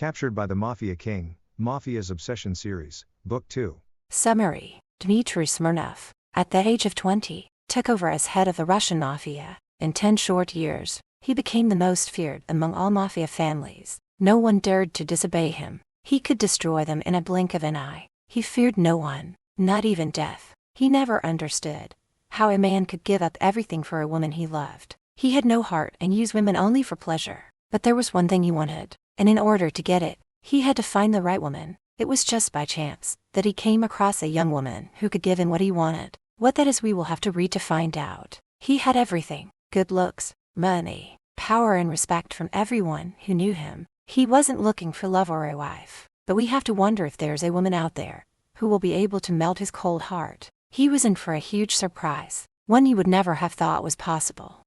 Captured by the Mafia King, Mafia's Obsession Series, Book 2. Summary: Dmitry Smirnov, at the age of 20, took over as head of the Russian mafia. In 10 short years, he became the most feared among all mafia families. No one dared to disobey him. He could destroy them in a blink of an eye. He feared no one, not even death. He never understood how a man could give up everything for a woman he loved. He had no heart and used women only for pleasure. But there was one thing he wanted, and in order to get it, he had to find the right woman. It was just by chance that he came across a young woman who could give him what he wanted. What that is we will have to read to find out. He had everything: good looks, money, power and respect from everyone who knew him. He wasn't looking for love or a wife, but we have to wonder if there's a woman out there who will be able to melt his cold heart. He was in for a huge surprise, one you would never have thought was possible.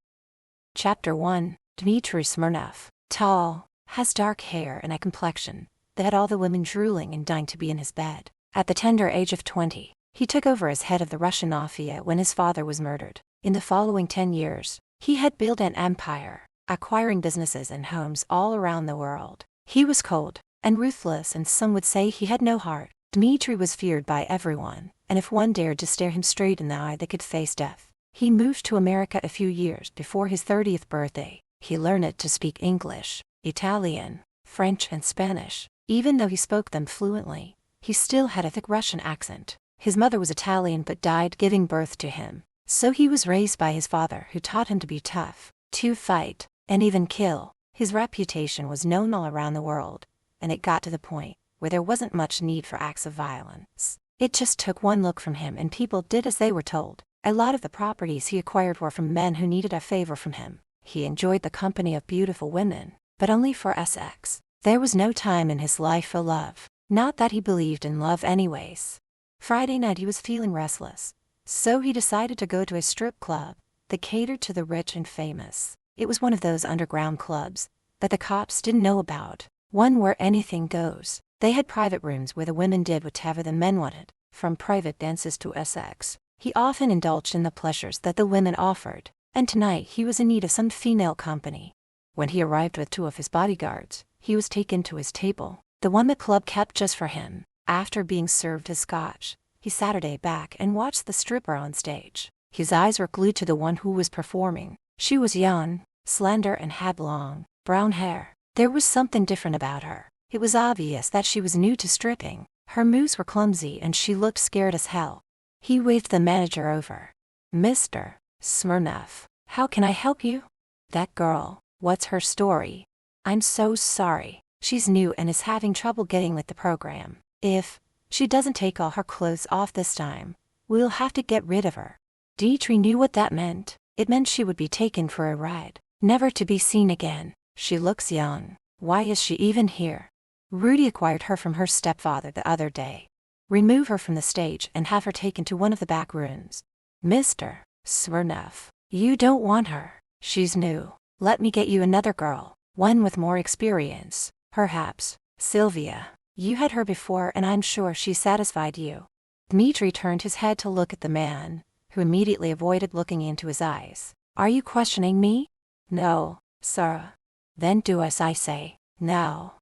Chapter 1. Dmitry Smirnov, tall, has dark hair and a complexion that had all the women drooling and dying to be in his bed. At the tender age of 20, he took over as head of the Russian mafia when his father was murdered. In the following 10 years, he had built an empire, acquiring businesses and homes all around the world. He was cold and ruthless, and some would say he had no heart. Dmitry was feared by everyone, and if one dared to stare him straight in the eye, they could face death. He moved to America a few years before his 30th birthday. He learned to speak English, Italian, French and Spanish. Even though he spoke them fluently, he still had a thick Russian accent. His mother was Italian but died giving birth to him, so he was raised by his father, who taught him to be tough, to fight, and even kill. His reputation was known all around the world, and it got to the point where there wasn't much need for acts of violence. It just took one look from him and people did as they were told. A lot of the properties he acquired were from men who needed a favor from him. He enjoyed the company of beautiful women, but only for sex. There was no time in his life for love. Not that he believed in love anyways. Friday night he was feeling restless, so he decided to go to a strip club that catered to the rich and famous. It was one of those underground clubs that the cops didn't know about, one where anything goes. They had private rooms where the women did whatever the men wanted, from private dances to sex. He often indulged in the pleasures that the women offered, and tonight he was in need of some female company. When he arrived with 2 of his bodyguards, he was taken to his table, the one the club kept just for him. After being served his scotch, he sat back and watched the stripper on stage. His eyes were glued to the one who was performing. She was young, slender and had long, brown hair. There was something different about her. It was obvious that she was new to stripping. Her moves were clumsy and she looked scared as hell. He waved the manager over. "Mr. Smirnov, how can I help you?" "That girl, what's her story?" "I'm so sorry. She's new and is having trouble getting with the program. If she doesn't take all her clothes off this time, we'll have to get rid of her." Dmitry knew what that meant. It meant she would be taken for a ride, never to be seen again. "She looks young. Why is she even here?" "Rudy acquired her from her stepfather the other day. Remove her from the stage and have her taken to one of the back rooms." "Mr. Smirnov, you don't want her. She's new. Let me get you another girl, one with more experience, perhaps Sylvia. You had her before and I'm sure she satisfied you." Dmitry turned his head to look at the man, who immediately avoided looking into his eyes. "Are you questioning me?" "No, sir." "Then do as I say, now."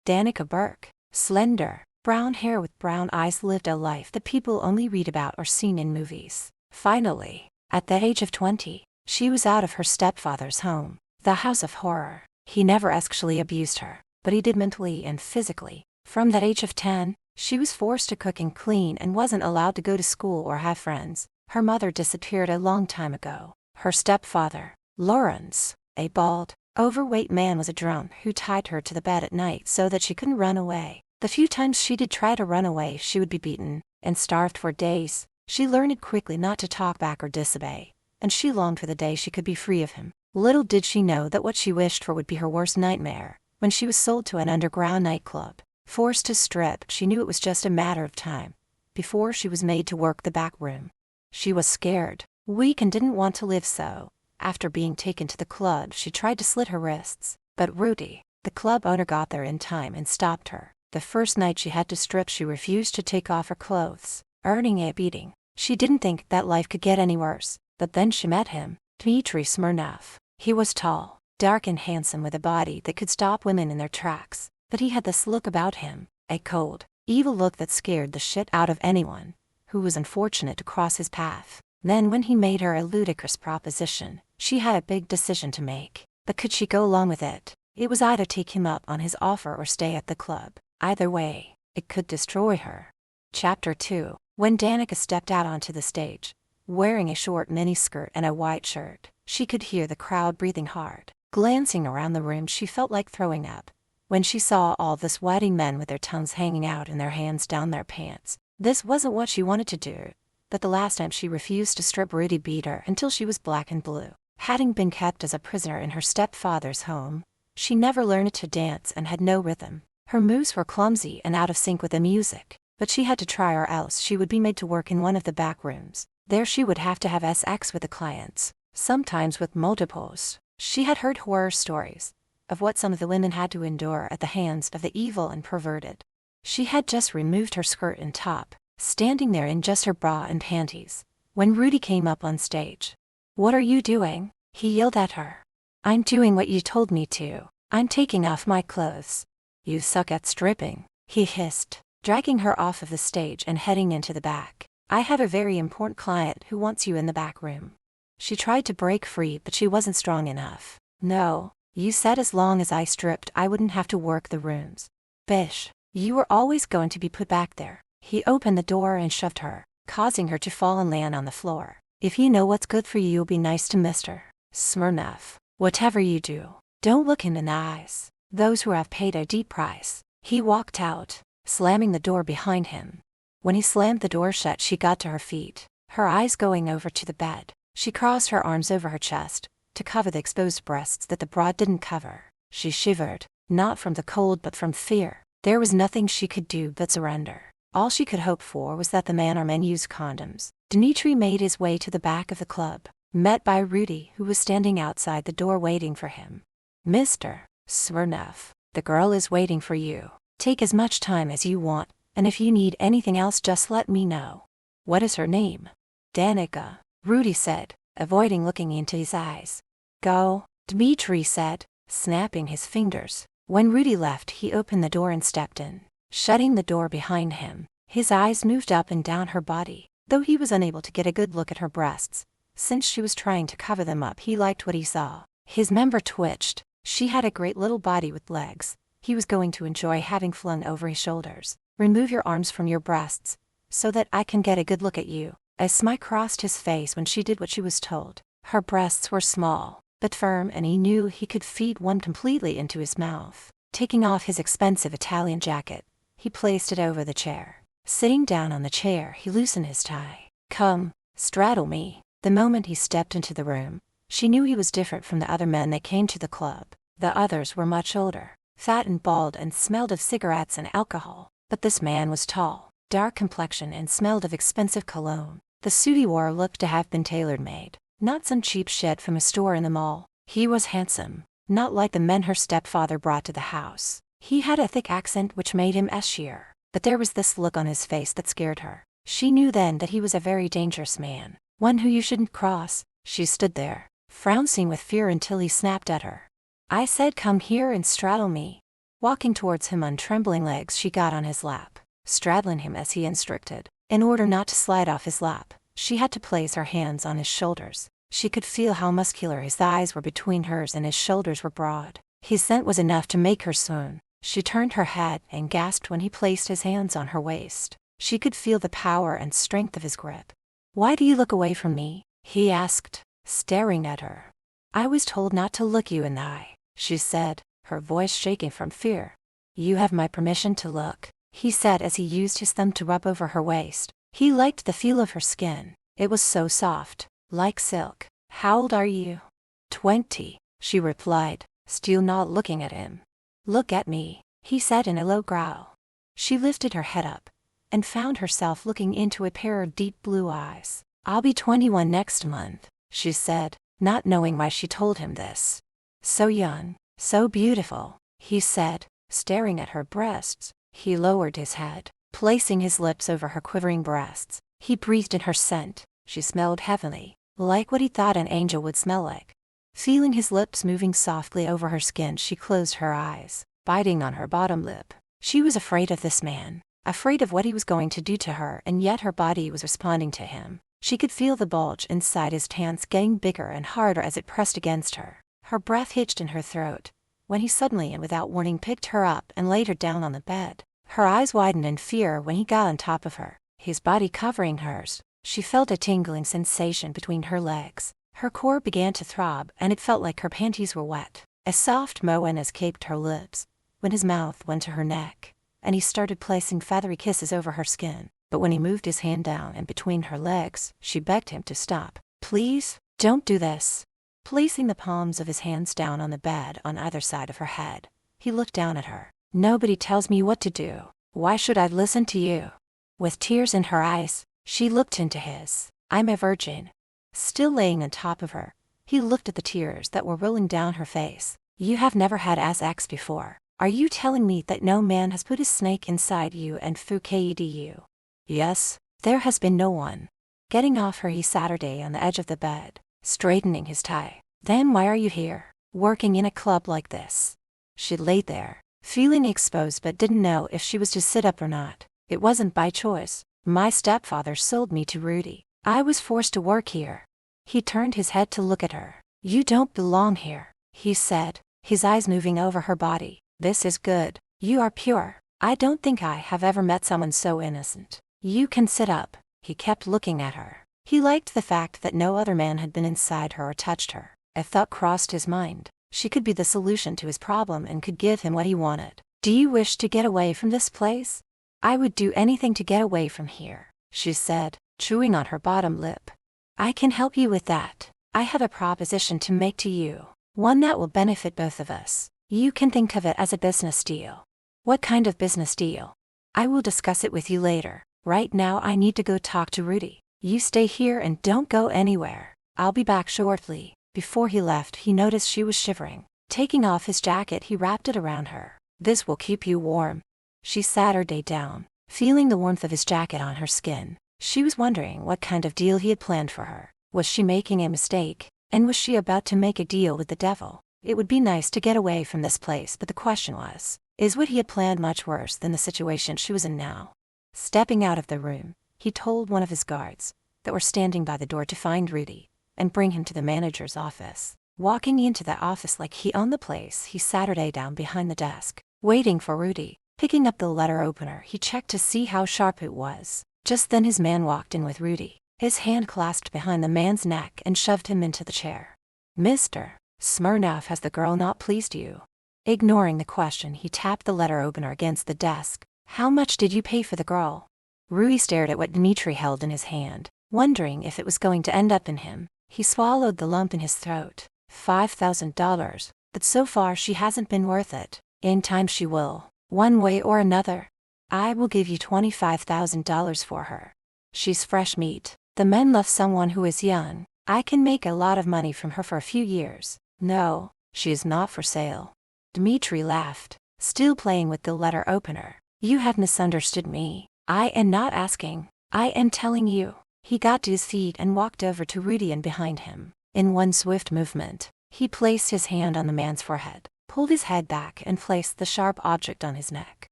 Danica Burke, slender, brown hair with brown eyes, lived a life that people only read about or seen in movies. Finally, at the age of 20, she was out of her stepfather's home, the house of horror. He never actually abused her, but he did mentally and physically. From that age of 10, she was forced to cook and clean and wasn't allowed to go to school or have friends. Her mother disappeared a long time ago. Her stepfather, Lawrence, a bald, overweight man, was a drone who tied her to the bed at night so that she couldn't run away. The few times she did try to run away, she would be beaten and starved for days. She learned quickly not to talk back or disobey, and she longed for the day she could be free of him. Little did she know that what she wished for would be her worst nightmare. When she was sold to an underground nightclub, forced to strip, she knew it was just a matter of time before she was made to work the back room. She was scared, weak, and didn't want to live, so after being taken to the club, she tried to slit her wrists. But Rudy, the club owner, got there in time and stopped her. The first night she had to strip, she refused to take off her clothes, earning a beating. She didn't think that life could get any worse, but then she met him, Dmitry Smirnov. He was tall, dark and handsome, with a body that could stop women in their tracks. but he had this look about him, a cold, evil look that scared the shit out of anyone who was unfortunate to cross his path. Then when he made her a ludicrous proposition, she had a big decision to make. But could she go along with it? It was either take him up on his offer or stay at the club. Either way, it could destroy her. Chapter 2. When Danica stepped out onto the stage, wearing a short miniskirt and a white shirt, she could hear the crowd breathing hard. Glancing around the room, she felt like throwing up. When she saw all the sweating men with their tongues hanging out and their hands down their pants, this wasn't what she wanted to do. But the last time she refused to strip, Rudy beat her until she was black and blue. Having been kept as a prisoner in her stepfather's home, she never learned to dance and had no rhythm. Her moves were clumsy and out of sync with the music, but she had to try or else she would be made to work in one of the back rooms. There she would have to have sex with the clients, sometimes with multiples. She had heard horror stories of what some of the women had to endure at the hands of the evil and perverted. She had just removed her skirt and top, standing there in just her bra and panties, when Rudy came up on stage. "What are you doing?" he yelled at her. "I'm doing what you told me to. I'm taking off my clothes." "You suck at stripping," he hissed, dragging her off of the stage and heading into the back. "I have a very important client who wants you in the back room." She tried to break free, but she wasn't strong enough. "No, you said as long as I stripped I wouldn't have to work the rooms. Bish, you were always going to be put back there." He opened the door and shoved her, causing her to fall and land on the floor. "If you know what's good for you, you'll be nice to Mr. Smirnoff. Whatever you do, don't look him in the eyes. Those who have paid a deep price." He walked out, slamming the door behind him. When he slammed the door shut, she got to her feet, her eyes going over to the bed. She crossed her arms over her chest to cover the exposed breasts that the bra didn't cover. She shivered, not from the cold but from fear. There was nothing she could do but surrender. All she could hope for was that the man or men used condoms. Dmitri made his way to the back of the club, met by Rudy, who was standing outside the door waiting for him. "Mr. Smirnoff, the girl is waiting for you. Take as much time as you want, and if you need anything else just let me know." "What is her name?" "Danica," Rudy said, avoiding looking into his eyes. "Go," Dmitri said, snapping his fingers. When Rudy left, he opened the door and stepped in. Shutting the door behind him, his eyes moved up and down her body, though he was unable to get a good look at her breasts. Since she was trying to cover them up, he liked what he saw. His member twitched. She had a great little body with legs. He was going to enjoy having flung over his shoulders. "Remove your arms from your breasts, so that I can get a good look at you." A smile crossed his face when she did what she was told. Her breasts were small, but firm, and he knew he could feed one completely into his mouth. Taking off his expensive Italian jacket, he placed it over the chair. Sitting down on the chair, he loosened his tie. "Come, straddle me." The moment he stepped into the room, she knew he was different from the other men that came to the club. The others were much older, fat and bald, and smelled of cigarettes and alcohol. But this man was tall, dark complexion, and smelled of expensive cologne. The suit he wore looked to have been tailor-made, not some cheap shit from a store in the mall. He was handsome, not like the men her stepfather brought to the house. He had a thick accent which made him sheer, but there was this look on his face that scared her. She knew then that he was a very dangerous man, one who you shouldn't cross. She stood there, frowning with fear until he snapped at her. "I said come here and straddle me." Walking towards him on trembling legs, she got on his lap, straddling him as he instructed. In order not to slide off his lap, she had to place her hands on his shoulders. She could feel how muscular his thighs were between hers and his shoulders were broad. His scent was enough to make her swoon. She turned her head and gasped when he placed his hands on her waist. She could feel the power and strength of his grip. "Why do you look away from me?" he asked, staring at her. "I was told not to look you in the eye," she said, her voice shaking from fear. "You have my permission to look," he said as he used his thumb to rub over her waist. He liked the feel of her skin. It was so soft, like silk. "How old are you?" 20, she replied, still not looking at him. "Look at me," he said in a low growl. She lifted her head up and found herself looking into a pair of deep blue eyes. "I'll be 21 next month," she said, not knowing why she told him this. "So young, so beautiful," he said, staring at her breasts. He lowered his head, placing his lips over her quivering breasts. He breathed in her scent. She smelled heavily, like what he thought an angel would smell like. Feeling his lips moving softly over her skin, she closed her eyes. biting on her bottom lip. She was afraid of this man, afraid of what he was going to do to her, and yet her body was responding to him. She could feel the bulge inside his pants getting bigger and harder as it pressed against her. Her breath hitched in her throat when he suddenly and without warning picked her up and laid her down on the bed. Her eyes widened in fear when he got on top of her, his body covering hers. She felt a tingling sensation between her legs. Her core began to throb, and it felt like her panties were wet. A soft moan escaped her lips when his mouth went to her neck, and he started placing feathery kisses over her skin. But when he moved his hand down and between her legs, she begged him to stop. "Please, don't do this." Placing the palms of his hands down on the bed on either side of her head, he looked down at her. "Nobody tells me what to do. Why should I listen to you?" With tears in her eyes, she looked into his. "I'm a virgin." Still laying on top of her, he looked at the tears that were rolling down her face. "You have never had sex before. Are you telling me that no man has put his snake inside you and through you?" "Yes, there has been no one." Getting off her, he sat her down on the edge of the bed, straightening his tie. "Then why are you here, working in a club like this?" She laid there, feeling exposed but didn't know if she was to sit up or not. "It wasn't by choice. My stepfather sold me to Rudy. I was forced to work here." He turned his head to look at her. "You don't belong here," he said, his eyes moving over her body. "This is good. You are pure. I don't think I have ever met someone so innocent. You can sit up." He kept looking at her. He liked the fact that no other man had been inside her or touched her. A thought crossed his mind. She could be the solution to his problem and could give him what he wanted. "Do you wish to get away from this place?" "I would do anything to get away from here," she said, chewing on her bottom lip. "I can help you with that. I have a proposition to make to you, one that will benefit both of us. You can think of it as a business deal." "What kind of business deal?" "I will discuss it with you later. Right now I need to go talk to Rudy. You stay here and don't go anywhere. I'll be back shortly." Before he left, he noticed she was shivering. Taking off his jacket, he wrapped it around her. "This will keep you warm." She sat her down, feeling the warmth of his jacket on her skin. She was wondering what kind of deal he had planned for her. Was she making a mistake? And was she about to make a deal with the devil? It would be nice to get away from this place, but the question was, is what he had planned much worse than the situation she was in now? Stepping out of the room, he told one of his guards that were standing by the door to find Rudy and bring him to the manager's office. Walking into the office like he owned the place, he sat her down behind the desk, waiting for Rudy. Picking up the letter opener, he checked to see how sharp it was. Just then his man walked in with Rudy, his hand clasped behind the man's neck, and shoved him into the chair. "Mr. Smirnoff, has the girl not pleased you?" Ignoring the question, he tapped the letter opener against the desk. "How much did you pay for the girl?" Rudy stared at what Dmitri held in his hand, wondering if it was going to end up in him. He swallowed the lump in his throat. $5,000, but so far she hasn't been worth it. In time she will, one way or another. I will give you $25,000 for her. She's fresh meat. The men love someone who is young. I can make a lot of money from her for a few years. No, she is not for sale." Dmitri laughed, still playing with the letter opener. "You have misunderstood me. I am not asking. I am telling you." He got to his feet and walked over to Rudy and behind him. In one swift movement, he placed his hand on the man's forehead, pulled his head back, and placed the sharp object on his neck.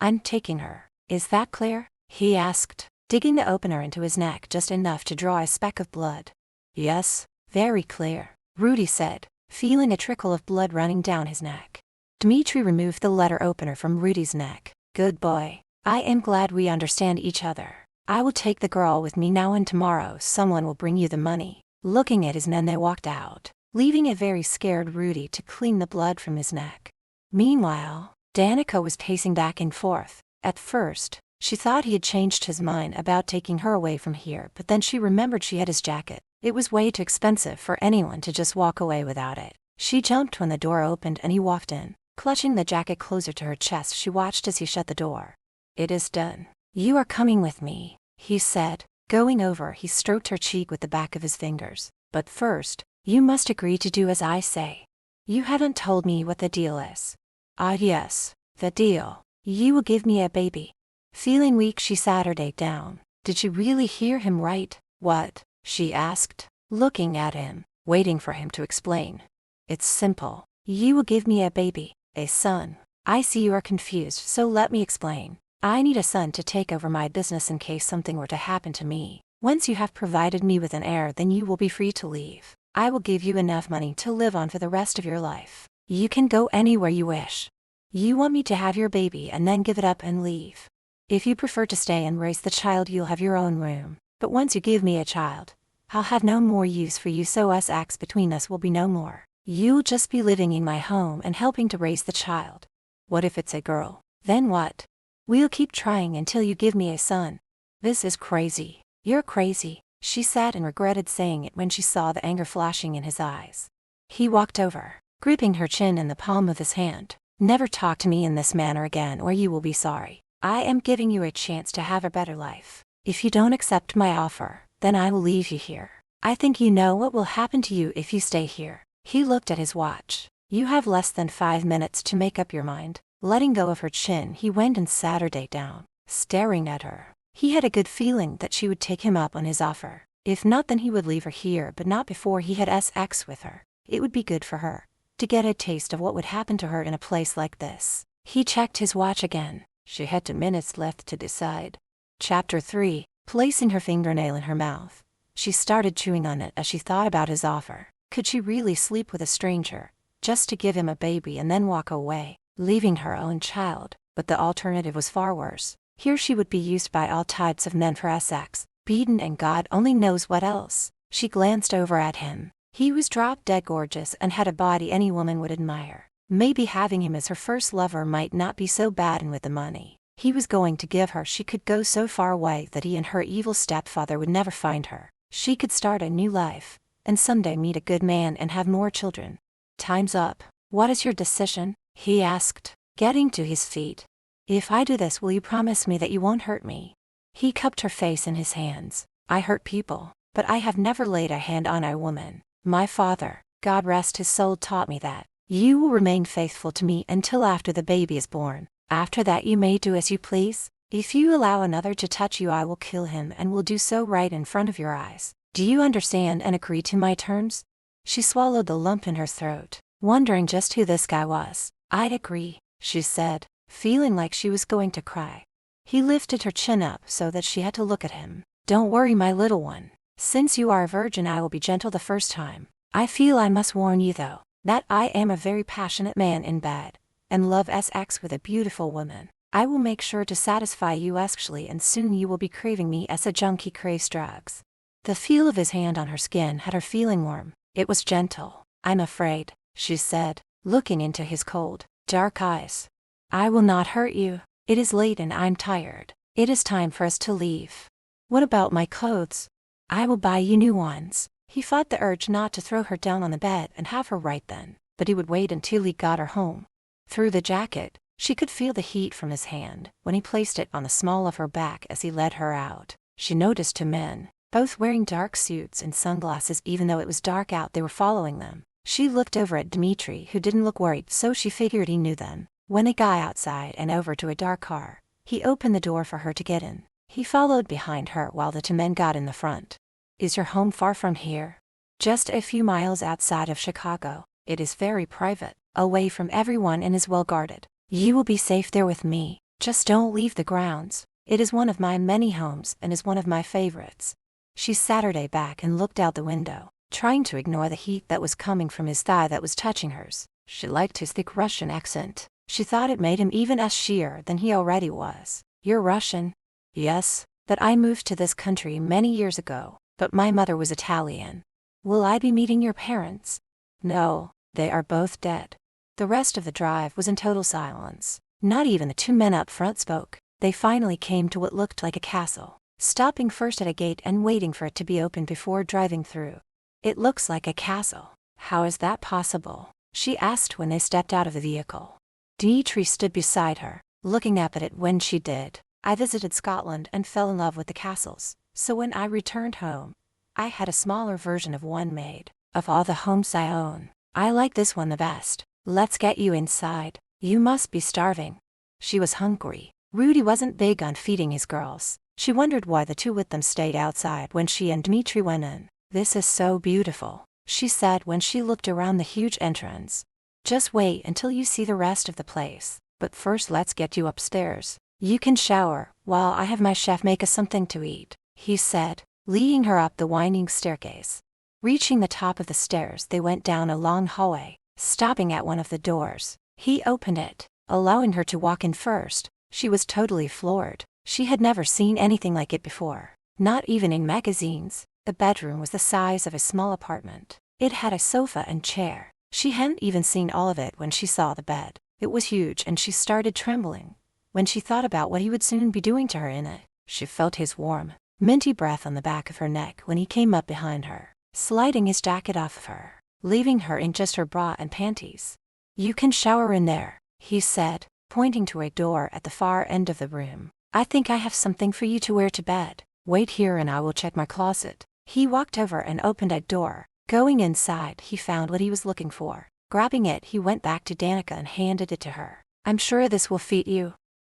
"I'm taking her. Is that clear?" he asked, digging the opener into his neck just enough to draw a speck of blood. "Yes, very clear," Rudy said, feeling a trickle of blood running down his neck. Dmitri removed the letter opener from Rudy's neck. "Good boy. I am glad we understand each other. I will take the girl with me now, and tomorrow someone will bring you the money." Looking at his men, they walked out, leaving a very scared Rudy to clean the blood from his neck. Meanwhile, Danica was pacing back and forth. At first, she thought he had changed his mind about taking her away from here, but then she remembered she had his jacket. It was way too expensive for anyone to just walk away without it. She jumped when the door opened and he walked in. Clutching the jacket closer to her chest, she watched as he shut the door. "It is done. You are coming with me," he said. Going over, he stroked her cheek with the back of his fingers. "But first, you must agree to do as I say. You haven't told me what the deal is." Yes, the deal. You will give me a baby." Feeling weak, she sat her down. Did she really hear him right? "What?" she asked, looking at him, waiting for him to explain. "It's simple. You will give me a baby, a son." I see you are confused, so let me explain. I need a son to take over my business in case something were to happen to me. Once you have provided me with an heir, then you will be free to leave. I will give you enough money to live on for the rest of your life. You can go anywhere you wish. You want me to have your baby and then give it up and leave. If you prefer to stay and raise the child, you'll have your own room. But once you give me a child, I'll have no more use for you, so us acts between us will be no more. You'll just be living in my home and helping to raise the child. What if it's a girl? Then what? We'll keep trying until you give me a son. This is crazy. You're crazy. She sat and regretted saying it when she saw the anger flashing in his eyes. He walked over, gripping her chin in the palm of his hand. Never talk to me in this manner again, or you will be sorry. I am giving you a chance to have a better life. If you don't accept my offer, then I will leave you here. I think you know what will happen to you if you stay here. He looked at his watch. You have less than 5 minutes to make up your mind. Letting go of her chin, he went and sat her down, staring at her. He had a good feeling that she would take him up on his offer. If not, then he would leave her here, but not before he had sex with her. It would be good for her to get a taste of what would happen to her in a place like this. He checked his watch again. She had 2 minutes left to decide. Chapter 3. Placing her fingernail in her mouth, she started chewing on it as she thought about his offer. Could she really sleep with a stranger, just to give him a baby and then walk away, leaving her own child? But the alternative was far worse. Here she would be used by all types of men for sex, beaten, and God only knows what else. She glanced over at him. He was drop-dead gorgeous and had a body any woman would admire. Maybe having him as her first lover might not be so bad, and with the money he was going to give her, she could go so far away that he and her evil stepfather would never find her. She could start a new life, and someday meet a good man and have more children. Time's up. What is your decision? He asked, getting to his feet. If I do this, will you promise me that you won't hurt me? He cupped her face in his hands. I hurt people, but I have never laid a hand on a woman. My father, God rest his soul, taught me that. You will remain faithful to me until after the baby is born. After that you may do as you please. If you allow another to touch you, I will kill him, and will do so right in front of your eyes. Do you understand and agree to my terms? She swallowed the lump in her throat, wondering just who this guy was. I'd agree, she said, feeling like she was going to cry. He lifted her chin up so that she had to look at him. Don't worry, my little one. Since you are a virgin, I will be gentle the first time. I feel I must warn you, though, that I am a very passionate man in bed, and love sex with a beautiful woman. I will make sure to satisfy you sexually, and soon you will be craving me as a junkie craves drugs. The feel of his hand on her skin had her feeling warm. It was gentle. I'm afraid, she said, looking into his cold, dark eyes. I will not hurt you. It is late and I'm tired. It is time for us to leave. What about my clothes? I will buy you new ones. He fought the urge not to throw her down on the bed and have her right then, but he would wait until he got her home. Through the jacket, she could feel the heat from his hand when he placed it on the small of her back as he led her out. She noticed 2 men, both wearing dark suits and sunglasses. Even though it was dark out, they were following them. She looked over at Dmitri, who didn't look worried, so she figured he knew them. When they got outside and over to a dark car, he opened the door for her to get in. He followed behind her while the 2 men got in the front. Is your home far from here? Just a few miles outside of Chicago. It is very private, away from everyone, and is well guarded. You will be safe there with me. Just don't leave the grounds. It is one of my many homes and is one of my favorites. She sat her back and looked out the window, trying to ignore the heat that was coming from his thigh that was touching hers. She liked his thick Russian accent. She thought it made him even sheer than he already was. You're Russian? Yes, that I moved to this country many years ago, but my mother was Italian. Will I be meeting your parents? No, they are both dead. The rest of the drive was in total silence. Not even the 2 men up front spoke. They finally came to what looked like a castle, stopping first at a gate and waiting for it to be opened before driving through. It looks like a castle. How is that possible? She asked when they stepped out of the vehicle. Dmitri stood beside her, looking up at it when she did. I visited Scotland and fell in love with the castles, so when I returned home, I had a smaller version of one made. Of all the homes I own, I like this one the best. Let's get you inside. You must be starving. She was hungry. Rudy wasn't big on feeding his girls. She wondered why the 2 with them stayed outside when she and Dmitri went in. This is so beautiful, she said when she looked around the huge entrance. Just wait until you see the rest of the place. but first let's get you upstairs. You can shower, while I have my chef make us something to eat," he said, leading her up the winding staircase. Reaching the top of the stairs, they went down a long hallway, stopping at one of the doors. He opened it, allowing her to walk in first. She was totally floored. She had never seen anything like it before, not even in magazines. The bedroom was the size of a small apartment. It had a sofa and chair. She hadn't even seen all of it when she saw the bed. It was huge, and she started trembling when she thought about what he would soon be doing to her in it. She felt his warm, minty breath on the back of her neck when he came up behind her, sliding his jacket off of her, leaving her in just her bra and panties. "You can shower in there," he said, pointing to a door at the far end of the room. "I think I have something for you to wear to bed. Wait here and I will check my closet." He walked over and opened a door. Going inside, he found what he was looking for. Grabbing it, he went back to Danica and handed it to her. "I'm sure this will fit you."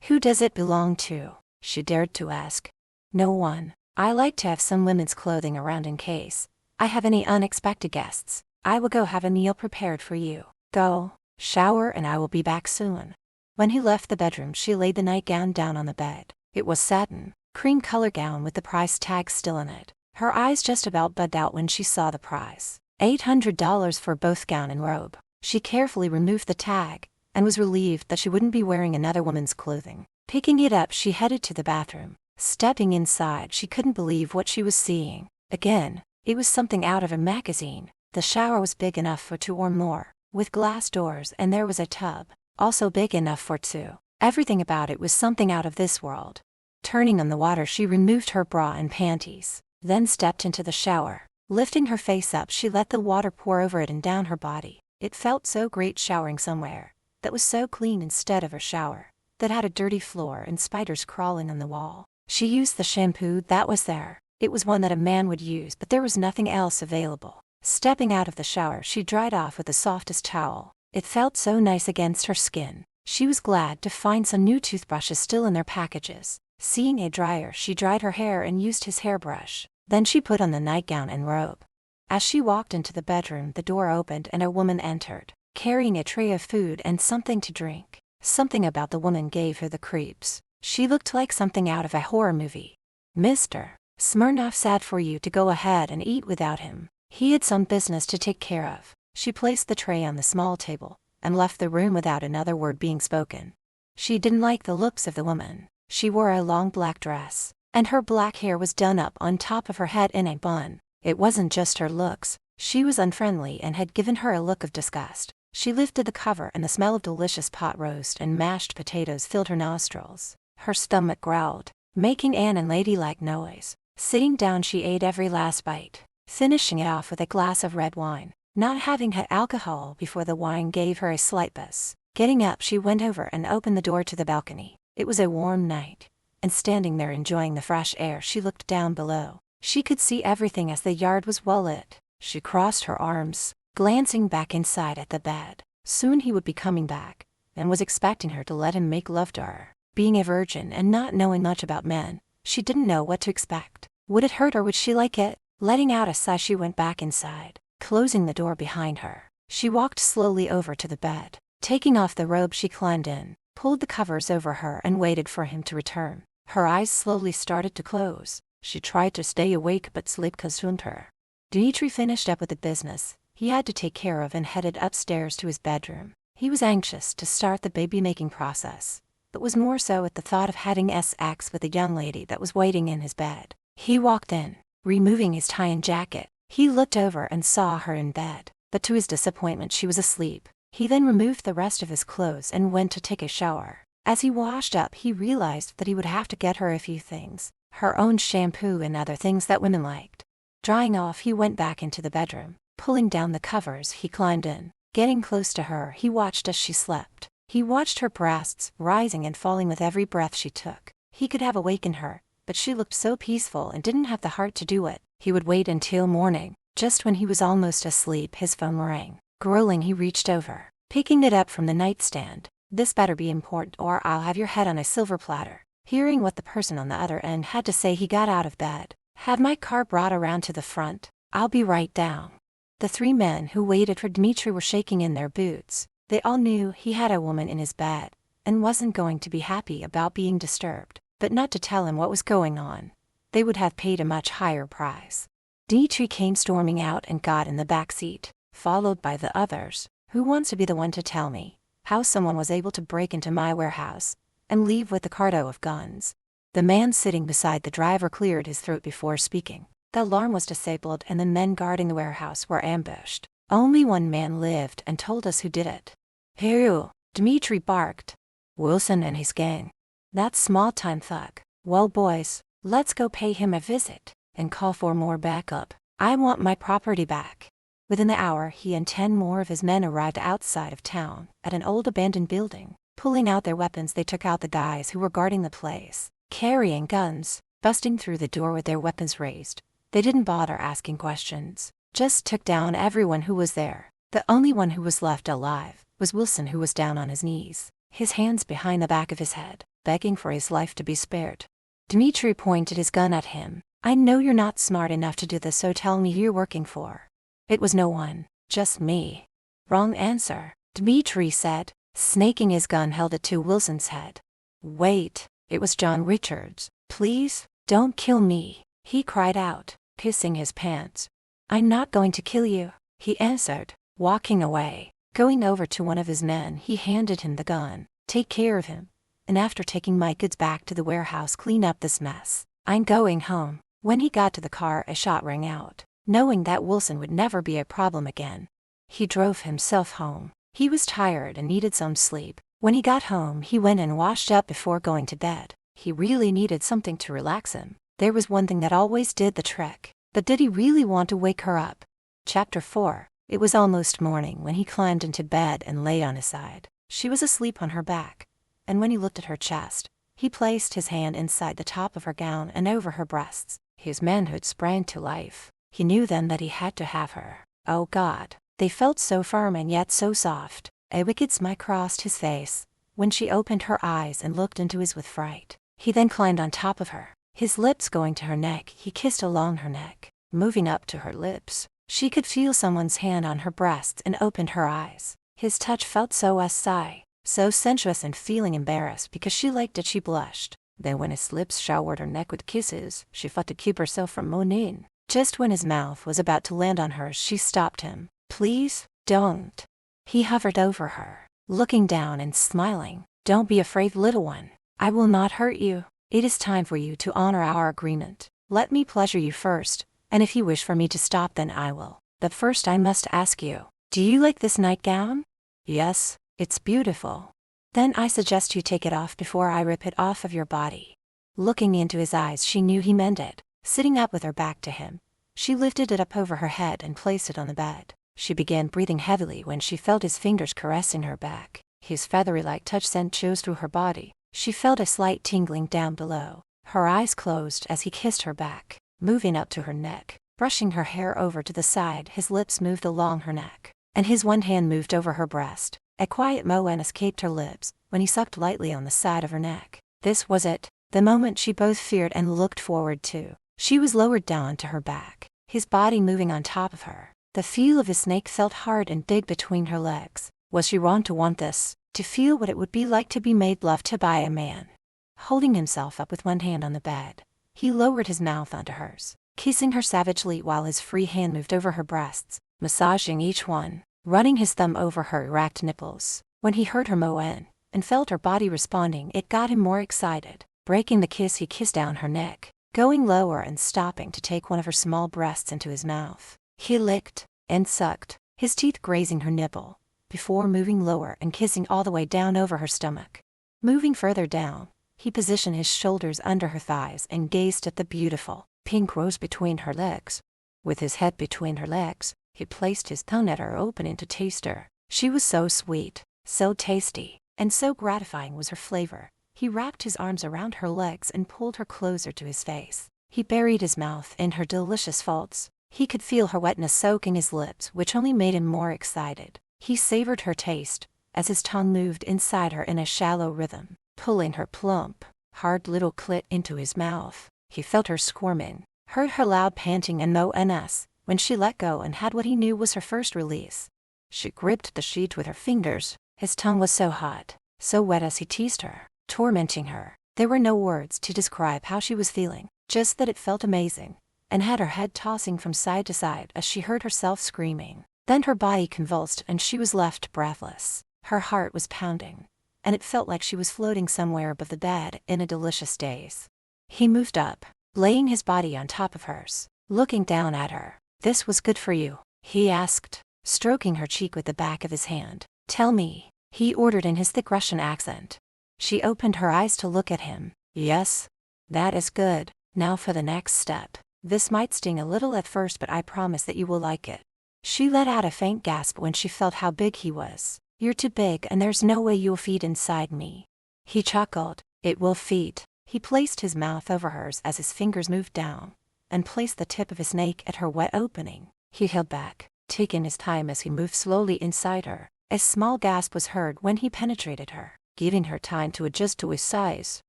"Who does it belong to?" she dared to ask. "No one. I like to have some women's clothing around in case I have any unexpected guests. I will go have a meal prepared for you. Go, shower, and I will be back soon." When he left the bedroom, she laid the nightgown down on the bed. It was satin, cream color gown with the price tag still in it. Her eyes just about bugged out when she saw the price. $800 for both gown and robe. She carefully removed the tag, and was relieved that she wouldn't be wearing another woman's clothing. Picking it up, she headed to the bathroom. Stepping inside, she couldn't believe what she was seeing. Again, it was something out of a magazine. The shower was big enough for two or more, with glass doors, and there was a tub, also big enough for two. Everything about it was something out of this world. Turning on the water, she removed her bra and panties, then stepped into the shower. Lifting her face up, she let the water pour over it and down her body. It felt so great showering somewhere that was so clean instead of a shower that had a dirty floor and spiders crawling on the wall. She used the shampoo that was there. It was one that a man would use, but there was nothing else available. Stepping out of the shower, she dried off with the softest towel. It felt so nice against her skin. She was glad to find some new toothbrushes still in their packages. Seeing a dryer, she dried her hair and used his hairbrush. Then she put on the nightgown and robe. As she walked into the bedroom, the door opened and a woman entered, carrying a tray of food and something to drink. Something about the woman gave her the creeps. She looked like something out of a horror movie. "Mr. Smirnoff said for you to go ahead and eat without him. He had some business to take care of." She placed the tray on the small table and left the room without another word being spoken. She didn't like the looks of the woman. She wore a long black dress, and her black hair was done up on top of her head in a bun. It wasn't just her looks. She was unfriendly and had given her a look of disgust. She lifted the cover and the smell of delicious pot roast and mashed potatoes filled her nostrils. Her stomach growled, making an unladylike noise. Sitting down, she ate every last bite, finishing it off with a glass of red wine. Not having had alcohol before, the wine gave her a slight buzz. Getting up, she went over and opened the door to the balcony. It was a warm night, and standing there enjoying the fresh air, she looked down below. She could see everything as the yard was well lit. She crossed her arms, glancing back inside at the bed. Soon he would be coming back, and was expecting her to let him make love to her. Being a virgin and not knowing much about men, she didn't know what to expect. Would it hurt or would she like it? Letting out a sigh, she went back inside, closing the door behind her. She walked slowly over to the bed. Taking off the robe, she climbed in, pulled the covers over her, and waited for him to return. Her eyes slowly started to close. She tried to stay awake, but sleep consumed her. Dmitri finished up with the business he had to take care of and headed upstairs to his bedroom. He was anxious to start the baby-making process, but was more so at the thought of having sex with a young lady that was waiting in his bed. He walked in, removing his tie and jacket. He looked over and saw her in bed, but to his disappointment, she was asleep. He then removed the rest of his clothes and went to take a shower. As he washed up, he realized that he would have to get her a few things, her own shampoo and other things that women liked. Drying off, he went back into the bedroom. Pulling down the covers, he climbed in. Getting close to her, he watched as she slept. He watched her breasts rising and falling with every breath she took. He could have awakened her, but she looked so peaceful and didn't have the heart to do it. He would wait until morning. Just when he was almost asleep, his phone rang. Growling, he reached over, picking it up from the nightstand. "This better be important or I'll have your head on a silver platter." Hearing what the person on the other end had to say, he got out of bed. "Have my car brought around to the front. I'll be right down." The three men who waited for Dmitri were shaking in their boots. They all knew he had a woman in his bed, and wasn't going to be happy about being disturbed, but not to tell him what was going on. They would have paid a much higher price. Dimitri came storming out and got in the back seat, followed by the others. Who wants to be the one to tell me how someone was able to break into my warehouse and leave with a cargo of guns? The man sitting beside the driver cleared his throat before speaking. The alarm was disabled and the men guarding the warehouse were ambushed. Only one man lived and told us who did it. Who? Dimitri barked. Wilson and his gang. That small-time thug. Well, boys, let's go pay him a visit and call for more backup. I want my property back. Within the hour, he and 10 more of his men arrived outside of town at an old abandoned building. Pulling out their weapons, they took out the guys who were guarding the place, carrying guns, busting through the door with their weapons raised. They didn't bother asking questions, just took down everyone who was there. The only one who was left alive was Wilson, who was down on his knees, his hands behind the back of his head, begging for his life to be spared. Dimitri pointed his gun at him. I know you're not smart enough to do this, so tell me who you're working for. It was no one, just me. Wrong answer, Dimitri said, snaking his gun held it to Wilson's head. Wait, it was John Richards. Please, don't kill me, he cried out, pissing his pants. I'm not going to kill you, he answered, walking away. Going over to one of his men, he handed him the gun. Take care of him, and after taking my goods back to the warehouse, clean up this mess. I'm going home. When he got to the car, a shot rang out. Knowing that Wilson would never be a problem again, he drove himself home. He was tired and needed some sleep. When he got home, he went and washed up before going to bed. He really needed something to relax him. There was one thing that always did the trick. But did he really want to wake her up? Chapter 4. It was almost morning when he climbed into bed and lay on his side. She was asleep on her back, and when he looked at her chest, he placed his hand inside the top of her gown and over her breasts. His manhood sprang to life. He knew then that he had to have her. Oh God, they felt so firm and yet so soft. A wicked smile crossed his face when she opened her eyes and looked into his with fright. He then climbed on top of her, his lips going to her neck. He kissed along her neck, moving up to her lips. She could feel someone's hand on her breasts and opened her eyes. His touch felt so sigh, so sensuous, and feeling embarrassed because she liked it, she blushed. Then when his lips showered her neck with kisses, she fought to keep herself from moaning. Just when his mouth was about to land on hers, she stopped him. Please, don't. He hovered over her, looking down and smiling. Don't be afraid, little one. I will not hurt you. It is time for you to honor our agreement. Let me pleasure you first, and if you wish for me to stop, then I will. But first I must ask you, do you like this nightgown? Yes, it's beautiful. Then I suggest you take it off before I rip it off of your body. Looking into his eyes, she knew he meant it. Sitting up with her back to him, she lifted it up over her head and placed it on the bed. She began breathing heavily when she felt his fingers caressing her back. His feathery-like touch sent chills through her body. She felt a slight tingling down below. Her eyes closed as he kissed her back, moving up to her neck, brushing her hair over to the side. His lips moved along her neck, and his one hand moved over her breast. A quiet moan escaped her lips when he sucked lightly on the side of her neck. This was it, the moment she both feared and looked forward to. She was lowered down to her back, his body moving on top of her. The feel of his snake felt hard and big between her legs. Was she wrong to want this, to feel what it would be like to be made love to by a man? Holding himself up with one hand on the bed, he lowered his mouth onto hers, kissing her savagely while his free hand moved over her breasts, massaging each one, running his thumb over her erect nipples. When he heard her moan and felt her body responding, it got him more excited. Breaking the kiss, he kissed down her neck, going lower and stopping to take one of her small breasts into his mouth. He licked and sucked, his teeth grazing her nipple, before moving lower and kissing all the way down over her stomach. Moving further down, he positioned his shoulders under her thighs and gazed at the beautiful pink rose between her legs. With his head between her legs, he placed his tongue at her, opening to taste her. She was so sweet, so tasty, and so gratifying was her flavor. He wrapped his arms around her legs and pulled her closer to his face. He buried his mouth in her delicious folds. He could feel her wetness soaking his lips, which only made him more excited. He savored her taste as his tongue moved inside her in a shallow rhythm, pulling her plump, hard little clit into his mouth. He felt her squirming, heard her loud panting and moans when she let go and had what he knew was her first release. She gripped the sheet with her fingers. His tongue was so hot, so wet as he teased her, tormenting her. There were no words to describe how she was feeling, just that it felt amazing, and had her head tossing from side to side as she heard herself screaming. Then her body convulsed and she was left breathless. Her heart was pounding, and it felt like she was floating somewhere above the bed in a delicious daze. He moved up, laying his body on top of hers, looking down at her. "This was good for you?" he asked, stroking her cheek with the back of his hand. "Tell me," he ordered in his thick Russian accent. She opened her eyes to look at him. "Yes? That is good. Now for the next step. This might sting a little at first, but I promise that you will like it." She let out a faint gasp when she felt how big he was. "You're too big and there's no way you'll fit inside me." He chuckled. "It will fit." He placed his mouth over hers as his fingers moved down, and placed the tip of his snake at her wet opening. He held back, taking his time as he moved slowly inside her. A small gasp was heard when he penetrated her, giving her time to adjust to his size.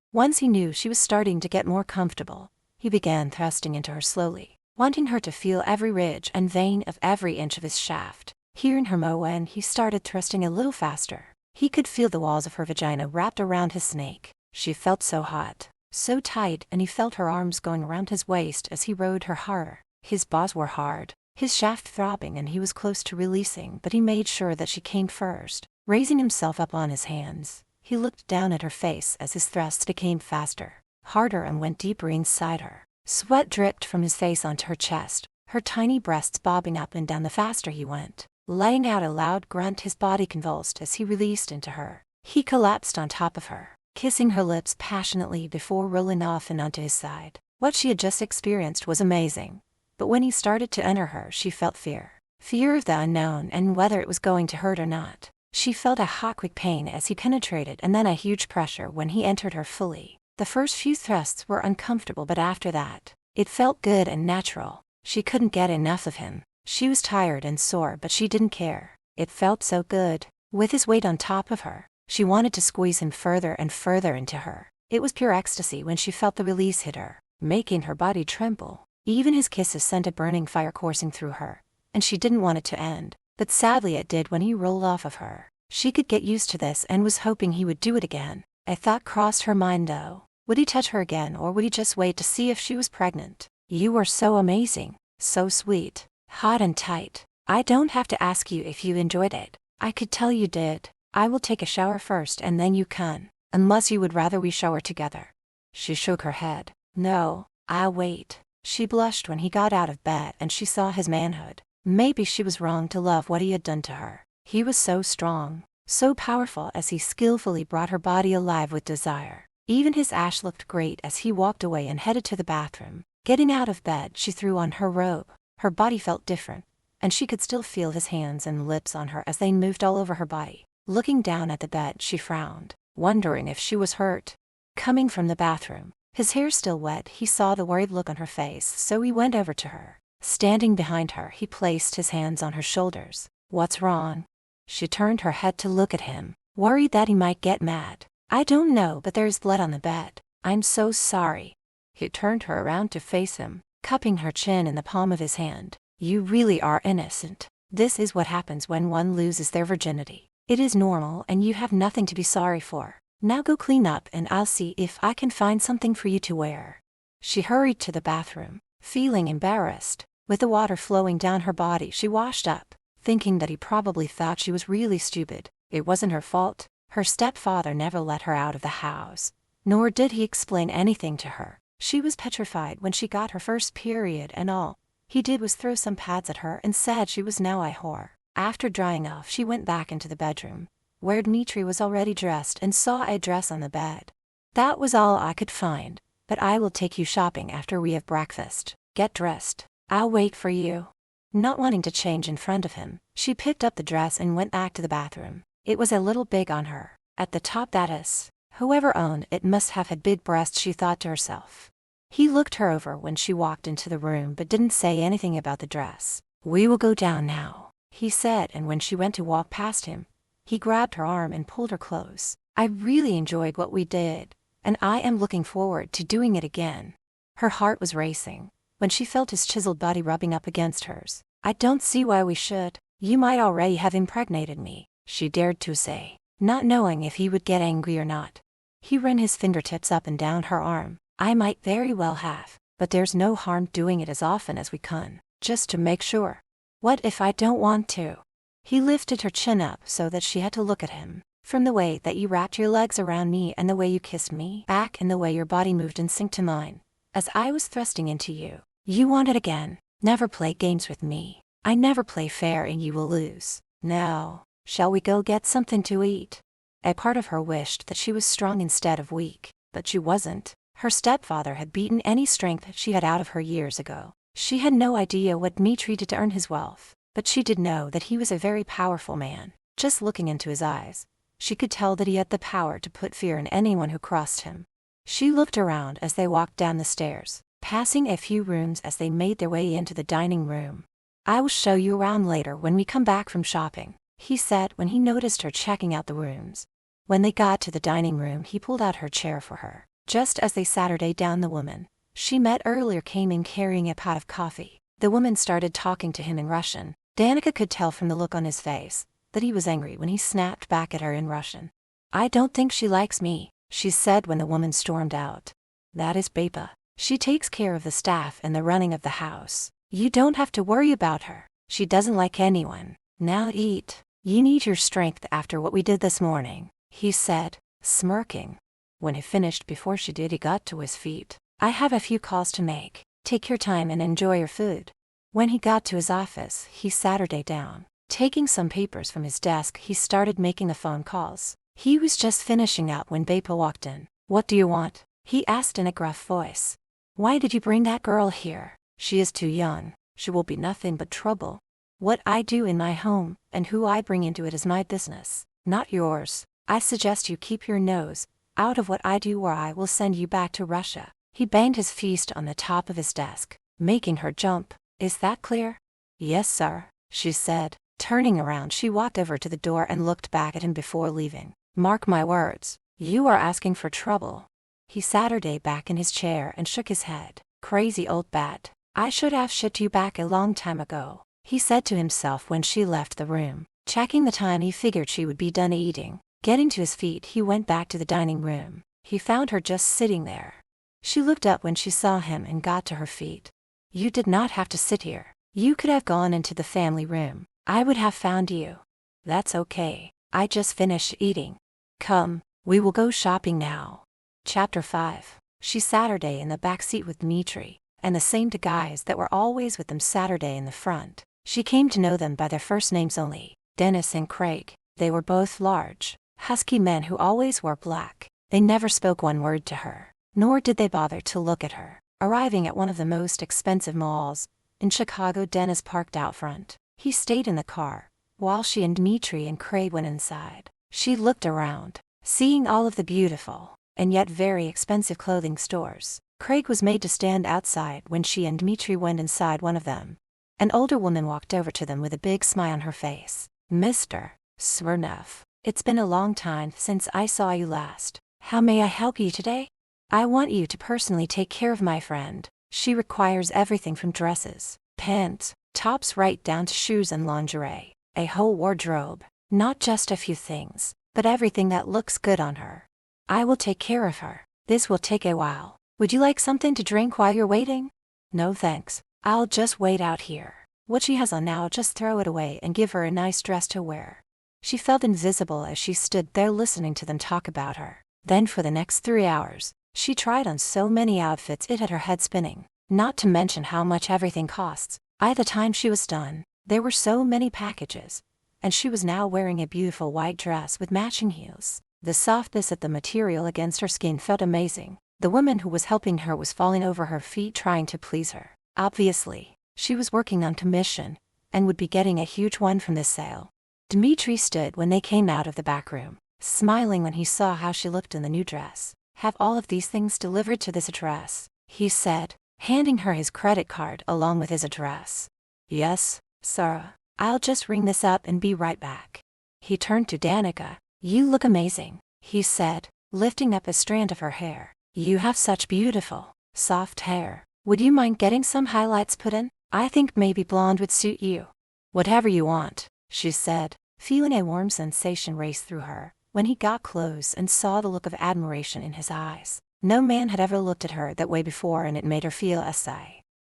Once he knew she was starting to get more comfortable, he began thrusting into her slowly, wanting her to feel every ridge and vein of every inch of his shaft. Hearing her moan, he started thrusting a little faster. He could feel the walls of her vagina wrapped around his snake. She felt so hot, so tight, and he felt her arms going around his waist as he rode her harder. His balls were hard, his shaft throbbing, and he was close to releasing, but he made sure that she came first. Raising himself up on his hands, he looked down at her face as his thrusts became faster, harder, and went deeper inside her. Sweat dripped from his face onto her chest, her tiny breasts bobbing up and down the faster he went. Letting out a loud grunt, his body convulsed as he released into her. He collapsed on top of her, kissing her lips passionately before rolling off and onto his side. What she had just experienced was amazing, but when he started to enter her, she felt fear. Fear of the unknown and whether it was going to hurt or not. She felt a hot, quick pain as he penetrated, and then a huge pressure when he entered her fully. The first few thrusts were uncomfortable, but after that, it felt good and natural. She couldn't get enough of him. She was tired and sore, but she didn't care. It felt so good. With his weight on top of her, she wanted to squeeze him further and further into her. It was pure ecstasy when she felt the release hit her, making her body tremble. Even his kisses sent a burning fire coursing through her, and she didn't want it to end. But sadly it did when he rolled off of her. She could get used to this and was hoping he would do it again. A thought crossed her mind though. Would he touch her again, or would he just wait to see if she was pregnant? "You were so amazing, so sweet, hot and tight. I don't have to ask you if you enjoyed it. I could tell you did. I will take a shower first and then you can, unless you would rather we shower together." She shook her head. "No, I'll wait." She blushed when he got out of bed and she saw his manhood. Maybe she was wrong to love what he had done to her. He was so strong, so powerful as he skillfully brought her body alive with desire. Even his ash looked great as he walked away and headed to the bathroom. Getting out of bed, she threw on her robe. Her body felt different, and she could still feel his hands and lips on her as they moved all over her body. Looking down at the bed, she frowned, wondering if she was hurt. Coming from the bathroom, his hair still wet, he saw the worried look on her face, so he went over to her. Standing behind her, he placed his hands on her shoulders. "What's wrong?" She turned her head to look at him, worried that he might get mad. "I don't know, but there's blood on the bed. I'm so sorry." He turned her around to face him, cupping her chin in the palm of his hand. "You really are innocent. This is what happens when one loses their virginity. It is normal and you have nothing to be sorry for. Now go clean up and I'll see if I can find something for you to wear." She hurried to the bathroom, feeling embarrassed. With the water flowing down her body, she washed up, thinking that he probably thought she was really stupid. It wasn't her fault. Her stepfather never let her out of the house, nor did he explain anything to her. She was petrified when she got her first period, and all he did was throw some pads at her and said she was now a whore. After drying off, she went back into the bedroom, where Dmitri was already dressed, and saw a dress on the bed. "That was all I could find, but I will take you shopping after we have breakfast. Get dressed. I'll wait for you." Not wanting to change in front of him, she picked up the dress and went back to the bathroom. It was a little big on her. At the top, that is. Whoever owned it must have had big breasts, she thought to herself. He looked her over when she walked into the room but didn't say anything about the dress. "We will go down now," he said, and when she went to walk past him, he grabbed her arm and pulled her close. "I really enjoyed what we did, and I am looking forward to doing it again." Her heart was racing when she felt his chiseled body rubbing up against hers. "I don't see why we should. You might already have impregnated me," she dared to say. not knowing if he would get angry or not. He ran his fingertips up and down her arm. I might very well have, but there's no harm doing it as often as we can, just to make sure. What if I don't want to? He lifted her chin up so that she had to look at him. From the way that you wrapped your legs around me and the way you kissed me back and the way your body moved in sync to mine, as I was thrusting into you. You want it again. Never play games with me. I never play fair and you will lose. Now, shall we go get something to eat? A part of her wished that she was strong instead of weak, but she wasn't. Her stepfather had beaten any strength she had out of her years ago. She had no idea what Dmitri did to earn his wealth, but she did know that he was a very powerful man. Just looking into his eyes, she could tell that he had the power to put fear in anyone who crossed him. She looked around as they walked down the stairs, passing a few rooms as they made their way into the dining room. I will show you around later when we come back from shopping, he said when he noticed her checking out the rooms. When they got to the dining room, he pulled out her chair for her. Just as they sat her down, the woman she met earlier came in carrying a pot of coffee. The woman started talking to him in Russian. Danica could tell from the look on his face that he was angry when he snapped back at her in Russian. I don't think she likes me, she said when the woman stormed out. That is Bapa. She takes care of the staff and the running of the house. You don't have to worry about her. She doesn't like anyone. Now eat. You need your strength after what we did this morning, he said, smirking. When he finished before she did, he got to his feet. I have a few calls to make. Take your time and enjoy your food. When he got to his office, he sat her down. Taking some papers from his desk, he started making the phone calls. He was just finishing up when Bapa walked in. What do you want? He asked in a gruff voice. Why did you bring that girl here? She is too young. She will be nothing but trouble. What I do in my home, and who I bring into it is my business, not yours. I suggest you keep your nose out of what I do or I will send you back to Russia. He banged his fist on the top of his desk, making her jump. Is that clear? Yes, sir, she said. Turning around, she walked over to the door and looked back at him before leaving. Mark my words, you are asking for trouble. He sat her back in his chair and shook his head. Crazy old bat. I should have shipped you back a long time ago, he said to himself when she left the room. Checking the time, he figured she would be done eating. Getting to his feet, he went back to the dining room. He found her just sitting there. She looked up when she saw him and got to her feet. You did not have to sit here. You could have gone into the family room. I would have found you. That's okay. I just finished eating. Come, we will go shopping now. Chapter 5. She Saturday in the back seat with Dmitri, and the same two guys that were always with them Saturday in the front. She came to know them by their first names only, Dennis and Craig. They were both large, husky men who always wore black. They never spoke one word to her, nor did they bother to look at her. Arriving at one of the most expensive malls in Chicago, Dennis parked out front. He stayed in the car, while she and Dmitri and Craig went inside. She looked around, seeing all of the beautiful and yet very expensive clothing stores. Craig was made to stand outside when she and Dmitri went inside one of them. An older woman walked over to them with a big smile on her face. Mr. Smirnov, it's been a long time since I saw you last. How may I help you today? I want you to personally take care of my friend. She requires everything from dresses, pants, tops right down to shoes and lingerie. A whole wardrobe. Not just a few things, but everything that looks good on her. I will take care of her. This will take a while. Would you like something to drink while you're waiting? No thanks. I'll just wait out here. What she has on now, just throw it away and give her a nice dress to wear. She felt invisible as she stood there listening to them talk about her. Then for the next 3 hours, she tried on so many outfits it had her head spinning. Not to mention how much everything costs. By the time she was done, there were so many packages, and she was now wearing a beautiful white dress with matching heels. The softness of the material against her skin felt amazing. The woman who was helping her was falling over her feet trying to please her. Obviously, she was working on commission, and would be getting a huge one from this sale. Dmitri stood when they came out of the back room, smiling when he saw how she looked in the new dress. Have all of these things delivered to this address, he said, handing her his credit card along with his address. Yes, sir. I'll just ring this up and be right back. He turned to Danica. You look amazing, he said, lifting up a strand of her hair. You have such beautiful, soft hair. Would you mind getting some highlights put in? I think maybe blonde would suit you. Whatever you want, she said, feeling a warm sensation race through her When he got close and saw the look of admiration in his eyes, no man had ever looked at her that way before, and it made her feel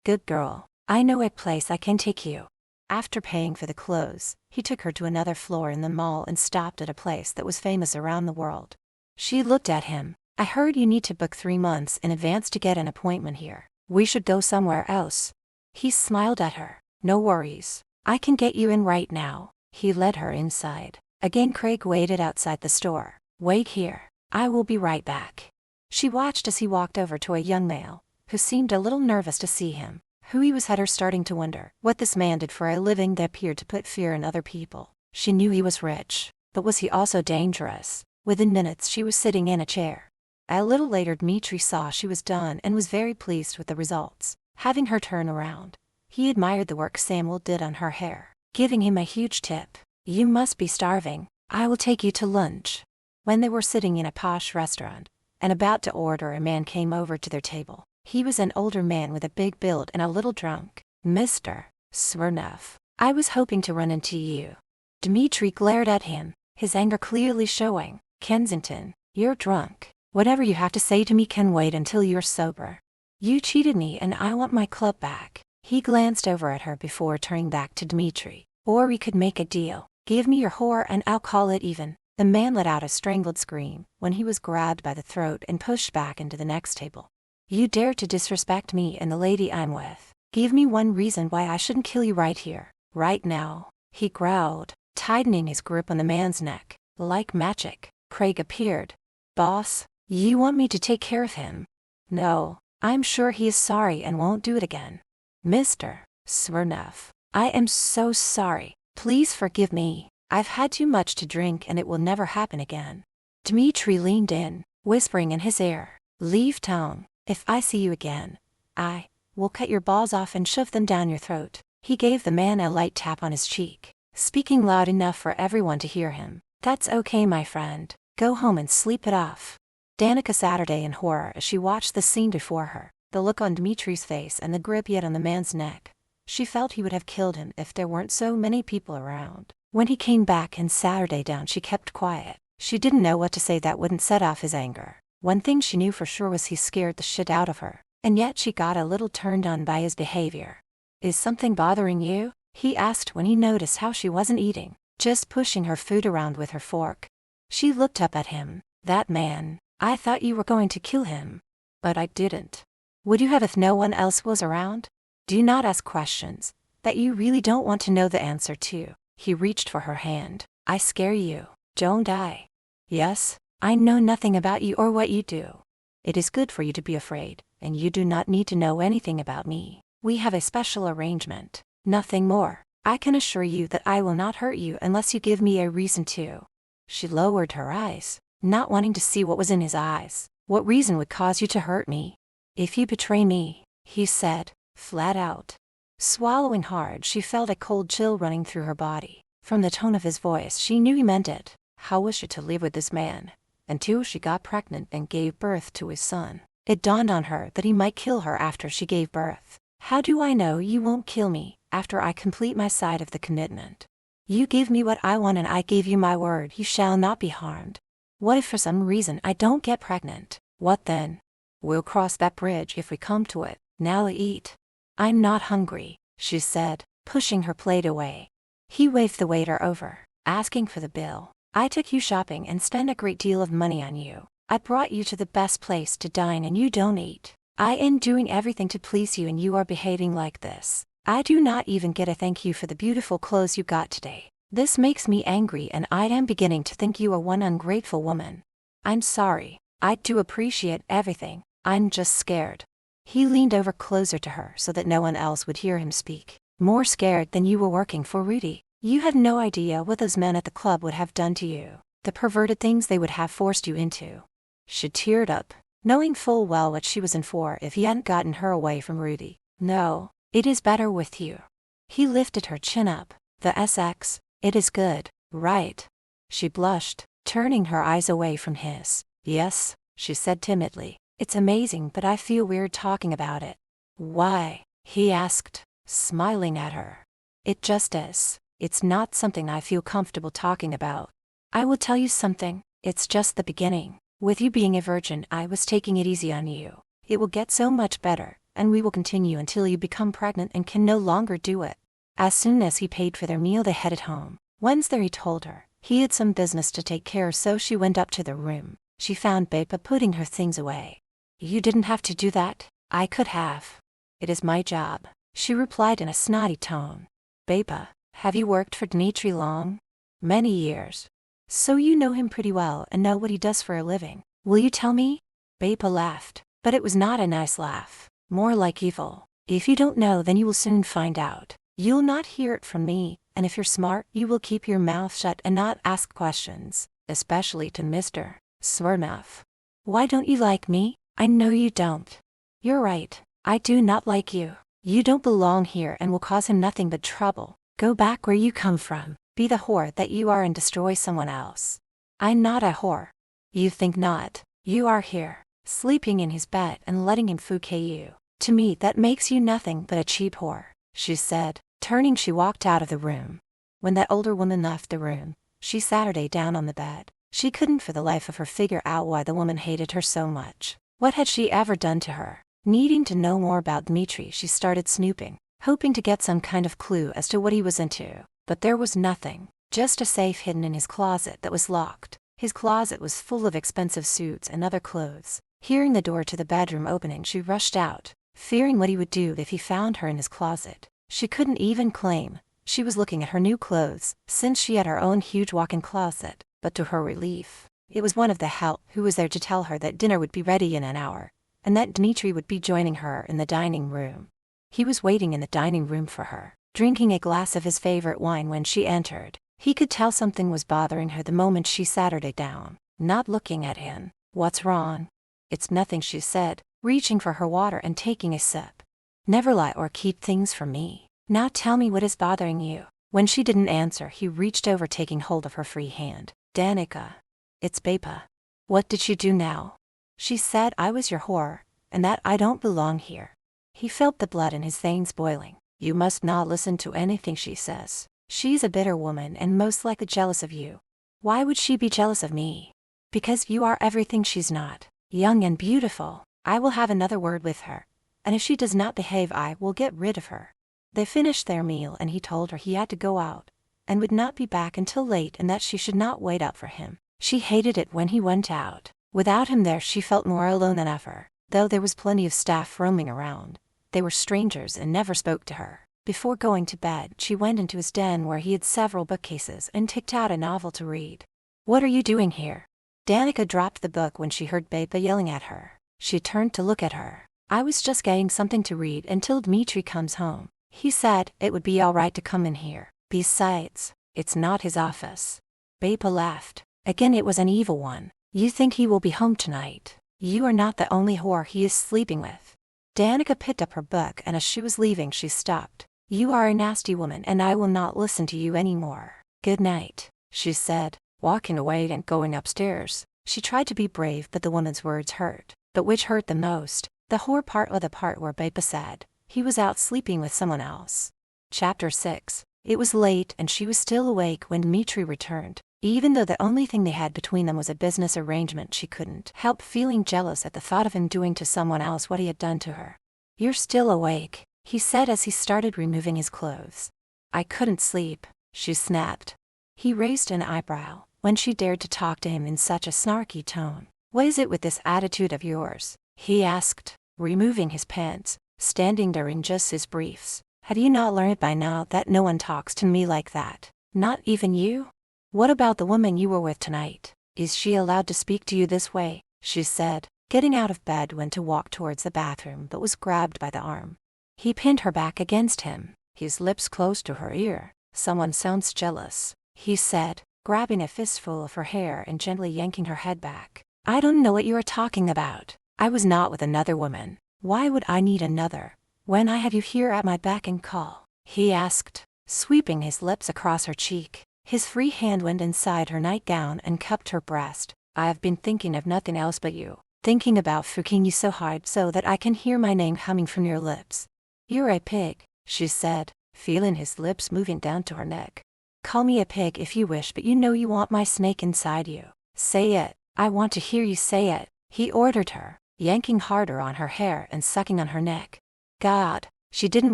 good girl, I know a place I can take you. After paying for the clothes, he took her to another floor in the mall and stopped at a place that was famous around the world. She looked at him. I heard you need to book 3 months in advance to get an appointment here. We should go somewhere else. He smiled at her. No worries. I can get you in right now. He led her inside. Again Craig waited outside the store. Wait here. I will be right back. She watched as he walked over to a young male, who seemed a little nervous to see him. Who he was had her starting to wonder what this man did for a living that appeared to put fear in other people. She knew he was rich, but was he also dangerous? Within minutes she was sitting in a chair. A little later Dmitri saw she was done and was very pleased with the results. Having her turn around, he admired the work Samuel did on her hair, giving him a huge tip. You must be starving. I will take you to lunch. When they were sitting in a posh restaurant and about to order, a man came over to their table. He was an older man with a big build and a little drunk. Mr. Smirnov, I was hoping to run into you. Dmitri glared at him, his anger clearly showing. Kensington, you're drunk. Whatever you have to say to me can wait until you're sober. You cheated me and I want my club back. He glanced over at her before turning back to Dmitri. Or we could make a deal. Give me your whore and I'll call it even. The man let out a strangled scream when he was grabbed by the throat and pushed back into the next table. You dare to disrespect me and the lady I'm with. Give me one reason why I shouldn't kill you right here, right now. He growled, tightening his grip on the man's neck. Like magic, Craig appeared. Boss, you want me to take care of him? No, I'm sure he is sorry and won't do it again. Mr. Smirnov, I am so sorry. Please forgive me. I've had too much to drink and it will never happen again. Dmitri leaned in, whispering in his ear. Leave town. If I see you again, I will cut your balls off and shove them down your throat. He gave the man a light tap on his cheek, speaking loud enough for everyone to hear him. That's okay, my friend. Go home and sleep it off. Danica sat in horror as she watched the scene before her, the look on Dmitri's face and the grip yet on the man's neck. She felt he would have killed him if there weren't so many people around. When he came back and sat her down, she kept quiet. She didn't know what to say that wouldn't set off his anger. One thing she knew for sure was he scared the shit out of her, and yet she got a little turned on by his behavior. Is something bothering you? He asked when he noticed how she wasn't eating, just pushing her food around with her fork. She looked up at him. That man, I thought you were going to kill him. But I didn't. Would you have if no one else was around? Do not ask questions that you really don't want to know the answer to. He reached for her hand. I scare you, don't I? Yes. I know nothing about you or what you do. It is good for you to be afraid, and you do not need to know anything about me. We have a special arrangement, nothing more. I can assure you that I will not hurt you unless you give me a reason to. She lowered her eyes, not wanting to see what was in his eyes. What reason would cause you to hurt me? If you betray me, he said, flat out. Swallowing hard, she felt a cold chill running through her body. From the tone of his voice, she knew he meant it. How was she to live with this man? Until she got pregnant and gave birth to his son. It dawned on her that he might kill her after she gave birth. How do I know you won't kill me after I complete my side of the commitment? You give me what I want and I gave you my word you shall not be harmed. What if for some reason I don't get pregnant? What then? We'll cross that bridge if we come to it. Now eat. I'm not hungry, she said, pushing her plate away. He waved the waiter over, asking for the bill. I took you shopping and spent a great deal of money on you. I brought you to the best place to dine and you don't eat. I am doing everything to please you and you are behaving like this. I do not even get a thank you for the beautiful clothes you got today. This makes me angry and I am beginning to think you are one ungrateful woman. I'm sorry. I do appreciate everything. I'm just scared. He leaned over closer to her so that no one else would hear him speak. More scared than you were working for Rudy. You have no idea what those men at the club would have done to you, the perverted things they would have forced you into. She teared up, knowing full well what she was in for if he hadn't gotten her away from Rudy. No, it is better with you. He lifted her chin up. The SX, it is good, right? She blushed, turning her eyes away from his. Yes, she said timidly. It's amazing, but I feel weird talking about it. Why? He asked, smiling at her. It just is. It's not something I feel comfortable talking about. I will tell you something. It's just the beginning. With you being a virgin, I was taking it easy on you. It will get so much better, and we will continue until you become pregnant and can no longer do it. As soon as he paid for their meal, they headed home. Once there, he told her he had some business to take care of, so she went up to their room. She found Beba putting her things away. You didn't have to do that. I could have. It is my job, she replied in a snotty tone. Beba, have you worked for Dmitri long? Many years. So you know him pretty well and know what he does for a living. Will you tell me? Beba laughed, but it was not a nice laugh, more like evil. If you don't know, then you will soon find out. You'll not hear it from me, and if you're smart, you will keep your mouth shut and not ask questions, especially to Mr. Smirnov. Why don't you like me? I know you don't. You're right, I do not like you. You don't belong here and will cause him nothing but trouble. Go back where you come from, be the whore that you are and destroy someone else. I'm not a whore. You think not. You are here, sleeping in his bed and letting him fuck you. To me that makes you nothing but a cheap whore, she said. Turning, she walked out of the room. When that older woman left the room, she sat her down on the bed. She couldn't for the life of her figure out why the woman hated her so much. What had she ever done to her? Needing to know more about Dmitri, she started snooping, hoping to get some kind of clue as to what he was into. But there was nothing, just a safe hidden in his closet that was locked. His closet was full of expensive suits and other clothes. Hearing the door to the bedroom opening, she rushed out, fearing what he would do if he found her in his closet. She couldn't even claim she was looking at her new clothes, since she had her own huge walk-in closet. But to her relief, it was one of the help who was there to tell her that dinner would be ready in an hour, and that Dmitri would be joining her in the dining room. He was waiting in the dining room for her, drinking a glass of his favorite wine when she entered. He could tell something was bothering her the moment she sat her down, not looking at him. What's wrong? It's nothing, she said, reaching for her water and taking a sip. Never lie or keep things from me. Now tell me what is bothering you. When she didn't answer, he reached over, taking hold of her free hand. Danica. It's Beba. What did she do now? She said I was your whore, and that I don't belong here. He felt the blood in his veins boiling. You must not listen to anything she says. She's a bitter woman and most likely jealous of you. Why would she be jealous of me? Because you are everything she's not. Young and beautiful. I will have another word with her, and if she does not behave, I will get rid of her. They finished their meal and he told her he had to go out and would not be back until late, and that she should not wait up for him. She hated it when he went out. Without him there, she felt more alone than ever. Though there was plenty of staff roaming around, they were strangers and never spoke to her. Before going to bed, she went into his den where he had several bookcases and picked out a novel to read. What are you doing here? Danica dropped the book when she heard Beba yelling at her. She turned to look at her. I was just getting something to read until Dmitri comes home. He said it would be all right to come in here. Besides, it's not his office. Beba laughed. Again, it was an evil one. You think he will be home tonight? You are not the only whore he is sleeping with. Danica picked up her book, and as she was leaving, she stopped. You are a nasty woman and I will not listen to you anymore. Good night, she said, walking away and going upstairs. She tried to be brave, but the woman's words hurt. But which hurt the most? The whore part or the part where Beba said he was out sleeping with someone else? Chapter 6. It was late and she was still awake when Dmitri returned. Even though the only thing they had between them was a business arrangement, she couldn't help feeling jealous at the thought of him doing to someone else what he had done to her. You're still awake, he said as he started removing his clothes. I couldn't sleep, she snapped. He raised an eyebrow when she dared to talk to him in such a snarky tone. What is it with this attitude of yours? He asked, removing his pants, standing there in just his briefs. Had you not learned by now that no one talks to me like that? Not even you? What about the woman you were with tonight? Is she allowed to speak to you this way? She said, getting out of bed, went to walk towards the bathroom, but was grabbed by the arm. He pinned her back against him, his lips close to her ear. Someone sounds jealous, he said, grabbing a fistful of her hair and gently yanking her head back. I don't know what you are talking about. I was not with another woman. Why would I need another when I had you here at my beck and call? He asked, sweeping his lips across her cheek. His free hand went inside her nightgown and cupped her breast. I have been thinking of nothing else but you. Thinking about fucking you so hard so that I can hear my name coming from your lips. You're a pig, she said, feeling his lips moving down to her neck. Call me a pig if you wish, but you know you want my snake inside you. Say it. I want to hear you say it, he ordered her, yanking harder on her hair and sucking on her neck. God, she didn't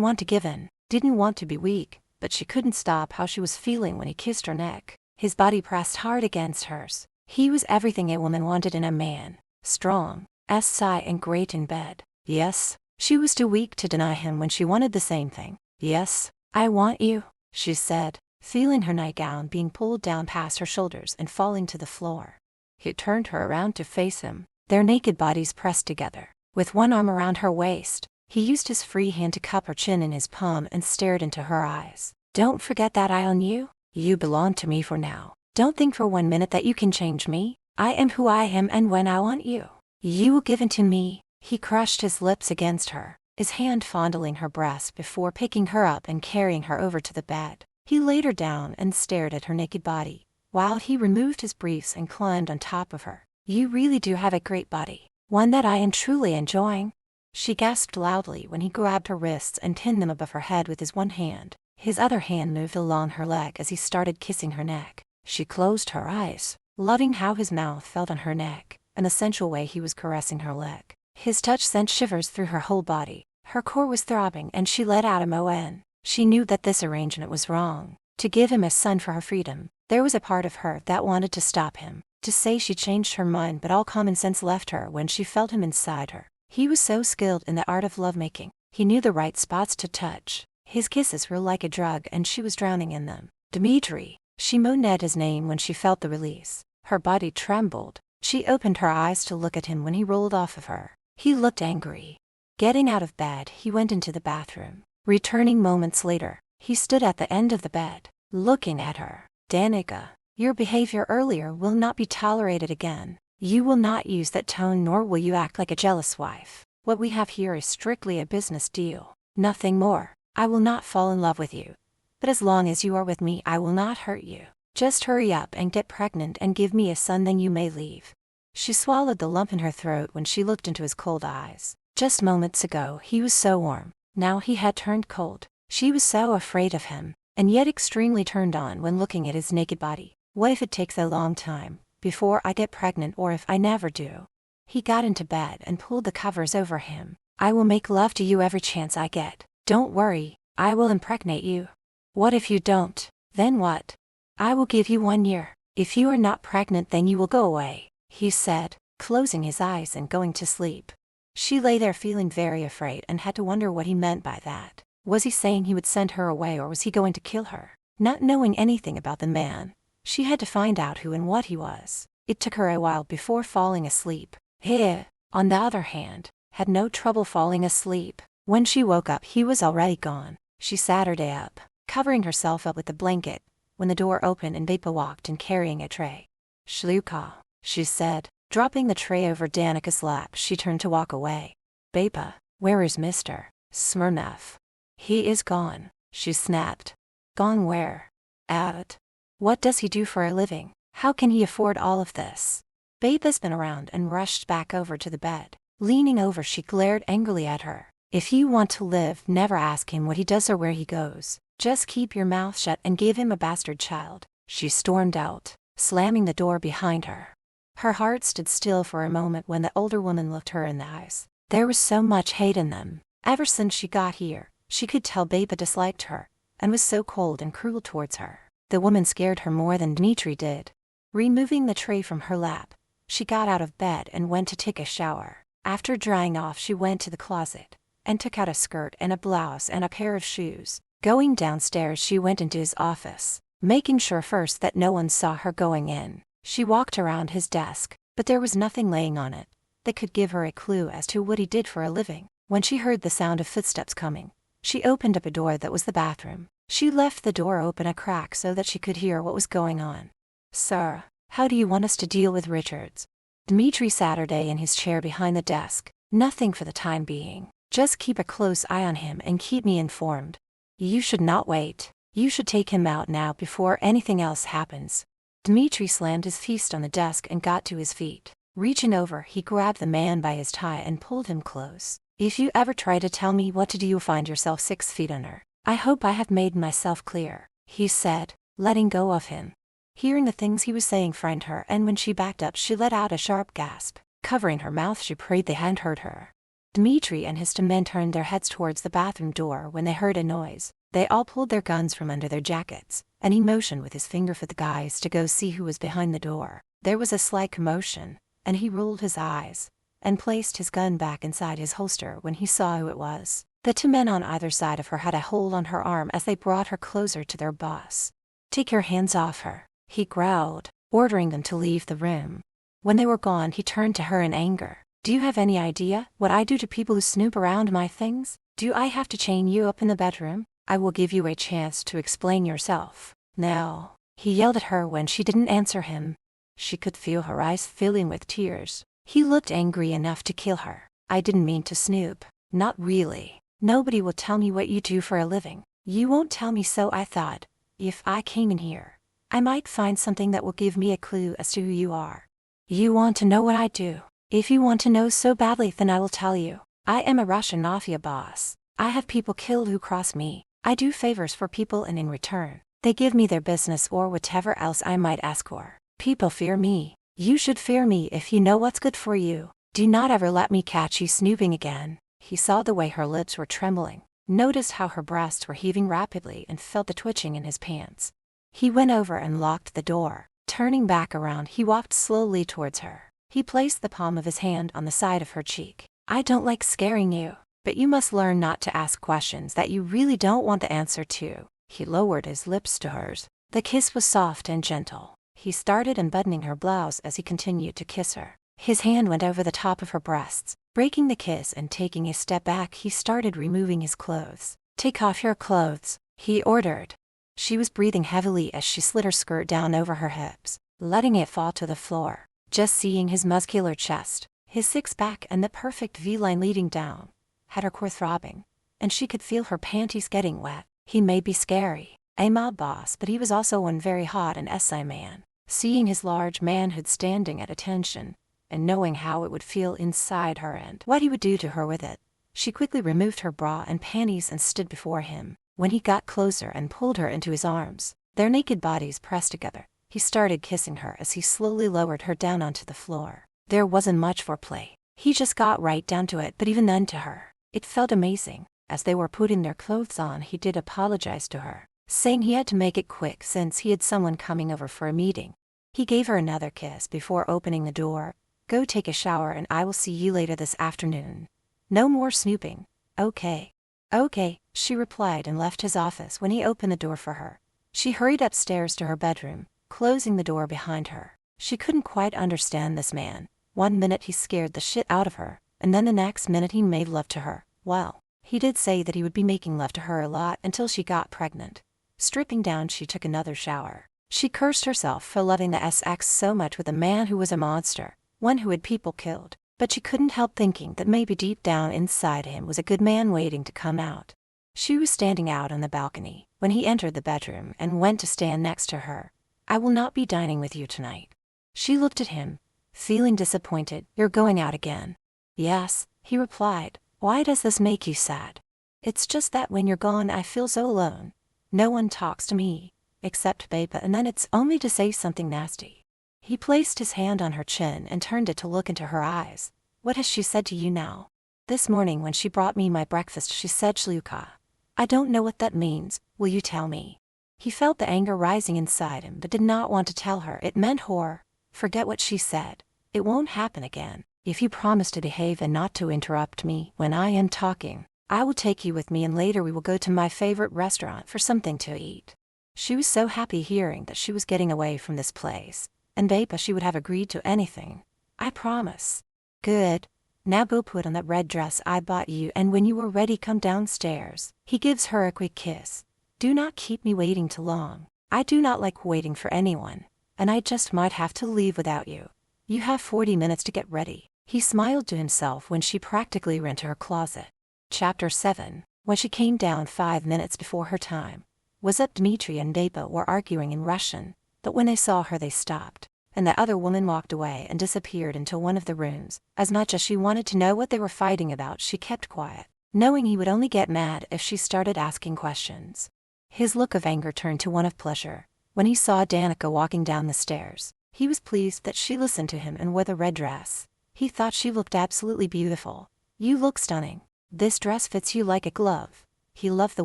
want to give in, didn't want to be weak, but she couldn't stop how she was feeling when he kissed her neck. His body pressed hard against hers. He was everything a woman wanted in a man. Strong, sigh and great in bed. Yes, she was too weak to deny him when she wanted the same thing. Yes, I want you, she said, feeling her nightgown being pulled down past her shoulders and falling to the floor. He turned her around to face him, their naked bodies pressed together. With one arm around her waist, he used his free hand to cup her chin in his palm and stared into her eyes. Don't forget that I own you. You belong to me for now. Don't think for 1 minute that you can change me. I am who I am, and when I want you, you will give in to me. He crushed his lips against her, his hand fondling her breast before picking her up and carrying her over to the bed. He laid her down and stared at her naked body, while he removed his briefs and climbed on top of her. You really do have a great body, one that I am truly enjoying. She gasped loudly when he grabbed her wrists and pinned them above her head with his one hand. His other hand moved along her leg as he started kissing her neck. She closed her eyes, loving how his mouth felt on her neck, and the sensual way he was caressing her leg. His touch sent shivers through her whole body. Her core was throbbing and she let out a moan. She knew that this arrangement was wrong. To give him a son for her freedom, there was a part of her that wanted to stop him, to say she changed her mind, but all common sense left her when she felt him inside her. He was so skilled in the art of lovemaking. He knew the right spots to touch. His kisses were like a drug and she was drowning in them. Dmitri, she moaned at his name when she felt the release. Her body trembled. She opened her eyes to look at him when he rolled off of her. He looked angry. Getting out of bed, he went into the bathroom. Returning moments later, he stood at the end of the bed, looking at her. Danica, your behavior earlier will not be tolerated again. You will not use that tone, nor will you act like a jealous wife. What we have here is strictly a business deal. Nothing more. I will not fall in love with you. But as long as you are with me, I will not hurt you. Just hurry up and get pregnant and give me a son, then you may leave. She swallowed the lump in her throat when she looked into his cold eyes. Just moments ago, he was so warm. Now he had turned cold. She was so afraid of him, and yet extremely turned on when looking at his naked body. What if it takes a long time before I get pregnant, or if I never do? He got into bed and pulled the covers over him. I will make love to you every chance I get. Don't worry, I will impregnate you. What if you don't? Then what? I will give you 1 year. If you are not pregnant, then you will go away, he said, closing his eyes and going to sleep. She lay there feeling very afraid and had to wonder what he meant by that. Was he saying he would send her away, or was he going to kill her? Not knowing anything about the man, she had to find out who and what he was. It took her a while before falling asleep. He, on the other hand, had no trouble falling asleep. When she woke up, he was already gone. She sat her day up, covering herself up with the blanket, when the door opened and Bapa walked in carrying a tray. Shluka, she said, dropping the tray over Danica's lap. She turned to walk away. Bapa, where is Mr. Smirnov? He is gone, she snapped. Gone where? Out. What does he do for a living? How can he afford all of this? Bapa spun around and rushed back over to the bed. Leaning over, she glared angrily at her. If you want to live, never ask him what he does or where he goes. Just keep your mouth shut and give him a bastard child. She stormed out, slamming the door behind her. Her heart stood still for a moment when the older woman looked her in the eyes. There was so much hate in them. Ever since she got here, she could tell Bapa disliked her, and was so cold and cruel towards her. The woman scared her more than Dmitri did. Removing the tray from her lap, she got out of bed and went to take a shower. After drying off, she went to the closet and took out a skirt and a blouse and a pair of shoes. Going downstairs, she went into his office, making sure first that no one saw her going in. She walked around his desk, but there was nothing laying on it that could give her a clue as to what he did for a living. When she heard the sound of footsteps coming, she opened up a door that was the bathroom. She left the door open a crack so that she could hear what was going on. Sir, how do you want us to deal with Richards? Dmitri sat in his chair behind the desk. Nothing for the time being. Just keep a close eye on him and keep me informed. You should not wait. You should take him out now before anything else happens. Dmitri slammed his fist on the desk and got to his feet. Reaching over, he grabbed the man by his tie and pulled him close. If you ever try to tell me what to do, you'll find yourself 6 feet under. I hope I have made myself clear, he said, letting go of him. Hearing the things he was saying frightened her, and when she backed up she let out a sharp gasp. Covering her mouth she prayed they hadn't heard her. Dmitri and his two men turned their heads towards the bathroom door when they heard a noise. They all pulled their guns from under their jackets, and he motioned with his finger for the guys to go see who was behind the door. There was a slight commotion, and he rolled his eyes and placed his gun back inside his holster when he saw who it was. The two men on either side of her had a hold on her arm as they brought her closer to their boss. "Take your hands off her," he growled, ordering them to leave the room. When they were gone he turned to her in anger. "Do you have any idea what I do to people who snoop around my things? Do I have to chain you up in the bedroom? I will give you a chance to explain yourself. No," he yelled at her when she didn't answer him. She could feel her eyes filling with tears. He looked angry enough to kill her. "I didn't mean to snoop. Not really. Nobody will tell me what you do for a living. You won't tell me, so I thought, if I came in here, I might find something that will give me a clue as to who you are. You want to know what I do? If you want to know so badly, then I will tell you. I am a Russian mafia boss. I have people killed who cross me. I do favors for people, and in return, they give me their business or whatever else I might ask for. People fear me. You should fear me if you know what's good for you. Do not ever let me catch you snooping again." He saw the way her lips were trembling, noticed how her breasts were heaving rapidly, and felt the twitching in his pants. He went over and locked the door. Turning back around, he walked slowly towards her. He placed the palm of his hand on the side of her cheek. "I don't like scaring you, but you must learn not to ask questions that you really don't want the answer to." He lowered his lips to hers. The kiss was soft and gentle. He started unbuttoning her blouse as he continued to kiss her. His hand went over the top of her breasts. Breaking the kiss and taking a step back, he started removing his clothes. "Take off your clothes," he ordered. She was breathing heavily as she slid her skirt down over her hips, letting it fall to the floor. Just seeing his muscular chest, his six-pack, and the perfect V-line leading down had her core throbbing, and she could feel her panties getting wet. He may be scary, a mob boss, but he was also one very hot and SI man. Seeing his large manhood standing at attention, and knowing how it would feel inside her and what he would do to her with it, she quickly removed her bra and panties and stood before him. When he got closer and pulled her into his arms, their naked bodies pressed together, he started kissing her as he slowly lowered her down onto the floor. There wasn't much foreplay. He just got right down to it, but even then to her, it felt amazing. As they were putting their clothes on, he did apologize to her, saying he had to make it quick since he had someone coming over for a meeting. He gave her another kiss before opening the door. "Go take a shower and I will see you later this afternoon. No more snooping, okay?" "Okay," she replied and left his office. When he opened the door for her, she hurried upstairs to her bedroom, closing the door behind her. She couldn't quite understand this man. One minute he scared the shit out of her, and then the next minute he made love to her. Well, he did say that he would be making love to her a lot until she got pregnant. Stripping down, she took another shower. She cursed herself for loving the SX so much with a man who was a monster, one who had people killed, but she couldn't help thinking that maybe deep down inside him was a good man waiting to come out. She was standing out on the balcony when he entered the bedroom and went to stand next to her. "I will not be dining with you tonight." She looked at him, feeling disappointed. "You're going out again?" "Yes," he replied. "Why does this make you sad?" "It's just that when you're gone I feel so alone. No one talks to me, except Beba, and then it's only to say something nasty." He placed his hand on her chin and turned it to look into her eyes. "What has she said to you now?" "This morning when she brought me my breakfast she said shluka. I don't know what that means. Will you tell me?" He felt the anger rising inside him but did not want to tell her. It meant horror. "Forget what she said. It won't happen again. If you promise to behave and not to interrupt me when I am talking, I will take you with me and later we will go to my favorite restaurant for something to eat." She was so happy hearing that she was getting away from this place, and Beba she would have agreed to anything. "I promise." "Good. Now go put on that red dress I bought you and when you are ready come downstairs." He gives her a quick kiss. "Do not keep me waiting too long. I do not like waiting for anyone, and I just might have to leave without you. You have 40 minutes to get ready." He smiled to himself when she practically ran to her closet. Chapter 7. When she came down 5 minutes before her time, was up. Dmitri and Beba were arguing in Russian, but when they saw her they stopped, and the other woman walked away and disappeared into one of the rooms. As much as she wanted to know what they were fighting about, she kept quiet, knowing he would only get mad if she started asking questions. His look of anger turned to one of pleasure When he saw Danica walking down the stairs, he was pleased that she listened to him and wore the red dress. He thought she looked absolutely beautiful. "You look stunning. This dress fits you like a glove." He loved the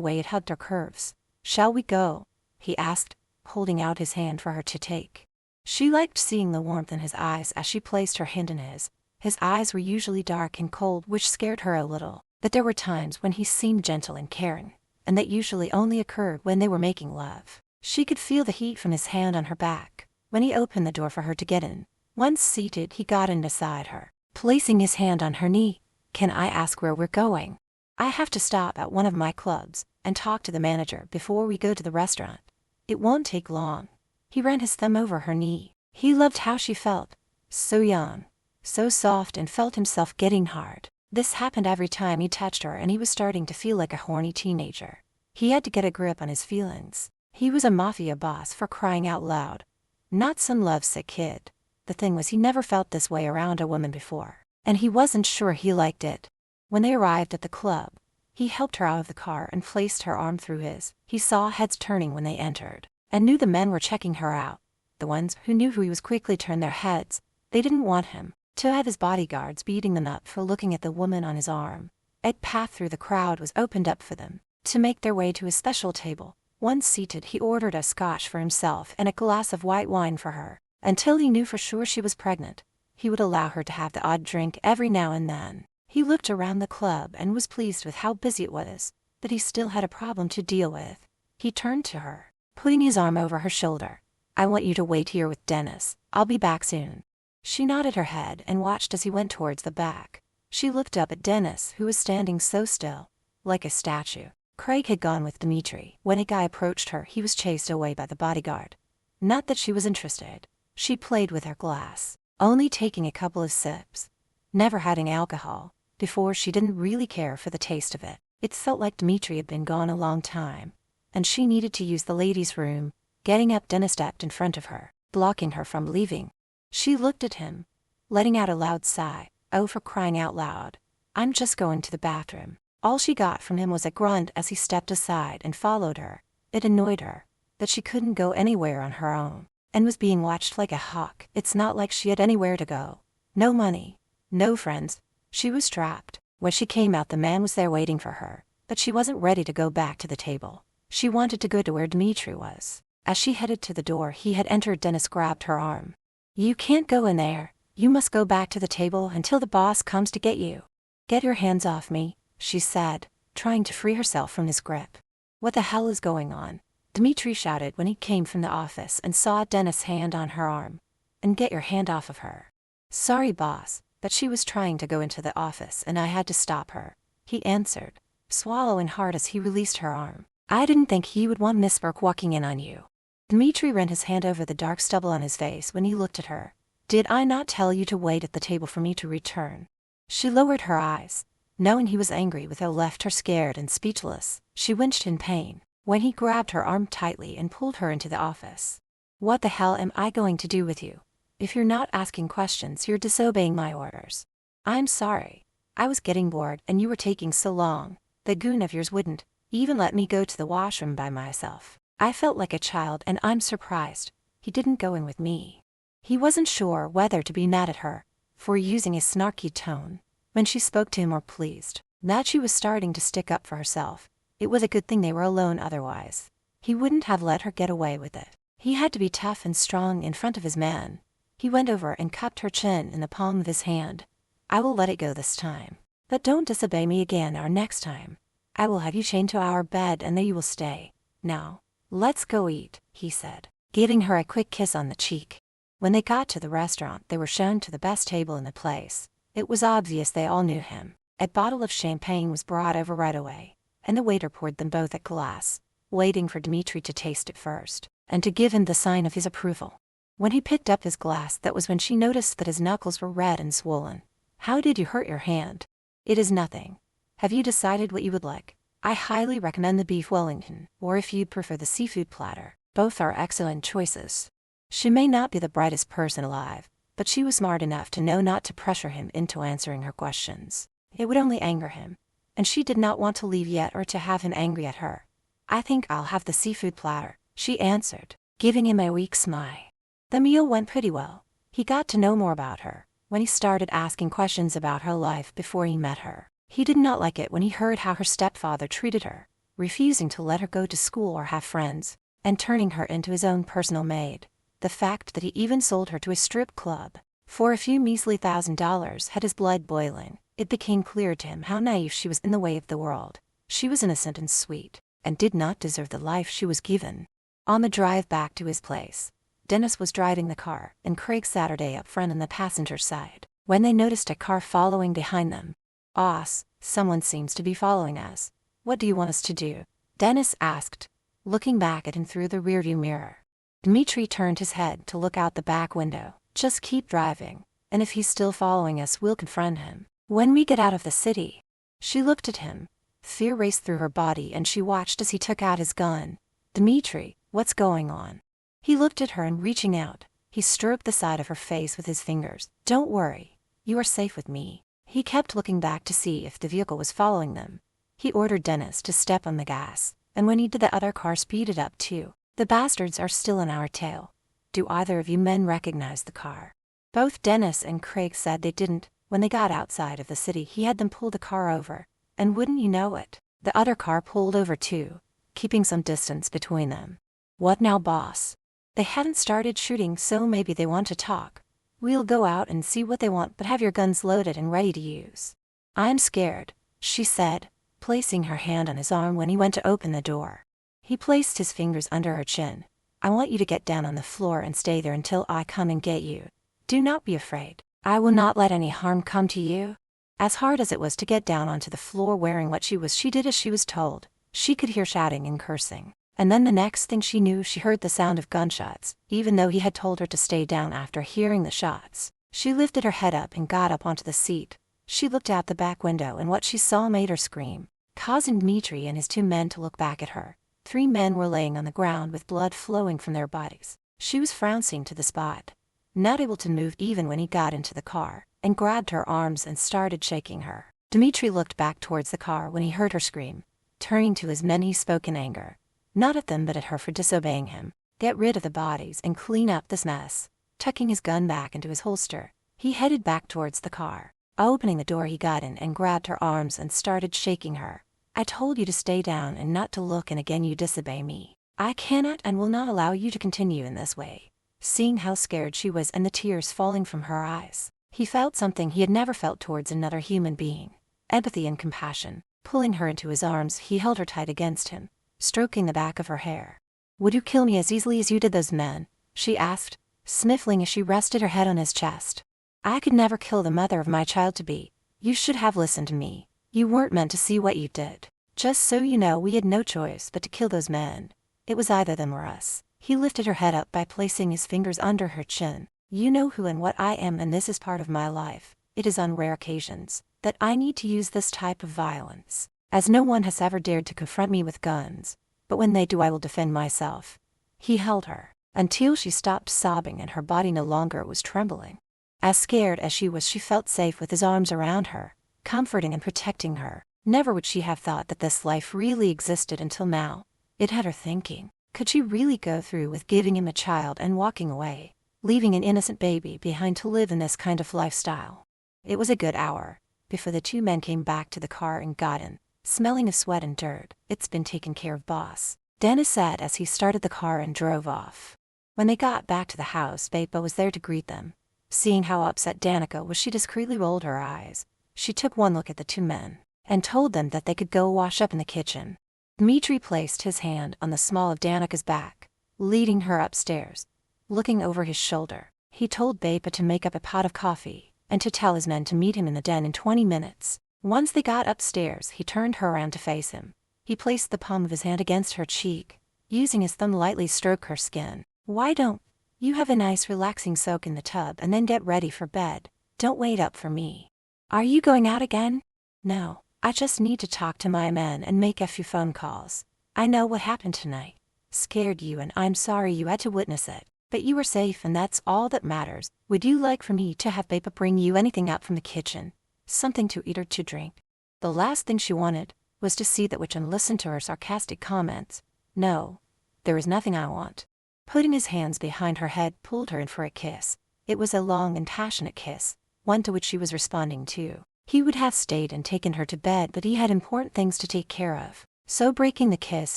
way it hugged her curves. "Shall we go?" he asked, holding out his hand for her to take. She liked seeing the warmth in his eyes as she placed her hand in his. His eyes were usually dark and cold, which scared her a little, but there were times when he seemed gentle and caring, and that usually only occurred when they were making love. She could feel the heat from his hand on her back when he opened the door for her to get in. Once seated, he got in beside her, placing his hand on her knee. "Can I ask where we're going? I have to stop at one of my clubs and talk to the manager before we go to the restaurant. It won't take long." He ran his thumb over her knee. He loved how she felt. So young, so soft, and felt himself getting hard. This happened every time he touched her, and he was starting to feel like a horny teenager. He had to get a grip on his feelings. He was a mafia boss, for crying out loud. Not some lovesick kid. The thing was, he never felt this way around a woman before, and he wasn't sure he liked it. When they arrived at the club, he helped her out of the car and placed her arm through his. He saw heads turning when they entered, and knew the men were checking her out. The ones who knew who he was quickly turned their heads. They didn't want him to have his bodyguards beating them up for looking at the woman on his arm. A path through the crowd was opened up for them to make their way to his special table. Once seated, he ordered a scotch for himself and a glass of white wine for her. Until he knew for sure she was pregnant, he would allow her to have the odd drink every now and then. He looked around the club and was pleased with how busy it was, but he still had a problem to deal with. He turned to her, putting his arm over her shoulder. "I want you to wait here with Dennis. I'll be back soon." She nodded her head and watched as he went towards the back. She looked up at Dennis, who was standing so still, like a statue. Craig had gone with Dimitri. When a guy approached her, he was chased away by the bodyguard. Not that she was interested. She played with her glass, only taking a couple of sips. Never having alcohol before, she didn't really care for the taste of it. It felt like Dimitri had been gone a long time, and she needed to use the ladies' room. Getting up, Dennis stepped in front of her, blocking her from leaving. She looked at him, letting out a loud sigh. "Oh, for crying out loud. I'm just going to the bathroom." All she got from him was a grunt as he stepped aside and followed her. It annoyed her that she couldn't go anywhere on her own and was being watched like a hawk. It's not like she had anywhere to go. No money, no friends. She was trapped. When she came out, the man was there waiting for her, but she wasn't ready to go back to the table. She wanted to go to where Dimitri was. As she headed to the door he had entered, Dennis grabbed her arm. "You can't go in there. You must go back to the table until the boss comes to get you." "Get your hands off me," she said, trying to free herself from his grip. "What the hell is going on?" Dimitri shouted when he came from the office and saw Dennis' hand on her arm. "And get your hand off of her." "Sorry, boss, but she was trying to go into the office and I had to stop her," he answered, swallowing hard as he released her arm. "I didn't think he would want Miss Burke walking in on you." Dimitri ran his hand over the dark stubble on his face when he looked at her. "Did I not tell you to wait at the table for me to return?" She lowered her eyes, knowing he was angry, with her left her scared and speechless. She winced in pain when he grabbed her arm tightly and pulled her into the office. "What the hell am I going to do with you? If you're not asking questions, you're disobeying my orders." "I'm sorry. I was getting bored and you were taking so long. The goon of yours wouldn't even let me go to the washroom by myself. I felt like a child, and I'm surprised he didn't go in with me." He wasn't sure whether to be mad at her for using a snarky tone when she spoke to him, or pleased that she was starting to stick up for herself. It was a good thing they were alone, otherwise he wouldn't have let her get away with it. He had to be tough and strong in front of his man. He went over and cupped her chin in the palm of his hand. "I will let it go this time, but don't disobey me again, or next time I will have you chained to our bed and there you will stay. Now, let's go eat," he said, giving her a quick kiss on the cheek. When they got to the restaurant, they were shown to the best table in the place. It was obvious they all knew him. A bottle of champagne was brought over right away, and the waiter poured them both a glass, waiting for Dimitri to taste it first and to give him the sign of his approval. When he picked up his glass, that was when she noticed that his knuckles were red and swollen. "How did you hurt your hand?" "It is nothing. Have you decided what you would like?" "I highly recommend the beef Wellington, or if you'd prefer the seafood platter. Both are excellent choices." She may not be the brightest person alive, but she was smart enough to know not to pressure him into answering her questions. It would only anger him, and she did not want to leave yet or to have him angry at her. "I think I'll have the seafood platter," she answered. giving him a weak smile. The meal went pretty well. He got to know more about her when he started asking questions about her life before he met her. He did not like it when he heard how her stepfather treated her, refusing to let her go to school or have friends, and turning her into his own personal maid. The fact that he even sold her to a strip club for a few measly $1,000 had his blood boiling. It became clear to him how naive she was in the way of the world. She was innocent and sweet, and did not deserve the life she was given. On the drive back to his place, Dennis was driving the car, and Craig sat up front on the passenger side, when they noticed a car following behind them. "Boss, someone seems to be following us. What do you want us to do?" Dennis asked, looking back at him through the rearview mirror. Dmitri turned his head to look out the back window. "Just keep driving, and if he's still following us, we'll confront him when we get out of the city." She looked at him. Fear raced through her body, and she watched as he took out his gun. "Dmitri, what's going on?" He looked at her, and reaching out, he stroked the side of her face with his fingers. "Don't worry, you are safe with me." He kept looking back to see if the vehicle was following them. He ordered Dennis to step on the gas, and when he did, the other car speeded up too. "The bastards are still on our tail. Do either of you men recognize the car?" Both Dennis and Craig said they didn't. When they got outside of the city, he had them pull the car over, and wouldn't you know it, the other car pulled over too, keeping some distance between them. "What now, boss?" "They hadn't started shooting, so maybe they want to talk. We'll go out and see what they want, but have your guns loaded and ready to use." "I'm scared," she said, placing her hand on his arm when he went to open the door. He placed his fingers under her chin. "I want you to get down on the floor and stay there until I come and get you. Do not be afraid. I will not let any harm come to you." As hard as it was to get down onto the floor wearing what she did as she was told. She could hear shouting and cursing, and then the next thing she knew, she heard the sound of gunshots, even though he had told her to stay down after hearing the shots. She lifted her head up and got up onto the seat. She looked out the back window, and what she saw made her scream, causing Dmitri and his 2 men to look back at her. 3 men were laying on the ground with blood flowing from their bodies. She was frouncing to the spot, not able to move even when he got into the car, and grabbed her arms and started shaking her. Dmitri looked back towards the car when he heard her scream. Turning to his men, he spoke in anger, not at them but at her for disobeying him. "Get rid of the bodies and clean up this mess." Tucking his gun back into his holster, he headed back towards the car. Opening the door, he got in and grabbed her arms and started shaking her. "I told you to stay down and not to look, and again you disobey me. I cannot and will not allow you to continue in this way." Seeing how scared she was and the tears falling from her eyes, he felt something he had never felt towards another human being, empathy and compassion. Pulling her into his arms, he held her tight against him, stroking the back of her hair. "Would you kill me as easily as you did those men?" she asked, sniffling as she rested her head on his chest. "I could never kill the mother of my child to be. You should have listened to me. You weren't meant to see what you did. Just so you know, we had no choice but to kill those men. It was either them or us." He lifted her head up by placing his fingers under her chin. "You know who and what I am, and this is part of my life. It is on rare occasions that I need to use this type of violence, as no one has ever dared to confront me with guns. But when they do, I will defend myself." He held her until she stopped sobbing and her body no longer was trembling. As scared as she was, she felt safe with his arms around her, comforting and protecting her. Never would she have thought that this life really existed until now. It had her thinking, could she really go through with giving him a child and walking away, leaving an innocent baby behind to live in this kind of lifestyle? It was a good hour before the 2 men came back to the car and got in, smelling of sweat and dirt. "It's been taken care of, boss," Dennis said as he started the car and drove off. When they got back to the house, Beba was there to greet them. Seeing how upset Danica was, she discreetly rolled her eyes. She took one look at the 2 men and told them that they could go wash up in the kitchen. Dmitri placed his hand on the small of Danica's back, leading her upstairs. Looking over his shoulder, he told Beba to make up a pot of coffee and to tell his men to meet him in the den in 20 minutes. Once they got upstairs, he turned her around to face him. He placed the palm of his hand against her cheek, using his thumb lightly stroke her skin. "Why don't you have a nice relaxing soak in the tub and then get ready for bed? Don't wait up for me." "Are you going out again?" "No, I just need to talk to my men and make a few phone calls. I know what happened tonight. Scared you, and I'm sorry you had to witness it. But you were safe, and that's all that matters. Would you like for me to have Beba bring you anything out from the kitchen? Something to eat or to drink?" The last thing she wanted was to see that witch and listen to her sarcastic comments. "No, there is nothing I want." Putting his hands behind her head, pulled her in for a kiss. It was a long and passionate kiss, one to which she was responding to. He would have stayed and taken her to bed, but he had important things to take care of. So breaking the kiss,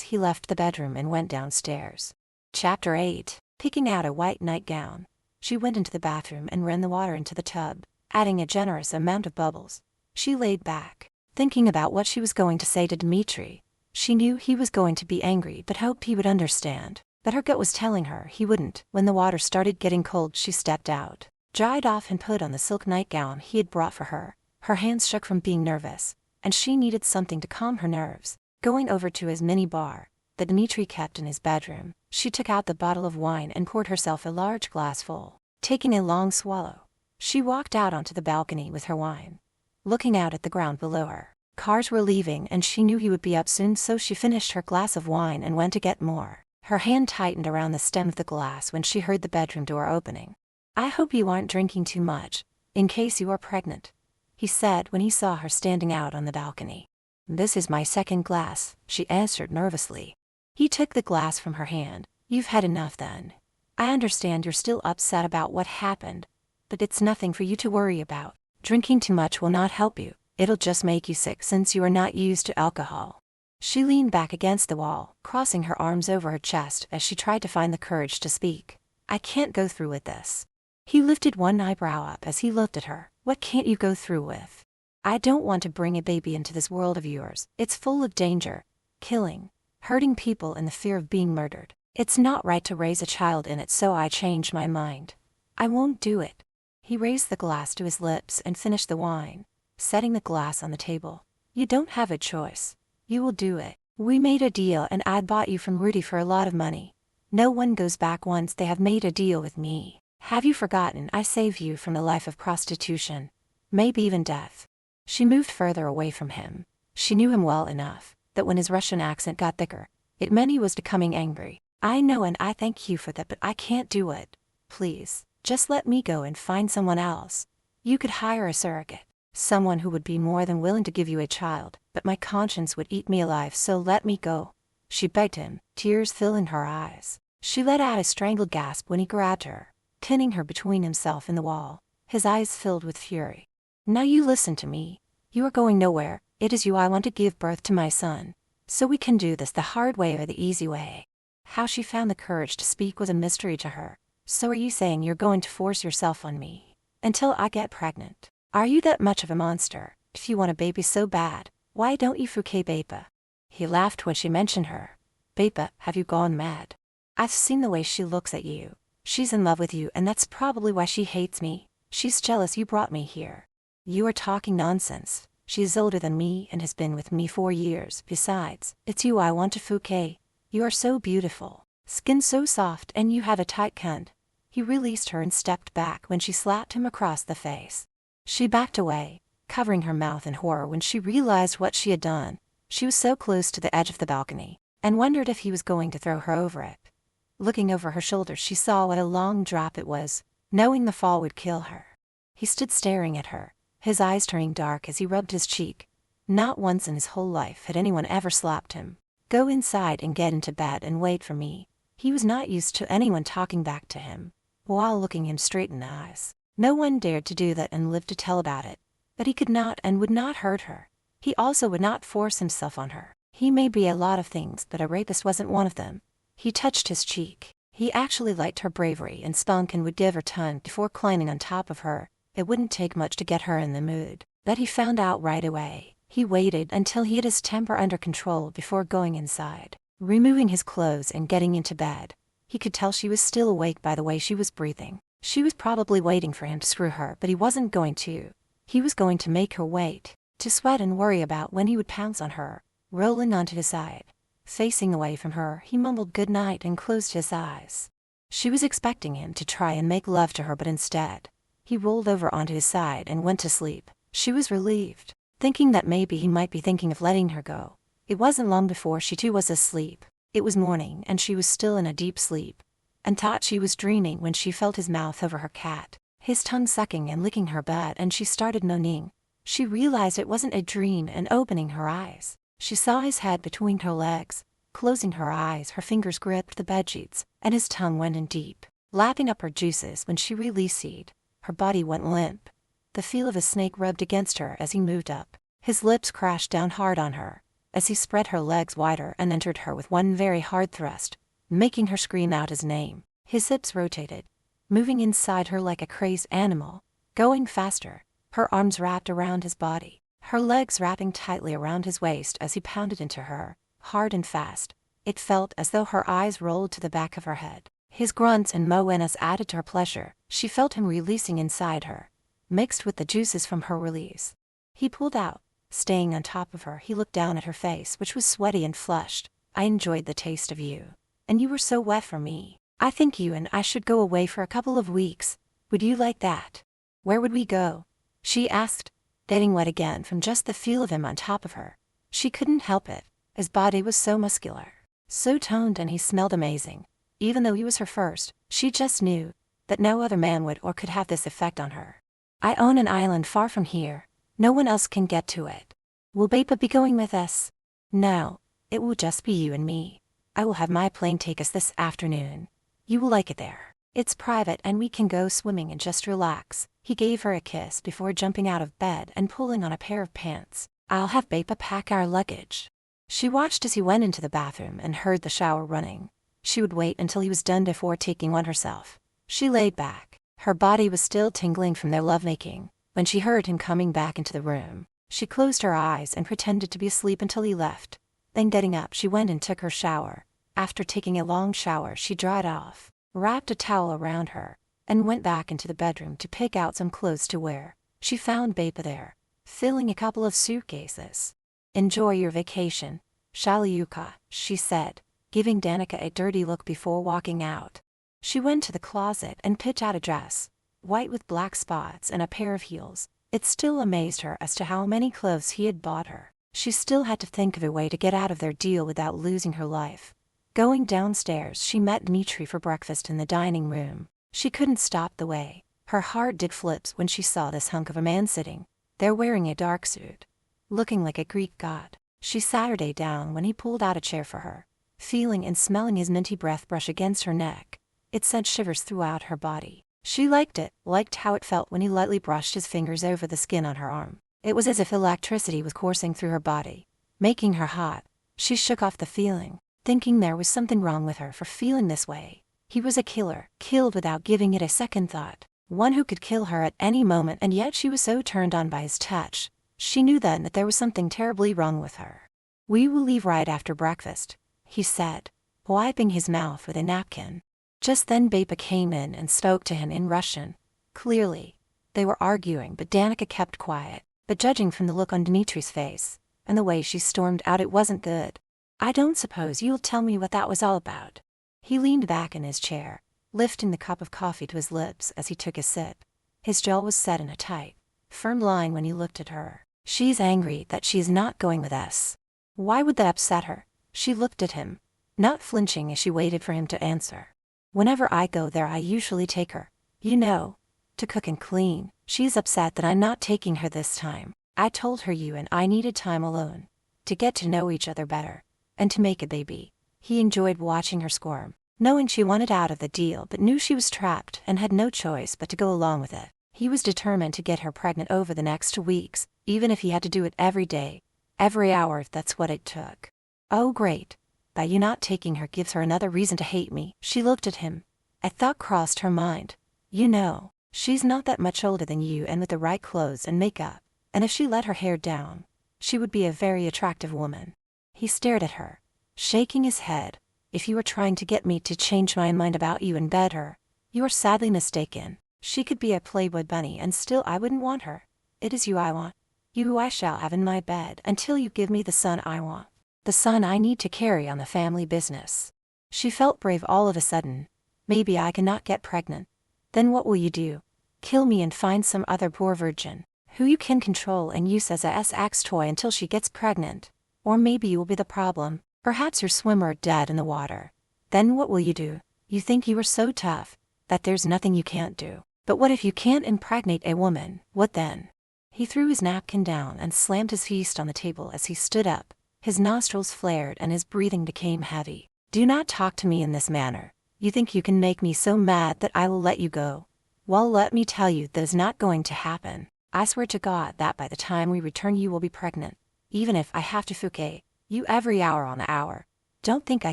he left the bedroom and went downstairs. Chapter 8. Picking out a white nightgown. She went into the bathroom and ran the water into the tub, adding a generous amount of bubbles. She laid back, thinking about what she was going to say to Dmitri. She knew he was going to be angry but hoped he would understand. But her gut was telling her he wouldn't. When the water started getting cold, she stepped out, dried off and put on the silk nightgown he had brought for her. Her hands shook from being nervous, and she needed something to calm her nerves. Going over to his mini bar that Dmitri kept in his bedroom, she took out the bottle of wine and poured herself a large glass full. Taking a long swallow, she walked out onto the balcony with her wine, looking out at the ground below her. Cars were leaving and she knew he would be up soon, so she finished her glass of wine and went to get more. Her hand tightened around the stem of the glass when she heard the bedroom door opening. "I hope you aren't drinking too much, in case you are pregnant," he said when he saw her standing out on the balcony. "This is my second glass," she answered nervously. He took the glass from her hand. "You've had enough then. I understand you're still upset about what happened, but it's nothing for you to worry about. Drinking too much will not help you. It'll just make you sick since you are not used to alcohol." She leaned back against the wall, crossing her arms over her chest as she tried to find the courage to speak. "I can't go through with this." He lifted one eyebrow up as he looked at her. "What can't you go through with?" "I don't want to bring a baby into this world of yours. It's full of danger, killing, hurting people and the fear of being murdered. It's not right to raise a child in it, so I changed my mind. I won't do it." He raised the glass to his lips and finished the wine, setting the glass on the table. "You don't have a choice. You will do it. We made a deal and I'd bought you from Rudy for a lot of money. No one goes back once they have made a deal with me. Have you forgotten I saved you from a life of prostitution? Maybe even death." She moved further away from him. She knew him well enough that when his Russian accent got thicker, it meant he was becoming angry. "I know and I thank you for that, but I can't do it. Please, just let me go and find someone else. You could hire a surrogate. Someone who would be more than willing to give you a child, but my conscience would eat me alive, so let me go," she begged him, tears filling her eyes. She let out a strangled gasp when he grabbed her, pinning her between himself and the wall, his eyes filled with fury. "Now you listen to me. You are going nowhere. It is you I want to give birth to my son. So we can do this the hard way or the easy way." How she found the courage to speak was a mystery to her. "So are you saying you're going to force yourself on me until I get pregnant? Are you that much of a monster? If you want a baby so bad, why don't you fuke Bapa?" He laughed when she mentioned her. "Bapa, have you gone mad? I've seen the way she looks at you. She's in love with you and that's probably why she hates me. She's jealous you brought me here." "You are talking nonsense. She's older than me and has been with me 4 years. Besides, it's you I want to fuke. You are so beautiful, skin so soft, and you have a tight cunt." He released her and stepped back when she slapped him across the face. She backed away, covering her mouth in horror when she realized what she had done. She was so close to the edge of the balcony, and wondered if he was going to throw her over it. Looking over her shoulder, she saw what a long drop it was, knowing the fall would kill her. He stood staring at her, his eyes turning dark as he rubbed his cheek. Not once in his whole life had anyone ever slapped him. "Go inside and get into bed and wait for me." He was not used to anyone talking back to him while looking him straight in the eyes. No one dared to do that and live to tell about it. But he could not and would not hurt her. He also would not force himself on her. He may be a lot of things, but a rapist wasn't one of them. He touched his cheek. He actually liked her bravery and spunk and would give her time before climbing on top of her. It wouldn't take much to get her in the mood. That he found out right away. He waited until he had his temper under control before going inside, removing his clothes and getting into bed. He could tell she was still awake by the way she was breathing. She was probably waiting for him to screw her, but he wasn't going to. He was going to make her wait, to sweat and worry about when he would pounce on her. Rolling onto his side, facing away from her, he mumbled good night and closed his eyes. She was expecting him to try and make love to her, but instead, he rolled over onto his side and went to sleep. She was relieved, thinking that maybe he might be thinking of letting her go. It wasn't long before she too was asleep. It was morning and she was still in a deep sleep, and thought she was dreaming when she felt his mouth over her cat, his tongue sucking and licking her butt, and she started moaning. She realized it wasn't a dream, and opening her eyes, she saw his head between her legs, Closing her eyes, her fingers gripped the bedsheets, and his tongue went in deep, lapping up her juices. When she released, her body went limp. The feel of a snake rubbed against her as he moved up. His lips crashed down hard on her, as he spread her legs wider and entered her with one very hard thrust, making her scream out his name. His hips rotated, moving inside her like a crazed animal, going faster, her arms wrapped around his body, her legs wrapping tightly around his waist as he pounded into her, hard and fast. It felt as though her eyes rolled to the back of her head. His grunts and moans added to her pleasure. She felt him releasing inside her, mixed with the juices from her release. He pulled out, staying on top of her. He looked down at her face, which was sweaty and flushed. I enjoyed the taste of you. And you were so wet for me. I think you and I should go away for a couple of weeks. Would you like that? Where would we go? She asked, getting wet again from just the feel of him on top of her. She couldn't help it. His body was so muscular, so toned, and he smelled amazing. Even though he was her first, she just knew that no other man would or could have this effect on her. I own an island far from here. No one else can get to it. Will Bapa be going with us? No, it will just be you and me. I will have my plane take us this afternoon. You will like it there. It's private and we can go swimming and just relax. He gave her a kiss before jumping out of bed and pulling on a pair of pants. I'll have Bapa pack our luggage. She watched as he went into the bathroom and heard the shower running. She would wait until he was done before taking one herself. She laid back. Her body was still tingling from their lovemaking. When she heard him coming back into the room, she closed her eyes and pretended to be asleep until he left. Then getting up, she went and took her shower. After taking a long shower, she dried off, wrapped a towel around her, and went back into the bedroom to pick out some clothes to wear. She found Bapa there, filling a couple of suitcases. Enjoy your vacation, Shaliuka, she said, giving Danica a dirty look before walking out. She went to the closet and picked out a dress, white with black spots and a pair of heels. It still amazed her as to how many clothes he had bought her. She still had to think of a way to get out of their deal without losing her life. Going downstairs, she met Dmitri for breakfast in the dining room. She couldn't stop the way her heart did flips when she saw this hunk of a man sitting there wearing a dark suit, looking like a Greek god. She sat her down when he pulled out a chair for her, feeling and smelling his minty breath brush against her neck. It sent shivers throughout her body. She liked it, liked how it felt when he lightly brushed his fingers over the skin on her arm. It was as if electricity was coursing through her body, making her hot. She shook off the feeling, thinking there was something wrong with her for feeling this way. He was a killer, killed without giving it a second thought. One who could kill her at any moment, and yet she was so turned on by his touch. She knew then that there was something terribly wrong with her. We will leave right after breakfast, he said, wiping his mouth with a napkin. Just then Bapa came in and spoke to him in Russian. Clearly, they were arguing, but Danica kept quiet. But judging from the look on Dmitri's face, and the way she stormed out, it wasn't good. I don't suppose you'll tell me what that was all about. He leaned back in his chair, lifting the cup of coffee to his lips as he took a sip. His jaw was set in a tight, firm line when he looked at her. She's angry that she's not going with us. Why would that upset her? She looked at him, not flinching as she waited for him to answer. Whenever I go there, I usually take her, you know, to cook and clean. She's upset that I'm not taking her this time. I told her you and I needed time alone, to get to know each other better, and to make a baby. He enjoyed watching her squirm, knowing she wanted out of the deal but knew she was trapped and had no choice but to go along with it. He was determined to get her pregnant over the next 2 weeks, even if he had to do it every day, every hour if that's what it took. Oh great, by you not taking her gives her another reason to hate me. She looked at him. A thought crossed her mind. You know, she's not that much older than you, and with the right clothes and makeup, and if she let her hair down, she would be a very attractive woman. He stared at her, shaking his head. If you are trying to get me to change my mind about you and bed her, you are sadly mistaken. She could be a Playboy bunny and still I wouldn't want her. It is you I want. You who I shall have in my bed until you give me the son I want. The son I need to carry on the family business. She felt brave all of a sudden. Maybe I cannot get pregnant. Then what will you do? Kill me and find some other poor virgin, who you can control and use as a sex toy until she gets pregnant. Or maybe you will be the problem. Perhaps your swimmer dead in the water. Then what will you do? You think you are so tough, that there's nothing you can't do. But what if you can't impregnate a woman? What then? He threw his napkin down and slammed his fist on the table as he stood up, His nostrils flared and his breathing became heavy. "Do not talk to me in this manner. You think you can make me so mad that I will let you go? Well, let me tell you that is not going to happen. I swear to God that by the time we return you will be pregnant, even if I have to fouquet you every hour on the hour. Don't think I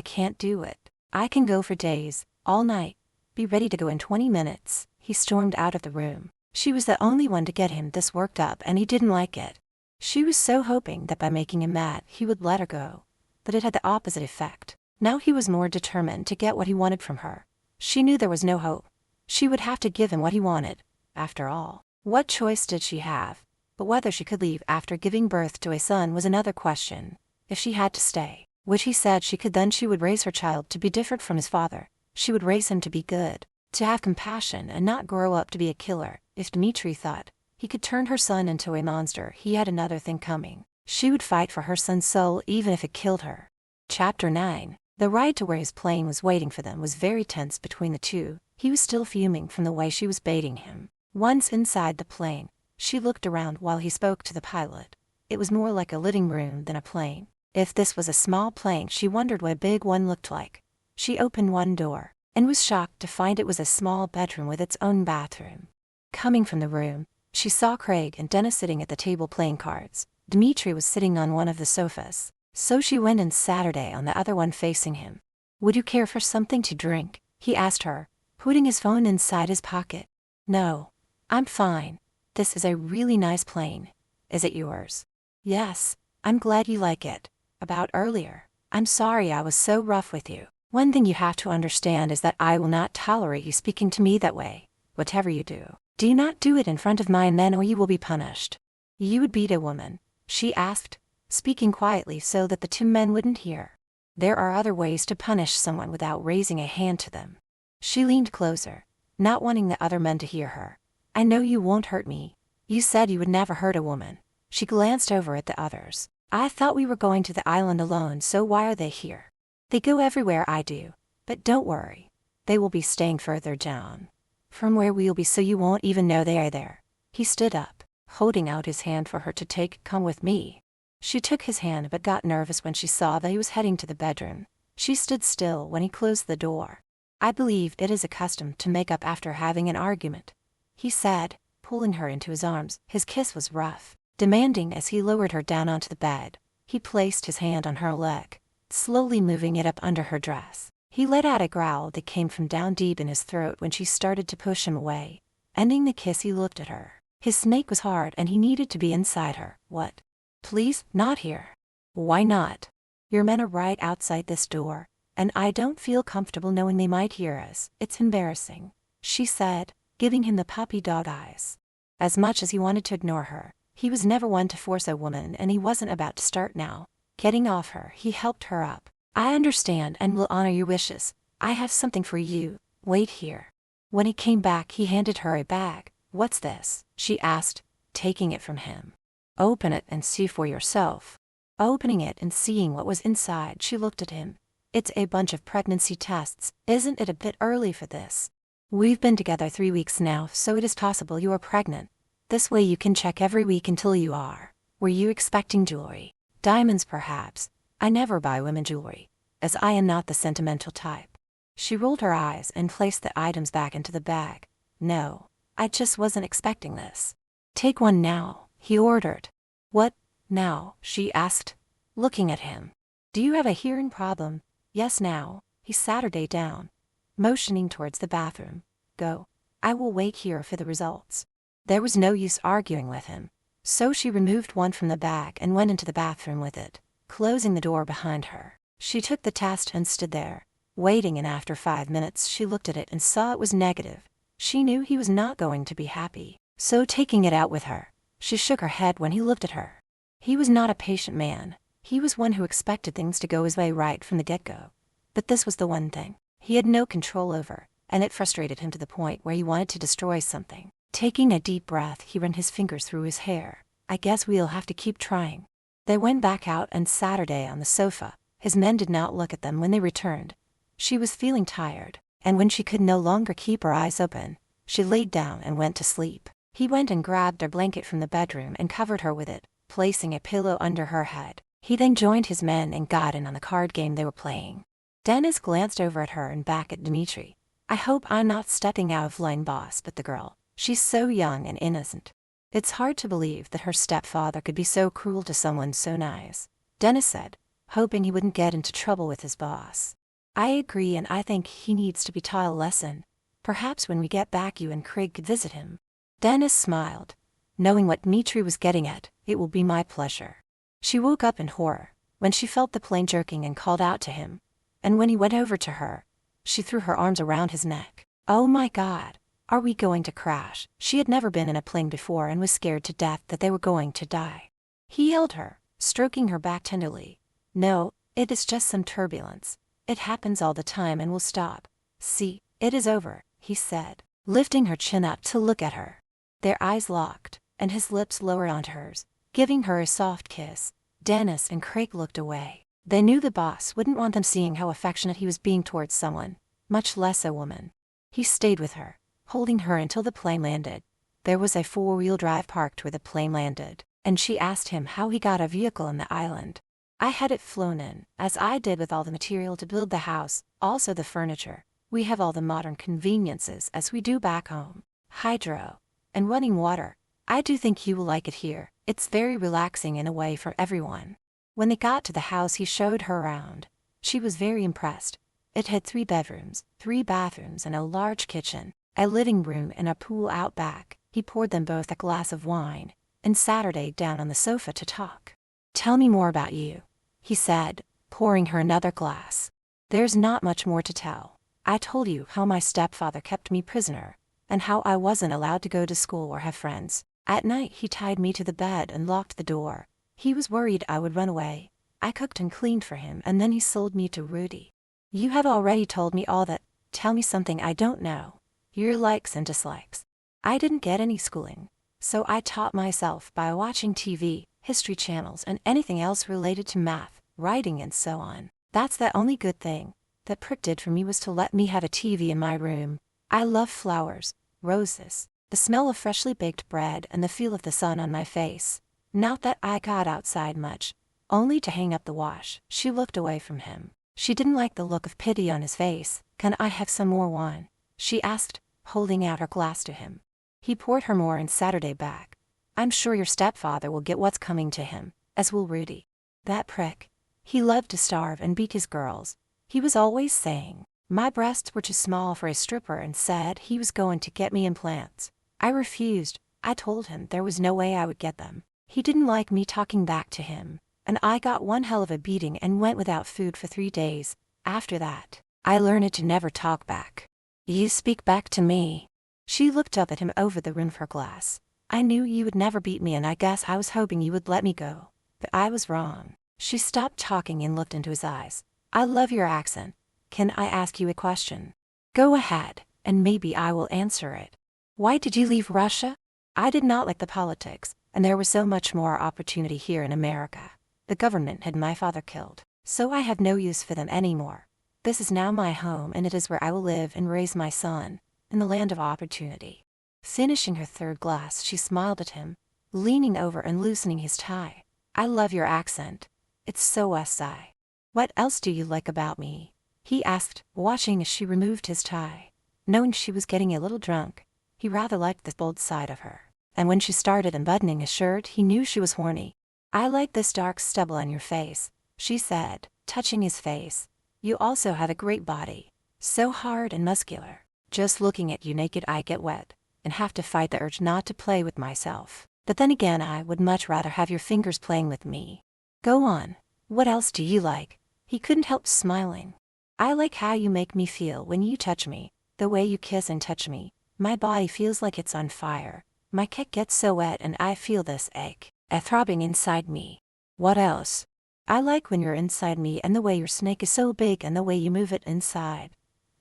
can't do it. I can go for days, all night. Be ready to go in 20 minutes. He stormed out of the room. She was the only one to get him this worked up, and he didn't like it. She was so hoping that by making him mad he would let her go. But it had the opposite effect. Now he was more determined to get what he wanted from her. She knew there was no hope. She would have to give him what he wanted. After all, what choice did she have? But whether she could leave after giving birth to a son was another question. If she had to stay, which he said she could, then she would raise her child to be different from his father. She would raise him to be good, to have compassion and not grow up to be a killer. If Dmitri thought he could turn her son into a monster, he had another thing coming. She would fight for her son's soul even if it killed her. Chapter 9. The ride to where his plane was waiting for them was very tense between the two. He was still fuming from the way she was baiting him. Once inside the plane, she looked around while he spoke to the pilot. It was more like a living room than a plane. If this was a small plane, she wondered what a big one looked like. She opened one door and was shocked to find it was a small bedroom with its own bathroom. Coming from the room, she saw Craig and Dennis sitting at the table playing cards. Dmitri was sitting on one of the sofas, so she went and Saturday on the other one facing him. "Would you care for something to drink?" he asked her, putting his phone inside his pocket. "No, I'm fine. This is a really nice plane. Is it yours?" "Yes, I'm glad you like it. About earlier, I'm sorry I was so rough with you. One thing you have to understand is that I will not tolerate you speaking to me that way. Whatever you do not do it in front of my men or you will be punished." "You would beat a woman?" she asked, speaking quietly so that the two men wouldn't hear. "There are other ways to punish someone without raising a hand to them." She leaned closer, not wanting the other men to hear her. "I know you won't hurt me. You said you would never hurt a woman." She glanced over at the others. "I thought we were going to the island alone, so why are they here?" "They go everywhere I do. But don't worry. They will be staying further down from where we'll be, so you won't even know they are there." He stood up, holding out his hand for her to take. "Come with me." She took his hand but got nervous when she saw that he was heading to the bedroom. She stood still when he closed the door. "I believe it is a custom to make up after having an argument," he said, pulling her into his arms. His kiss was rough, demanding as he lowered her down onto the bed. He placed his hand on her leg, slowly moving it up under her dress. He let out a growl that came from down deep in his throat when she started to push him away. Ending the kiss, he looked at her. His snake was hard and he needed to be inside her. "What? Please, not here." "Why not?" "Your men are right outside this door, and I don't feel comfortable knowing they might hear us. It's embarrassing," she said, giving him the puppy dog eyes. As much as he wanted to ignore her, he was never one to force a woman, and he wasn't about to start now. Getting off her, he helped her up. "I understand and will honor your wishes. I have something for you. Wait here." When he came back, he handed her a bag. "What's this?" she asked, taking it from him. "Open it and see for yourself." Opening it and seeing what was inside, she looked at him. "It's a bunch of pregnancy tests. Isn't it a bit early for this? We've been together 3 weeks now, so it is possible you are pregnant. This way you can check every week until you are. Were you expecting jewelry? Diamonds perhaps? I never buy women jewelry, as I am not the sentimental type." She rolled her eyes and placed the items back into the bag. "No, I just wasn't expecting this." "Take one now," he ordered. "What, now?" she asked, looking at him. "Do you have a hearing problem?" "Yes, now." He sat her down, motioning towards the bathroom. "Go. I will wait here for the results." There was no use arguing with him, so she removed one from the bag and went into the bathroom with it, closing the door behind her. She took the test and stood there, waiting, and after 5 minutes she looked at it and saw it was negative. She knew he was not going to be happy, so taking it out with her, she shook her head when he looked at her. He was not a patient man. He was one who expected things to go his way right from the get-go. But this was the one thing he had no control over, and it frustrated him to the point where he wanted to destroy something. Taking a deep breath, he ran his fingers through his hair. "I guess we'll have to keep trying." They went back out and Saturday on the sofa. His men did not look at them when they returned. She was feeling tired, and when she could no longer keep her eyes open, she laid down and went to sleep. He went and grabbed a blanket from the bedroom and covered her with it, placing a pillow under her head. He then joined his men and got in on the card game they were playing. Dennis glanced over at her and back at Dmitri. I hope I'm not stepping out of line, boss, but the girl, she's so young and innocent. It's hard to believe that her stepfather could be so cruel to someone so nice, Dennis said, hoping he wouldn't get into trouble with his boss. I agree, and I think he needs to be taught a lesson. Perhaps when we get back you and Craig could visit him. Dennis smiled. Knowing what Dmitri was getting at, it will be my pleasure. She woke up in horror when she felt the plane jerking and called out to him. And when he went over to her, she threw her arms around his neck. Oh my God, are we going to crash? She had never been in a plane before and was scared to death that they were going to die. He held her, stroking her back tenderly. No, it is just some turbulence. It happens all the time and will stop. See, it is over, he said, lifting her chin up to look at her. Their eyes locked, and his lips lowered onto hers, giving her a soft kiss. Dennis and Craig looked away. They knew the boss wouldn't want them seeing how affectionate he was being towards someone, much less a woman. He stayed with her, holding her until the plane landed. There was a four-wheel drive parked where the plane landed, and she asked him how he got a vehicle on the island. I had it flown in, as I did with all the material to build the house, also the furniture. We have all the modern conveniences as we do back home. Hydro and running water. I do think you will like it here. It's very relaxing in a way for everyone. When they got to the house, he showed her around. She was very impressed. It had 3 bedrooms, 3 bathrooms, and a large kitchen, a living room, and a pool out back. He poured them both a glass of wine and Saturday down on the sofa to talk. Tell me more about you, he said, pouring her another glass. There's not much more to tell. I told you how my stepfather kept me prisoner, and how I wasn't allowed to go to school or have friends. At night he tied me to the bed and locked the door. He was worried I would run away. I cooked and cleaned for him, and then he sold me to Rudy. You have already told me all that. Tell me something I don't know. Your likes and dislikes. I didn't get any schooling, so I taught myself by watching TV, history channels, and anything else related to math, writing, and so on. That's the only good thing that Prick did for me, was to let me have a TV in my room. I love flowers, roses, the smell of freshly baked bread, and the feel of the sun on my face. Not that I got outside much, only to hang up the wash. She looked away from him. She didn't like the look of pity on his face. Can I have some more wine? She asked, holding out her glass to him. He poured her more and Saturday back. I'm sure your stepfather will get what's coming to him, as will Rudy. That prick. He loved to starve and beat his girls. He was always saying my breasts were too small for a stripper and said he was going to get me implants. I refused. I told him there was no way I would get them. He didn't like me talking back to him, and I got one hell of a beating and went without food for 3 days. After that, I learned to never talk back. You speak back to me. She looked up at him over the rim of her glass. I knew you would never beat me, and I guess I was hoping you would let me go. But I was wrong. She stopped talking and looked into his eyes. I love your accent. Can I ask you a question? Go ahead, and maybe I will answer it. Why did you leave Russia? I did not like the politics, and there was so much more opportunity here in America. The government had my father killed, so I have no use for them anymore. This is now my home, and it is where I will live and raise my son, in the land of opportunity. Finishing her 3rd glass, she smiled at him, leaning over and loosening his tie. I love your accent. It's so West Side. What else do you like about me? He asked, watching as she removed his tie. Knowing she was getting a little drunk, he rather liked the bold side of her. And when she started unbuttoning his shirt, he knew she was horny. I like this dark stubble on your face, she said, touching his face. You also have a great body, so hard and muscular. Just looking at you naked I get wet, and have to fight the urge not to play with myself. But then again, I would much rather have your fingers playing with me. Go on. What else do you like? He couldn't help smiling. I like how you make me feel when you touch me, the way you kiss and touch me. My body feels like it's on fire. My kick gets so wet and I feel this ache, a throbbing inside me. What else? I like when you're inside me, and the way your snake is so big and the way you move it inside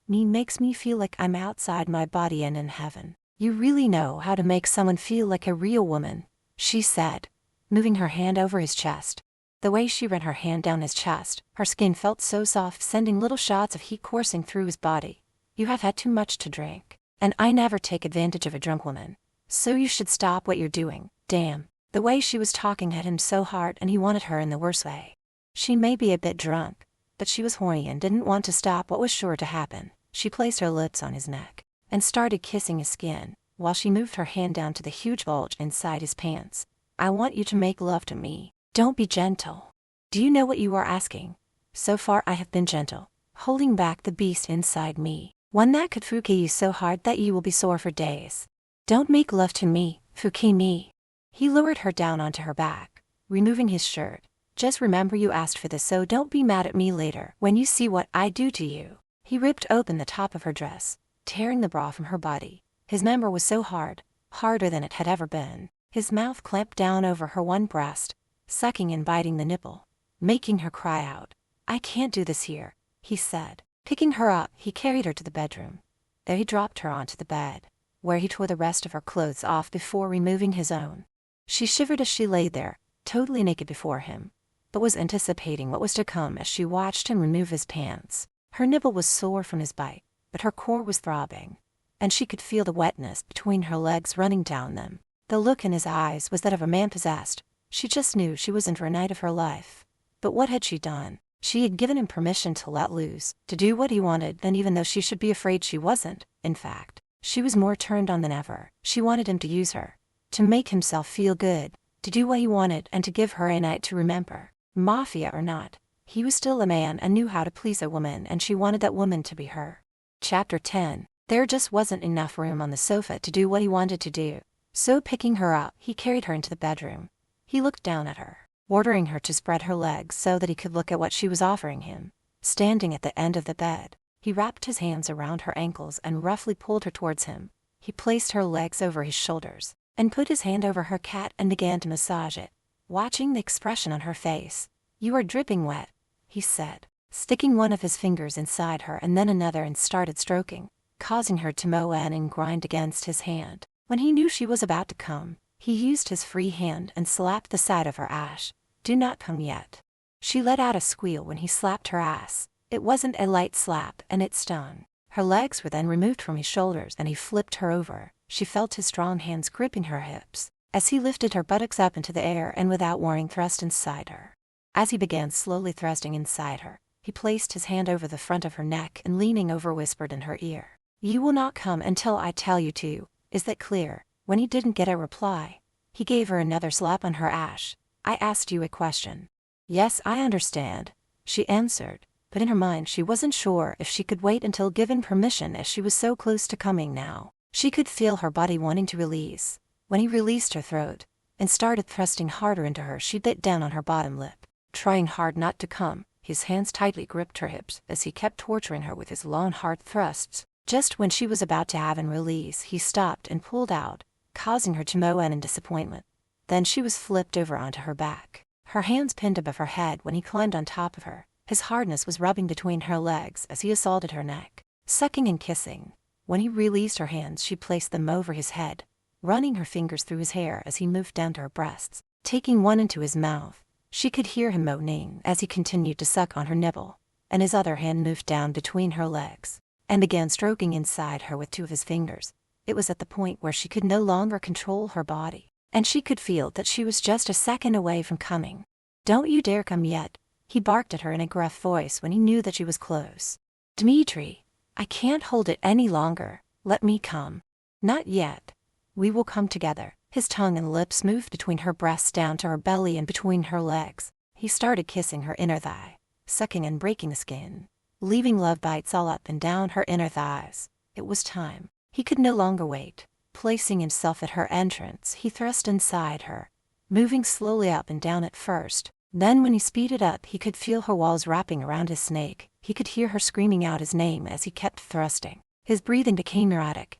me makes me feel like I'm outside my body and in heaven. You really know how to make someone feel like a real woman, she said, moving her hand over his chest. The way she ran her hand down his chest, her skin felt so soft, sending little shots of heat coursing through his body. You have had too much to drink, and I never take advantage of a drunk woman. So you should stop what you're doing. Damn, The way she was talking hit him so hard, and he wanted her in the worst way. She may be a bit drunk, but she was horny and didn't want to stop what was sure to happen. She placed her lips on his neck and started kissing his skin, while she moved her hand down to the huge bulge inside his pants. I want you to make love to me. Don't be gentle. Do you know what you are asking? So far I have been gentle, holding back the beast inside me, one that could fuck you so hard that you will be sore for days. Don't make love to me, fuck me. He lowered her down onto her back, removing his shirt. Just remember you asked for this, so don't be mad at me later when you see what I do to you. He ripped open the top of her dress, tearing the bra from her body. His member was so hard, harder than it had ever been. His mouth clamped down over her one breast, sucking and biting the nipple, making her cry out. I can't do this here, he said. Picking her up, he carried her to the bedroom. There he dropped her onto the bed, where he tore the rest of her clothes off before removing his own. She shivered as she lay there, totally naked before him, but was anticipating what was to come as she watched him remove his pants. Her nipple was sore from his bite, but her core was throbbing, and she could feel the wetness between her legs running down them. The look in his eyes was that of a man possessed. She just knew she was in for a night of her life. But what had she done? She had given him permission to let loose, to do what he wanted, and even though she should be afraid she wasn't, in fact, she was more turned on than ever. She wanted him to use her, to make himself feel good, to do what he wanted, and to give her a night to remember. Mafia or not, he was still a man and knew how to please a woman, and she wanted that woman to be her. Chapter 10. There just wasn't enough room on the sofa to do what he wanted to do. So picking her up, he carried her into the bedroom. He looked down at her, ordering her to spread her legs so that he could look at what she was offering him. Standing at the end of the bed, he wrapped his hands around her ankles and roughly pulled her towards him. He placed her legs over his shoulders and put his hand over her cat and began to massage it, watching the expression on her face. You are dripping wet, he said, sticking one of his fingers inside her and then another and started stroking, causing her to moan and grind against his hand. When he knew she was about to come, he used his free hand and slapped the side of her ass. Do not come yet. She let out a squeal when he slapped her ass. It wasn't a light slap and it stung. Her legs were then removed from his shoulders and he flipped her over. She felt his strong hands gripping her hips as he lifted her buttocks up into the air and without warning thrust inside her. As he began slowly thrusting inside her, he placed his hand over the front of her neck and leaning over whispered in her ear. You will not come until I tell you to. Is that clear? When he didn't get a reply, he gave her another slap on her ass. I asked you a question. Yes, I understand, she answered, but in her mind she wasn't sure if she could wait until given permission as she was so close to coming now. She could feel her body wanting to release. When he released her throat and started thrusting harder into her, she bit down on her bottom lip, trying hard not to come. His hands tightly gripped her hips as he kept torturing her with his long hard thrusts. Just when she was about to have an release, he stopped and pulled out, causing her to moan in disappointment. Then she was flipped over onto her back, her hands pinned above her head when he climbed on top of her. His hardness was rubbing between her legs as he assaulted her neck, sucking and kissing. When he released her hands, she placed them over his head, running her fingers through his hair as he moved down to her breasts, taking one into his mouth. She could hear him moaning as he continued to suck on her nipple, and his other hand moved down between her legs and began stroking inside her with two of his fingers. It was at the point where she could no longer control her body, and she could feel that she was just a second away from coming. Don't you dare come yet, he barked at her in a gruff voice when he knew that she was close. Dmitri, I can't hold it any longer, let me come. Not yet. We will come together. His tongue and lips moved between her breasts down to her belly and between her legs. He started kissing her inner thigh, sucking and breaking the skin, leaving love bites all up and down her inner thighs. It was time. He could no longer wait. Placing himself at her entrance, he thrust inside her, moving slowly up and down at first. Then when he speeded up, he could feel her walls wrapping around his snake. He could hear her screaming out his name as he kept thrusting. His breathing became erratic.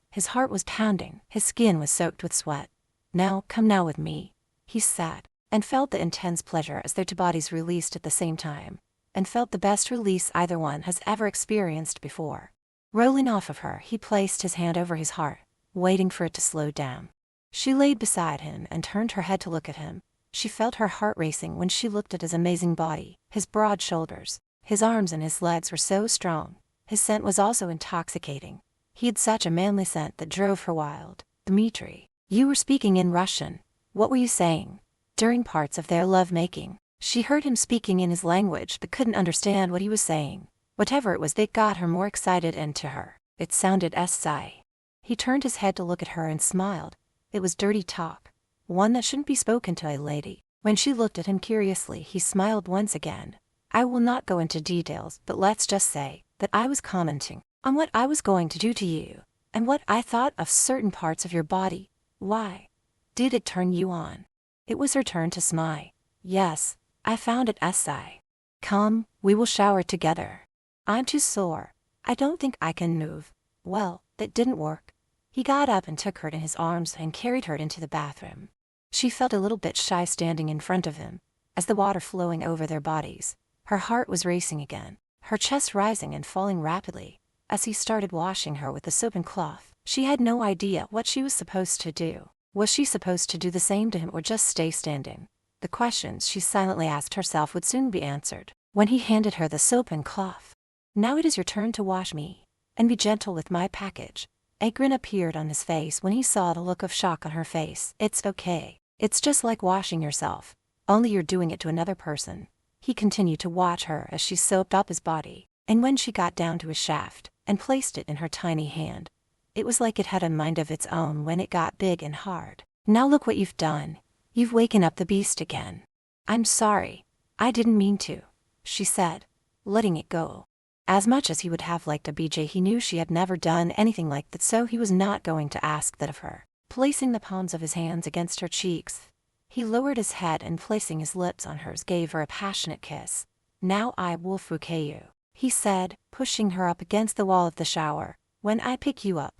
His heart was pounding. His skin was soaked with sweat. Now, come now with me, he said, and felt the intense pleasure as their two bodies released at the same time, and felt the best release either one has ever experienced before. Rolling off of her, he placed his hand over his heart, waiting for it to slow down. She laid beside him and turned her head to look at him. She felt her heart racing when she looked at his amazing body, his broad shoulders. His arms and his legs were so strong. His scent was also intoxicating. He had such a manly scent that drove her wild. Dmitri, you were speaking in Russian. What were you saying? During parts of their lovemaking, she heard him speaking in his language but couldn't understand what he was saying. Whatever it was that got her more excited and to her, it sounded sigh. He turned his head to look at her and smiled. It was dirty talk, one that shouldn't be spoken to a lady. When she looked at him curiously, he smiled once again. I will not go into details, but let's just say that I was commenting on what I was going to do to you, and what I thought of certain parts of your body. Why? Did it turn you on? It was her turn to smile. Yes, I found it sigh. Come, we will shower together. I'm too sore. I don't think I can move. Well, that didn't work. He got up and took her in his arms and carried her into the bathroom. She felt a little bit shy standing in front of him, as the water flowing over their bodies. Her heart was racing again, her chest rising and falling rapidly. As he started washing her with the soap and cloth, she had no idea what she was supposed to do. Was she supposed to do the same to him or just stay standing? The questions she silently asked herself would soon be answered when he handed her the soap and cloth. Now it is your turn to wash me, and be gentle with my package. A grin appeared on his face when he saw the look of shock on her face. It's okay. It's just like washing yourself, only you're doing it to another person. He continued to watch her as she soaped up his body, and when she got down to his shaft and placed it in her tiny hand, it was like it had a mind of its own when it got big and hard. Now look what you've done. You've waken up the beast again. I'm sorry. I didn't mean to, she said, letting it go. As much as he would have liked a BJ, he knew she had never done anything like that, so he was not going to ask that of her. Placing the palms of his hands against her cheeks, he lowered his head and placing his lips on hers gave her a passionate kiss. Now I will fuck you, he said, pushing her up against the wall of the shower. When I pick you up,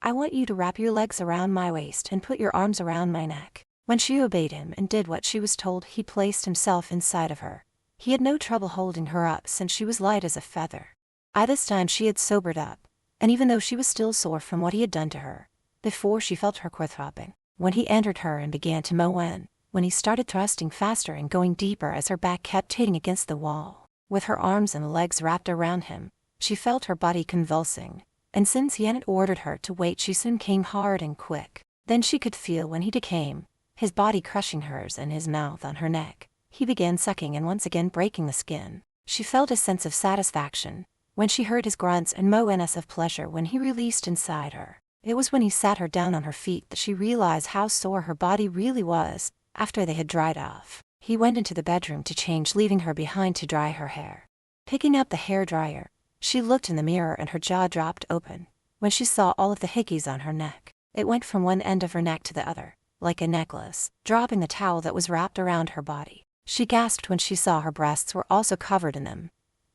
I want you to wrap your legs around my waist and put your arms around my neck. When she obeyed him and did what she was told, he placed himself inside of her. He had no trouble holding her up since she was light as a feather. By this time she had sobered up, and even though she was still sore from what he had done to her, before she felt her core throbbing, when he entered her and began to mow in, when he started thrusting faster and going deeper as her back kept hitting against the wall. With her arms and legs wrapped around him, she felt her body convulsing, and since he hadn't ordered her to wait, she soon came hard and quick. Then she could feel when he came, his body crushing hers and his mouth on her neck. He began sucking and once again breaking the skin. She felt a sense of satisfaction when she heard his grunts and moans of pleasure when he released inside her. It was when he sat her down on her feet that she realized how sore her body really was after they had dried off. He went into the bedroom to change, leaving her behind to dry her hair. Picking up the hair dryer, she looked in the mirror and her jaw dropped open when she saw all of the hickeys on her neck. It went from one end of her neck to the other, like a necklace, dropping the towel that was wrapped around her body. She gasped when she saw her breasts were also covered in them.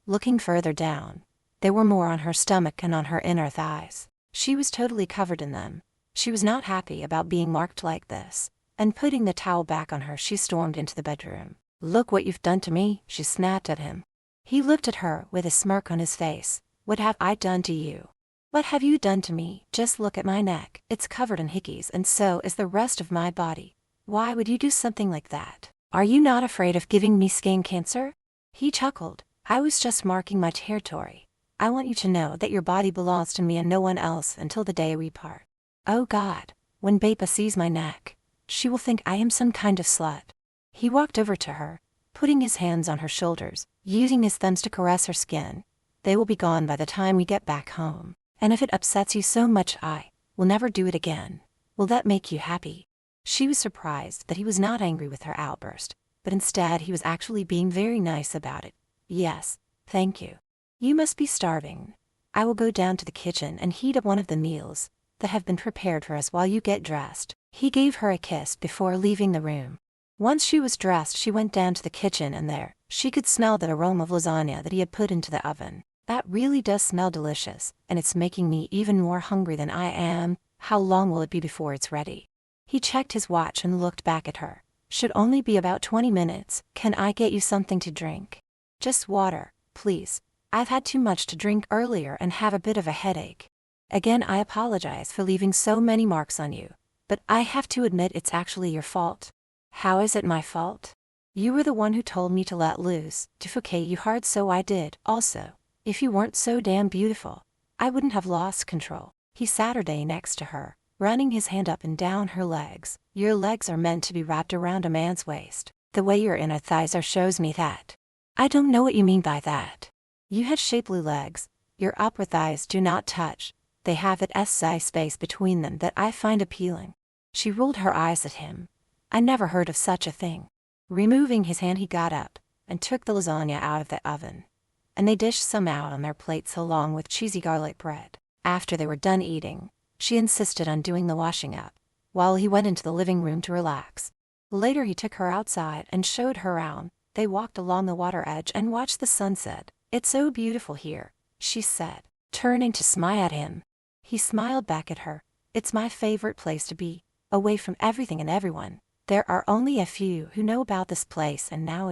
Looking further down, there were more on her stomach and on her inner thighs. She was totally covered in them. She was not happy about being marked like this, and putting the towel back on her, she stormed into the bedroom. Look what you've done to me, she snapped at him. He looked at her with a smirk on his face. What have I done to you? What have you done to me? Just look at my neck. It's covered in hickeys and so is the rest of my body. Why would you do something like that? Are you not afraid of giving me skin cancer? He chuckled. I was just marking my territory. I want you to know that your body belongs to me and no one else until the day we part. Oh God, when Bapa sees my neck, she will think I am some kind of slut. He walked over to her, putting his hands on her shoulders, using his thumbs to caress her skin. They will be gone by the time we get back home. And if it upsets you so much, I will never do it again. Will that make you happy? She was surprised that he was not angry with her outburst, but instead he was actually being very nice about it. Yes, thank you. You must be starving. I will go down to the kitchen and heat up one of the meals that have been prepared for us while you get dressed. He gave her a kiss before leaving the room. Once she was dressed, she went down to the kitchen and there, she could smell the aroma of lasagna that he had put into the oven. That really does smell delicious, and it's making me even more hungry than I am. How long will it be before it's ready? He checked his watch and looked back at her. Should only be about 20 minutes. Can I get you something to drink? Just water, please. I've had too much to drink earlier and have a bit of a headache. Again, I apologize for leaving so many marks on you, but I have to admit it's actually your fault. How is it my fault? You were the one who told me to let loose, to focate you hard, so I did. Also, if you weren't so damn beautiful, I wouldn't have lost control. He sat her next to her, running his hand up and down her legs. Your legs are meant to be wrapped around a man's waist. The way your inner thighs are shows me that. I don't know what you mean by that. You had shapely legs. Your upper thighs do not touch. They have that size space between them that I find appealing. She rolled her eyes at him. I never heard of such a thing. Removing his hand, he got up and took the lasagna out of the oven, and they dished some out on their plates along with cheesy garlic bread. After they were done eating, she insisted on doing the washing up, while he went into the living room to relax. Later he took her outside and showed her around. They walked along the water edge and watched the sunset. It's so beautiful here, she said, turning to smile at him. He smiled back at her. It's my favorite place to be, away from everything and everyone. There are only a few who know about this place, and now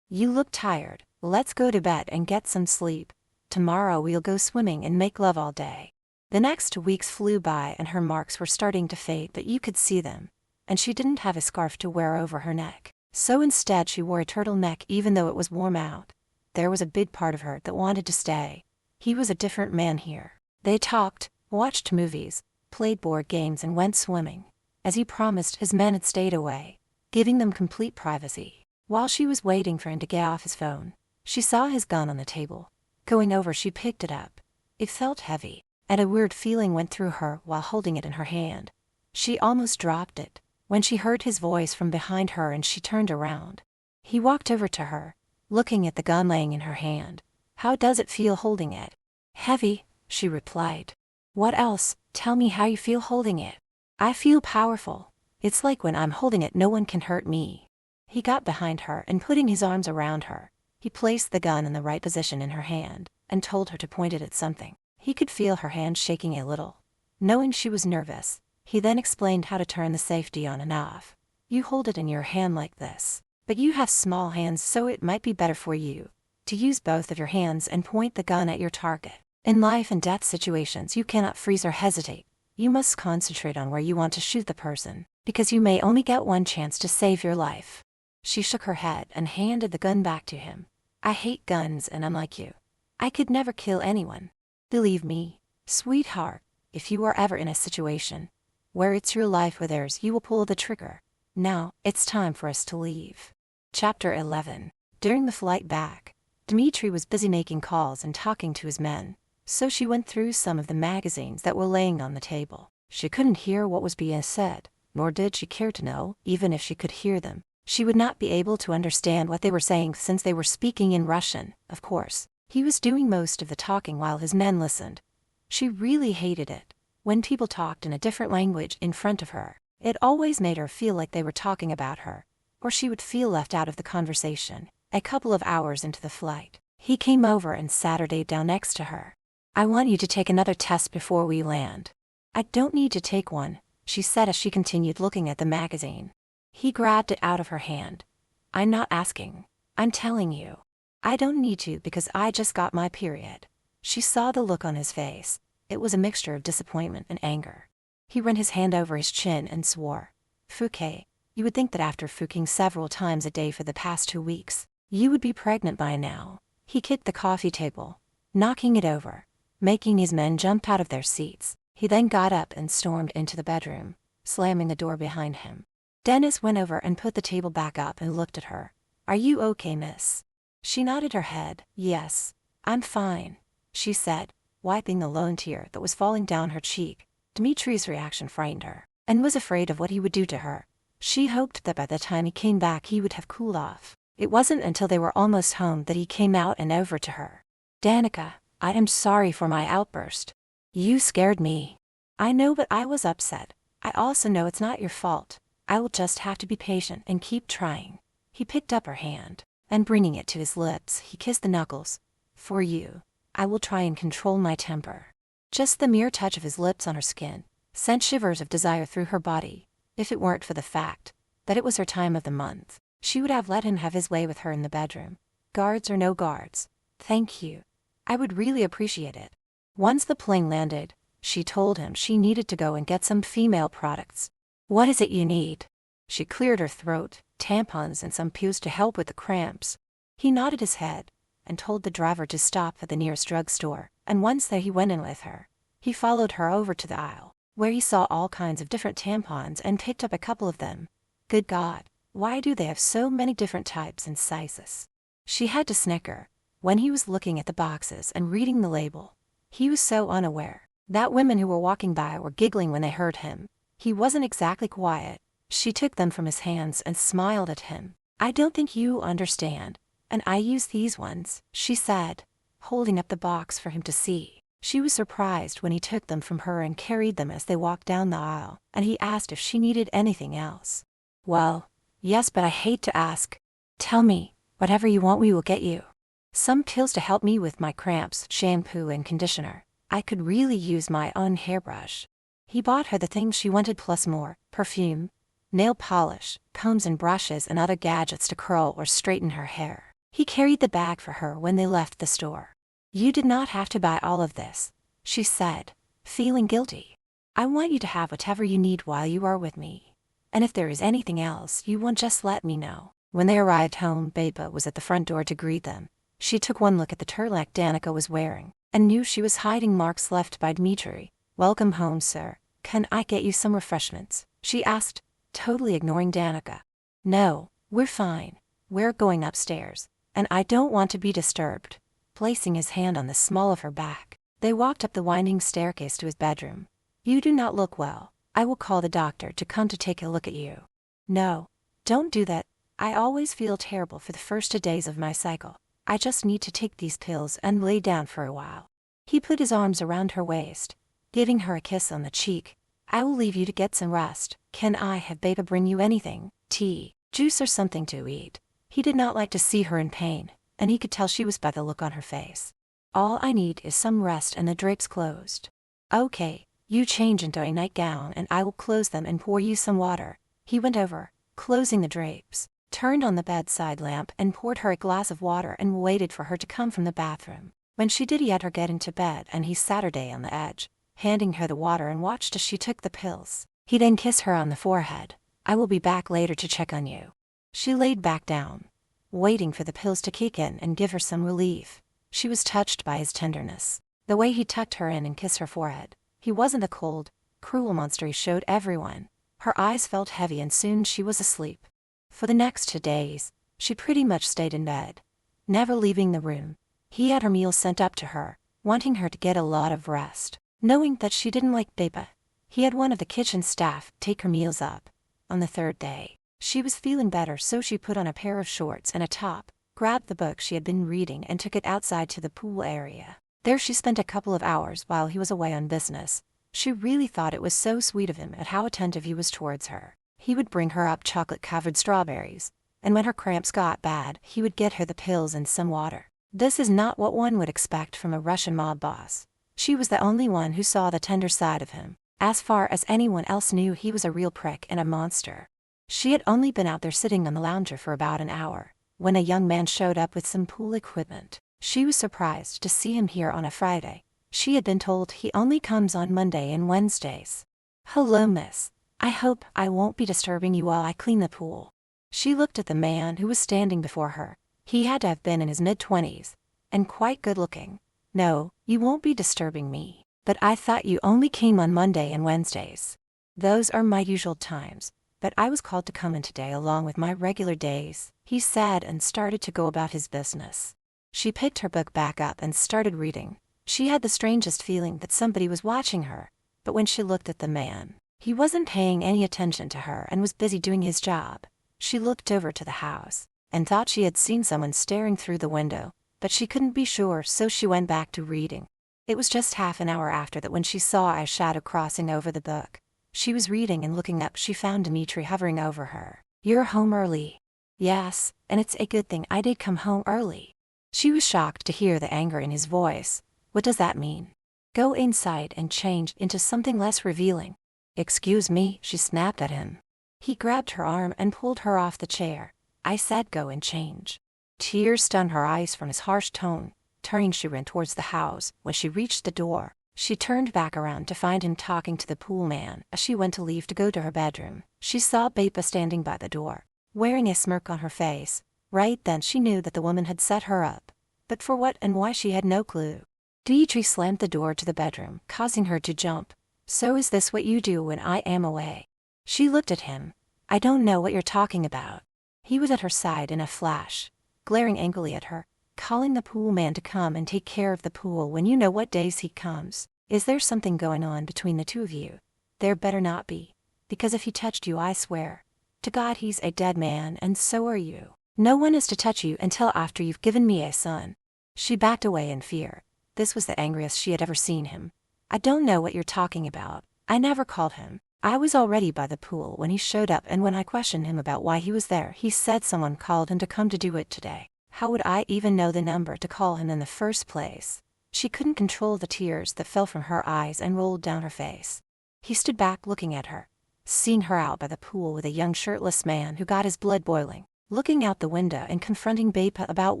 you look tired. Let's go to bed and get some sleep. Tomorrow we'll go swimming and make love all day. The next 2 weeks flew by and her marks were starting to fade, but you could see them. And she didn't have a scarf to wear over her neck. So instead she wore a turtleneck even though it was warm out. There was a big part of her that wanted to stay. He was a different man here. They talked, watched movies, played board games and went swimming. As he promised, his men had stayed away, giving them complete privacy. While she was waiting for him to get off his phone, she saw his gun on the table. Going over, she picked it up. It felt heavy, and a weird feeling went through her while holding it in her hand. She almost dropped it when she heard his voice from behind her and she turned around. He walked over to her, looking at the gun laying in her hand. How does it feel holding it? Heavy, she replied. What else? Tell me how you feel holding it. I feel powerful. It's like when I'm holding it, no one can hurt me. He got behind her and putting his arms around her, he placed the gun in the right position in her hand and told her to point it at something. He could feel her hand shaking a little. Knowing she was nervous, he then explained how to turn the safety on and off. You hold it in your hand like this, but you have small hands, so it might be better for you to use both of your hands and point the gun at your target. In life and death situations, you cannot freeze or hesitate. You must concentrate on where you want to shoot the person, because you may only get one chance to save your life. She shook her head and handed the gun back to him. I hate guns and I'm like you. I could never kill anyone. Believe me, sweetheart, if you are ever in a situation where it's your life or theirs, you will pull the trigger. Now, it's time for us to leave. Chapter 11. During the flight back, Dmitri was busy making calls and talking to his men, so she went through some of the magazines that were laying on the table. She couldn't hear what was being said, nor did she care to know. Even if she could hear them, she would not be able to understand what they were saying since they were speaking in Russian. Of course, he was doing most of the talking while his men listened. She really hated it when people talked in a different language in front of her. It always made her feel like they were talking about her, or she would feel left out of the conversation. A couple of hours into the flight, he came over and sat her down next to her. I want you to take another test before we land. I don't need to take one, she said as she continued looking at the magazine. He grabbed it out of her hand. I'm not asking. I'm telling you. I don't need to because I just got my period. She saw the look on his face. It was a mixture of disappointment and anger. He ran his hand over his chin and swore. Fouquet, you would think that after fucking several times a day for the past 2 weeks, you would be pregnant by now. He kicked the coffee table, knocking it over, making his men jump out of their seats. He then got up and stormed into the bedroom, slamming the door behind him. Dennis went over and put the table back up and looked at her. Are you okay, miss? She nodded her head. Yes, I'm fine, she said, wiping the lone tear that was falling down her cheek. Dmitri's reaction frightened her, and was afraid of what he would do to her. She hoped that by the time he came back he would have cooled off. It wasn't until they were almost home that he came out and over to her. Danica, I am sorry for my outburst. You scared me. I know, but I was upset. I also know it's not your fault. I will just have to be patient and keep trying. He picked up her hand, and bringing it to his lips, he kissed the knuckles. For you, I will try and control my temper. Just the mere touch of his lips on her skin sent shivers of desire through her body. If it weren't for the fact that it was her time of the month, she would have let him have his way with her in the bedroom. Guards or no guards. Thank you. I would really appreciate it. Once the plane landed, she told him she needed to go and get some female products. What is it you need? She cleared her throat, tampons and some pills to help with the cramps. He nodded his head and told the driver to stop at the nearest drugstore, and once there he went in with her. He followed her over to the aisle, where he saw all kinds of different tampons and picked up a couple of them. Good God, why do they have so many different types and sizes? She had to snicker when he was looking at the boxes and reading the label. He was so unaware that women who were walking by were giggling when they heard him. He wasn't exactly quiet. She took them from his hands and smiled at him. I don't think you understand, and I use these ones, she said, holding up the box for him to see. She was surprised when he took them from her and carried them as they walked down the aisle, and he asked if she needed anything else. Well, yes, but I hate to ask. Tell me, whatever you want we will get you. Some pills to help me with my cramps, shampoo and conditioner. I could really use my own hairbrush. He bought her the things she wanted plus more: perfume, nail polish, combs and brushes and other gadgets to curl or straighten her hair. He carried the bag for her when they left the store. You did not have to buy all of this, she said, feeling guilty. I want you to have whatever you need while you are with me. And if there is anything else you want, just let me know. When they arrived home, Beba was at the front door to greet them. She took one look at the turtleneck Danica was wearing, and knew she was hiding marks left by Dmitri. Welcome home, sir. Can I get you some refreshments? She asked, totally ignoring Danica. No, we're fine. We're going upstairs, and I don't want to be disturbed. Placing his hand on the small of her back, they walked up the winding staircase to his bedroom. You do not look well. I will call the doctor to come to take a look at you. No, don't do that. I always feel terrible for the first 2 days of my cycle. I just need to take these pills and lay down for a while. He put his arms around her waist, giving her a kiss on the cheek. I will leave you to get some rest. Can I have Beba bring you anything? Tea, juice or something to eat? He did not like to see her in pain, and he could tell she was by the look on her face. All I need is some rest and the drapes closed. Okay, you change into a nightgown and I will close them and pour you some water. He went over, closing the drapes, turned on the bedside lamp and poured her a glass of water and waited for her to come from the bathroom. When she did, he had her get into bed and he sat her down on the edge, handing her the water and watched as she took the pills. He then kissed her on the forehead. I will be back later to check on you. She laid back down, waiting for the pills to kick in and give her some relief. She was touched by his tenderness, the way he tucked her in and kissed her forehead. He wasn't the cold, cruel monster he showed everyone. Her eyes felt heavy and soon she was asleep. For the next 2 days, she pretty much stayed in bed, never leaving the room. He had her meals sent up to her, wanting her to get a lot of rest. Knowing that she didn't like Beba, he had one of the kitchen staff take her meals up. On the 3rd day, she was feeling better, so she put on a pair of shorts and a top, grabbed the book she had been reading and took it outside to the pool area. There she spent a couple of hours while he was away on business. She really thought it was so sweet of him at how attentive he was towards her. He would bring her up chocolate-covered strawberries, and when her cramps got bad, he would get her the pills and some water. This is not what one would expect from a Russian mob boss. She was the only one who saw the tender side of him. As far as anyone else knew, he was a real prick and a monster. She had only been out there sitting on the lounger for about an hour, when a young man showed up with some pool equipment. She was surprised to see him here on a Friday. She had been told he only comes on Monday and Wednesdays. Hello, miss. I hope I won't be disturbing you while I clean the pool. She looked at the man who was standing before her. He had to have been in his mid-20s, and quite good-looking. No, you won't be disturbing me. But I thought you only came on Monday and Wednesdays. Those are my usual times, but I was called to come in today along with my regular days, he said and started to go about his business. She picked her book back up and started reading. She had the strangest feeling that somebody was watching her, but when she looked at the man, he wasn't paying any attention to her and was busy doing his job. She looked over to the house and thought she had seen someone staring through the window, but she couldn't be sure, so she went back to reading. It was just half an hour after that when she saw a shadow crossing over the book. She was reading and looking up, she found Dmitri hovering over her. You're home early. Yes, and it's a good thing I did come home early. She was shocked to hear the anger in his voice. What does that mean? Go inside and change into something less revealing. Excuse me, she snapped at him. He grabbed her arm and pulled her off the chair. I said go and change. Tears stung her eyes from his harsh tone. Turning, she ran towards the house. When she reached the door, she turned back around to find him talking to the pool man. As she went to leave to go to her bedroom, she saw Beba standing by the door, wearing a smirk on her face. Right then she knew that the woman had set her up, but for what and why she had no clue. Dmitri slammed the door to the bedroom, causing her to jump. So is this what you do when I am away? She looked at him. I don't know what you're talking about. He was at her side in a flash, glaring angrily at her, calling the pool man to come and take care of the pool when you know what days he comes. Is there something going on between the two of you? There better not be, because if he touched you, I swear to God he's a dead man, and so are you. No one is to touch you until after you've given me a son. She backed away in fear. This was the angriest she had ever seen him. I don't know what you're talking about. I never called him. I was already by the pool when he showed up, and when I questioned him about why he was there, he said someone called him to come to do it today. How would I even know the number to call him in the first place? She couldn't control the tears that fell from her eyes and rolled down her face. He stood back looking at her, seeing her out by the pool with a young shirtless man who got his blood boiling, looking out the window and confronting Bapa about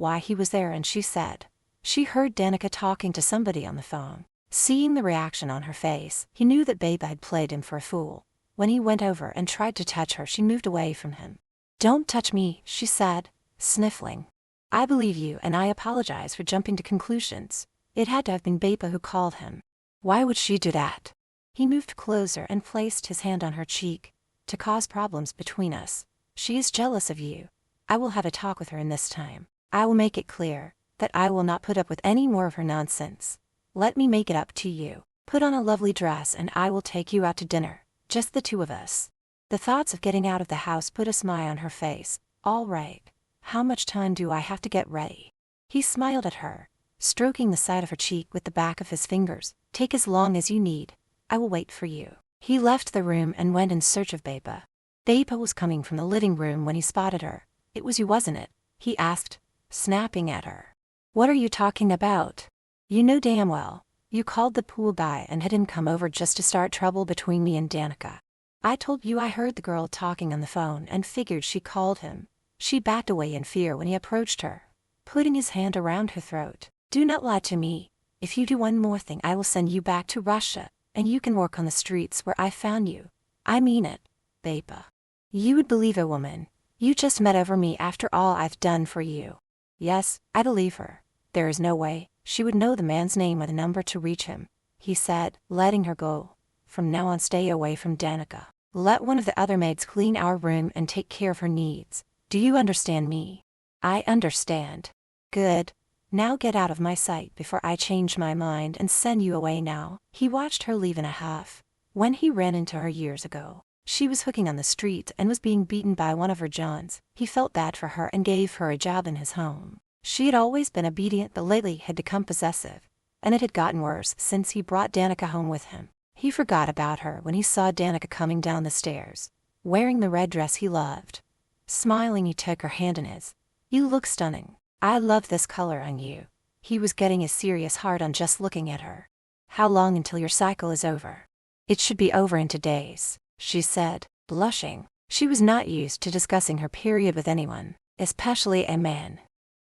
why he was there, and she said she heard Danica talking to somebody on the phone. Seeing the reaction on her face, he knew that Baba had played him for a fool. When he went over and tried to touch her, she moved away from him. Don't touch me, she said, sniffling. I believe you, and I apologize for jumping to conclusions. It had to have been Baba who called him. Why would she do that? He moved closer and placed his hand on her cheek. To cause problems between us. She is jealous of you. I will have a talk with her, and this time I will make it clear that I will not put up with any more of her nonsense. Let me make it up to you. Put on a lovely dress and I will take you out to dinner, just the two of us. The thoughts of getting out of the house put a smile on her face. All right. How much time do I have to get ready? He smiled at her, stroking the side of her cheek with the back of his fingers. Take as long as you need. I will wait for you. He left the room and went in search of Baba. Baba was coming from the living room when he spotted her. It was you, wasn't it? He asked, snapping at her. What are you talking about? You know damn well. You called the pool guy and had him come over just to start trouble between me and Danica. I told you I heard the girl talking on the phone and figured she called him. She backed away in fear when he approached her, putting his hand around her throat. Do not lie to me. If you do one more thing, I will send you back to Russia, and you can work on the streets where I found you. I mean it, Baba. You would believe a woman. You just met over me after all I've done for you. Yes, I believe her. There is no way she would know the man's name or the number to reach him, he said, letting her go. From now on, stay away from Danica. Let one of the other maids clean our room and take care of her needs. Do you understand me? I understand. Good. Now get out of my sight before I change my mind and send you away now. He watched her leave in a huff. When he ran into her years ago, she was hooking on the street and was being beaten by one of her Johns. He felt bad for her and gave her a job in his home. She had always been obedient, but lately had become possessive, and it had gotten worse since he brought Danica home with him. He forgot about her when he saw Danica coming down the stairs, wearing the red dress he loved. Smiling, he took her hand in his. You look stunning. I love this color on you. He was getting a serious hard on just looking at her. How long until your cycle is over? It should be over in 2 days, she said, blushing. She was not used to discussing her period with anyone, especially a man.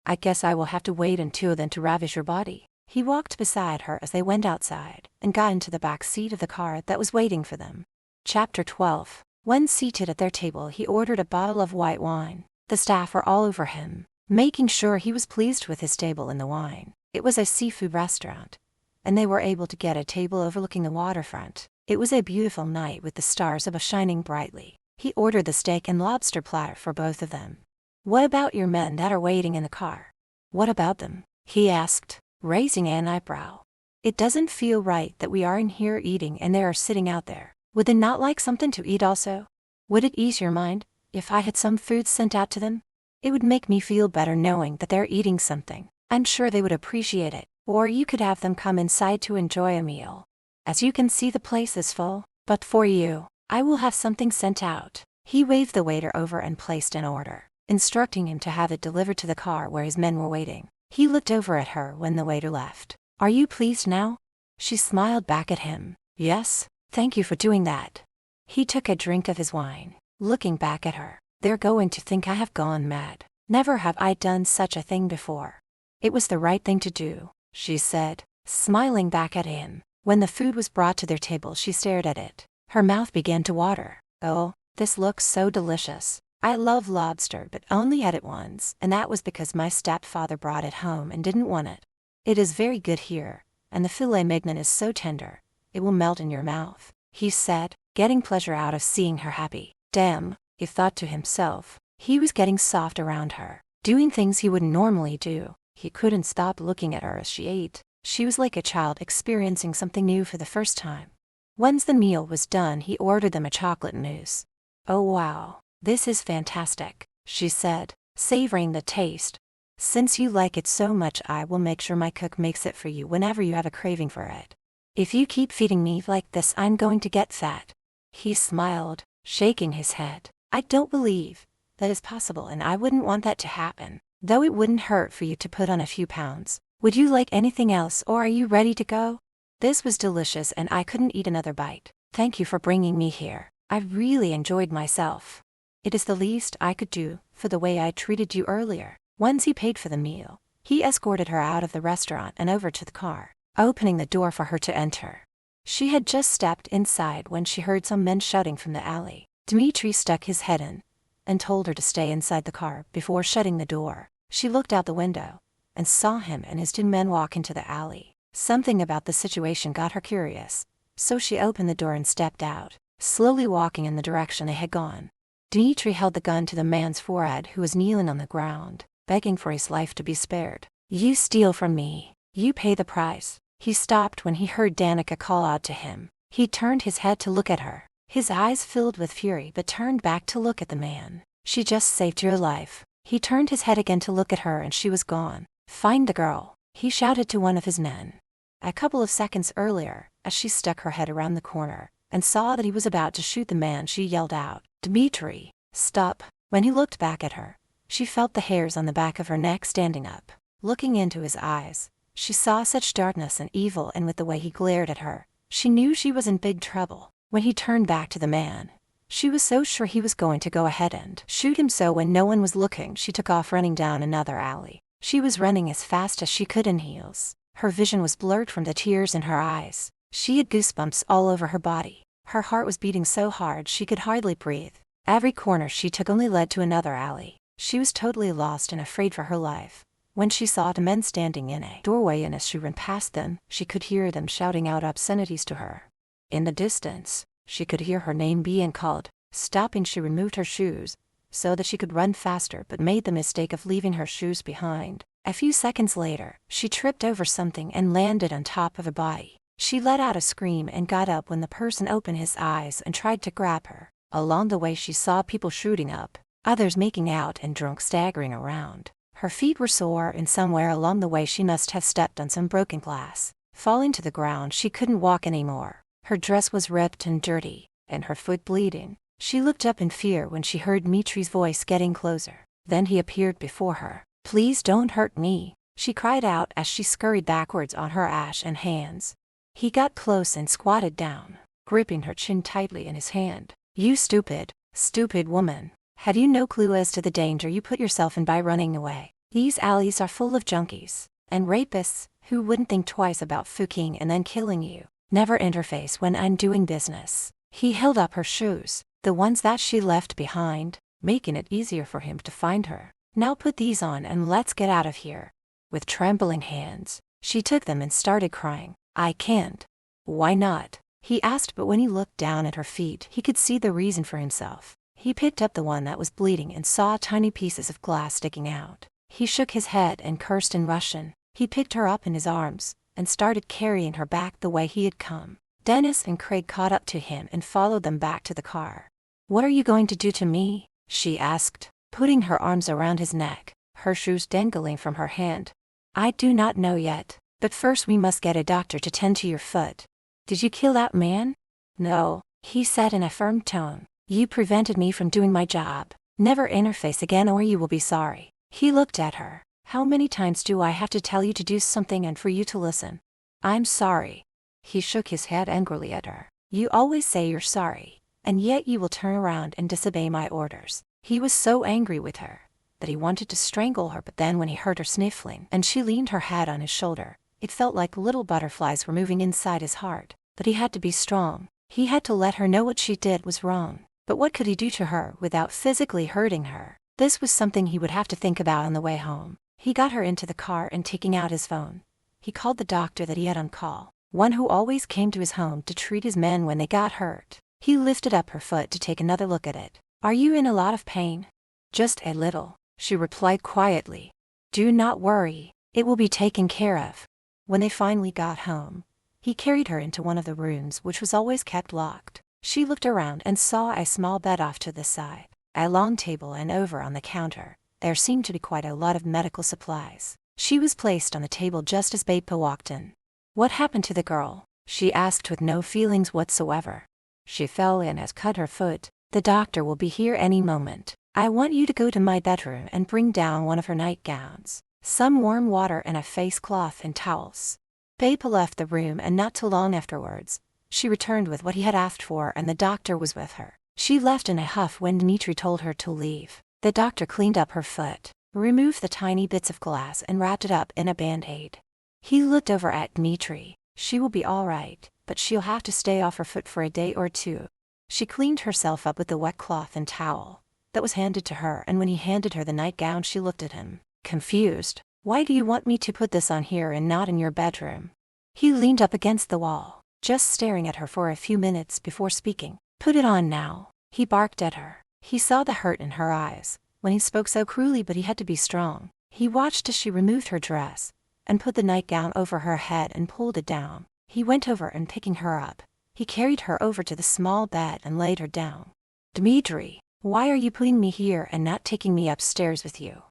I guess I will have to wait until then to ravish your body. He walked beside her as they went outside and got into the back seat of the car that was waiting for them. Chapter 12. When seated at their table, he ordered a bottle of white wine. The staff were all over him, making sure he was pleased with his table and the wine. It was a seafood restaurant, and they were able to get a table overlooking the waterfront. It was a beautiful night with the stars above shining brightly. He ordered the steak and lobster platter for both of them. What about your men that are waiting in the car? What about them? He asked, raising an eyebrow. It doesn't feel right that we are in here eating and they are sitting out there. Would they not like something to eat also? Would it ease your mind if I had some food sent out to them? It would make me feel better knowing that they're eating something. I'm sure they would appreciate it. Or you could have them come inside to enjoy a meal. As you can see, the place is full, but for you, I will have something sent out. He waved the waiter over and placed an order, instructing him to have it delivered to the car where his men were waiting. He looked over at her when the waiter left. Are you pleased now? She smiled back at him. Yes, thank you for doing that. He took a drink of his wine, looking back at her. They're going to think I have gone mad. Never have I done such a thing before. It was the right thing to do, she said, smiling back at him. When the food was brought to their table, she stared at it. Her mouth began to water. Oh, this looks so delicious. I love lobster, but only had it once, and that was because my stepfather brought it home and didn't want it. It is very good here, and the filet mignon is so tender, it will melt in your mouth. he said, getting pleasure out of seeing her happy. Damn, he thought to himself. He was getting soft around her, doing things he wouldn't normally do. He couldn't stop looking at her as she ate. She was like a child experiencing something new for the first time. Once the meal was done, he ordered them a chocolate mousse. "Oh wow, this is fantastic," she said, savoring the taste. "Since you like it so much, I will make sure my cook makes it for you whenever you have a craving for it. If you keep feeding me like this, I'm going to get fat." He smiled, shaking his head. "I don't believe that is possible, and I wouldn't want that to happen, though it wouldn't hurt for you to put on a few pounds. Would you like anything else, or are you ready to go?" "This was delicious and I couldn't eat another bite. Thank you for bringing me here. I really enjoyed myself. It is the least I could do for the way I treated you earlier." Once he paid for the meal, he escorted her out of the restaurant and over to the car, opening the door for her to enter. She had just stepped inside when she heard some men shouting from the alley. Dmitri stuck his head in and told her to stay inside the car before shutting the door. She looked out the window and saw him and his two men walk into the alley. Something about the situation got her curious, so she opened the door and stepped out, slowly walking in the direction they had gone. Dmitri held the gun to the man's forehead, who was kneeling on the ground, begging for his life to be spared. "You steal from me, you pay the price." He stopped when he heard Danica call out to him. He turned his head to look at her, his eyes filled with fury, but turned back to look at the man. "She just saved your life." He turned his head again to look at her and she was gone. "Find the girl," he shouted to one of his men. A couple of seconds earlier, as she stuck her head around the corner and saw that he was about to shoot the man, she yelled out, "Dmitri, stop." When he looked back at her, she felt the hairs on the back of her neck standing up. Looking into his eyes, she saw such darkness and evil, and with the way he glared at her, she knew she was in big trouble. When he turned back to the man, she was so sure he was going to go ahead and shoot him, so when no one was looking, she took off running down another alley. She was running as fast as she could in heels. Her vision was blurred from the tears in her eyes. She had goosebumps all over her body. Her heart was beating so hard she could hardly breathe. Every corner she took only led to another alley. She was totally lost and afraid for her life. When she saw two men standing in a doorway, and as she ran past them, she could hear them shouting out obscenities to her. In the distance, she could hear her name being called. Stopping, she removed her shoes so that she could run faster, but made the mistake of leaving her shoes behind. A few seconds later, she tripped over something and landed on top of a body. She let out a scream and got up when the person opened his eyes and tried to grab her. Along the way, she saw people shooting up, others making out, and drunk staggering around. Her feet were sore, and somewhere along the way she must have stepped on some broken glass. Falling to the ground, she couldn't walk anymore. Her dress was ripped and dirty, and her foot bleeding. She looked up in fear when she heard Dmitri's voice getting closer. Then he appeared before her. "Please don't hurt me," she cried out as she scurried backwards on her ass and hands. He got close and squatted down, gripping her chin tightly in his hand. "You stupid, stupid woman. Had you no clue as to the danger you put yourself in by running away? These alleys are full of junkies and rapists who wouldn't think twice about fucking and then killing you. Never interface when I'm doing business." He held up her shoes, the ones that she left behind, making it easier for him to find her. "Now put these on and let's get out of here." With trembling hands, she took them and started crying. "I can't." "Why not?" he asked, but when he looked down at her feet, he could see the reason for himself. He picked up the one that was bleeding and saw tiny pieces of glass sticking out. He shook his head and cursed in Russian. He picked her up in his arms and started carrying her back the way he had come. Dennis and Craig caught up to him and followed them back to the car. "What are you going to do to me?" she asked, putting her arms around his neck, her shoes dangling from her hand. "I do not know yet, but first we must get a doctor to tend to your foot." "Did you kill that man?" "No," he said in a firm tone. "You prevented me from doing my job. Never interface again or you will be sorry." He looked at her. "How many times do I have to tell you to do something and for you to listen?" "I'm sorry." He shook his head angrily at her. "You always say you're sorry, and yet you will turn around and disobey my orders." He was so angry with her that he wanted to strangle her, but then when he heard her sniffling and she leaned her head on his shoulder, it felt like little butterflies were moving inside his heart. But he had to be strong. He had to let her know what she did was wrong. But what could he do to her without physically hurting her? This was something he would have to think about on the way home. He got her into the car and taking out his phone, he called the doctor that he had on call. one who always came to his home to treat his men when they got hurt. He lifted up her foot to take another look at it. Are you in a lot of pain? Just a little, she replied quietly. Do not worry, it will be taken care of. When they finally got home, he carried her into one of the rooms which was always kept locked. She looked around and saw a small bed off to the side, a long table, and over on the counter there seemed to be quite a lot of medical supplies. She was placed on the table just as Bapa walked in. What happened to the girl? She asked with no feelings whatsoever. She fell and has cut her foot. The doctor will be here any moment. I want you to go to my bedroom and bring down one of her nightgowns, some warm water, and a face cloth and towels. Bapa left the room, and not too long afterwards, she returned with what he had asked for, and the doctor was with her. She left in a huff when Dmitri told her to leave. The doctor cleaned up her foot, removed the tiny bits of glass, and wrapped it up in a band-aid. He looked over at Dmitri. She will be all right, but she'll have to stay off her foot for a day or two. She cleaned herself up with the wet cloth and towel that was handed to her, and when he handed her the nightgown, she looked at him, confused. Why do you want me to put this on here and not in your bedroom? He leaned up against the wall, just staring at her for a few minutes before speaking. Put it on now, he barked at her. He saw the hurt in her eyes when he spoke so cruelly, but he had to be strong. He watched as she removed her dress and put the nightgown over her head and pulled it down. He went over and picking her up, he carried her over to the small bed and laid her down. Dmitri, why are you putting me here and not taking me upstairs with you?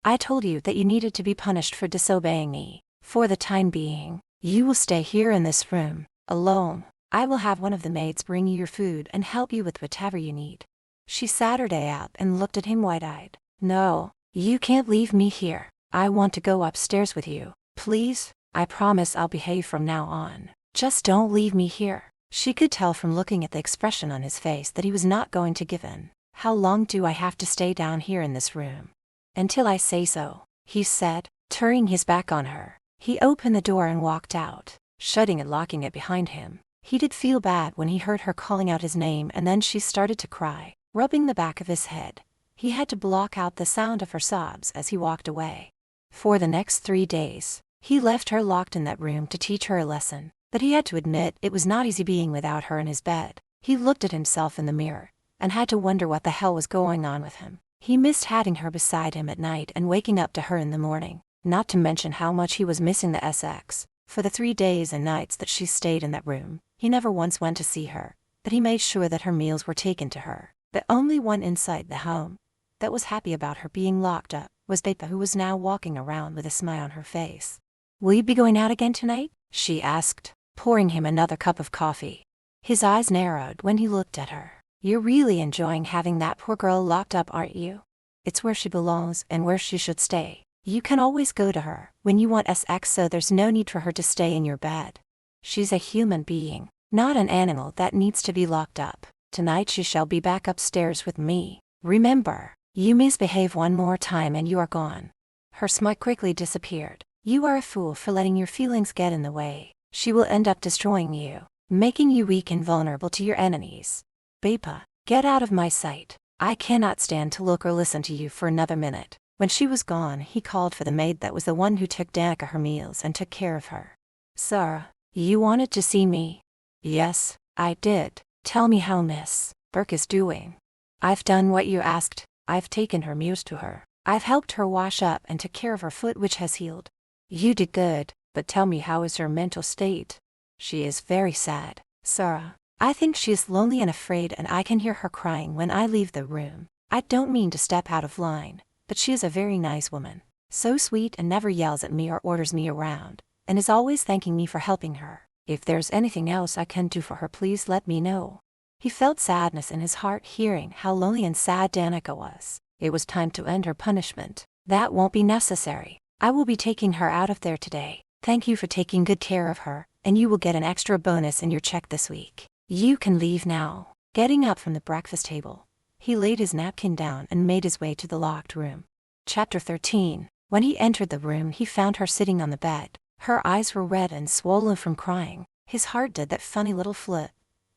I told you that you needed to be punished for disobeying me. For the time being, you will stay here in this room, alone. I will have one of the maids bring you your food and help you with whatever you need. She sat her day up and looked at him wide-eyed. No, you can't leave me here. I want to go upstairs with you. Please, I promise I'll behave from now on. Just don't leave me here. She could tell from looking at the expression on his face that he was not going to give in. How long do I have to stay down here in this room? Until I say so, he said, turning his back on her. He opened the door and walked out, shutting and locking it behind him. He did feel bad when he heard her calling out his name, and then she started to cry, rubbing the back of his head. He had to block out the sound of her sobs as he walked away. For the next 3 days, he left her locked in that room to teach her a lesson. But he had to admit it was not easy being without her in his bed. He looked at himself in the mirror and had to wonder what the hell was going on with him. He missed having her beside him at night and waking up to her in the morning, not to mention how much he was missing the SX. For the 3 days and nights that she stayed in that room, he never once went to see her, but he made sure that her meals were taken to her. The only one inside the home that was happy about her being locked up was Bapa, who was now walking around with a smile on her face. Will you be going out again tonight? She asked, pouring him another cup of coffee. His eyes narrowed when he looked at her. You're really enjoying having that poor girl locked up, aren't you? It's where she belongs and where she should stay. You can always go to her when you want SX, so there's no need for her to stay in your bed. She's a human being, not an animal that needs to be locked up. Tonight she shall be back upstairs with me. Remember, you misbehave one more time and you are gone. Her smile quickly disappeared. You are a fool for letting your feelings get in the way. She will end up destroying you, making you weak and vulnerable to your enemies. Bapa, get out of my sight. I cannot stand to look or listen to you for another minute. When she was gone, he called for the maid that was the one who took Danica her meals and took care of her. Sarah, you wanted to see me? Yes, I did. Tell me how Miss Burke is doing. I've done what you asked. I've taken her meals to her. I've helped her wash up and took care of her foot, which has healed. You did good. But tell me, how is her mental state? She is very sad, Sarah. I think she is lonely and afraid, and I can hear her crying when I leave the room. I don't mean to step out of line, but she is a very nice woman. So sweet and never yells at me or orders me around, and is always thanking me for helping her. If there's anything else I can do for her, please let me know. He felt sadness in his heart hearing how lonely and sad Danica was. It was time to end her punishment. That won't be necessary. I will be taking her out of there today. Thank you for taking good care of her, and you will get an extra bonus in your check this week. You can leave now. Getting up from the breakfast table, he laid his napkin down and made his way to the locked room. Chapter 13. When he entered the room, he found her sitting on the bed. Her eyes were red and swollen from crying. His heart did that funny little flip.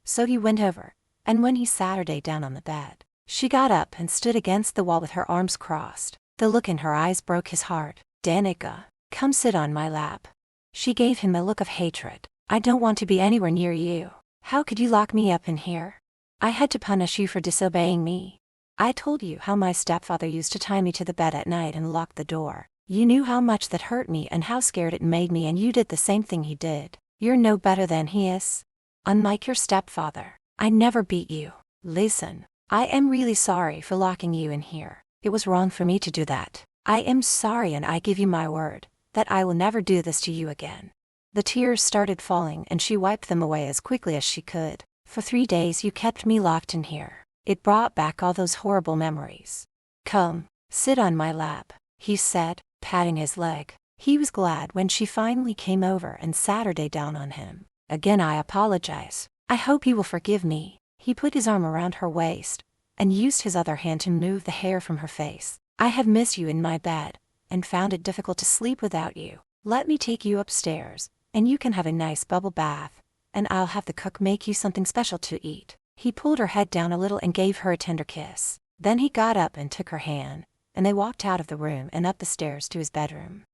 So he went over, and when he sat her down on the bed, she got up and stood against the wall with her arms crossed. The look in her eyes broke his heart. Danica, come sit on my lap. She gave him a look of hatred. I don't want to be anywhere near you. How could you lock me up in here? I had to punish you for disobeying me. I told you how my stepfather used to tie me to the bed at night and lock the door. You knew how much that hurt me and how scared it made me, and you did the same thing he did. You're no better than he is. Unlike your stepfather, I never beat you. Listen, I am really sorry for locking you in here. It was wrong for me to do that. I am sorry, and I give you my word that I will never do this to you again. The tears started falling and she wiped them away as quickly as she could. For 3 days you kept me locked in here. It brought back all those horrible memories. Come, sit on my lap, he said, patting his leg. He was glad when she finally came over and sat her down on him. Again, I apologize. I hope you will forgive me. He put his arm around her waist and used his other hand to move the hair from her face. I have missed you in my bed and found it difficult to sleep without you. Let me take you upstairs, and you can have a nice bubble bath, and I'll have the cook make you something special to eat. He pulled her head down a little and gave her a tender kiss. Then he got up and took her hand, and they walked out of the room and up the stairs to his bedroom.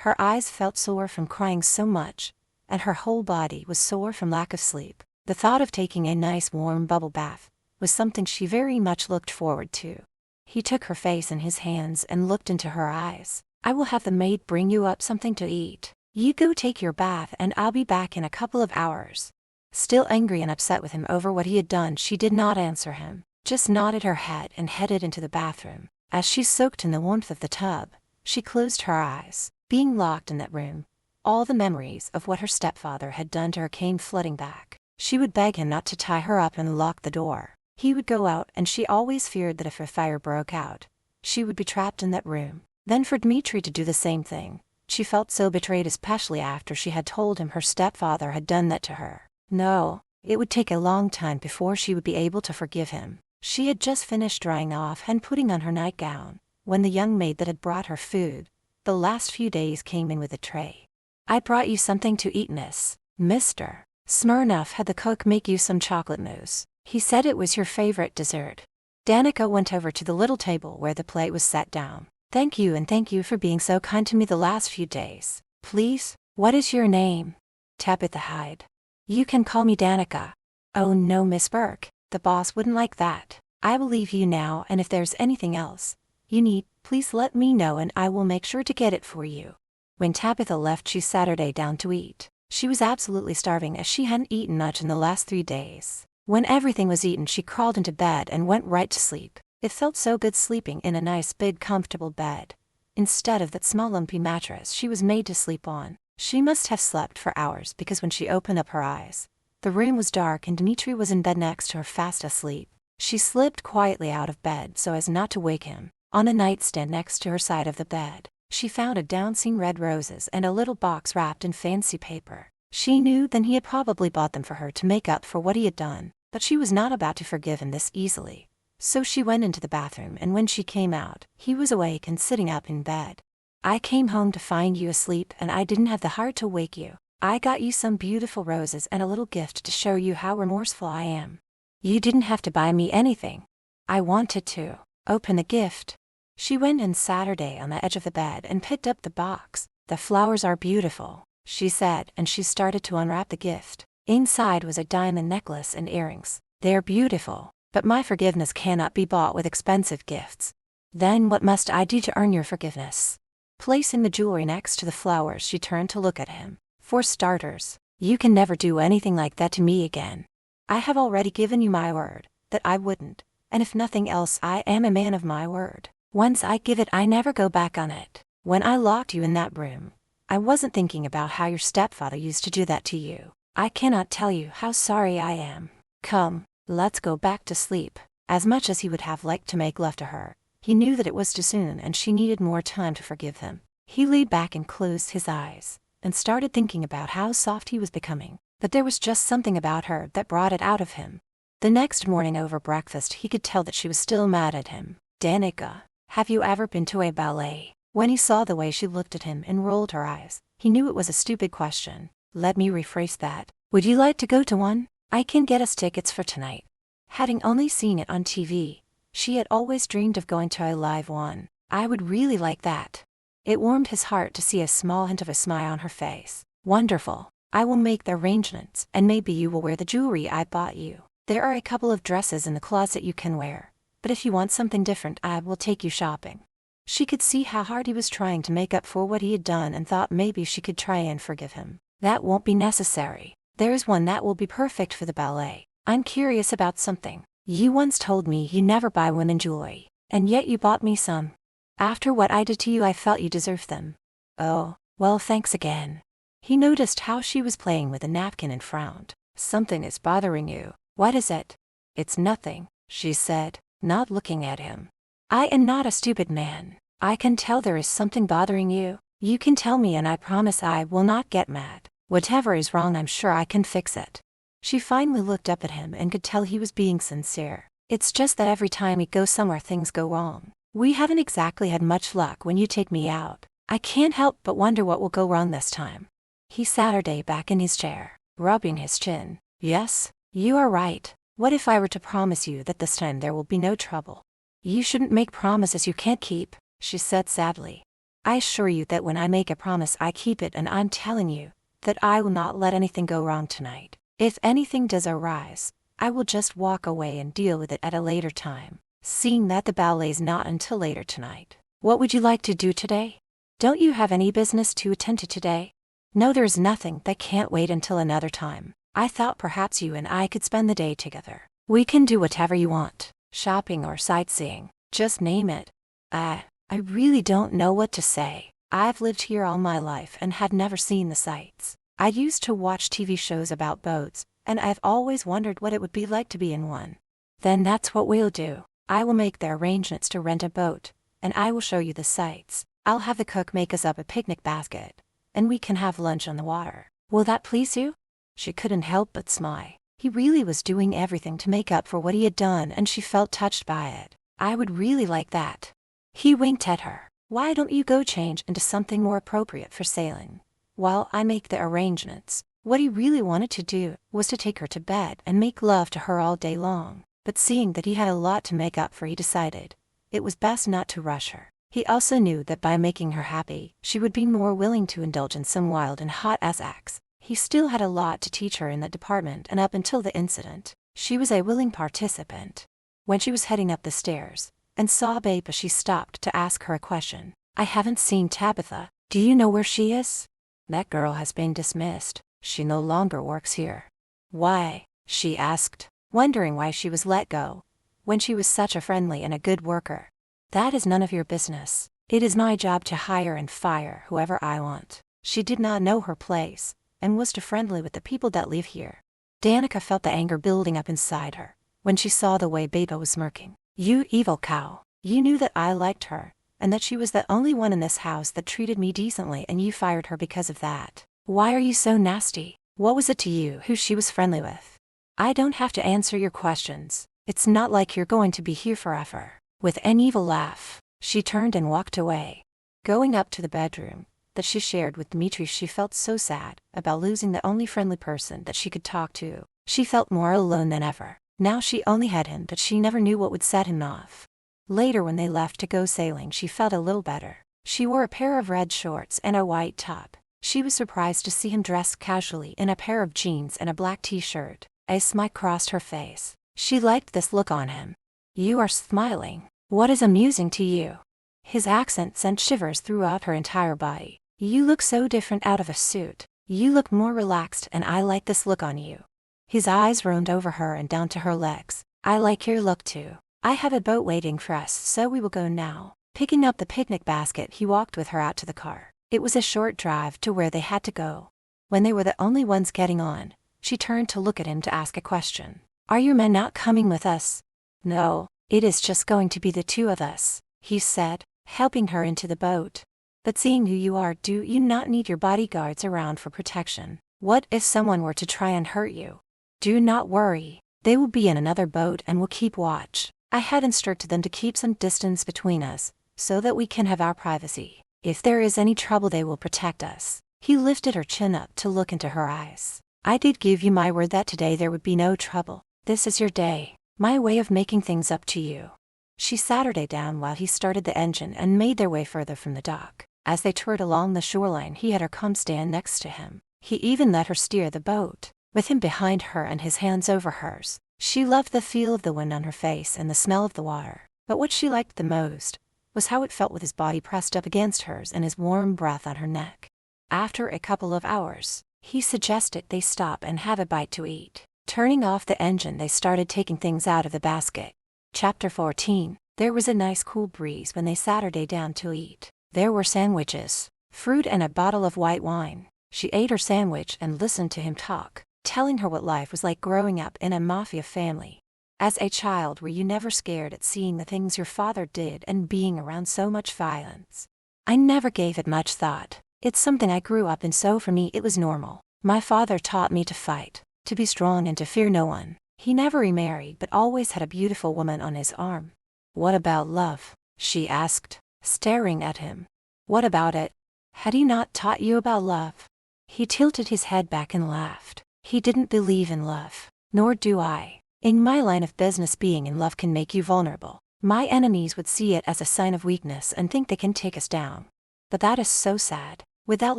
Her eyes felt sore from crying so much, and her whole body was sore from lack of sleep. The thought of taking a nice warm bubble bath was something she very much looked forward to. He took her face in his hands and looked into her eyes. I will have the maid bring you up something to eat. You go take your bath and I'll be back in a couple of hours. Still angry and upset with him over what he had done, she did not answer him, just nodded her head and headed into the bathroom. As she soaked in the warmth of the tub, she closed her eyes. Being locked in that room, all the memories of what her stepfather had done to her came flooding back. She would beg him not to tie her up and lock the door. He would go out, and she always feared that if a fire broke out, she would be trapped in that room. Then for Dmitri to do the same thing. She felt so betrayed, especially after she had told him her stepfather had done that to her. No, it would take a long time before she would be able to forgive him. She had just finished drying off and putting on her nightgown when the young maid that had brought her food the last few days came in with a tray. I brought you something to eat, Miss. Mr. Smirnov had the cook make you some chocolate mousse. He said it was your favorite dessert. Danica went over to the little table where the plate was set down. Thank you, and thank you for being so kind to me the last few days. Please, what is your name? Tabitha Hyde. You can call me Danica. Oh no, Miss Burke, the boss wouldn't like that. I will leave you now, and if there's anything else you need, please let me know and I will make sure to get it for you. When Tabitha left, she sat her down to eat. She was absolutely starving as she hadn't eaten much in the last 3 days. When everything was eaten, she crawled into bed and went right to sleep. It felt so good sleeping in a nice big comfortable bed, instead of that small lumpy mattress she was made to sleep on. She must have slept for hours because when she opened up her eyes, the room was dark and Dmitri was in bed next to her fast asleep. She slipped quietly out of bed so as not to wake him. On a nightstand next to her side of the bed, she found a dancing red roses and a little box wrapped in fancy paper. She knew then he had probably bought them for her to make up for what he had done, but she was not about to forgive him this easily. So she went into the bathroom, and when she came out, he was awake and sitting up in bed. I came home to find you asleep and I didn't have the heart to wake you. I got you some beautiful roses and a little gift to show you how remorseful I am. You didn't have to buy me anything. I wanted to. Open the gift. She went and sat her on the edge of the bed and picked up the box. The flowers are beautiful, she said, and she started to unwrap the gift. Inside was a diamond necklace and earrings. They are beautiful, but my forgiveness cannot be bought with expensive gifts. Then what must I do to earn your forgiveness? Placing the jewelry next to the flowers, she turned to look at him. For starters, you can never do anything like that to me again. I have already given you my word that I wouldn't, and if nothing else, I am a man of my word. Once I give it, I never go back on it. When I locked you in that room, I wasn't thinking about how your stepfather used to do that to you. I cannot tell you how sorry I am. Come, let's go back to sleep. As much as he would have liked to make love to her, he knew that it was too soon and she needed more time to forgive him. He laid back and closed his eyes, and started thinking about how soft he was becoming, that there was just something about her that brought it out of him. The next morning over breakfast, he could tell that she was still mad at him. Danica, have you ever been to a ballet? When he saw the way she looked at him and rolled her eyes, he knew it was a stupid question. Let me rephrase that. Would you like to go to one? I can get us tickets for tonight. Having only seen it on TV, she had always dreamed of going to a live one. I would really like that. It warmed his heart to see a small hint of a smile on her face. Wonderful. I will make the arrangements, and maybe you will wear the jewelry I bought you. There are a couple of dresses in the closet you can wear, but if you want something different, I will take you shopping. She could see how hard he was trying to make up for what he had done and thought maybe she could try and forgive him. That won't be necessary. There is one that will be perfect for the ballet. I'm curious about something. You once told me you never buy women jewelry, and yet you bought me some. After what I did to you, I felt you deserved them. Oh, well, thanks again. He noticed how she was playing with a napkin and frowned. Something is bothering you. What is it? It's nothing, she said, not looking at him. I am not a stupid man. I can tell there is something bothering you. You can tell me and I promise I will not get mad. Whatever is wrong, I'm sure I can fix it. She finally looked up at him and could tell he was being sincere. It's just that every time we go somewhere things go wrong. We haven't exactly had much luck when you take me out. I can't help but wonder what will go wrong this time. He sat her back in his chair, rubbing his chin. Yes, you are right. What if I were to promise you that this time there will be no trouble? You shouldn't make promises you can't keep, she said sadly. I assure you that when I make a promise I keep it, and I'm telling you that I will not let anything go wrong tonight. If anything does arise, I will just walk away and deal with it at a later time, seeing that the ballet's not until later tonight. What would you like to do today? Don't you have any business to attend to today? No, there's nothing that can't wait until another time. I thought perhaps you and I could spend the day together. We can do whatever you want, shopping or sightseeing, just name it. I really don't know what to say. I've lived here all my life and had never seen the sights. I used to watch TV shows about boats, and I've always wondered what it would be like to be in one. Then that's what we'll do. I will make the arrangements to rent a boat, and I will show you the sights. I'll have the cook make us up a picnic basket, and we can have lunch on the water. Will that please you? She couldn't help but smile. He really was doing everything to make up for what he had done, and she felt touched by it. I would really like that. He winked at her. Why don't you go change into something more appropriate for sailing, while I make the arrangements? What he really wanted to do was to take her to bed and make love to her all day long, but seeing that he had a lot to make up for, he decided it was best not to rush her. He also knew that by making her happy, she would be more willing to indulge in some wild and hot acts. He still had a lot to teach her in that department, and up until the incident, she was a willing participant. When she was heading up the stairs and saw Babe, she stopped to ask her a question. I haven't seen Tabitha. Do you know where she is? That girl has been dismissed. She no longer works here. Why? She asked, wondering why she was let go, when she was such a friendly and a good worker. That is none of your business. It is my job to hire and fire whoever I want. She did not know her place, and was too friendly with the people that live here. Danica felt the anger building up inside her when she saw the way Beba was smirking. You evil cow. You knew that I liked her, and that she was the only one in this house that treated me decently, and you fired her because of that. Why are you so nasty? What was it to you who she was friendly with? I don't have to answer your questions. It's not like you're going to be here forever. With an evil laugh, she turned and walked away. Going up to the bedroom that she shared with Dmitri, she felt so sad about losing the only friendly person that she could talk to. She felt more alone than ever. Now she only had him, but she never knew what would set him off. Later, when they left to go sailing, she felt a little better. She wore a pair of red shorts and a white top. She was surprised to see him dressed casually in a pair of jeans and a black t-shirt. A smile crossed her face. She liked this look on him. You are smiling. What is amusing to you? His accent sent shivers throughout her entire body. You look so different out of a suit. You look more relaxed, and I like this look on you. His eyes roamed over her and down to her legs. I like your look too. I have a boat waiting for us, so we will go now. Picking up the picnic basket, he walked with her out to the car. It was a short drive to where they had to go. When they were the only ones getting on, she turned to look at him to ask a question. Are your men not coming with us? No, it is just going to be the two of us, he said, helping her into the boat. But seeing who you are, do you not need your bodyguards around for protection? What if someone were to try and hurt you? Do not worry. They will be in another boat and will keep watch. I had instructed them to keep some distance between us, so that we can have our privacy. If there is any trouble, they will protect us. He lifted her chin up to look into her eyes. I did give you my word that today there would be no trouble. This is your day, my way of making things up to you. She sat her down while he started the engine and made their way further from the dock. As they toured along the shoreline, he had her come stand next to him. He even let her steer the boat, with him behind her and his hands over hers. She loved the feel of the wind on her face and the smell of the water, but what she liked the most was how it felt with his body pressed up against hers and his warm breath on her neck. After a couple of hours, he suggested they stop and have a bite to eat. Turning off the engine, they started taking things out of the basket. Chapter 14. There was a nice cool breeze when they Saturday down to eat. There were sandwiches, fruit and a bottle of white wine. She ate her sandwich and listened to him talk, telling her what life was like growing up in a mafia family. As a child, were you never scared at seeing the things your father did and being around so much violence? I never gave it much thought. It's something I grew up in, so for me it was normal. My father taught me to fight, to be strong and to fear no one. He never remarried but always had a beautiful woman on his arm. What about love? She asked, staring at him. What about it? Had he not taught you about love? He tilted his head back and laughed. He didn't believe in love. Nor do I. In my line of business, being in love can make you vulnerable. My enemies would see it as a sign of weakness and think they can take us down. But that is so sad. Without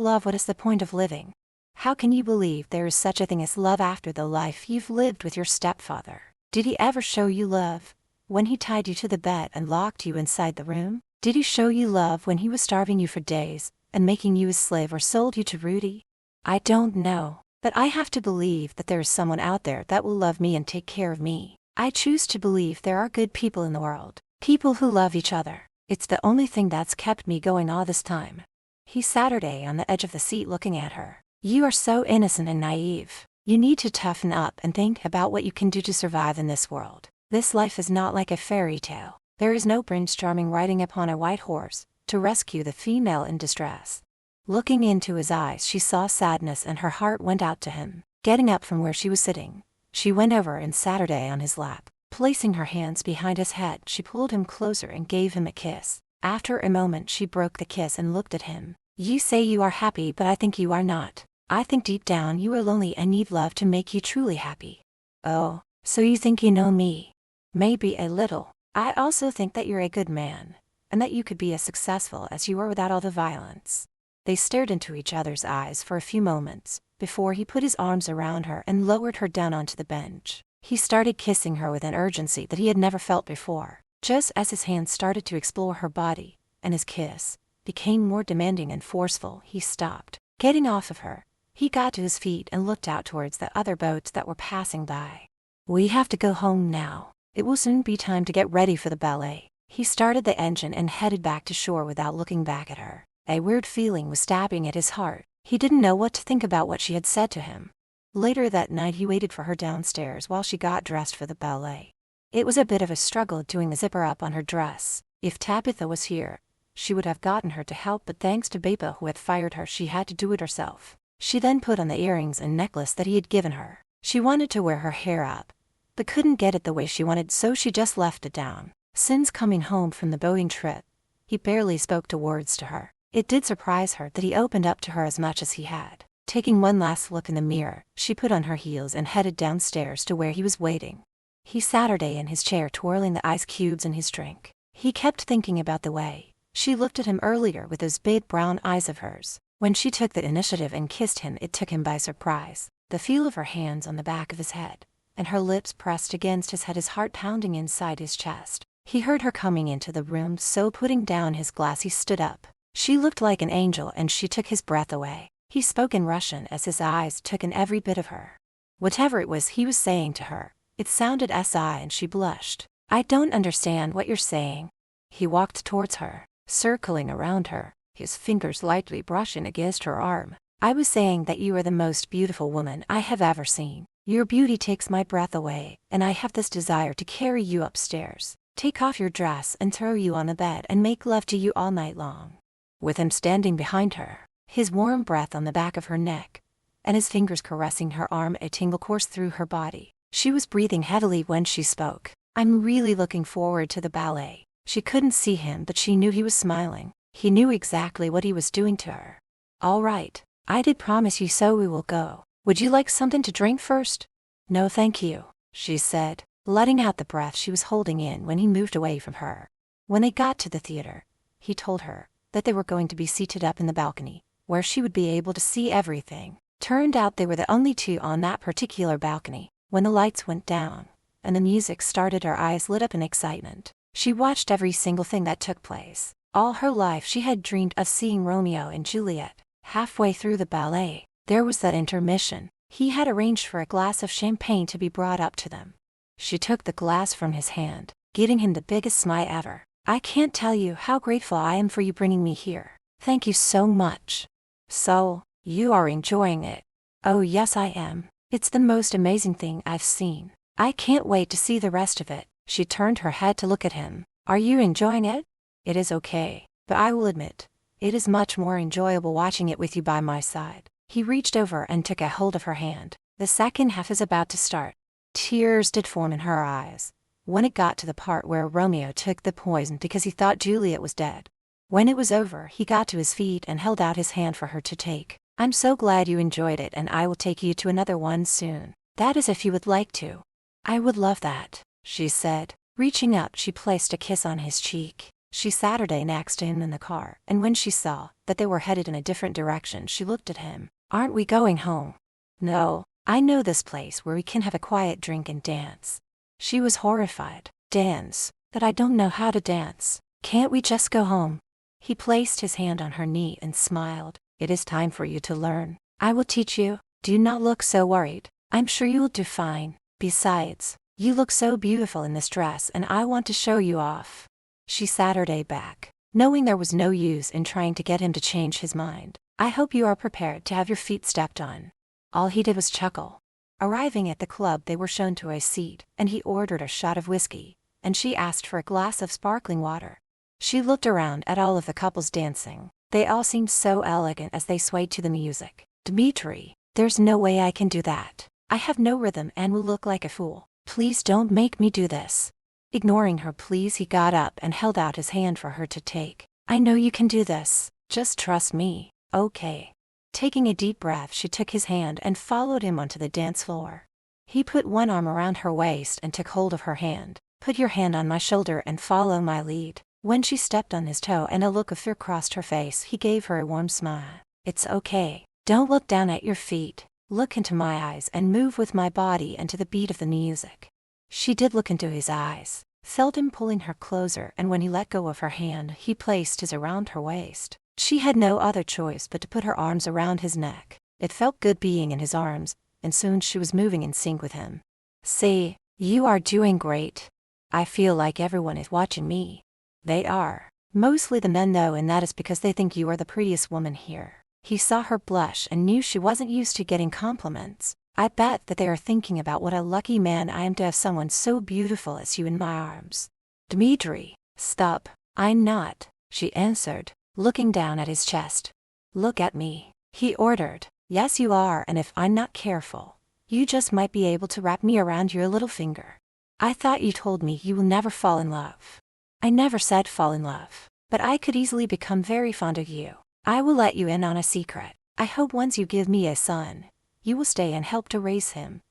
love, what is the point of living? How can you believe there is such a thing as love after the life you've lived with your stepfather? Did he ever show you love? When he tied you to the bed and locked you inside the room? Did he show you love when he was starving you for days and making you his slave, or sold you to Rudy? I don't know, but I have to believe that there is someone out there that will love me and take care of me. I choose to believe there are good people in the world, people who love each other. It's the only thing that's kept me going all this time. He Saturday on the edge of the seat looking at her. You are so innocent and naive. You need to toughen up and think about what you can do to survive in this world. This life is not like a fairy tale. There is no Prince Charming riding upon a white horse to rescue the female in distress. Looking into his eyes, she saw sadness and her heart went out to him. Getting up from where she was sitting, she went over and Saturday on his lap. Placing her hands behind his head, she pulled him closer and gave him a kiss. After a moment, she broke the kiss and looked at him. You say you are happy, but I think you are not. I think deep down you are lonely and need love to make you truly happy. Oh, so you think you know me? Maybe a little. I also think that you're a good man, and that you could be as successful as you are without all the violence. They stared into each other's eyes for a few moments, before he put his arms around her and lowered her down onto the bench. He started kissing her with an urgency that he had never felt before. Just as his hands started to explore her body, and his kiss became more demanding and forceful, he stopped. Getting off of her, he got to his feet and looked out towards the other boats that were passing by. We have to go home now. It will soon be time to get ready for the ballet. He started the engine and headed back to shore without looking back at her. A weird feeling was stabbing at his heart. He didn't know what to think about what she had said to him. Later that night, he waited for her downstairs while she got dressed for the ballet. It was a bit of a struggle doing the zipper up on her dress. If Tabitha was here, she would have gotten her to help, but thanks to Beba, who had fired her, she had to do it herself. She then put on the earrings and necklace that he had given her. She wanted to wear her hair up, but couldn't get it the way she wanted, so she just left it down. Since coming home from the boating trip, he barely spoke two words to her. It did surprise her that he opened up to her as much as he had. Taking one last look in the mirror, she put on her heels and headed downstairs to where he was waiting. He Saturday in his chair twirling the ice cubes in his drink. He kept thinking about the way she looked at him earlier with those big brown eyes of hers. When she took the initiative and kissed him, it took him by surprise. The feel of her hands on the back of his head, and her lips pressed against his head, his heart pounding inside his chest. He heard her coming into the room, so putting down his glass, he stood up. She looked like an angel and she took his breath away. He spoke in Russian as his eyes took in every bit of her. Whatever it was he was saying to her, it sounded SI, and she blushed. I don't understand what you're saying. He walked towards her, circling around her, his fingers lightly brushing against her arm. I was saying that you are the most beautiful woman I have ever seen. Your beauty takes my breath away, and I have this desire to carry you upstairs, take off your dress and throw you on the bed and make love to you all night long. With him standing behind her, his warm breath on the back of her neck, and his fingers caressing her arm, a tingle coursed through her body. She was breathing heavily when she spoke. I'm really looking forward to the ballet. She couldn't see him, but she knew he was smiling. He knew exactly what he was doing to her. All right, I did promise you, so we will go. Would you like something to drink first? No thank you, she said, letting out the breath she was holding in when he moved away from her. When they got to the theater, he told her that they were going to be seated up in the balcony, where she would be able to see everything. Turned out they were the only two on that particular balcony. When the lights went down and the music started, her eyes lit up in excitement. She watched every single thing that took place. All her life she had dreamed of seeing Romeo and Juliet. Halfway through the ballet, there was that intermission. He had arranged for a glass of champagne to be brought up to them. She took the glass from his hand, giving him the biggest smile ever. "I can't tell you how grateful I am for you bringing me here. Thank you so much." "So, you are enjoying it?" "Oh yes, I am. It's the most amazing thing I've seen. I can't wait to see the rest of it." She turned her head to look at him. "Are you enjoying it?" "It is okay, but I will admit, it is much more enjoyable watching it with you by my side." He reached over and took a hold of her hand. "The second half is about to start." Tears did form in her eyes when it got to the part where Romeo took the poison because he thought Juliet was dead. When it was over, he got to his feet and held out his hand for her to take. "I'm so glad you enjoyed it, and I will take you to another one soon. That is if you would like to." "I would love that," she said. Reaching up, she placed a kiss on his cheek. She sat her day next to him in the car, and when she saw that they were headed in a different direction, she looked at him. "Aren't we going home?" "No, I know this place where we can have a quiet drink and dance." She was horrified. "Dance? That I don't know how to dance. Can't we just go home?" He placed his hand on her knee and smiled. "It is time for you to learn. I will teach you. Do not look so worried. I'm sure you will do fine. Besides, you look so beautiful in this dress and I want to show you off." She sat her day back, knowing there was no use in trying to get him to change his mind. "I hope you are prepared to have your feet stepped on." All he did was chuckle. Arriving at the club, they were shown to a seat, and he ordered a shot of whiskey, and she asked for a glass of sparkling water. She looked around at all of the couples dancing. They all seemed so elegant as they swayed to the music. "Dmitri, there's no way I can do that. I have no rhythm and will look like a fool. Please don't make me do this." Ignoring her pleas, he got up and held out his hand for her to take. "I know you can do this. Just trust me, okay?" Taking a deep breath, she took his hand and followed him onto the dance floor. He put one arm around her waist and took hold of her hand. "Put your hand on my shoulder and follow my lead." When she stepped on his toe and a look of fear crossed her face, he gave her a warm smile. "It's okay. Don't look down at your feet. Look into my eyes and move with my body and to the beat of the music." She did look into his eyes, felt him pulling her closer, and when he let go of her hand, he placed his around her waist. She had no other choice but to put her arms around his neck. It felt good being in his arms, and soon she was moving in sync with him. "See, you are doing great. I feel like everyone is watching me." "They are. Mostly the men though, and that is because they think you are the prettiest woman here." He saw her blush and knew she wasn't used to getting compliments. "I bet that they are thinking about what a lucky man I am to have someone so beautiful as you in my arms." "Dmitri, stop." "I'm not," she answered, looking down at his chest. "Look at me," he ordered. "Yes, you are, and if I'm not careful, you just might be able to wrap me around your little finger." "I thought you told me you will never fall in love." "I never said fall in love, but I could easily become very fond of you. I will let you in on a secret. I hope once you give me a son, you will stay and help to raise him,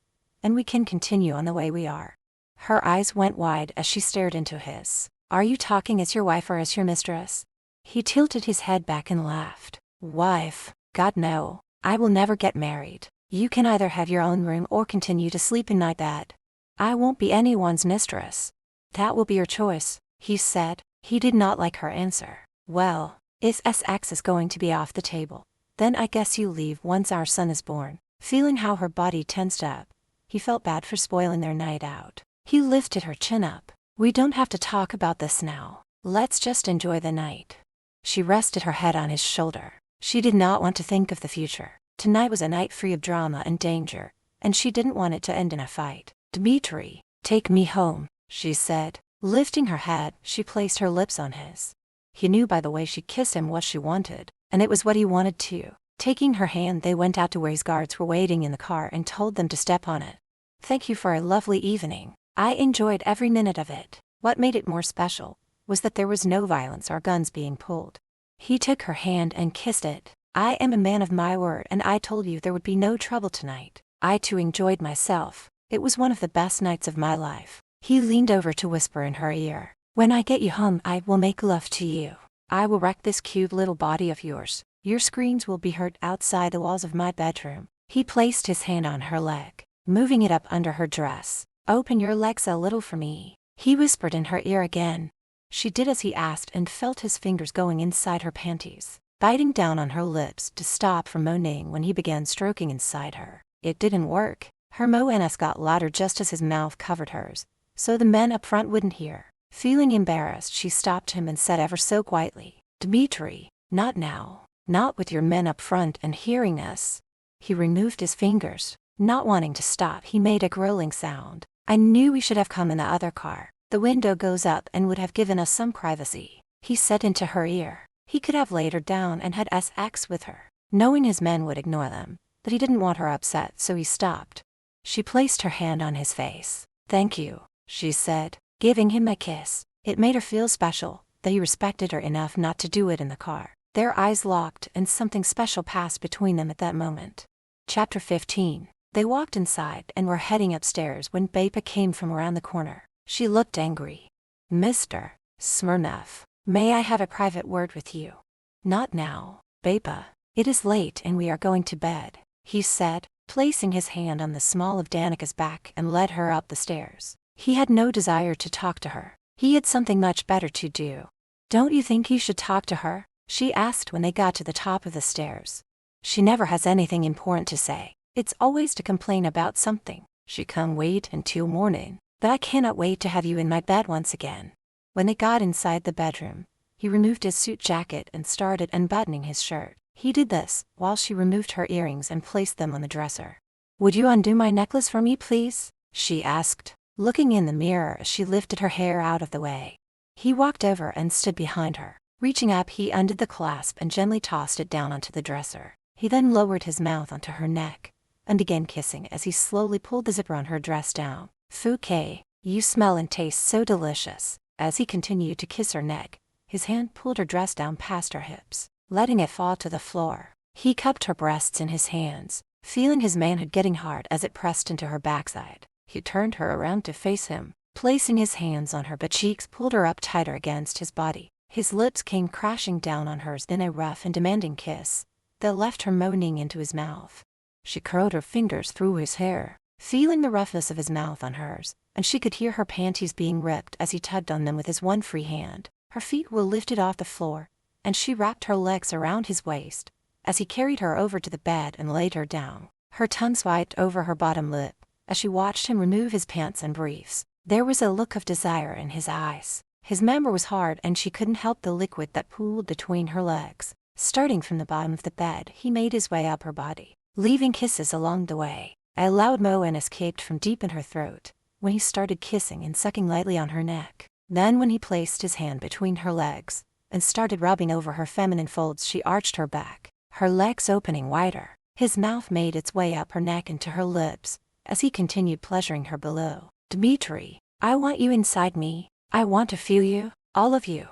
and we can continue on the way we are." Her eyes went wide as she stared into his. "Are you talking as your wife or as your mistress?" He tilted his head back and laughed. "Wife? God no. I will never get married. You can either have your own room or continue to sleep in my bed. I won't be anyone's mistress." "That will be your choice," he said. He did not like her answer. "Well, if SX is going to be off the table, then I guess you leave once our son is born." Feeling how her body tensed up, he felt bad for spoiling their night out. He lifted her chin up. "We don't have to talk about this now. Let's just enjoy the night." She rested her head on his shoulder. She did not want to think of the future. Tonight was a night free of drama and danger, and she didn't want it to end in a fight. "Dmitri, take me home," she said. Lifting her head, she placed her lips on his. He knew by the way she kissed him what she wanted, and it was what he wanted too. Taking her hand, they went out to where his guards were waiting in the car and told them to step on it. "Thank you for a lovely evening. I enjoyed every minute of it." What made it more special was that there was no violence or guns being pulled. He took her hand and kissed it. "I am a man of my word, and I told you there would be no trouble tonight. I too enjoyed myself. It was one of the best nights of my life." He leaned over to whisper in her ear. "When I get you home, I will make love to you. I will wreck this cute little body of yours. Your screams will be heard outside the walls of my bedroom." He placed his hand on her leg, moving it up under her dress. "Open your legs a little for me," he whispered in her ear again. She did as he asked and felt his fingers going inside her panties, biting down on her lips to stop from moaning when he began stroking inside her. It didn't work. Her moans got louder just as his mouth covered hers, so the men up front wouldn't hear. Feeling embarrassed, she stopped him and said ever so quietly, "Dmitri, not now. Not with your men up front and hearing us." He removed his fingers. Not wanting to stop, he made a growling sound. "I knew we should have come in the other car. The window goes up and would have given us some privacy," he said into her ear. He could have laid her down and had sex with her, knowing his men would ignore them, but he didn't want her upset, so he stopped. She placed her hand on his face. "Thank you," she said, giving him a kiss. It made her feel special that he respected her enough not to do it in the car. Their eyes locked and something special passed between them at that moment. Chapter 15. They walked inside and were heading upstairs when Bapa came from around the corner. She looked angry. "Mr. Smirnov, may I have a private word with you?" "Not now, Bapa. It is late and we are going to bed," he said, placing his hand on the small of Danika's back and led her up the stairs. He had no desire to talk to her. He had something much better to do. "Don't you think you should talk to her?" she asked when they got to the top of the stairs. "She never has anything important to say. It's always to complain about something. She can't wait until morning. But I cannot wait to have you in my bed once again." When they got inside the bedroom, he removed his suit jacket and started unbuttoning his shirt. He did this while she removed her earrings and placed them on the dresser. "Would you undo my necklace for me, please?" she asked, looking in the mirror as she lifted her hair out of the way. He walked over and stood behind her. Reaching up, he undid the clasp and gently tossed it down onto the dresser. He then lowered his mouth onto her neck and began kissing as he slowly pulled the zipper on her dress down. "Fouquet, you smell and taste so delicious." As he continued to kiss her neck, his hand pulled her dress down past her hips, letting it fall to the floor. He cupped her breasts in his hands, feeling his manhood getting hard as it pressed into her backside. He turned her around to face him, placing his hands on her butt cheeks, pulled her up tighter against his body. His lips came crashing down on hers in a rough and demanding kiss that left her moaning into his mouth. She curled her fingers through his hair, feeling the roughness of his mouth on hers, and she could hear her panties being ripped as he tugged on them with his one free hand. Her feet were lifted off the floor, and she wrapped her legs around his waist as he carried her over to the bed and laid her down. Her tongue swiped over her bottom lip as she watched him remove his pants and briefs. There was a look of desire in his eyes. His member was hard and she couldn't help the liquid that pooled between her legs. Starting from the bottom of the bed, he made his way up her body, leaving kisses along the way. A loud moan escaped from deep in her throat when he started kissing and sucking lightly on her neck. Then when he placed his hand between her legs and started rubbing over her feminine folds, she arched her back, her legs opening wider. His mouth made its way up her neck into her lips as he continued pleasuring her below. "Dmitri, I want you inside me. I want to feel you, all of you."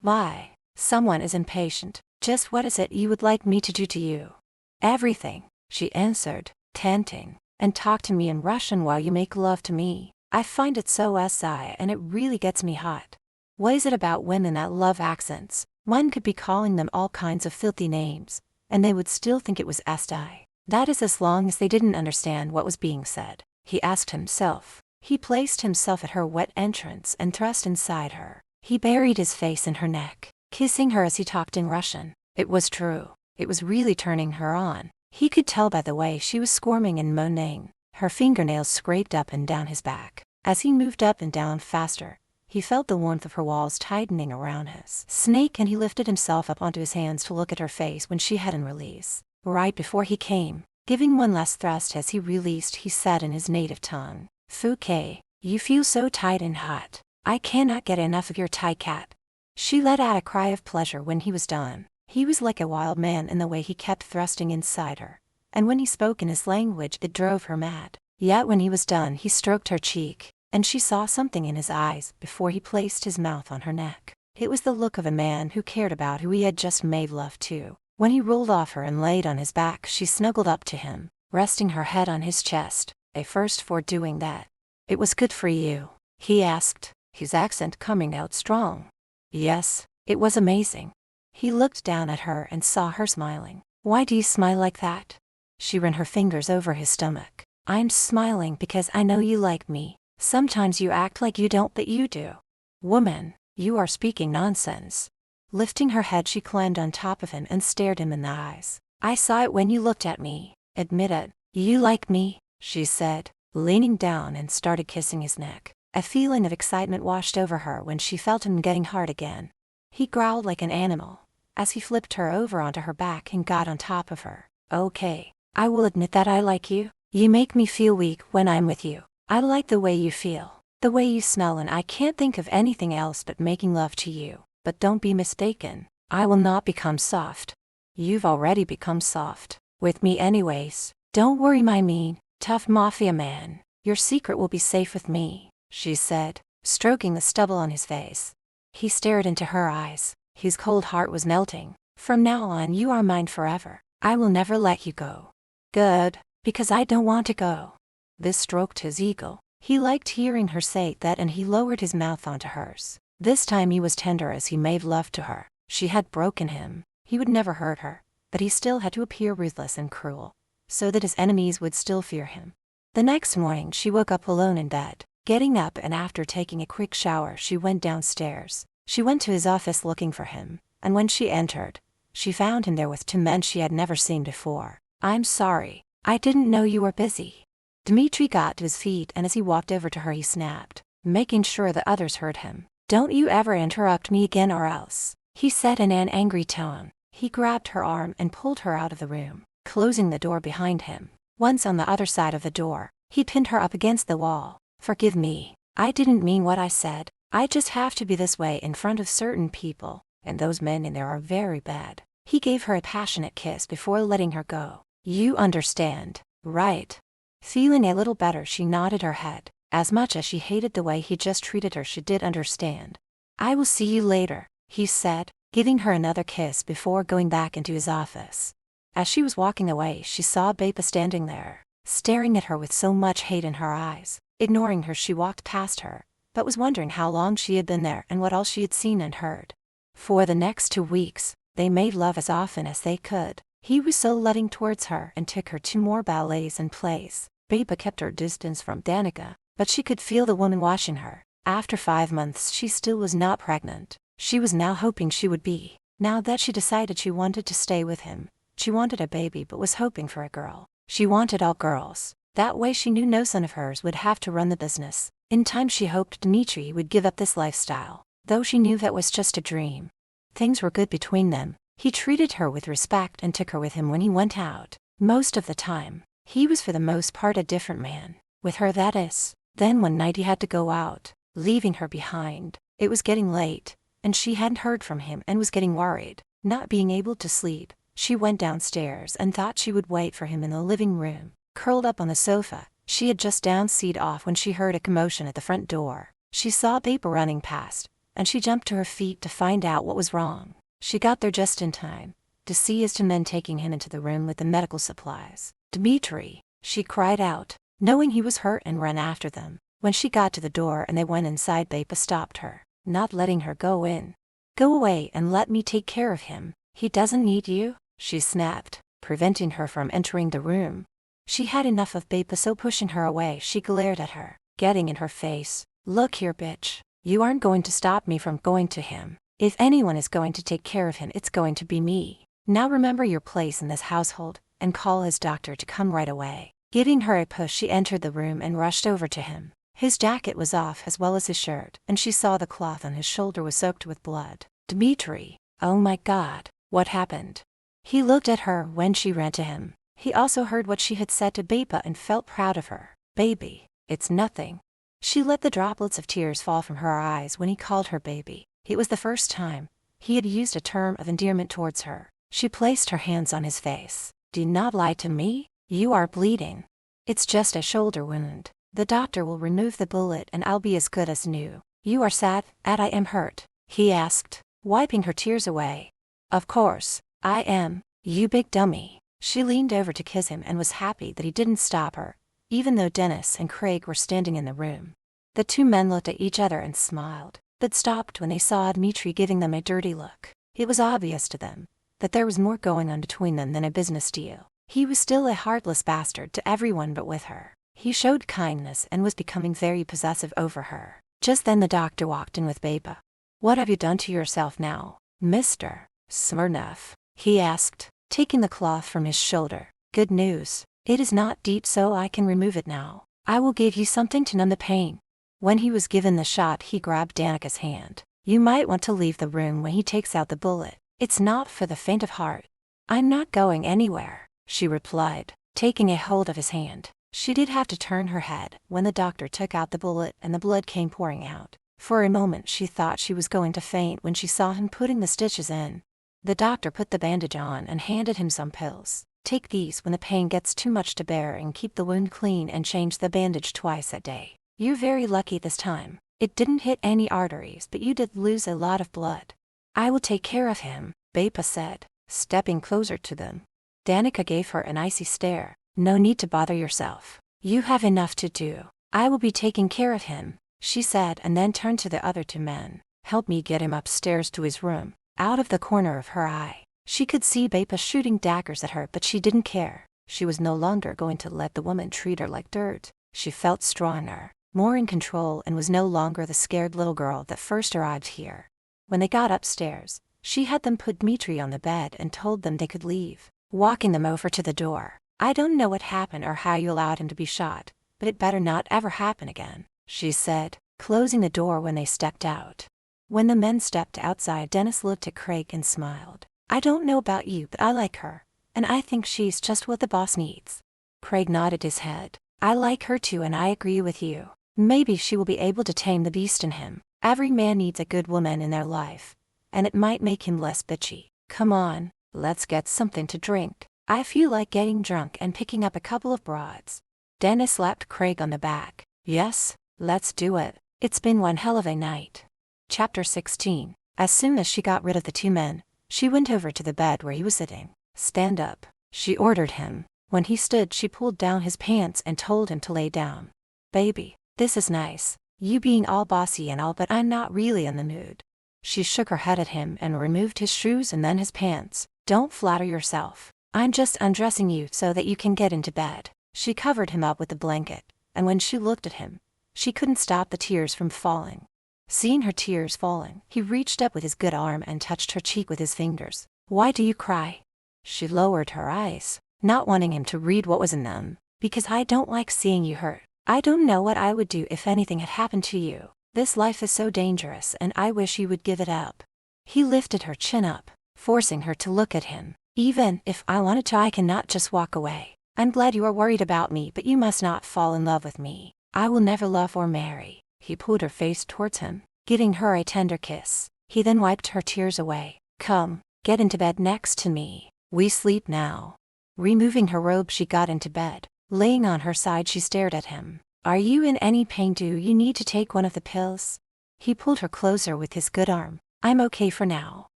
"Why? Someone is impatient. Just what is it you would like me to do to you?" "Everything," she answered, tenting. "And talk to me in Russian while you make love to me. I find it so SI and it really gets me hot." What is it about women that love accents? One could be calling them all kinds of filthy names, and they would still think it was SI. That is as long as they didn't understand what was being said, he asked himself. He placed himself at her wet entrance and thrust inside her. He buried his face in her neck, kissing her as he talked in Russian. It was true. It was really turning her on. He could tell by the way she was squirming and moaning. Her fingernails scraped up and down his back. As he moved up and down faster, he felt the warmth of her walls tightening around his snake, and he lifted himself up onto his hands to look at her face when she had in release. Right before he came, giving one last thrust as he released, he said in his native tongue, "Fouquet, you feel so tight and hot. I cannot get enough of your tight cat." She let out a cry of pleasure when he was done. He was like a wild man in the way he kept thrusting inside her, and when he spoke in his language it drove her mad. Yet when he was done, he stroked her cheek, and she saw something in his eyes before he placed his mouth on her neck. It was the look of a man who cared about who he had just made love to. When he rolled off her and laid on his back, she snuggled up to him, resting her head on his chest, a first for doing that. "It was good for you?" he asked, his accent coming out strong. "Yes, it was amazing." He looked down at her and saw her smiling. "Why do you smile like that?" She ran her fingers over his stomach. I'm smiling because I know you like me. Sometimes you act like you don't, but you do. Woman, you are speaking nonsense. Lifting her head, she climbed on top of him and stared him in the eyes. I saw it when you looked at me. Admit it. You like me, she said, leaning down and started kissing his neck. A feeling of excitement washed over her when she felt him getting hard again. He growled like an animal as he flipped her over onto her back and got on top of her. Okay, I will admit that I like you. You make me feel weak when I'm with you. I like the way you feel, the way you smell, and I can't think of anything else but making love to you. But don't be mistaken, I will not become soft. You've already become soft. With me anyways. Don't worry, my mean, tough mafia man. Your secret will be safe with me, she said, stroking the stubble on his face. He stared into her eyes. His cold heart was melting. From now on you are mine forever. I will never let you go. Good, because I don't want to go. This stroked his ego. He liked hearing her say that, and he lowered his mouth onto hers. This time he was tender as he made love to her. She had broken him. He would never hurt her, but he still had to appear ruthless and cruel, so that his enemies would still fear him. The next morning she woke up alone in bed. Getting up and after taking a quick shower, she went downstairs. She went to his office looking for him, and when she entered, she found him there with two men she had never seen before. I'm sorry, I didn't know you were busy. Dmitri got to his feet, and as he walked over to her he snapped, making sure the others heard him. Don't you ever interrupt me again or else, he said in an angry tone. He grabbed her arm and pulled her out of the room, closing the door behind him. Once on the other side of the door, he pinned her up against the wall. Forgive me, I didn't mean what I said. I just have to be this way in front of certain people, and those men in there are very bad. He gave her a passionate kiss before letting her go. You understand, right? Feeling a little better, she nodded her head. As much as she hated the way he just treated her, she did understand. I will see you later, he said, giving her another kiss before going back into his office. As she was walking away, she saw Bapa standing there, staring at her with so much hate in her eyes. Ignoring her, she walked past her, but was wondering how long she had been there and what all she had seen and heard. For the next 2 weeks, they made love as often as they could. He was so loving towards her and took her to more ballets and plays. Bapa kept her distance from Danica, but she could feel the woman watching her. After 5 months she still was not pregnant. She was now hoping she would be. Now that she decided she wanted to stay with him, she wanted a baby but was hoping for a girl. She wanted all girls. That way she knew no son of hers would have to run the business. In time she hoped Dmitri would give up this lifestyle, though she knew that was just a dream. Things were good between them. He treated her with respect and took her with him when he went out. Most of the time, he was for the most part a different man. With her, that is. Then one night he had to go out, leaving her behind. It was getting late, and she hadn't heard from him and was getting worried. Not being able to sleep, she went downstairs and thought she would wait for him in the living room. Curled up on the sofa, she had just downsized off when she heard a commotion at the front door. She saw Bapa running past, and she jumped to her feet to find out what was wrong. She got there just in time to see his two men taking him into the room with the medical supplies. Dmitri, she cried out, knowing he was hurt, and ran after them. When she got to the door and they went inside, Bapa stopped her, not letting her go in. Go away and let me take care of him. He doesn't need you, she snapped, preventing her from entering the room. She had enough of Bapa, so pushing her away, she glared at her, getting in her face. Look here, bitch. You aren't going to stop me from going to him. If anyone is going to take care of him, it's going to be me. Now remember your place in this household, and call his doctor to come right away. Giving her a push, she entered the room and rushed over to him. His jacket was off as well as his shirt, and she saw the cloth on his shoulder was soaked with blood. Dmitri, oh my God, what happened? He looked at her when she ran to him. He also heard what she had said to Bapa and felt proud of her. Baby, it's nothing. She let the droplets of tears fall from her eyes when he called her baby. It was the first time he had used a term of endearment towards her. She placed her hands on his face. Do not lie to me. You are bleeding. It's just a shoulder wound. The doctor will remove the bullet and I'll be as good as new. You are sad, and I am hurt, he asked, wiping her tears away. Of course, I am, you big dummy. She leaned over to kiss him and was happy that he didn't stop her, even though Dennis and Craig were standing in the room. The two men looked at each other and smiled, but stopped when they saw Dmitri giving them a dirty look. It was obvious to them that there was more going on between them than a business deal. He was still a heartless bastard to everyone but with her. He showed kindness and was becoming very possessive over her. Just then the doctor walked in with Beba. "What have you done to yourself now, Mr. Smirnov?" he asked, taking the cloth from his shoulder. "Good news. It is not deep, so I can remove it now. I will give you something to numb the pain." When he was given the shot, he grabbed Danica's hand. "You might want to leave the room when he takes out the bullet. It's not for the faint of heart." "I'm not going anywhere," she replied, taking a hold of his hand. She did have to turn her head when the doctor took out the bullet and the blood came pouring out. For a moment she thought she was going to faint when she saw him putting the stitches in. The doctor put the bandage on and handed him some pills. "Take these when the pain gets too much to bear and keep the wound clean and change the bandage twice a day. You're very lucky this time. It didn't hit any arteries, but you did lose a lot of blood." "I will take care of him," Beba said, stepping closer to them. Danica gave her an icy stare. "No need to bother yourself. You have enough to do. I will be taking care of him," she said, and then turned to the other two men. "Help me get him upstairs to his room." Out of the corner of her eye, she could see Beba shooting daggers at her, but she didn't care. She was no longer going to let the woman treat her like dirt. She felt stronger, more in control, and was no longer the scared little girl that first arrived here. When they got upstairs, she had them put Dmitri on the bed and told them they could leave, walking them over to the door. "I don't know what happened or how you allowed him to be shot, but it better not ever happen again," she said, closing the door when they stepped out. When the men stepped outside, Dennis looked at Craig and smiled. "I don't know about you, but I like her, and I think she's just what the boss needs." Craig nodded his head. "I like her too, and I agree with you. Maybe she will be able to tame the beast in him. Every man needs a good woman in their life, and it might make him less bitchy. Come on, let's get something to drink. I feel like getting drunk and picking up a couple of broads." Dennis slapped Craig on the back. "Yes, let's do it. It's been one hell of a night." Chapter 16. As soon as she got rid of the two men, she went over to the bed where he was sitting. "Stand up," she ordered him. When he stood, she pulled down his pants and told him to lay down. "Baby, this is nice, you being all bossy and all, but I'm not really in the mood." She shook her head at him and removed his shoes and then his pants. "Don't flatter yourself. I'm just undressing you so that you can get into bed." She covered him up with the blanket, and when she looked at him, she couldn't stop the tears from falling. Seeing her tears falling, he reached up with his good arm and touched her cheek with his fingers. "Why do you cry?" She lowered her eyes, not wanting him to read what was in them. "Because I don't like seeing you hurt. I don't know what I would do if anything had happened to you. This life is so dangerous and I wish you would give it up." He lifted her chin up, forcing her to look at him. "Even if I wanted to, I cannot just walk away. I'm glad you are worried about me, but you must not fall in love with me. I will never love or marry." He pulled her face towards him, giving her a tender kiss. He then wiped her tears away. "Come, get into bed next to me. We sleep now." Removing her robe, she got into bed. Laying on her side, she stared at him. "Are you in any pain? Do you need to take one of the pills?" He pulled her closer with his good arm. "I'm okay for now.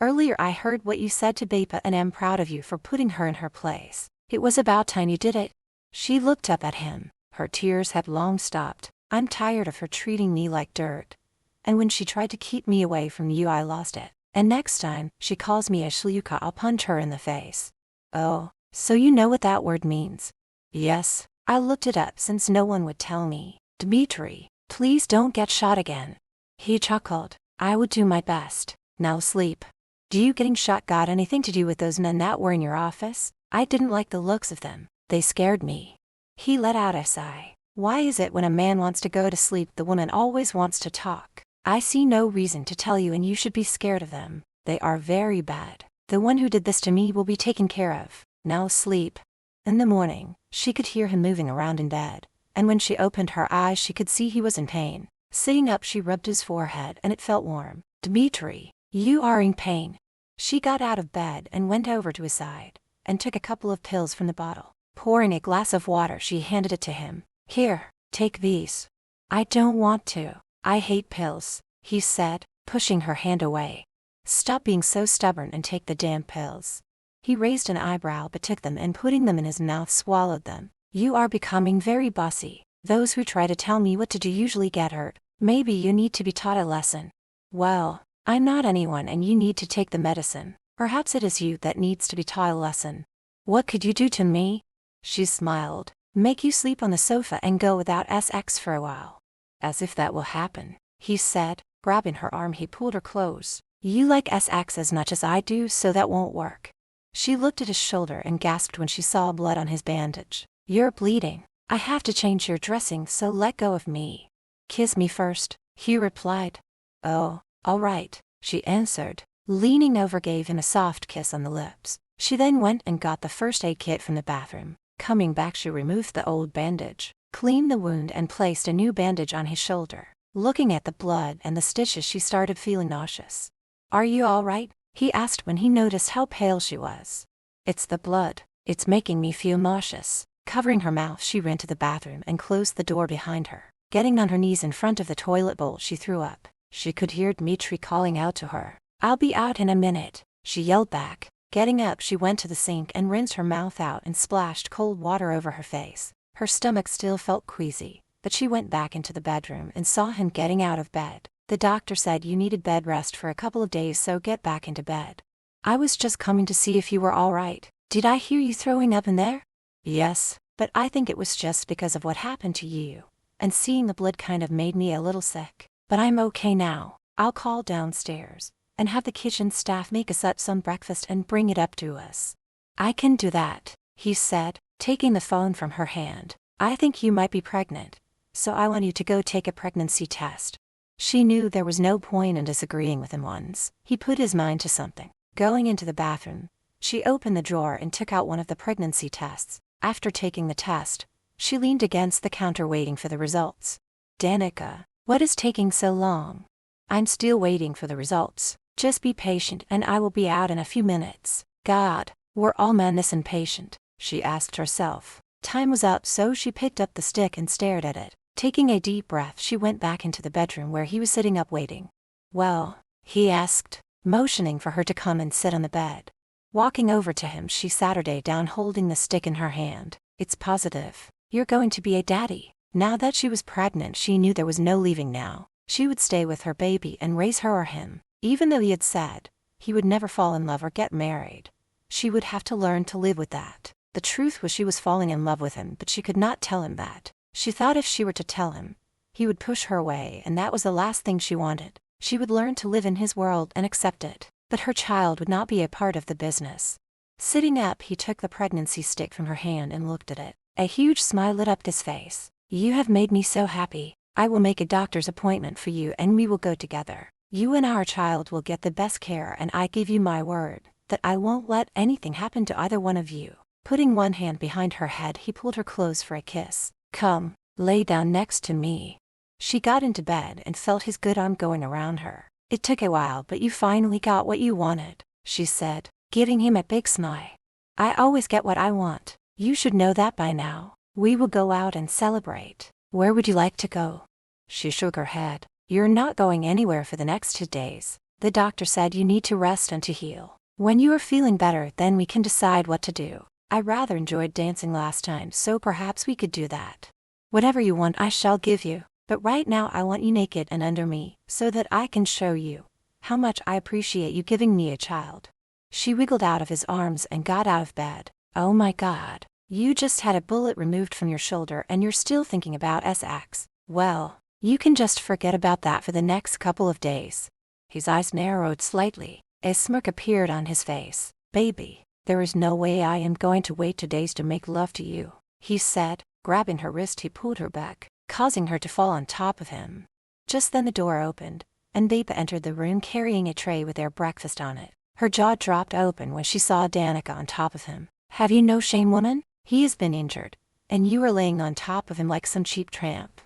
Earlier I heard what you said to Beba and am proud of you for putting her in her place. It was about time you did it." She looked up at him. Her tears had long stopped. "I'm tired of her treating me like dirt. And when she tried to keep me away from you, I lost it. And next time she calls me a shliuka, I'll punch her in the face." "Oh, so you know what that word means?" "Yes, I looked it up since no one would tell me." "Dmitri, please don't get shot again." He chuckled. "I would do my best. Now sleep." "Do you getting shot got anything to do with those men that were in your office? I didn't like the looks of them. They scared me." He let out a sigh. "Why is it when a man wants to go to sleep, the woman always wants to talk? I see no reason to tell you, and you should be scared of them. They are very bad. The one who did this to me will be taken care of. Now sleep." In the morning, she could hear him moving around in bed, and when she opened her eyes, she could see he was in pain. Sitting up, she rubbed his forehead and it felt warm. "Dmitri, you are in pain." She got out of bed and went over to his side, and took a couple of pills from the bottle. Pouring a glass of water, she handed it to him. "Here, take these." "I don't want to. I hate pills," he said, pushing her hand away. "Stop being so stubborn and take the damn pills." He raised an eyebrow but took them and putting them in his mouth swallowed them. "You are becoming very bossy. Those who try to tell me what to do usually get hurt. Maybe you need to be taught a lesson." "Well, I'm not anyone and you need to take the medicine. Perhaps it is you that needs to be taught a lesson." What could you do to me? She smiled. Make you sleep on the sofa and go without sex for a while. As if that will happen, he said. Grabbing her arm, he pulled her close. You like sex as much as I do, so that won't work. She looked at his shoulder and gasped when she saw blood on his bandage. You're bleeding. I have to change your dressing, so let go of me. Kiss me first, he replied. Oh, all right, she answered. Leaning over, gave him a soft kiss on the lips. She then went and got the first aid kit from the bathroom. Coming back, she removed the old bandage, cleaned the wound, and placed a new bandage on his shoulder. Looking at the blood and the stitches, she started feeling nauseous. Are you all right? He asked when he noticed how pale she was. It's the blood. It's making me feel nauseous. Covering her mouth, she ran to the bathroom and closed the door behind her. Getting on her knees in front of the toilet bowl, she threw up. She could hear Dmitri calling out to her. I'll be out in a minute, she yelled back. Getting up, she went to the sink and rinsed her mouth out and splashed cold water over her face. Her stomach still felt queasy, but she went back into the bedroom and saw him getting out of bed. The doctor said you needed bed rest for a couple of days, so get back into bed. I was just coming to see if you were all right. Did I hear you throwing up in there? Yes, but I think it was just because of what happened to you. And seeing the blood kind of made me a little sick. But I'm okay now. I'll call downstairs and have the kitchen staff make us up some breakfast and bring it up to us. I can do that, he said, taking the phone from her hand. I think you might be pregnant, so I want you to go take a pregnancy test. She knew there was no point in disagreeing with him once he put his mind to something. Going into the bathroom, she opened the drawer and took out one of the pregnancy tests. After taking the test, she leaned against the counter waiting for the results. Danica, what is taking so long? I'm still waiting for the results. Just be patient and I will be out in a few minutes. God, we're all men this impatient, she asked herself. Time was up, so she picked up the stick and stared at it. Taking a deep breath, she went back into the bedroom where he was sitting up waiting. Well, he asked, motioning for her to come and sit on the bed. Walking over to him, she sat her down holding the stick in her hand. It's positive. You're going to be a daddy. Now that she was pregnant, she knew there was no leaving now. She would stay with her baby and raise her or him. Even though he had said he would never fall in love or get married, she would have to learn to live with that. The truth was she was falling in love with him, but she could not tell him that. She thought if she were to tell him, he would push her away, and that was the last thing she wanted. She would learn to live in his world and accept it, but her child would not be a part of the business. Sitting up, he took the pregnancy stick from her hand and looked at it. A huge smile lit up his face. You have made me so happy. I will make a doctor's appointment for you and we will go together. You and our child will get the best care, and I give you my word that I won't let anything happen to either one of you. Putting one hand behind her head, he pulled her close for a kiss. Come, lay down next to me. She got into bed and felt his good arm going around her. It took a while, but you finally got what you wanted, she said, giving him a big smile. I always get what I want. You should know that by now. We will go out and celebrate. Where would you like to go? She shook her head. You're not going anywhere for the next 2 days. The doctor said you need to rest and to heal. When you are feeling better, then we can decide what to do. I rather enjoyed dancing last time, so perhaps we could do that. Whatever you want I shall give you, but right now I want you naked and under me, so that I can show you how much I appreciate you giving me a child. She wiggled out of his arms and got out of bed. Oh my God, you just had a bullet removed from your shoulder and you're still thinking about sex. Well, you can just forget about that for the next couple of days. His eyes narrowed slightly. A smirk appeared on his face. Baby, there is no way I am going to wait 2 days to make love to you, he said. Grabbing her wrist, he pulled her back, causing her to fall on top of him. Just then the door opened, and Bapa entered the room carrying a tray with their breakfast on it. Her jaw dropped open when she saw Danica on top of him. Have you no shame, woman? He has been injured, and you are laying on top of him like some cheap tramp.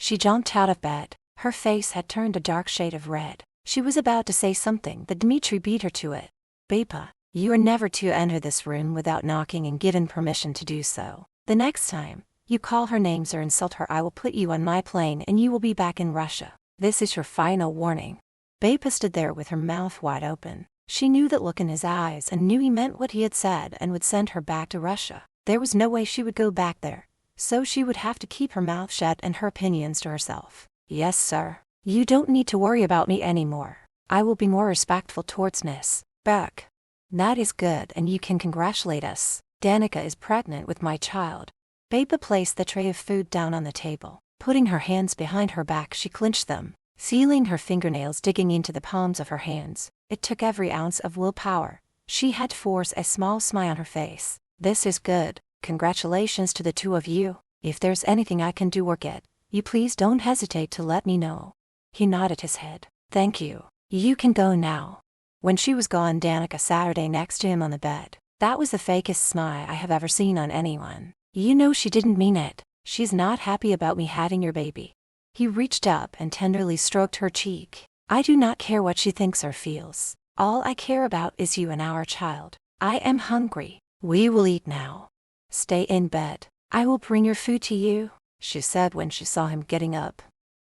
She jumped out of bed. Her face had turned a dark shade of red. She was about to say something, but Dmitri beat her to it. Bapa, you are never to enter this room without knocking and given permission to do so. The next time you call her names or insult her, I will put you on my plane and you will be back in Russia. This is your final warning. Bapa stood there with her mouth wide open. She knew that look in his eyes and knew he meant what he had said and would send her back to Russia. There was no way she would go back there, so she would have to keep her mouth shut and her opinions to herself. Yes, sir. You don't need to worry about me anymore. I will be more respectful towards Miss Beck. That is good, and you can congratulate us. Danica is pregnant with my child. Babe placed the tray of food down on the table. Putting her hands behind her back, she clenched them, feeling her fingernails digging into the palms of her hands. It took every ounce of willpower. She had to force a small smile on her face. This is good. Congratulations to the two of you. If there's anything I can do or get, you please don't hesitate to let me know. He nodded his head. Thank you. You can go now. When she was gone, Danica sat next to him on the bed. That was the fakest smile I have ever seen on anyone. You know she didn't mean it. She's not happy about me having your baby. He reached up and tenderly stroked her cheek. I do not care what she thinks or feels. All I care about is you and our child. I am hungry. We will eat now. Stay in bed. I will bring your food to you, she said when she saw him getting up.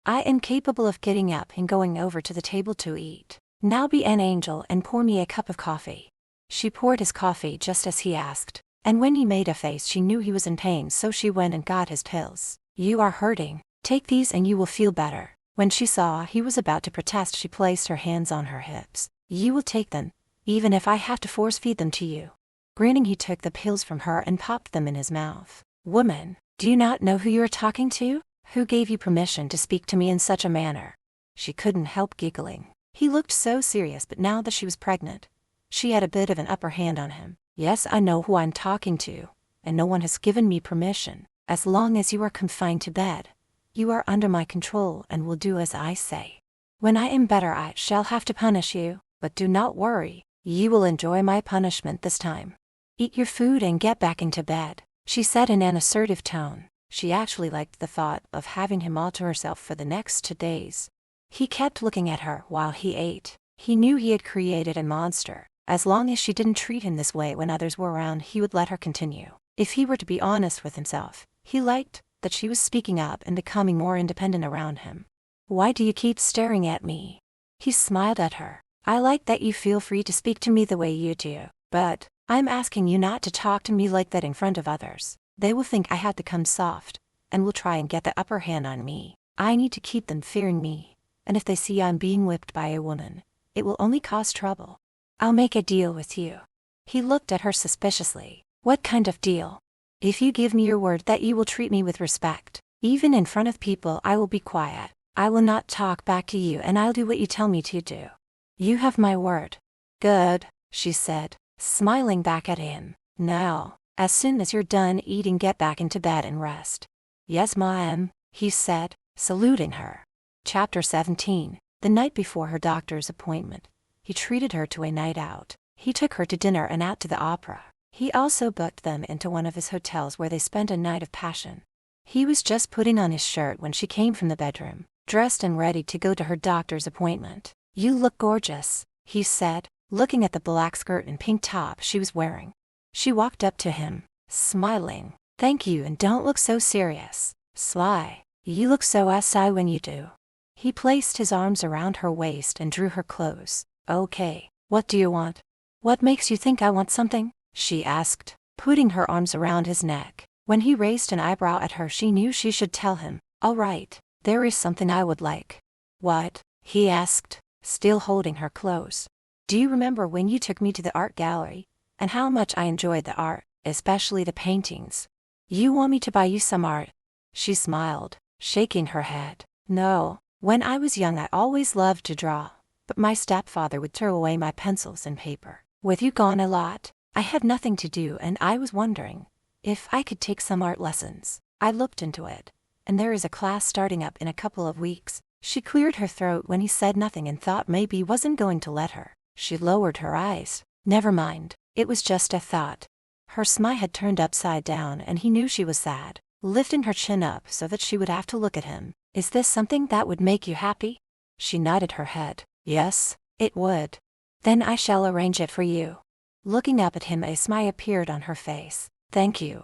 I am capable of getting up and going over to the table to eat. Now be an angel and pour me a cup of coffee. She poured his coffee just as he asked, and when he made a face she knew he was in pain, so she went and got his pills. You are hurting. Take these and you will feel better. When she saw he was about to protest, she placed her hands on her hips. You will take them, even if I have to force feed them to you. Grinning, he took the pills from her and popped them in his mouth. Woman, do you not know who you are talking to? Who gave you permission to speak to me in such a manner? She couldn't help giggling. He looked so serious, but now that she was pregnant, she had a bit of an upper hand on him. Yes, I know who I'm talking to, and no one has given me permission. As long as you are confined to bed, you are under my control and will do as I say. When I am better, I shall have to punish you, but do not worry, you will enjoy my punishment this time. Eat your food and get back into bed, she said in an assertive tone. She actually liked the thought of having him all to herself for the next 2 days. He kept looking at her while he ate. He knew he had created a monster. As long as she didn't treat him this way when others were around, he would let her continue. If he were to be honest with himself, he liked that she was speaking up and becoming more independent around him. Why do you keep staring at me? He smiled at her. I like that you feel free to speak to me the way you do, but I'm asking you not to talk to me like that in front of others. They will think I had to come soft, and will try and get the upper hand on me. I need to keep them fearing me, and if they see I'm being whipped by a woman, it will only cause trouble. I'll make a deal with you. He looked at her suspiciously. What kind of deal? If you give me your word that you will treat me with respect, even in front of people, I will be quiet. I will not talk back to you, and I'll do what you tell me to do. You have my word. Good, she said, smiling back at him. Now, as soon as you're done eating, get back into bed and rest. Yes, ma'am, he said, saluting her. Chapter 17. The night before her doctor's appointment, he treated her to a night out. He took her to dinner and out to the opera. He also booked them into one of his hotels where they spent a night of passion. He was just putting on his shirt when she came from the bedroom, dressed and ready to go to her doctor's appointment. You look gorgeous, he said, looking at the black skirt and pink top she was wearing. She walked up to him, smiling. Thank you, and don't look so serious. Sly, you look so sly when you do. He placed his arms around her waist and drew her close. Okay, what do you want? What makes you think I want something? She asked, putting her arms around his neck. When he raised an eyebrow at her, she knew she should tell him. All right, there is something I would like. What? He asked, still holding her close. Do you remember when you took me to the art gallery, and how much I enjoyed the art, especially the paintings? You want me to buy you some art? She smiled, shaking her head. No, when I was young I always loved to draw, but my stepfather would throw away my pencils and paper. With you gone a lot, I had nothing to do, and I was wondering if I could take some art lessons. I looked into it, and there is a class starting up in a couple of weeks. She cleared her throat when he said nothing and thought maybe he wasn't going to let her. She lowered her eyes. Never mind, it was just a thought. Her smile had turned upside down and he knew she was sad, lifting her chin up so that she would have to look at him. Is this something that would make you happy? She nodded her head. Yes, it would. Then I shall arrange it for you. Looking up at him, a smile appeared on her face. Thank you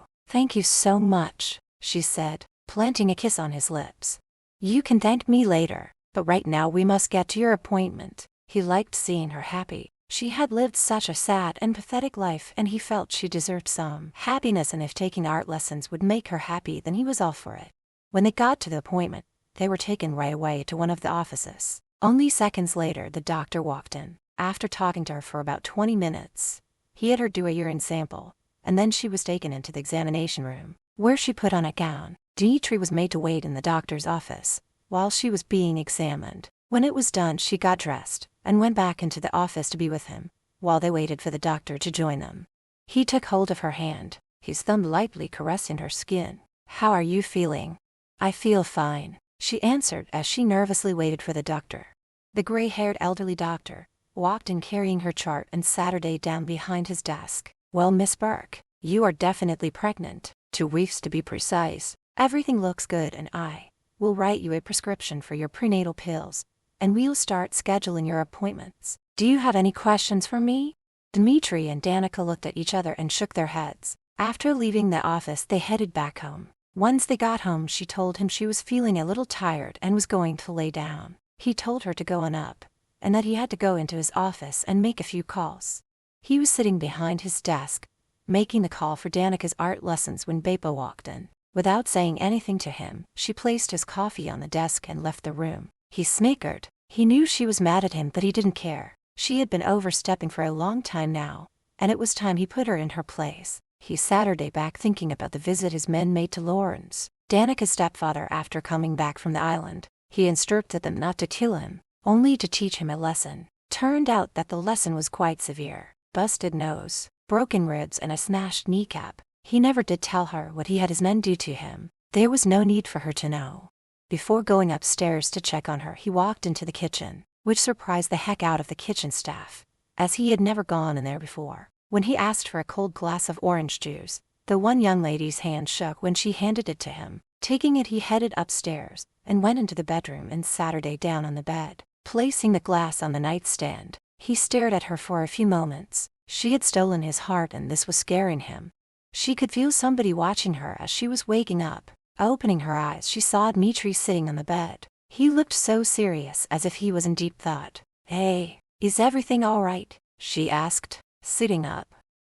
so much, she said, planting a kiss on his lips. You can thank me later, but right now we must get to your appointment. He liked seeing her happy. She had lived such a sad and pathetic life, and he felt she deserved some happiness, and if taking art lessons would make her happy, then he was all for it. When they got to the appointment, they were taken right away to one of the offices. Only seconds later, the doctor walked in. After talking to her for about 20 minutes, he had her do a urine sample. and then she was taken into the examination room, where she put on a gown. Dmitri was made to wait in the doctor's office while she was being examined. When it was done, she got dressed and went back into the office to be with him, while they waited for the doctor to join them. He took hold of her hand, his thumb lightly caressing her skin. "How are you feeling?" "I feel fine," she answered as she nervously waited for the doctor. The gray-haired elderly doctor walked in carrying her chart and Saturday down behind his desk. "Well, Miss Burke, you are definitely pregnant, 2 weeks to be precise. Everything looks good and I will write you a prescription for your prenatal pills, and we'll start scheduling your appointments. Do you have any questions for me?" Dmitri and Danica looked at each other and shook their heads. After leaving the office, they headed back home. Once they got home, she told him she was feeling a little tired and was going to lay down. He told her to go on up, and that he had to go into his office and make a few calls. He was sitting behind his desk, making the call for Danica's art lessons when Bapa walked in. Without saying anything to him, she placed his coffee on the desk and left the room. He snickered. He knew she was mad at him, but he didn't care. She had been overstepping for a long time now, and it was time he put her in her place. He sat her day back thinking about the visit his men made to Lawrence, Danica's stepfather. After coming back from the island, he instructed them not to kill him, only to teach him a lesson. Turned out that the lesson was quite severe. Busted nose, broken ribs and a smashed kneecap. He never did tell her what he had his men do to him. There was no need for her to know. Before going upstairs to check on her, he walked into the kitchen, which surprised the heck out of the kitchen staff, as he had never gone in there before. When he asked for a cold glass of orange juice, the one young lady's hand shook when she handed it to him. Taking it, he headed upstairs and went into the bedroom and Saturday down on the bed. Placing the glass on the nightstand, he stared at her for a few moments. She had stolen his heart and this was scaring him. She could feel somebody watching her as she was waking up. Opening her eyes, she saw Dmitri sitting on the bed. He looked so serious, as if he was in deep thought. "Hey, is everything all right?" she asked, sitting up.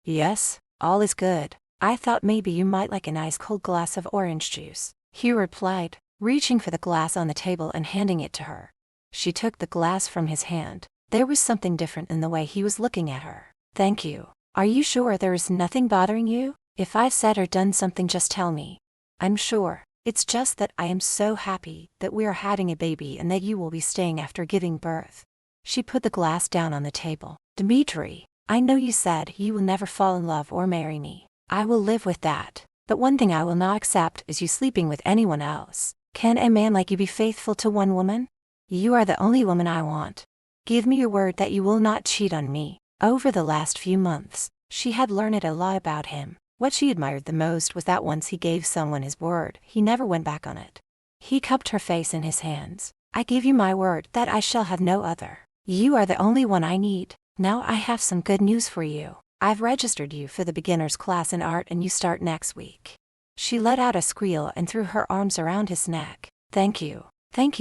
"Yes, all is good. I thought maybe you might like a nice cold glass of orange juice," he replied, reaching for the glass on the table and handing it to her. She took the glass from his hand. There was something different in the way he was looking at her. "Thank you. Are you sure there is nothing bothering you? If I've said or done something, just tell me." "I'm sure. It's just that I am so happy that we are having a baby and that you will be staying after giving birth." She put the glass down on the table. "Dmitri, I know you said you will never fall in love or marry me. I will live with that. But one thing I will not accept is you sleeping with anyone else. Can a man like you be faithful to one woman? You are the only woman I want. Give me your word that you will not cheat on me." Over the last few months, she had learned a lot about him. What she admired the most was that once he gave someone his word, he never went back on it. He cupped her face in his hands. "I give you my word that I shall have no other. You are the only one I need. Now I have some good news for you. I've registered you for the beginner's class in art and you start next week." She let out a squeal and threw her arms around his neck. Thank you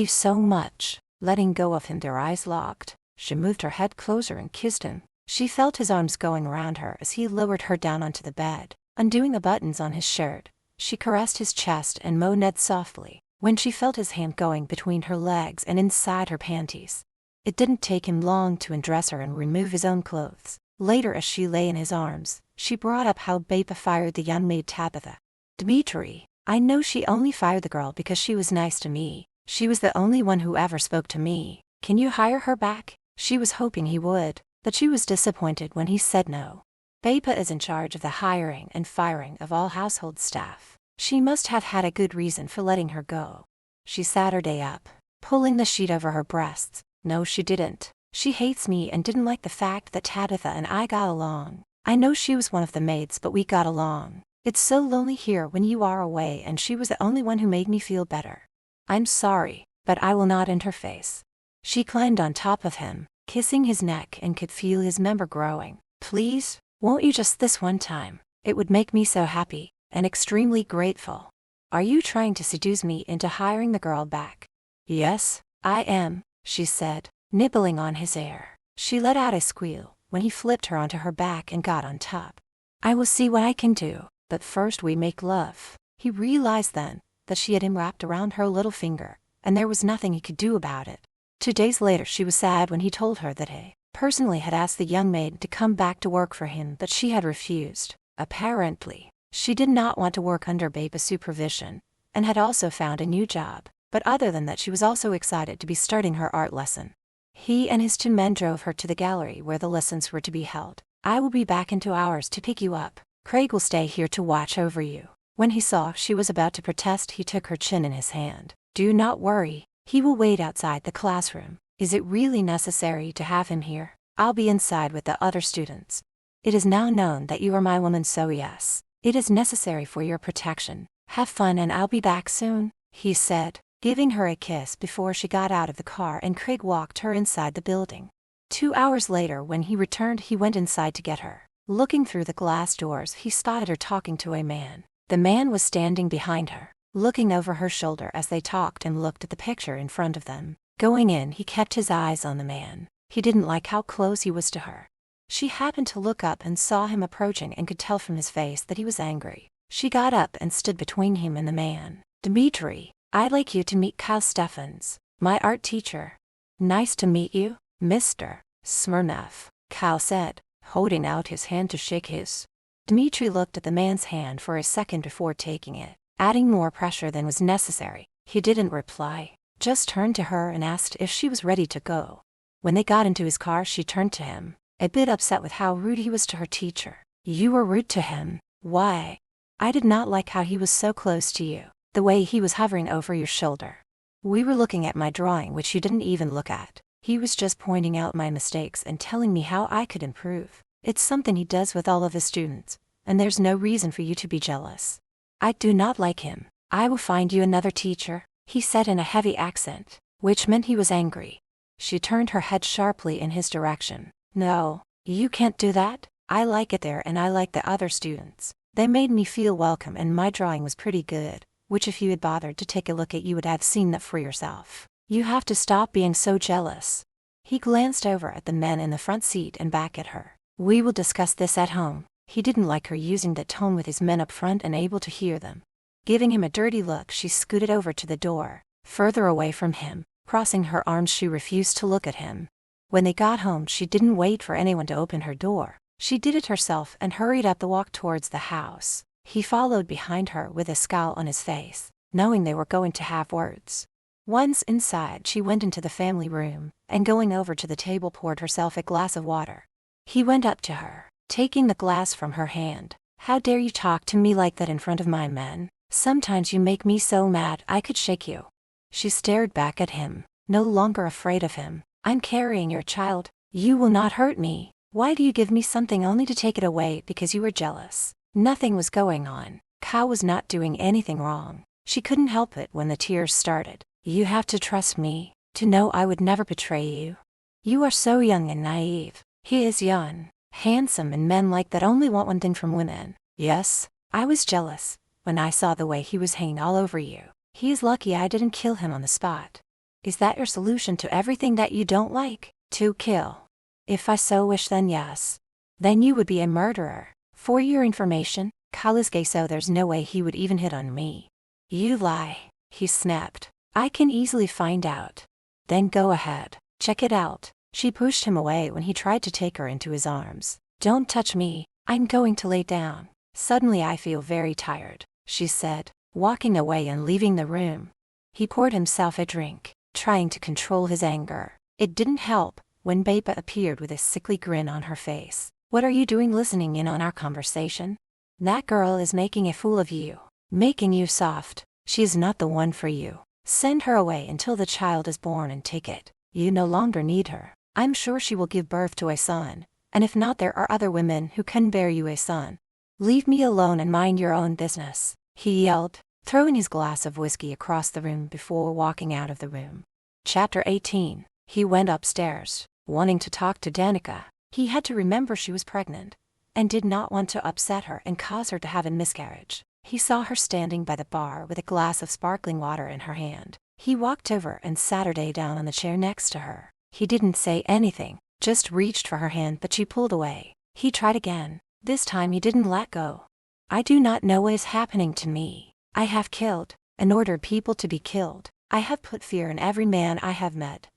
so much." Letting go of him, their eyes locked. She moved her head closer and kissed him. She felt his arms going around her as he lowered her down onto the bed. Undoing the buttons on his shirt, she caressed his chest and moaned softly when she felt his hand going between her legs and inside her panties. It didn't take him long to undress her and remove his own clothes. Later, as she lay in his arms, she brought up how Bapa fired the young maid Tabitha. "Dmitri, I know she only fired the girl because she was nice to me. She was the only one who ever spoke to me. Can you hire her back?" She was hoping he would, but she was disappointed when he said no. Bapa is in charge of the hiring and firing of all household staff. She must have had a good reason for letting her go. She sat her day up, pulling the sheet over her breasts. "No, she didn't. She hates me and didn't like the fact that Tabitha and I got along. I know she was one of the maids, but we got along. It's so lonely here when you are away, and she was the only one who made me feel better. I'm sorry, but I will not interface." She climbed on top of him, kissing his neck, and could feel his member growing. "Please, won't you just this one time? It would make me so happy and extremely grateful." "Are you trying to seduce me into hiring the girl back?" "Yes, I am," she said, nibbling on his hair. She let out a squeal when he flipped her onto her back and got on top. "I will see what I can do, but first we make love." He realized then that she had him wrapped around her little finger, and there was nothing he could do about it. 2 days later, she was sad when he told her that he personally had asked the young maid to come back to work for him, but she had refused. Apparently, she did not want to work under Baba's supervision, and had also found a new job, but other than that she was also excited to be starting her art lesson. He and his 2 men drove her to the gallery where the lessons were to be held. "I will be back in 2 hours to pick you up. Craig will stay here to watch over you." When he saw she was about to protest, he took her chin in his hand. "Do not worry, he will wait outside the classroom. Is it really necessary to have him here? I'll be inside with the other students. It is now known that you are my woman, so yes, it is necessary for your protection. Have fun and I'll be back soon," he said, giving her a kiss before she got out of the car, and Craig walked her inside the building. 2 hours later, when he returned, he went inside to get her. Looking through the glass doors, he spotted her talking to a man. The man was standing behind her, looking over her shoulder as they talked and looked at the picture in front of them. Going in, he kept his eyes on the man. He didn't like how close he was to her. She happened to look up and saw him approaching and could tell from his face that he was angry. She got up and stood between him and the man. "Dmitri, I'd like you to meet Kyle Steffens, my art teacher." "Nice to meet you, Mr. Smirnov," Kyle said, holding out his hand to shake his. Dmitri looked at the man's hand for a second before taking it, adding more pressure than was necessary. He didn't reply, just turned to her and asked if she was ready to go. When they got into his car, she turned to him, a bit upset with how rude he was to her teacher. "You were rude to him? Why?" "I did not like how he was so close to you, the way he was hovering over your shoulder. We were looking at my drawing, which you didn't even look at. He was just pointing out my mistakes and telling me how I could improve. It's something he does with all of his students, and there's no reason for you to be jealous." "I do not like him. I will find you another teacher," he said in a heavy accent, which meant he was angry. She turned her head sharply in his direction. "No, you can't do that. I like it there and I like the other students. They made me feel welcome and my drawing was pretty good, which if you had bothered to take a look at you would have seen that for yourself. You have to stop being so jealous." He glanced over at the men in the front seat and back at her. "We will discuss this at home." He didn't like her using that tone with his men up front and able to hear them. Giving him a dirty look, she scooted over to the door, further away from him. Crossing her arms, she refused to look at him. When they got home, she didn't wait for anyone to open her door. She did it herself and hurried up the walk towards the house. He followed behind her with a scowl on his face, knowing they were going to have words. Once inside, she went into the family room, and going over to the table poured herself a glass of water. He went up to her, taking the glass from her hand. "How dare you talk to me like that in front of my men? Sometimes you make me so mad I could shake you." She stared back at him, no longer afraid of him. "I'm carrying your child. You will not hurt me. Why do you give me something only to take it away because you were jealous?" Nothing was going on. Kyle was not doing anything wrong. She couldn't help it when the tears started. "You have to trust me, to know I would never betray you. You are so young and naive. He is young, handsome, and men like that only want one thing from women. Yes, I was jealous when I saw the way he was hanging all over you. He is lucky I didn't kill him on the spot. Is that your solution to everything that you don't like? To kill? If I so wish, then yes. Then you would be a murderer. For your information, Kyle is gay, so there's no way he would even hit on me." "You lie," he snapped. "I can easily find out." "Then go ahead, check it out." She pushed him away when he tried to take her into his arms. "Don't touch me, I'm going to lay down. Suddenly I feel very tired," she said, walking away and leaving the room. He poured himself a drink, trying to control his anger. It didn't help when Beba appeared with a sickly grin on her face. "What are you doing listening in on our conversation? That girl is making a fool of you, making you soft. She is not the one for you. Send her away until the child is born and take it. You no longer need her. I'm sure she will give birth to a son, and if not, there are other women who can bear you a son. Leave me alone and mind your own business," he yelled, throwing his glass of whiskey across the room before walking out of the room. Chapter 18. He went upstairs, wanting to talk to Danica. He had to remember she was pregnant, and did not want to upset her and cause her to have a miscarriage. He saw her standing by the bar with a glass of sparkling water in her hand. He walked over and sat her down on the chair next to her. He didn't say anything, just reached for her hand, but she pulled away. He tried again. This time he didn't let go. "I do not know what is happening to me. I have killed, and ordered people to be killed. I have put fear in every man I have met.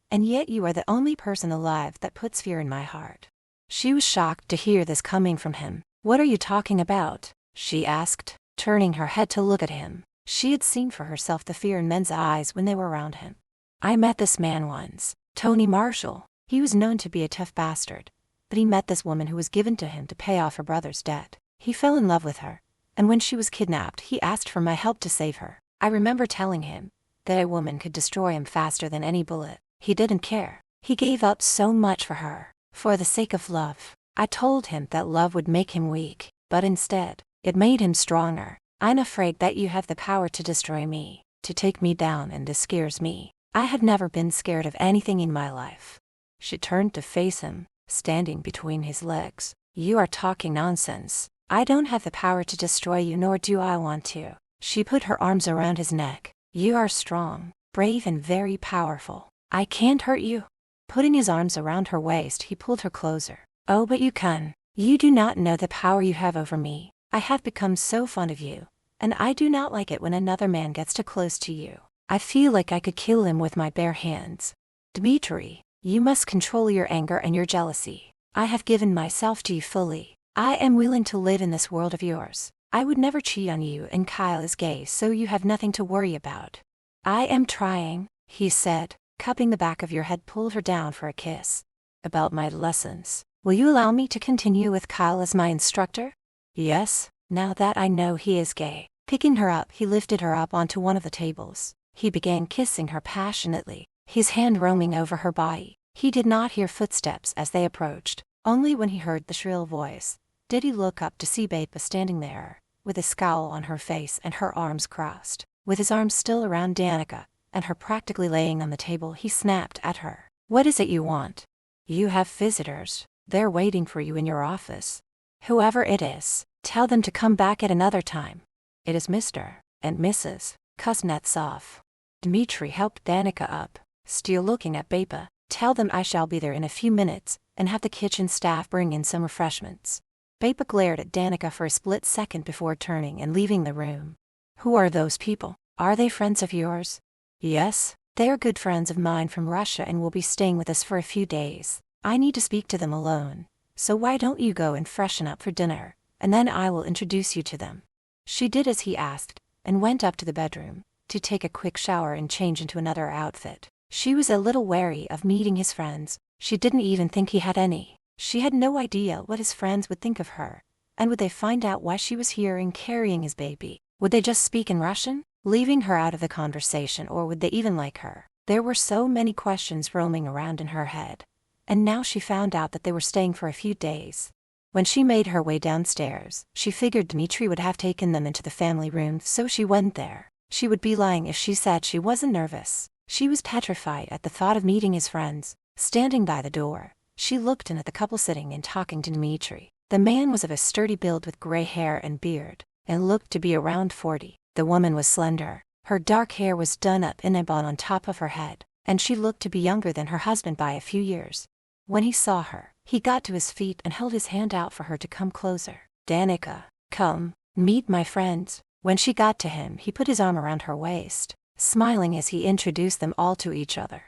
And yet you are the only person alive that puts fear in my heart." She was shocked to hear this coming from him. What are you talking about? She asked, turning her head to look at him. She had seen for herself the fear in men's eyes when they were around him. I met this man once, Tony Marshall. He was known to be a tough bastard, but he met this woman who was given to him to pay off her brother's debt. He fell in love with her, and when she was kidnapped, he asked for my help to save her. I remember telling him that a woman could destroy him faster than any bullet. He didn't care. He gave up so much for her, for the sake of love. I told him that love would make him weak, but instead, it made him stronger. I'm afraid that you have the power to destroy me, to take me down, and this scares me. I have never been scared of anything in my life. She turned to face him, standing between his legs. You are talking nonsense. I don't have the power to destroy you, nor do I want to. She put her arms around his neck. You are strong, brave, and very powerful. I can't hurt you. Putting his arms around her waist, he pulled her closer. Oh, but you can. You do not know the power you have over me. I have become so fond of you, and I do not like it when another man gets too close to you. I feel like I could kill him with my bare hands. Dmitri, you must control your anger and your jealousy. I have given myself to you fully. I am willing to live in this world of yours. I would never cheat on you, and Kyle is gay, so you have nothing to worry about. I am trying, he said, cupping the back of your head, pulled her down for a kiss. About my lessons. Will you allow me to continue with Kyle as my instructor? Yes, now that I know he is gay. Picking her up, he lifted her up onto one of the tables. He began kissing her passionately, his hand roaming over her body. He did not hear footsteps as they approached. Only when he heard the shrill voice did he look up to see Beba standing there, with a scowl on her face and her arms crossed. With his arms still around Danica, and her practically laying on the table, he snapped at her. What is it you want? You have visitors. They're waiting for you in your office. Whoever it is, tell them to come back at another time. It is Mr. and Mrs. Kuznetsov. Dmitri helped Danica up, still looking at Beba. Tell them I shall be there in a few minutes, and have the kitchen staff bring in some refreshments. Beba glared at Danica for a split second before turning and leaving the room. Who are those people? Are they friends of yours? Yes, they are good friends of mine from Russia and will be staying with us for a few days. I need to speak to them alone, so why don't you go and freshen up for dinner, and then I will introduce you to them. She did as he asked, and went up to the bedroom to take a quick shower and change into another outfit. She was a little wary of meeting his friends. She didn't even think he had any. She had no idea what his friends would think of her, and would they find out why she was here and carrying his baby? Would they just speak in Russian, leaving her out of the conversation, or would they even like her? There were so many questions roaming around in her head, and now she found out that they were staying for a few days. When she made her way downstairs, she figured Dmitri would have taken them into the family room, so she went there. She would be lying if she said she wasn't nervous. She was petrified at the thought of meeting his friends. Standing by the door, she looked in at the couple sitting and talking to Dmitri. The man was of a sturdy build with gray hair and beard, and looked to be around 40. The woman was slender. Her dark hair was done up in a bun on top of her head, and she looked to be younger than her husband by a few years. When he saw her, he got to his feet and held his hand out for her to come closer. Danica, come, meet my friends. When she got to him, he put his arm around her waist, smiling as he introduced them all to each other.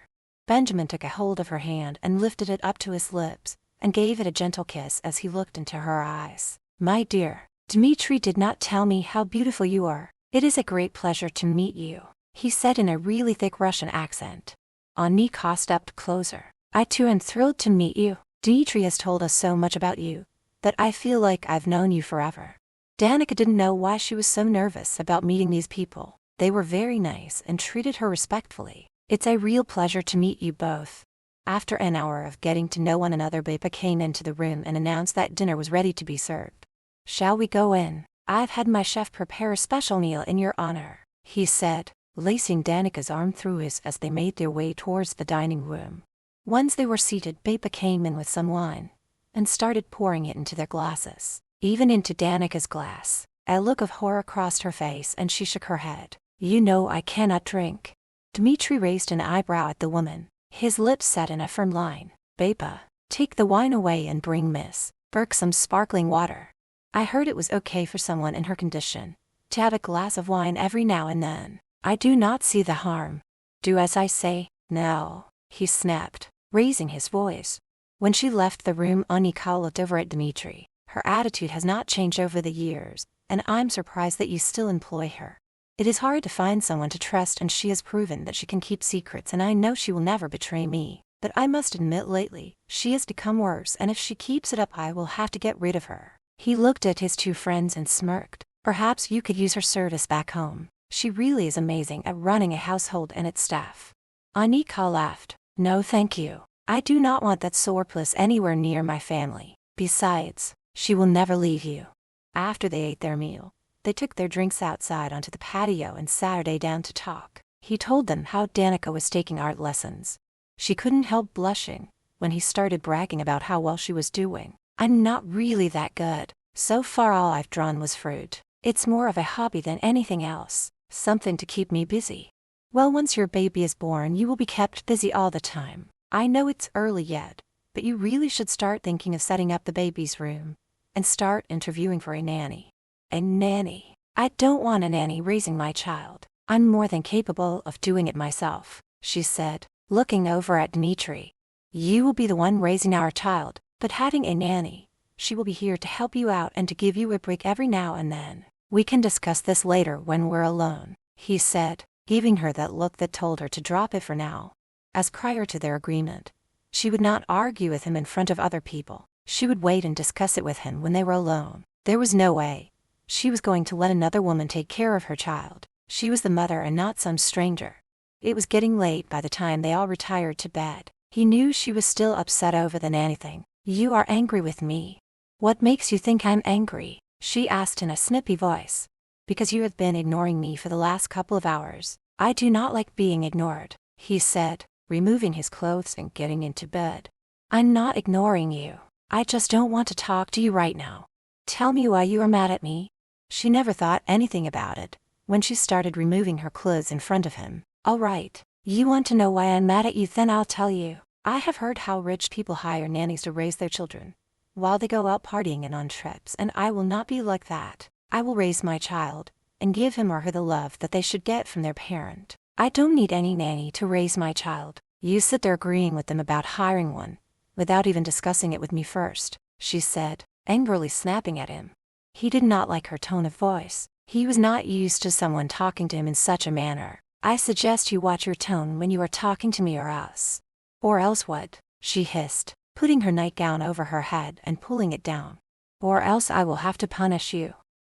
Benjamin took a hold of her hand and lifted it up to his lips, and gave it a gentle kiss as he looked into her eyes. My dear, Dmitri did not tell me how beautiful you are. It is a great pleasure to meet you, he said in a really thick Russian accent. Anika stepped closer. I too am thrilled to meet you. Dmitri has told us so much about you, that I feel like I've known you forever. Danica didn't know why she was so nervous about meeting these people. They were very nice and treated her respectfully. It's a real pleasure to meet you both. After an hour of getting to know one another, Beba came into the room and announced that dinner was ready to be served. Shall we go in? I've had my chef prepare a special meal in your honor, he said, lacing Danica's arm through his as they made their way towards the dining room. Once they were seated, Beba came in with some wine and started pouring it into their glasses, even into Danica's glass. A look of horror crossed her face and she shook her head. You know I cannot drink. Dmitri raised an eyebrow at the woman. His lips set in a firm line. Beba, take the wine away and bring Miss Burke some sparkling water. I heard it was okay for someone in her condition to have a glass of wine every now and then. I do not see the harm. Do as I say, now, he snapped, raising his voice. When she left the room, Anika looked over at Dmitri. Her attitude has not changed over the years, and I'm surprised that you still employ her. It is hard to find someone to trust, and she has proven that she can keep secrets, and I know she will never betray me. But I must admit lately, she has become worse, and if she keeps it up I will have to get rid of her." He looked at his two friends and smirked. "Perhaps you could use her service back home. She really is amazing at running a household and its staff." Anika laughed. "No thank you. I do not want that surplus anywhere near my family. Besides, she will never leave you." After they ate their meal, they took their drinks outside onto the patio and Saturday down to talk. He told them how Danica was taking art lessons. She couldn't help blushing when he started bragging about how well she was doing. "I'm not really that good. So far all I've drawn was fruit. It's more of a hobby than anything else, something to keep me busy." "Well, once your baby is born, you will be kept busy all the time. I know it's early yet, but you really should start thinking of setting up the baby's room and start interviewing for a nanny." "A nanny? I don't want a nanny raising my child. I'm more than capable of doing it myself," she said, looking over at Dmitri. "You will be the one raising our child, but having a nanny, she will be here to help you out and to give you a break every now and then. We can discuss this later when we're alone," he said, giving her that look that told her to drop it for now. As prior to their agreement, she would not argue with him in front of other people. She would wait and discuss it with him when they were alone. There was no way she was going to let another woman take care of her child. She was the mother and not some stranger. It was getting late by the time they all retired to bed. He knew she was still upset over the nanny thing. "You are angry with me. What makes you think I'm angry?" she asked in a snippy voice. "Because you have been ignoring me for the last couple of hours." "I do not like being ignored," he said, removing his clothes and getting into bed. "I'm not ignoring you. I just don't want to talk to you right now. Tell me why you are mad at me." She never thought anything about it when she started removing her clothes in front of him. "All right, you want to know why I'm mad at you, then I'll tell you. I have heard how rich people hire nannies to raise their children while they go out partying and on trips, and I will not be like that. I will raise my child and give him or her the love that they should get from their parent. I don't need any nanny to raise my child." "You sit there agreeing with them about hiring one without even discussing it with me first," she said, angrily snapping at him. He did not like her tone of voice. He was not used to someone talking to him in such a manner. "I suggest you watch your tone when you are talking to me, or else." "Or else what?" she hissed, putting her nightgown over her head and pulling it down. "Or else I will have to punish you."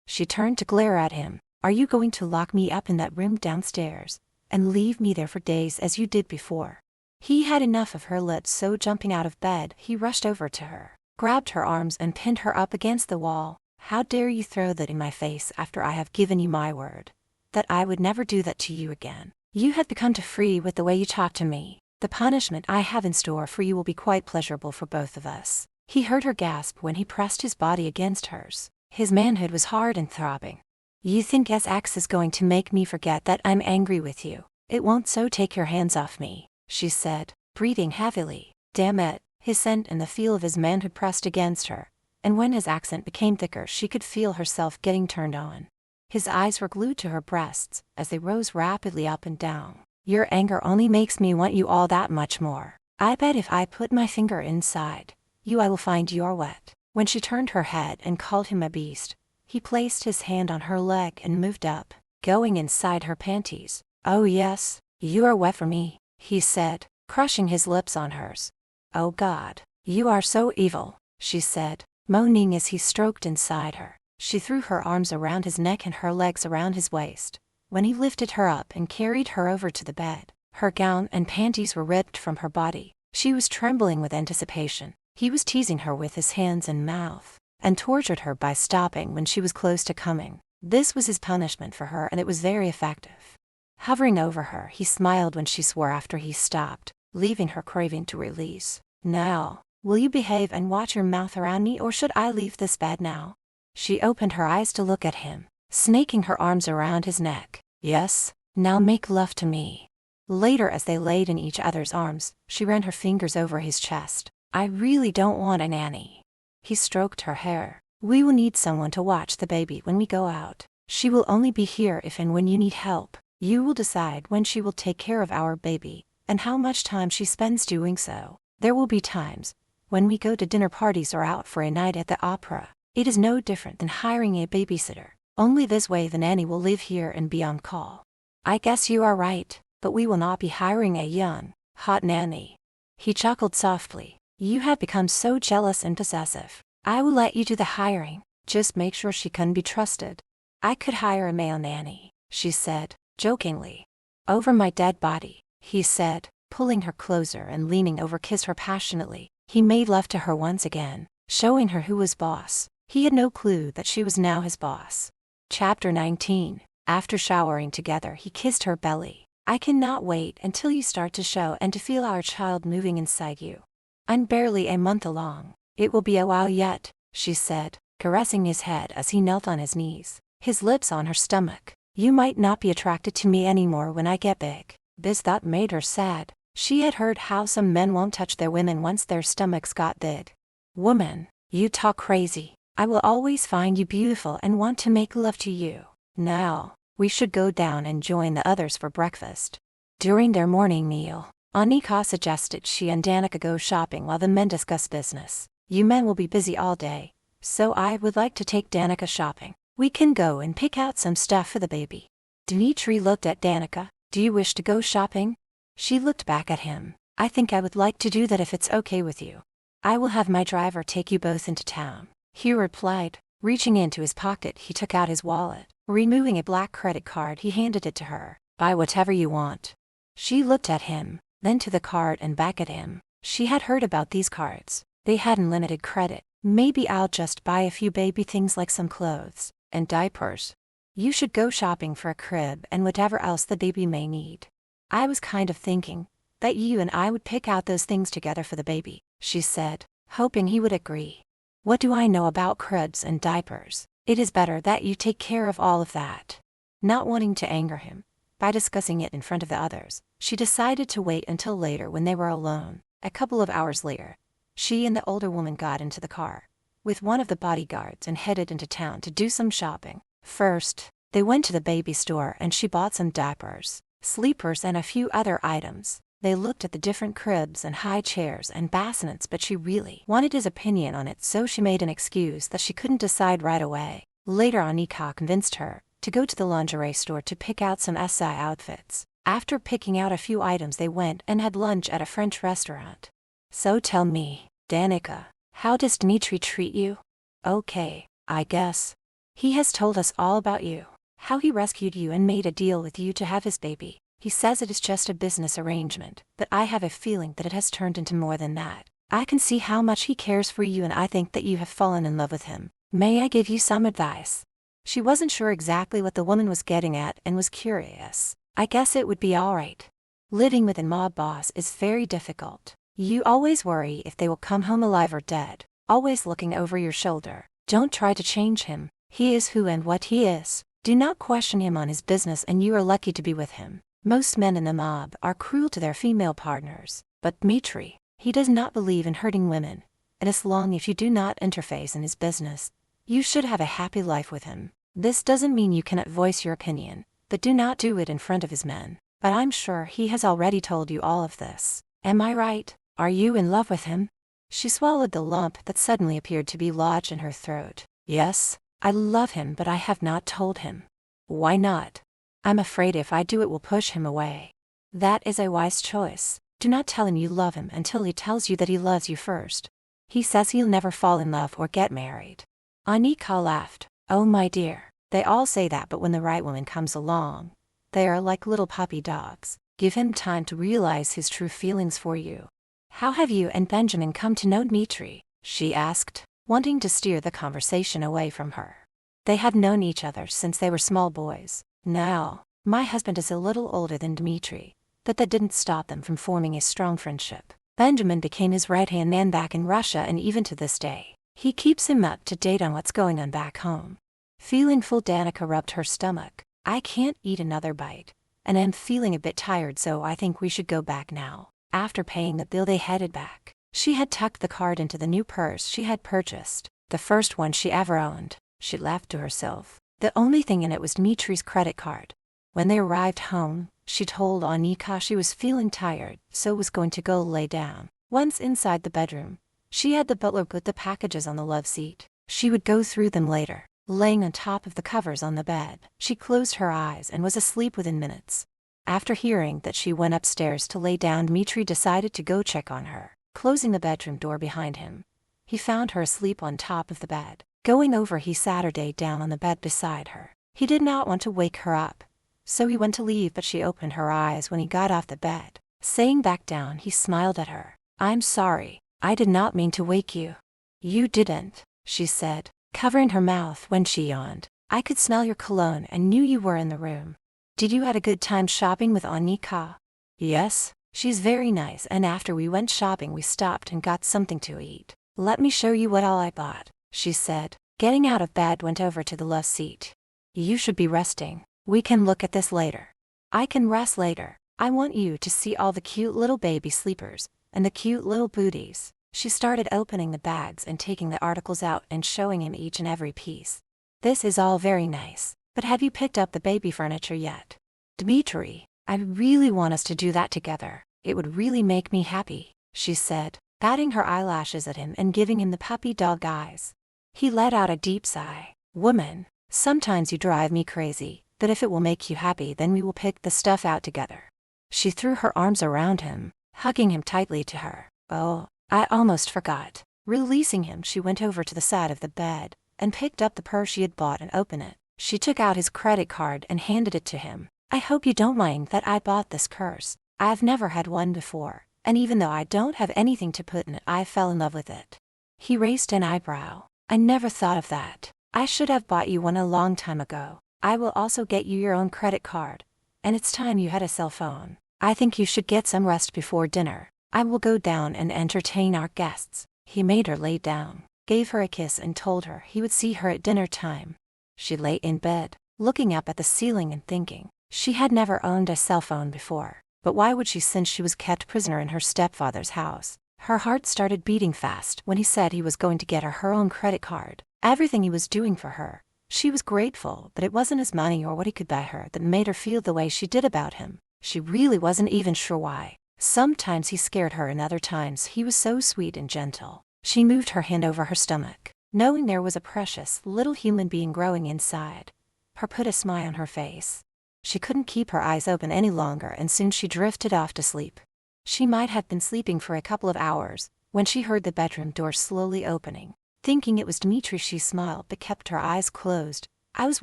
She turned to glare at him. "Are you going to lock me up in that room downstairs and leave me there for days as you did before?" He had enough of her lips, so jumping out of bed, he rushed over to her, grabbed her arms and pinned her up against the wall. "How dare you throw that in my face after I have given you my word that I would never do that to you again? You have become too free with the way you talk to me. The punishment I have in store for you will be quite pleasurable for both of us." He heard her gasp when he pressed his body against hers. His manhood was hard and throbbing. "You think SX is going to make me forget that I'm angry with you? It won't, so take your hands off me," she said, breathing heavily. "Damn it." His scent and the feel of his manhood pressed against her, and when his accent became thicker she could feel herself getting turned on. His eyes were glued to her breasts as they rose rapidly up and down. "Your anger only makes me want you all that much more. I bet if I put my finger inside you I will find you're wet." When she turned her head and called him a beast, he placed his hand on her leg and moved up, going inside her panties. "Oh yes, you are wet for me," he said, crushing his lips on hers. "Oh God, you are so evil," she said, moaning as he stroked inside her. She threw her arms around his neck and her legs around his waist. When he lifted her up and carried her over to the bed, her gown and panties were ripped from her body. She was trembling with anticipation. He was teasing her with his hands and mouth, and tortured her by stopping when she was close to coming. This was his punishment for her, and it was very effective. Hovering over her, he smiled when she swore after he stopped, leaving her craving to release. "Now, will you behave and watch your mouth around me, or should I leave this bed now?" She opened her eyes to look at him, snaking her arms around his neck. "Yes, now make love to me." Later, as they laid in each other's arms, she ran her fingers over his chest. "I really don't want a nanny." He stroked her hair. "We will need someone to watch the baby when we go out. She will only be here if and when you need help. You will decide when she will take care of our baby, and how much time she spends doing so. There will be times when we go to dinner parties or out for a night at the opera. It is no different than hiring a babysitter. Only this way the nanny will live here and be on call. I guess you are right, but we will not be hiring a young, hot nanny. He chuckled softly. You have become so jealous and possessive. I will let you do the hiring, just make sure she can be trusted. I could hire a male nanny, she said, jokingly. Over my dead body, he said, pulling her closer and leaning over to kiss her passionately. He made love to her once again, showing her who was boss. He had no clue that she was now his boss. Chapter 19. After showering together, he kissed her belly. I cannot wait until you start to show and to feel our child moving inside you. I'm barely a month along. It will be a while yet, she said, caressing his head as he knelt on his knees, his lips on her stomach. You might not be attracted to me anymore when I get big. This thought made her sad. She had heard how some men won't touch their women once their stomachs got big. Woman, you talk crazy. I will always find you beautiful and want to make love to you. Now, we should go down and join the others for breakfast. During their morning meal, Anika suggested she and Danica go shopping while the men discuss business. You men will be busy all day, so I would like to take Danica shopping. We can go and pick out some stuff for the baby. Dmitri looked at Danica. Do you wish to go shopping? She looked back at him. I think I would like to do that if it's okay with you. I will have my driver take you both into town. He replied. Reaching into his pocket, he took out his wallet. Removing a black credit card, he handed it to her. Buy whatever you want. She looked at him, then to the card and back at him. She had heard about these cards. They had unlimited credit. Maybe I'll just buy a few baby things like some clothes and diapers. You should go shopping for a crib and whatever else the baby may need. I was kind of thinking that you and I would pick out those things together for the baby, she said, hoping he would agree. What do I know about cribs and diapers? It is better that you take care of all of that. Not wanting to anger him by discussing it in front of the others, she decided to wait until later when they were alone. A couple of hours later, she and the older woman got into the car with one of the bodyguards and headed into town to do some shopping. First, they went to the baby store and she bought some diapers, sleepers and a few other items. They looked at the different cribs and high chairs and bassinets, but she really wanted his opinion on it, so she made an excuse that she couldn't decide right away. Later Anika convinced her to go to the lingerie store to pick out some SI outfits. After picking out a few items, they went and had lunch at a French restaurant. So tell me, Danica, how does Dmitri treat you? Okay, I guess. He has told us all about you, how he rescued you and made a deal with you to have his baby. He says it is just a business arrangement, but I have a feeling that it has turned into more than that. I can see how much he cares for you and I think that you have fallen in love with him. May I give you some advice? She wasn't sure exactly what the woman was getting at and was curious. I guess it would be alright. Living with a mob boss is very difficult. You always worry if they will come home alive or dead, always looking over your shoulder. Don't try to change him. He is who and what he is. Do not question him on his business and you are lucky to be with him. Most men in the mob are cruel to their female partners, but Dmitri, he does not believe in hurting women, and as long as you do not interface in his business, you should have a happy life with him. This doesn't mean you cannot voice your opinion, but do not do it in front of his men. But I'm sure he has already told you all of this. Am I right? Are you in love with him? She swallowed the lump that suddenly appeared to be lodged in her throat. Yes, I love him, but I have not told him. Why not? I'm afraid if I do it will push him away. That is a wise choice. Do not tell him you love him until he tells you that he loves you first. He says he'll never fall in love or get married. Anika laughed. Oh my dear, they all say that, but when the right woman comes along, they are like little puppy dogs. Give him time to realize his true feelings for you. How have you and Benjamin come to know Dmitri? She asked, wanting to steer the conversation away from her. They had known each other since they were small boys. Now, my husband is a little older than Dmitri, but that didn't stop them from forming a strong friendship. Benjamin became his right-hand man back in Russia, and even to this day, he keeps him up to date on what's going on back home. Feeling full, Danica rubbed her stomach. I can't eat another bite, and I'm feeling a bit tired, so I think we should go back now. After paying the bill, they headed back. She had tucked the card into the new purse she had purchased, the first one she ever owned. She laughed to herself. The only thing in it was Dmitri's credit card. When they arrived home, she told Anika she was feeling tired, so was going to go lay down. Once inside the bedroom, she had the butler put the packages on the love seat. She would go through them later, laying on top of the covers on the bed. She closed her eyes and was asleep within minutes. After hearing that she went upstairs to lay down, Dmitri decided to go check on her, closing the bedroom door behind him. He found her asleep on top of the bed. Going over, he sat her down on the bed beside her. He did not want to wake her up, so he went to leave, but she opened her eyes when he got off the bed. Saying back down, he smiled at her. "I'm sorry, I did not mean to wake you." "You didn't," she said, covering her mouth when she yawned. "I could smell your cologne and knew you were in the room." "Did you had a good time shopping with Anika?" "Yes, she's very nice, and after we went shopping we stopped and got something to eat. Let me show you what all I bought," she said. Getting out of bed, went over to the love seat. "You should be resting. We can look at this later." "I can rest later. I want you to see all the cute little baby sleepers and the cute little booties." She started opening the bags and taking the articles out and showing him each and every piece. "This is all very nice, but have you picked up the baby furniture yet?" "Dmitri, I really want us to do that together. It would really make me happy," she said, batting her eyelashes at him and giving him the puppy dog eyes. He let out a deep sigh. "Woman, sometimes you drive me crazy, but if it will make you happy, then we will pick the stuff out together." She threw her arms around him, hugging him tightly to her. "Oh, I almost forgot." Releasing him, she went over to the side of the bed and picked up the purse she had bought and opened it. She took out his credit card and handed it to him. "I hope you don't mind that I bought this purse. I've never had one before, and even though I don't have anything to put in it, I fell in love with it." He raised an eyebrow. "I never thought of that. I should have bought you one a long time ago. I will also get you your own credit card, and it's time you had a cell phone. I think you should get some rest before dinner. I will go down and entertain our guests." He made her lay down, gave her a kiss and told her he would see her at dinner time. She lay in bed, looking up at the ceiling and thinking. She had never owned a cell phone before, but why would she, since she was kept prisoner in her stepfather's house? Her heart started beating fast when he said he was going to get her own credit card. Everything he was doing for her, she was grateful, but it wasn't his money or what he could buy her that made her feel the way she did about him. She really wasn't even sure why. Sometimes he scared her and other times he was so sweet and gentle. She moved her hand over her stomach, knowing there was a precious little human being growing inside. Her put a smile on her face. She couldn't keep her eyes open any longer and soon she drifted off to sleep. She might have been sleeping for a couple of hours when she heard the bedroom door slowly opening. Thinking it was Dmitri, she smiled but kept her eyes closed. "I was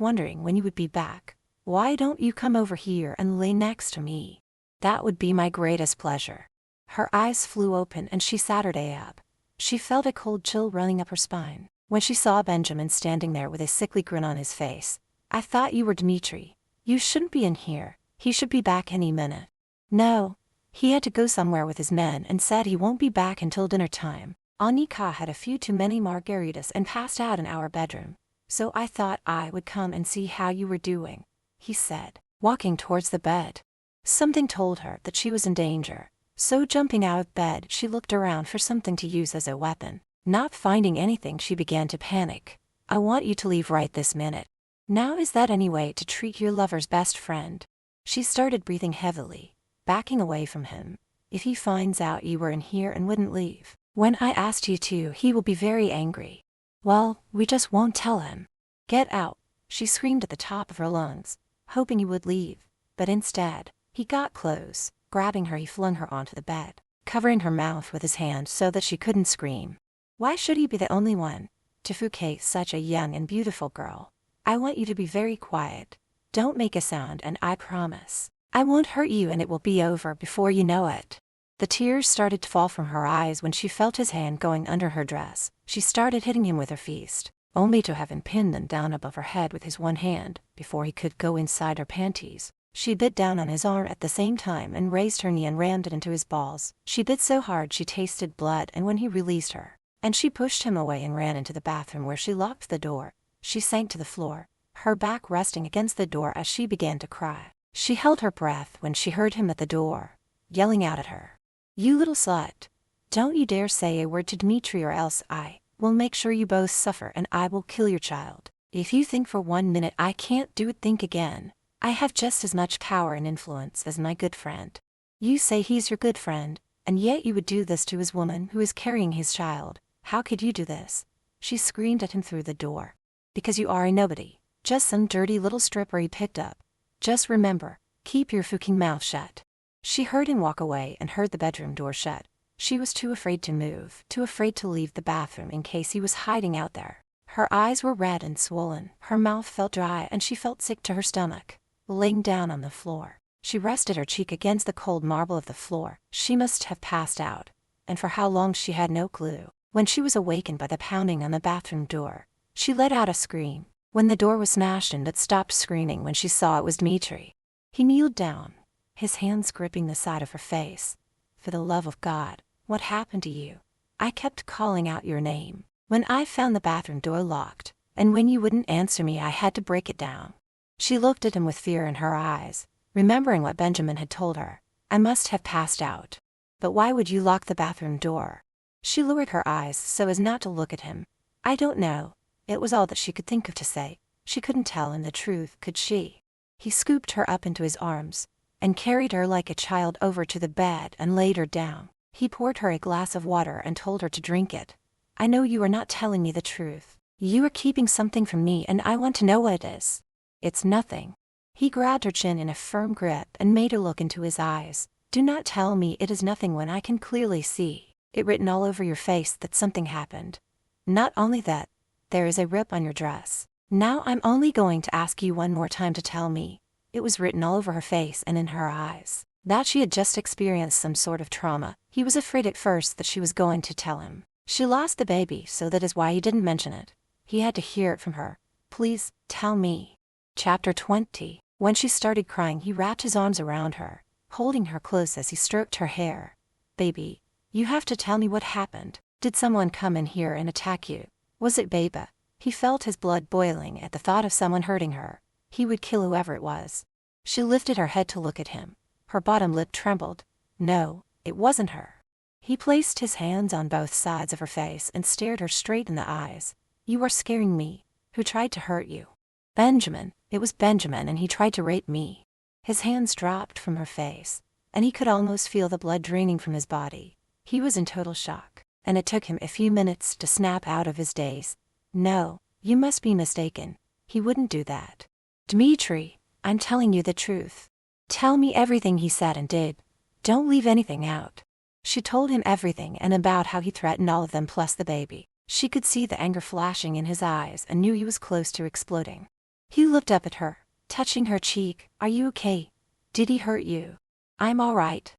wondering when you would be back. Why don't you come over here and lay next to me?" "That would be my greatest pleasure." Her eyes flew open and she sat her up. She felt a cold chill running up her spine when she saw Benjamin standing there with a sickly grin on his face. "I thought you were Dmitri. You shouldn't be in here. He should be back any minute." "No, he had to go somewhere with his men and said he won't be back until dinner time. Anika had a few too many margaritas and passed out in our bedroom, so I thought I would come and see how you were doing," he said, walking towards the bed. Something told her that she was in danger, so jumping out of bed, she looked around for something to use as a weapon. Not finding anything, she began to panic. "I want you to leave right this minute." "Now is that any way to treat your lover's best friend?" She started breathing heavily, backing away from him. "If he finds out you were in here and wouldn't leave when I asked you to, he will be very angry." "Well, we just won't tell him." "Get out," she screamed at the top of her lungs, hoping he would leave, but instead, he got close. Grabbing her, he flung her onto the bed, covering her mouth with his hand so that she couldn't scream. Why should he be the only one to suffocate such a young and beautiful girl? "I want you to be very quiet. Don't make a sound and I promise I won't hurt you and it will be over before you know it." The tears started to fall from her eyes when she felt his hand going under her dress. She started hitting him with her fist, only to have him pin them down above her head with his one hand before he could go inside her panties. She bit down on his arm at the same time and raised her knee and rammed it into his balls. She bit so hard she tasted blood, and when he released her, and she pushed him away and ran into the bathroom where she locked the door, she sank to the floor, her back resting against the door as she began to cry. She held her breath when she heard him at the door, yelling out at her. "You little slut! Don't you dare say a word to Dmitri or else I will make sure you both suffer and I will kill your child. If you think for 1 minute I can't do it, think again. I have just as much power and influence as my good friend. You say he's your good friend, and yet you would do this to his woman who is carrying his child. How could you do this?" She screamed at him through the door. Because you are a nobody. Just some dirty little stripper he picked up. Just remember, keep your fucking mouth shut. She heard him walk away and heard the bedroom door shut. She was too afraid to move, too afraid to leave the bathroom in case he was hiding out there. Her eyes were red and swollen, her mouth felt dry and she felt sick to her stomach. Laying down on the floor, she rested her cheek against the cold marble of the floor. She must have passed out, and for how long she had no clue. When she was awakened by the pounding on the bathroom door, she let out a scream. When the door was smashed in, but stopped screaming when she saw it was Dmitri. He kneeled down, his hands gripping the side of her face. For the love of God, what happened to you? I kept calling out your name. When I found the bathroom door locked, and when you wouldn't answer me, I had to break it down. She looked at him with fear in her eyes, remembering what Benjamin had told her. I must have passed out. But why would you lock the bathroom door? She lowered her eyes so as not to look at him. I don't know. It was all that she could think of to say. She couldn't tell him the truth, could she? He scooped her up into his arms and carried her like a child over to the bed and laid her down. He poured her a glass of water and told her to drink it. I know you are not telling me the truth. You are keeping something from me and I want to know what it is. It's nothing. He grabbed her chin in a firm grip and made her look into his eyes. Do not tell me it is nothing when I can clearly see it written all over your face that something happened. Not only that, there is a rip on your dress. Now I'm only going to ask you one more time to tell me. It was written all over her face and in her eyes that she had just experienced some sort of trauma. He was afraid at first that she was going to tell him she lost the baby, so that is why he didn't mention it. He had to hear it from her. Please, tell me. Chapter 20. When she started crying, he wrapped his arms around her, holding her close as he stroked her hair. Baby, you have to tell me what happened. Did someone come in here and attack you? Was it Baba? He felt his blood boiling at the thought of someone hurting her. He would kill whoever it was. She lifted her head to look at him. Her bottom lip trembled. No, it wasn't her. He placed his hands on both sides of her face and stared her straight in the eyes. You are scaring me. Who tried to hurt you? Benjamin. It was Benjamin, and he tried to rape me. His hands dropped from her face, and he could almost feel the blood draining from his body. He was in total shock, and it took him a few minutes to snap out of his daze. No, you must be mistaken. He wouldn't do that. Dmitri, I'm telling you the truth. Tell me everything he said and did. Don't leave anything out. She told him everything and about how he threatened all of them plus the baby. She could see the anger flashing in his eyes and knew he was close to exploding. He looked up at her, touching her cheek. Are you okay? Did he hurt you? I'm all right.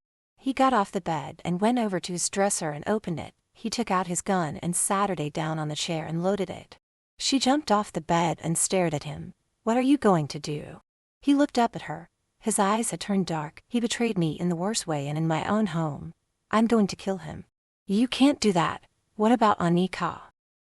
He got off the bed and went over to his dresser and opened it. He took out his gun and sat her down on the chair and loaded it. She jumped off the bed and stared at him. What are you going to do? He looked up at her. His eyes had turned dark. He betrayed me in the worst way and in my own home. I'm going to kill him. You can't do that. What about Anika?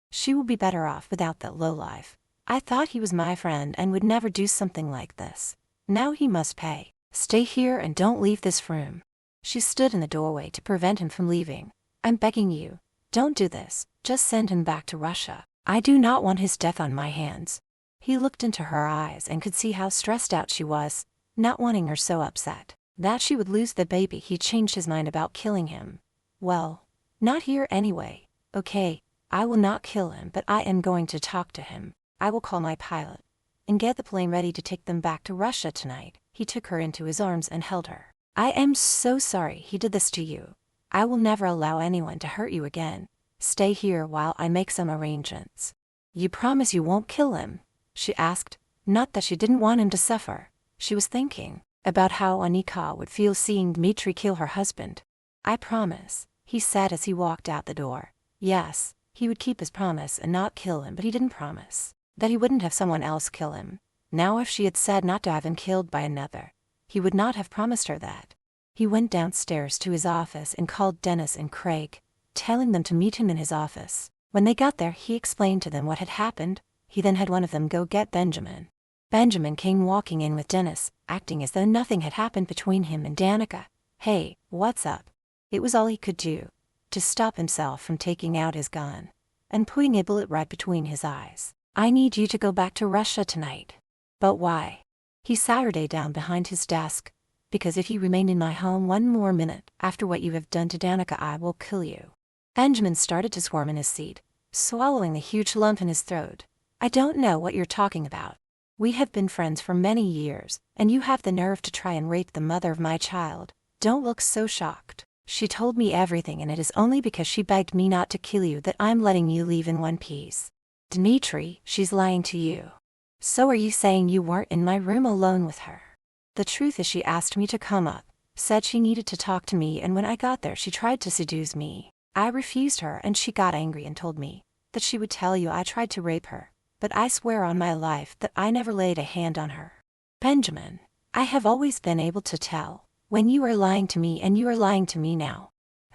She will be better off without that lowlife. I thought he was my friend and would never do something like this. Now he must pay. Stay here and don't leave this room. She stood in the doorway to prevent him from leaving. I'm begging you. Don't do this. Just send him back to Russia. I do not want his death on my hands. He looked into her eyes and could see how stressed out she was, not wanting her so upset that she would lose the baby. He changed his mind about killing him. Well, not here anyway. Okay, I will not kill him, but I am going to talk to him. I will call my pilot and get the plane ready to take them back to Russia tonight. He took her into his arms and held her. I am so sorry he did this to you. I will never allow anyone to hurt you again. Stay here while I make some arrangements. You promise you won't kill him? She asked. Not that she didn't want him to suffer. She was thinking about how Anika would feel seeing Dmitri kill her husband. I promise, he said as he walked out the door. Yes, he would keep his promise and not kill him, but he didn't promise that he wouldn't have someone else kill him. Now if she had said not to have him killed by another, he would not have promised her that. He went downstairs to his office and called Dennis and Craig, telling them to meet him in his office. When they got there, he explained to them what had happened. He then had one of them go get Benjamin. Benjamin came walking in with Dennis, acting as though nothing had happened between him and Danica. Hey, what's up? It was all he could do to stop himself from taking out his gun and putting a bullet right between his eyes. I need you to go back to Russia tonight. But why? He sat her down behind his desk. Because if you remain in my home one more minute after what you have done to Danica, I will kill you. Benjamin started to squirm in his seat. swallowing a huge lump in his throat. I don't know what you're talking about. We have been friends for many years, and you have the nerve to try and rape the mother of my child. Don't look so shocked. She told me everything, and it is only because she begged me not to kill you that I'm letting you leave in one piece. Dmitri, she's lying to you. So are you saying you weren't in my room alone with her? The truth is she asked me to come up, said she needed to talk to me, and when I got there she tried to seduce me. I refused her and she got angry and told me that she would tell you I tried to rape her, but I swear on my life that I never laid a hand on her. Benjamin, I have always been able to tell when you are lying to me, and you are lying to me now.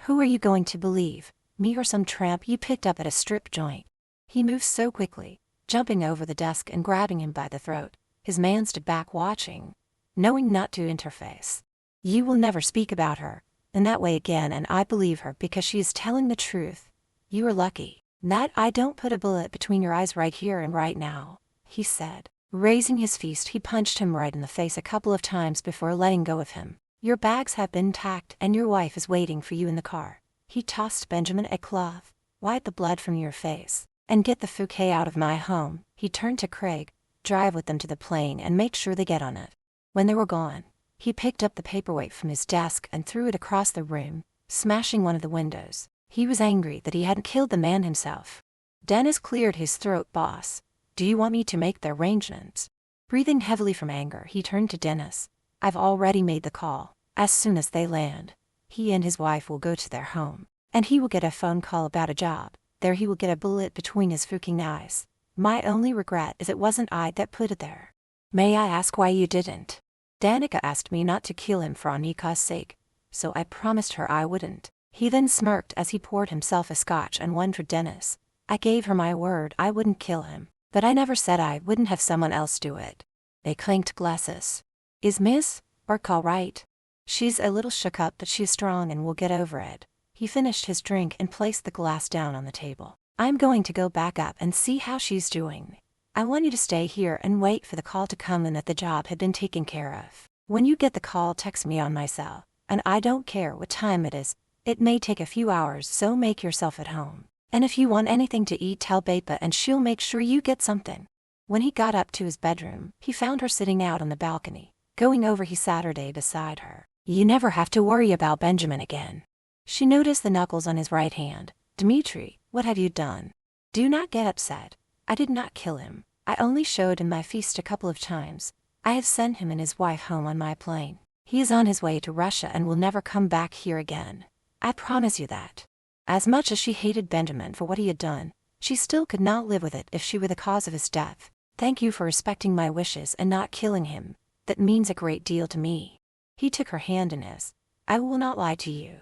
Who are you going to believe, me or some tramp you picked up at a strip joint? He moved so quickly, jumping over the desk and grabbing him by the throat. His man stood back watching, knowing not to interface. You will never speak about her in that way again, and I believe her because she is telling the truth. You are lucky that I don't put a bullet between your eyes right here and right now, he said. Raising his fist, he punched him right in the face a couple of times before letting go of him. Your bags have been packed and your wife is waiting for you in the car. He tossed Benjamin a cloth. Wipe the blood from your face and get the fouquet out of my home. He turned to Craig. Drive with them to the plane and make sure they get on it. When they were gone, he picked up the paperweight from his desk and threw it across the room, smashing one of the windows. He was angry that he hadn't killed the man himself. Dennis cleared his throat. Boss, do you want me to make the arrangements? Breathing heavily from anger, he turned to Dennis. I've already made the call. As soon as they land, he and his wife will go to their home, and he will get a phone call about a job. There he will get a bullet between his fucking eyes. My only regret is it wasn't I that put it there. May I ask why you didn't? Danica asked me not to kill him for Anika's sake, so I promised her I wouldn't. He then smirked as he poured himself a scotch and one for Dennis. I gave her my word I wouldn't kill him, but I never said I wouldn't have someone else do it. They clinked glasses. Is Miss Burke all right? She's a little shook up, but she's strong and will get over it. He finished his drink and placed the glass down on the table. I'm going to go back up and see how she's doing. I want you to stay here and wait for the call to come in that the job had been taken care of. When you get the call, text me on my cell, and I don't care what time it is. It may take a few hours, so make yourself at home. And if you want anything to eat, tell Bapa and she'll make sure you get something. When he got up to his bedroom, he found her sitting out on the balcony. Going over, he sat her day beside her. You never have to worry about Benjamin again. She noticed the knuckles on his right hand. Dmitri, what have you done? Do not get upset. I did not kill him. I only showed him my feast a couple of times. I have sent him and his wife home on my plane. He is on his way to Russia and will never come back here again. I promise you that. As much as she hated Benjamin for what he had done, she still could not live with it if she were the cause of his death. Thank you for respecting my wishes and not killing him. That means a great deal to me. He took her hand in his. I will not lie to you.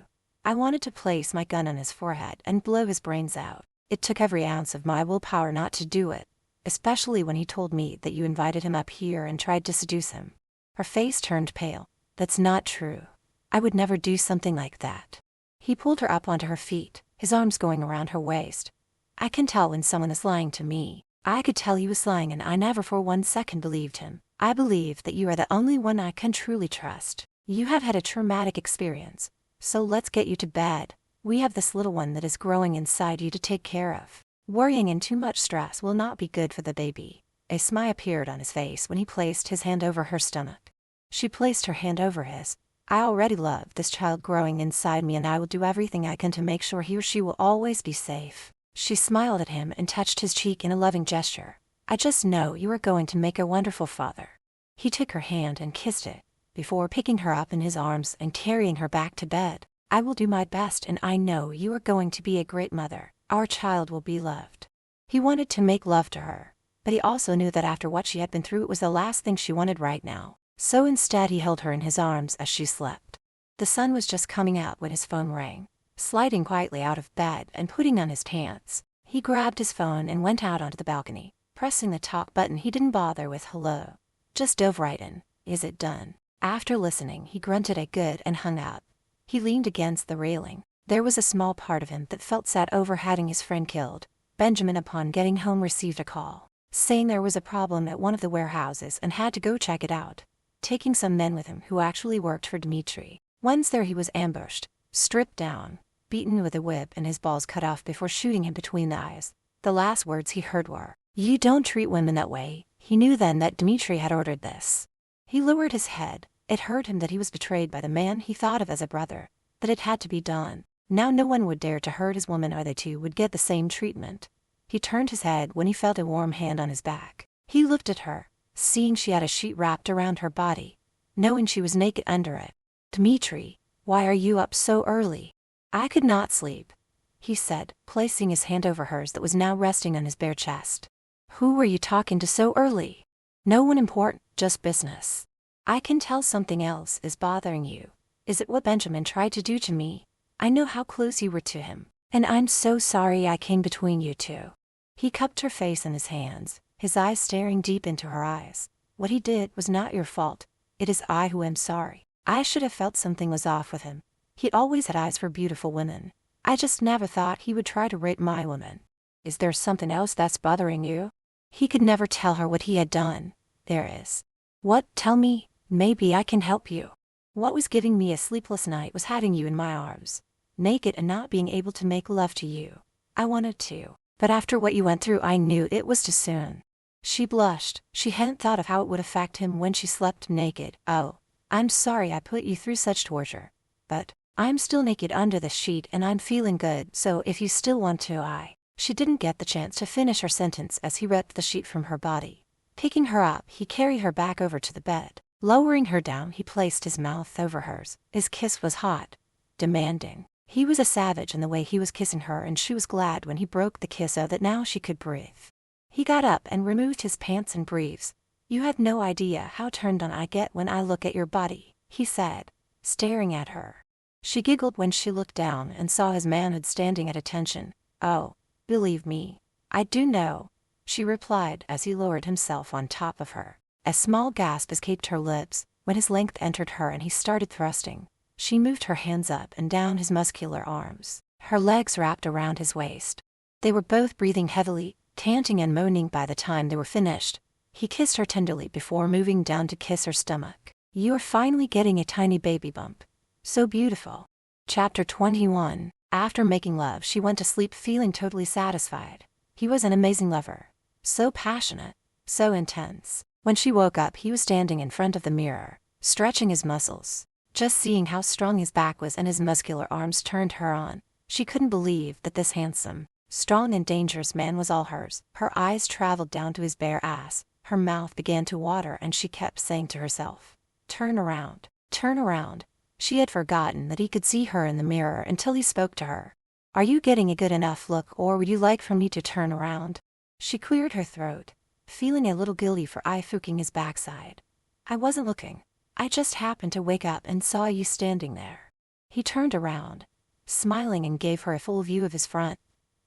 I wanted to place my gun on his forehead and blow his brains out. It took every ounce of my willpower not to do it, especially when he told me that you invited him up here and tried to seduce him. Her face turned pale. That's not true. I would never do something like that. He pulled her up onto her feet, his arms going around her waist. I can tell when someone is lying to me. I could tell he was lying, and I never for 1 second believed him. I believe that you are the only one I can truly trust. You have had a traumatic experience, so let's get you to bed. We have this little one that is growing inside you to take care of. Worrying and too much stress will not be good for the baby. A smile appeared on his face when he placed his hand over her stomach. She placed her hand over his. I already love this child growing inside me, and I will do everything I can to make sure he or she will always be safe. She smiled at him and touched his cheek in a loving gesture. I just know you are going to make a wonderful father. He took her hand and kissed it, before picking her up in his arms and carrying her back to bed. I will do my best, and I know you are going to be a great mother. Our child will be loved. He wanted to make love to her, but he also knew that after what she had been through, it was the last thing she wanted right now. So instead he held her in his arms as she slept. The sun was just coming out when his phone rang. Sliding quietly out of bed and putting on his pants, he grabbed his phone and went out onto the balcony. Pressing the talk button, he didn't bother with hello. Just dove right in. Is it done? After listening, he grunted a good and hung up. He leaned against the railing. There was a small part of him that felt sad over having his friend killed. Benjamin, upon getting home, received a call, saying there was a problem at one of the warehouses and had to go check it out, taking some men with him who actually worked for Dmitri. Once there, he was ambushed, stripped down, beaten with a whip, and his balls cut off before shooting him between the eyes. The last words he heard were, "You don't treat women that way." He knew then that Dmitri had ordered this. He lowered his head. It hurt him that he was betrayed by the man he thought of as a brother, that it had to be done. Now no one would dare to hurt his woman, or they too would get the same treatment. He turned his head when he felt a warm hand on his back. He looked at her, seeing she had a sheet wrapped around her body, knowing she was naked under it. "Dmitri, why are you up so early?" "I could not sleep," he said, placing his hand over hers that was now resting on his bare chest. "Who were you talking to so early?" "No one important, just business." "I can tell something else is bothering you. Is it what Benjamin tried to do to me? I know how close you were to him, and I'm so sorry I came between you two." He cupped her face in his hands, his eyes staring deep into her eyes. "What he did was not your fault. It is I who am sorry. I should have felt something was off with him. He'd always had eyes for beautiful women. I just never thought he would try to rape my woman." "Is there something else that's bothering you?" He could never tell her what he had done. "There is." "What? Tell me. Maybe I can help you." "What was giving me a sleepless night was having you in my arms, naked and not being able to make love to you. I wanted to, but after what you went through I knew it was too soon." She blushed. She hadn't thought of how it would affect him when she slept naked. "Oh, I'm sorry I put you through such torture. But I'm still naked under the sheet and I'm feeling good, so if you still want to, She didn't get the chance to finish her sentence as he ripped the sheet from her body. Picking her up, he carried her back over to the bed. Lowering her down, he placed his mouth over hers. His kiss was hot, demanding. He was a savage in the way he was kissing her, and she was glad when he broke the kiss so that now she could breathe. He got up and removed his pants and briefs. "You have no idea how turned on I get when I look at your body," he said, staring at her. She giggled when she looked down and saw his manhood standing at attention. "Oh, believe me, I do know," she replied as he lowered himself on top of her. A small gasp escaped her lips when his length entered her and he started thrusting. She moved her hands up and down his muscular arms, her legs wrapped around his waist. They were both breathing heavily, panting and moaning by the time they were finished. He kissed her tenderly before moving down to kiss her stomach. "You are finally getting a tiny baby bump. So beautiful." Chapter 21. After making love, she went to sleep feeling totally satisfied. He was an amazing lover. So passionate, so intense. When she woke up, he was standing in front of the mirror, stretching his muscles. Just seeing how strong his back was and his muscular arms turned her on. She couldn't believe that this handsome, strong and dangerous man was all hers. Her eyes traveled down to his bare ass. Her mouth began to water and she kept saying to herself, "Turn around, turn around." She had forgotten that he could see her in the mirror until he spoke to her. "Are you getting a good enough look, or would you like for me to turn around?" She cleared her throat, feeling a little guilty for fucking his backside. "I wasn't looking. I just happened to wake up and saw you standing there." He turned around, smiling, and gave her a full view of his front.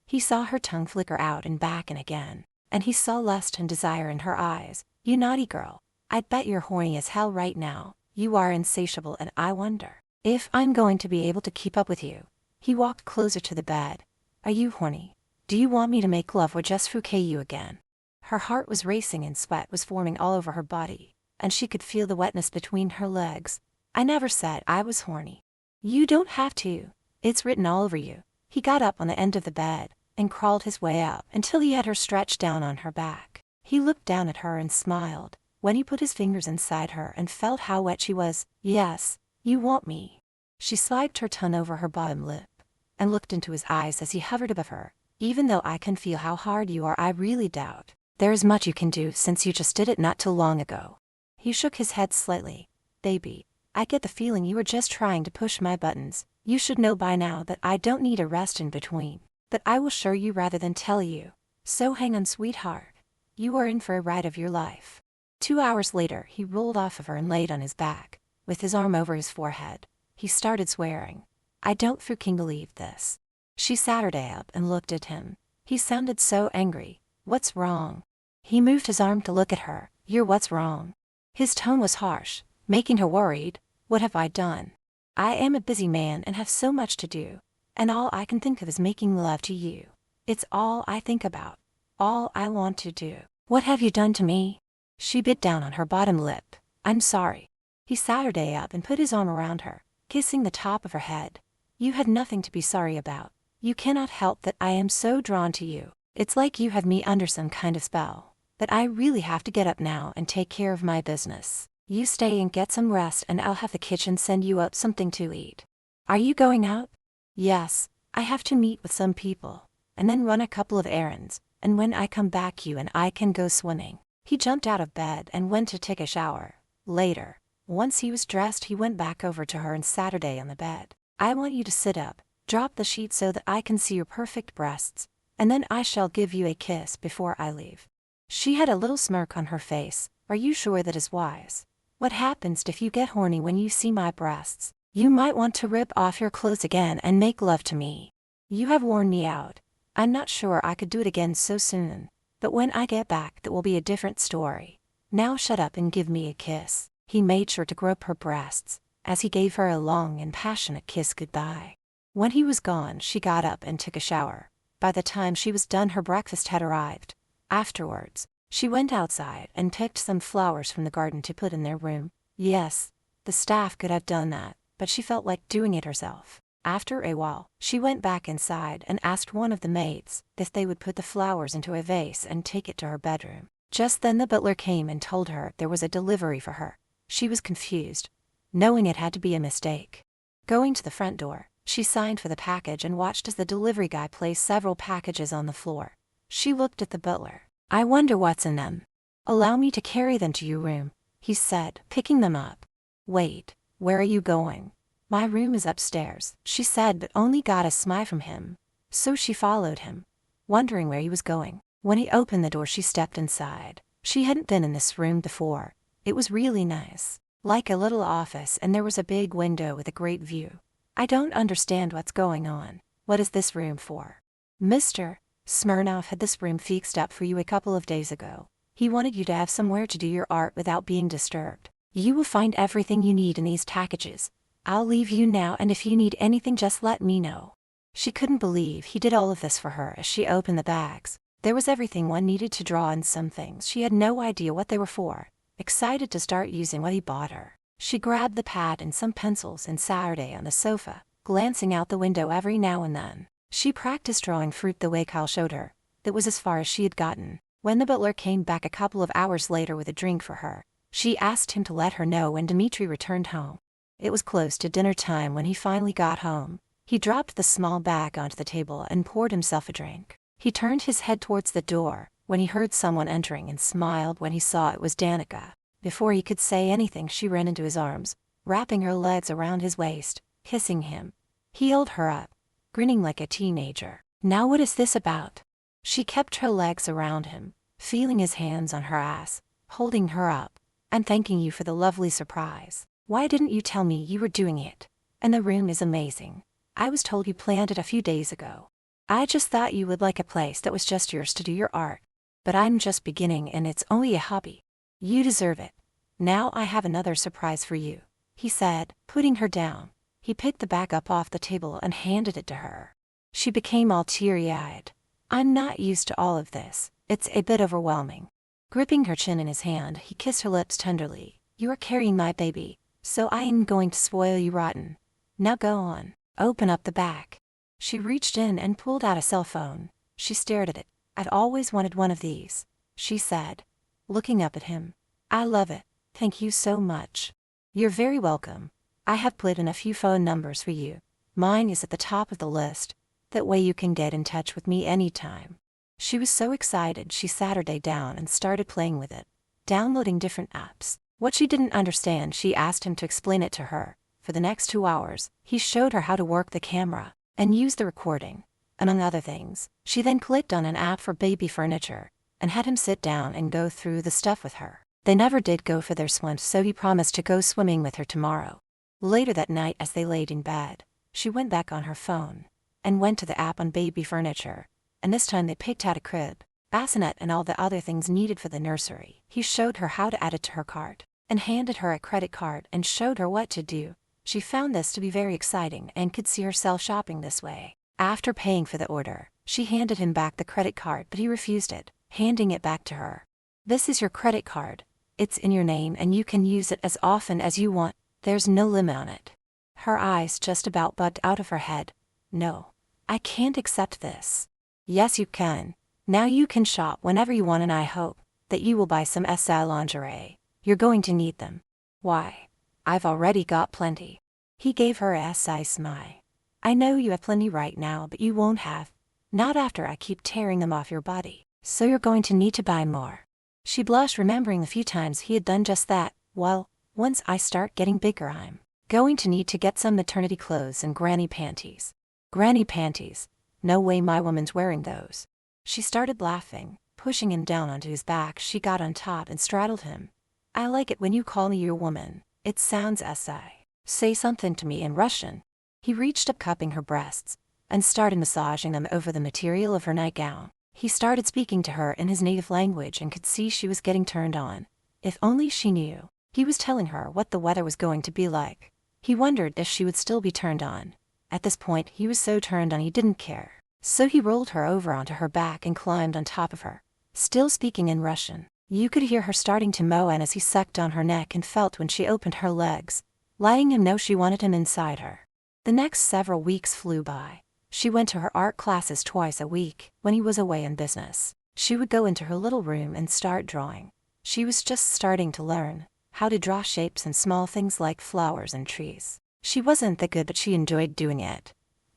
He saw her tongue flicker out and back and again, and he saw lust and desire in her eyes. "You naughty girl. I'd bet you're horny as hell right now. You are insatiable, and I wonder if I'm going to be able to keep up with you." He walked closer to the bed. "Are you horny? Do you want me to make love or just fouquet you again?" Her heart was racing and sweat was forming all over her body, and she could feel the wetness between her legs. "I never said I was horny. You don't have to. It's written all over you." He got up on the end of the bed and crawled his way up until he had her stretched down on her back. He looked down at her and smiled when he put his fingers inside her and felt how wet she was. "Yes, you want me." She swiped her tongue over her bottom lip and looked into his eyes as he hovered above her. "Even though I can feel how hard you are, I really doubt there is much you can do since you just did it not too long ago." He shook his head slightly. "Baby, I get the feeling you were just trying to push my buttons. You should know by now that I don't need a rest in between. But I will show you rather than tell you. So hang on, sweetheart. You are in for a ride of your life." 2 hours later, he rolled off of her and laid on his back, with his arm over his forehead. He started swearing. "I don't fucking believe this." She sat her day up and looked at him. He sounded so angry. "What's wrong?" He moved his arm to look at her. "You're what's wrong." His tone was harsh, making her worried. "What have I done? I am a busy man and have so much to do, and all I can think of is making love to you. It's all I think about, all I want to do." "What have you done to me?" She bit down on her bottom lip. "I'm sorry." He sat her day up and put his arm around her, kissing the top of her head. "You had nothing to be sorry about. You cannot help that I am so drawn to you. It's like you have me under some kind of spell. But I really have to get up now and take care of my business. You stay and get some rest, and I'll have the kitchen send you up something to eat. Are you going out? Yes, I have to meet with some people, and then run a couple of errands, and when I come back you and I can go swimming. He jumped out of bed and went to take a shower. Later, once he was dressed, he went back over to her and sat her down on the bed. I want you to sit up, drop the sheet so that I can see your perfect breasts, and then I shall give you a kiss before I leave. She had a little smirk on her face. Are you sure that is wise? What happens if you get horny when you see my breasts? You might want to rip off your clothes again and make love to me. You have worn me out. I'm not sure I could do it again so soon, but when I get back that will be a different story. Now shut up and give me a kiss. He made sure to grip her breasts, as he gave her a long and passionate kiss goodbye. When he was gone, she got up and took a shower. By the time she was done, her breakfast had arrived. Afterwards, she went outside and picked some flowers from the garden to put in their room. Yes, the staff could have done that, but she felt like doing it herself. After a while, she went back inside and asked one of the maids if they would put the flowers into a vase and take it to her bedroom. Just then the butler came and told her there was a delivery for her. She was confused, knowing it had to be a mistake. Going to the front door, she signed for the package and watched as the delivery guy placed several packages on the floor. She looked at the butler. I wonder what's in them. Allow me to carry them to your room, he said, picking them up. Wait, where are you going? My room is upstairs, she said, but only got a smile from him. So she followed him, wondering where he was going. When he opened the door, she stepped inside. She hadn't been in this room before. It was really nice, like a little office, and there was a big window with a great view. I don't understand what's going on. What is this room for? Mr. Smirnov had this room fixed up for you a couple of days ago. He wanted you to have somewhere to do your art without being disturbed. You will find everything you need in these packages. I'll leave you now, and if you need anything, just let me know. She couldn't believe he did all of this for her as she opened the bags. There was everything one needed to draw, and some things she had no idea what they were for. Excited to start using what he bought her, she grabbed the pad and some pencils and sat down on the sofa, glancing out the window every now and then. She practiced drawing fruit the way Kyle showed her. That was as far as she had gotten. When the butler came back a couple of hours later with a drink for her, she asked him to let her know when Dmitri returned home. It was close to dinner time when he finally got home. He dropped the small bag onto the table and poured himself a drink. He turned his head towards the door when he heard someone entering and smiled when he saw it was Danica. Before he could say anything, she ran into his arms, wrapping her legs around his waist, kissing him. He held her up, grinning like a teenager. Now what is this about? She kept her legs around him, feeling his hands on her ass, holding her up, and thanking you for the lovely surprise. Why didn't you tell me you were doing it? And the room is amazing. I was told you planned it a few days ago. I just thought you would like a place that was just yours to do your art. But I'm just beginning and it's only a hobby. You deserve it. Now I have another surprise for you, he said, putting her down. He picked the bag up off the table and handed it to her. She became all teary-eyed. I'm not used to all of this. It's a bit overwhelming. Gripping her chin in his hand, he kissed her lips tenderly. You are carrying my baby, so I am going to spoil you rotten. Now go on, open up the bag. She reached in and pulled out a cell phone. She stared at it. I'd always wanted one of these, she said, looking up at him. I love it. Thank you so much. You're very welcome. I have put in a few phone numbers for you. Mine is at the top of the list. That way you can get in touch with me anytime. She was so excited she sat her down and started playing with it, downloading different apps. What she didn't understand, she asked him to explain it to her. For the next 2 hours, he showed her how to work the camera and use the recording, among other things. She then clicked on an app for baby furniture and had him sit down and go through the stuff with her. They never did go for their swim, so he promised to go swimming with her tomorrow. Later that night, as they laid in bed, she went back on her phone and went to the app on baby furniture, and this time they picked out a crib, bassinet, and all the other things needed for the nursery. He showed her how to add it to her cart and handed her a credit card and showed her what to do. She found this to be very exciting and could see herself shopping this way. After paying for the order, she handed him back the credit card, but he refused it, handing it back to her. This is your credit card. It's in your name and you can use it as often as you want. There's no limit on it. Her eyes just about bugged out of her head. No, I can't accept this. Yes, you can. Now you can shop whenever you want and I hope that you will buy some SI lingerie. You're going to need them. Why? I've already got plenty. He gave her a SI smile. I know you have plenty right now, but you won't have. Not after I keep tearing them off your body. So you're going to need to buy more. She blushed, remembering the few times he had done just that. Well, once I start getting bigger, I'm going to need to get some maternity clothes and granny panties. Granny panties? No way my woman's wearing those. She started laughing, pushing him down onto his back. She got on top and straddled him. I like it when you call me your woman. It sounds SI. Say something to me in Russian. He reached up, cupping her breasts, and started massaging them over the material of her nightgown. He started speaking to her in his native language and could see she was getting turned on. If only she knew. He was telling her what the weather was going to be like. He wondered if she would still be turned on. At this point, he was so turned on he didn't care. So he rolled her over onto her back and climbed on top of her, still speaking in Russian. You could hear her starting to moan as he sucked on her neck and felt when she opened her legs, letting him know she wanted him inside her. The next several weeks flew by. She went to her art classes twice a week. When he was away on business, she would go into her little room and start drawing. She was just starting to learn how to draw shapes and small things like flowers and trees. She wasn't that good, but she enjoyed doing it.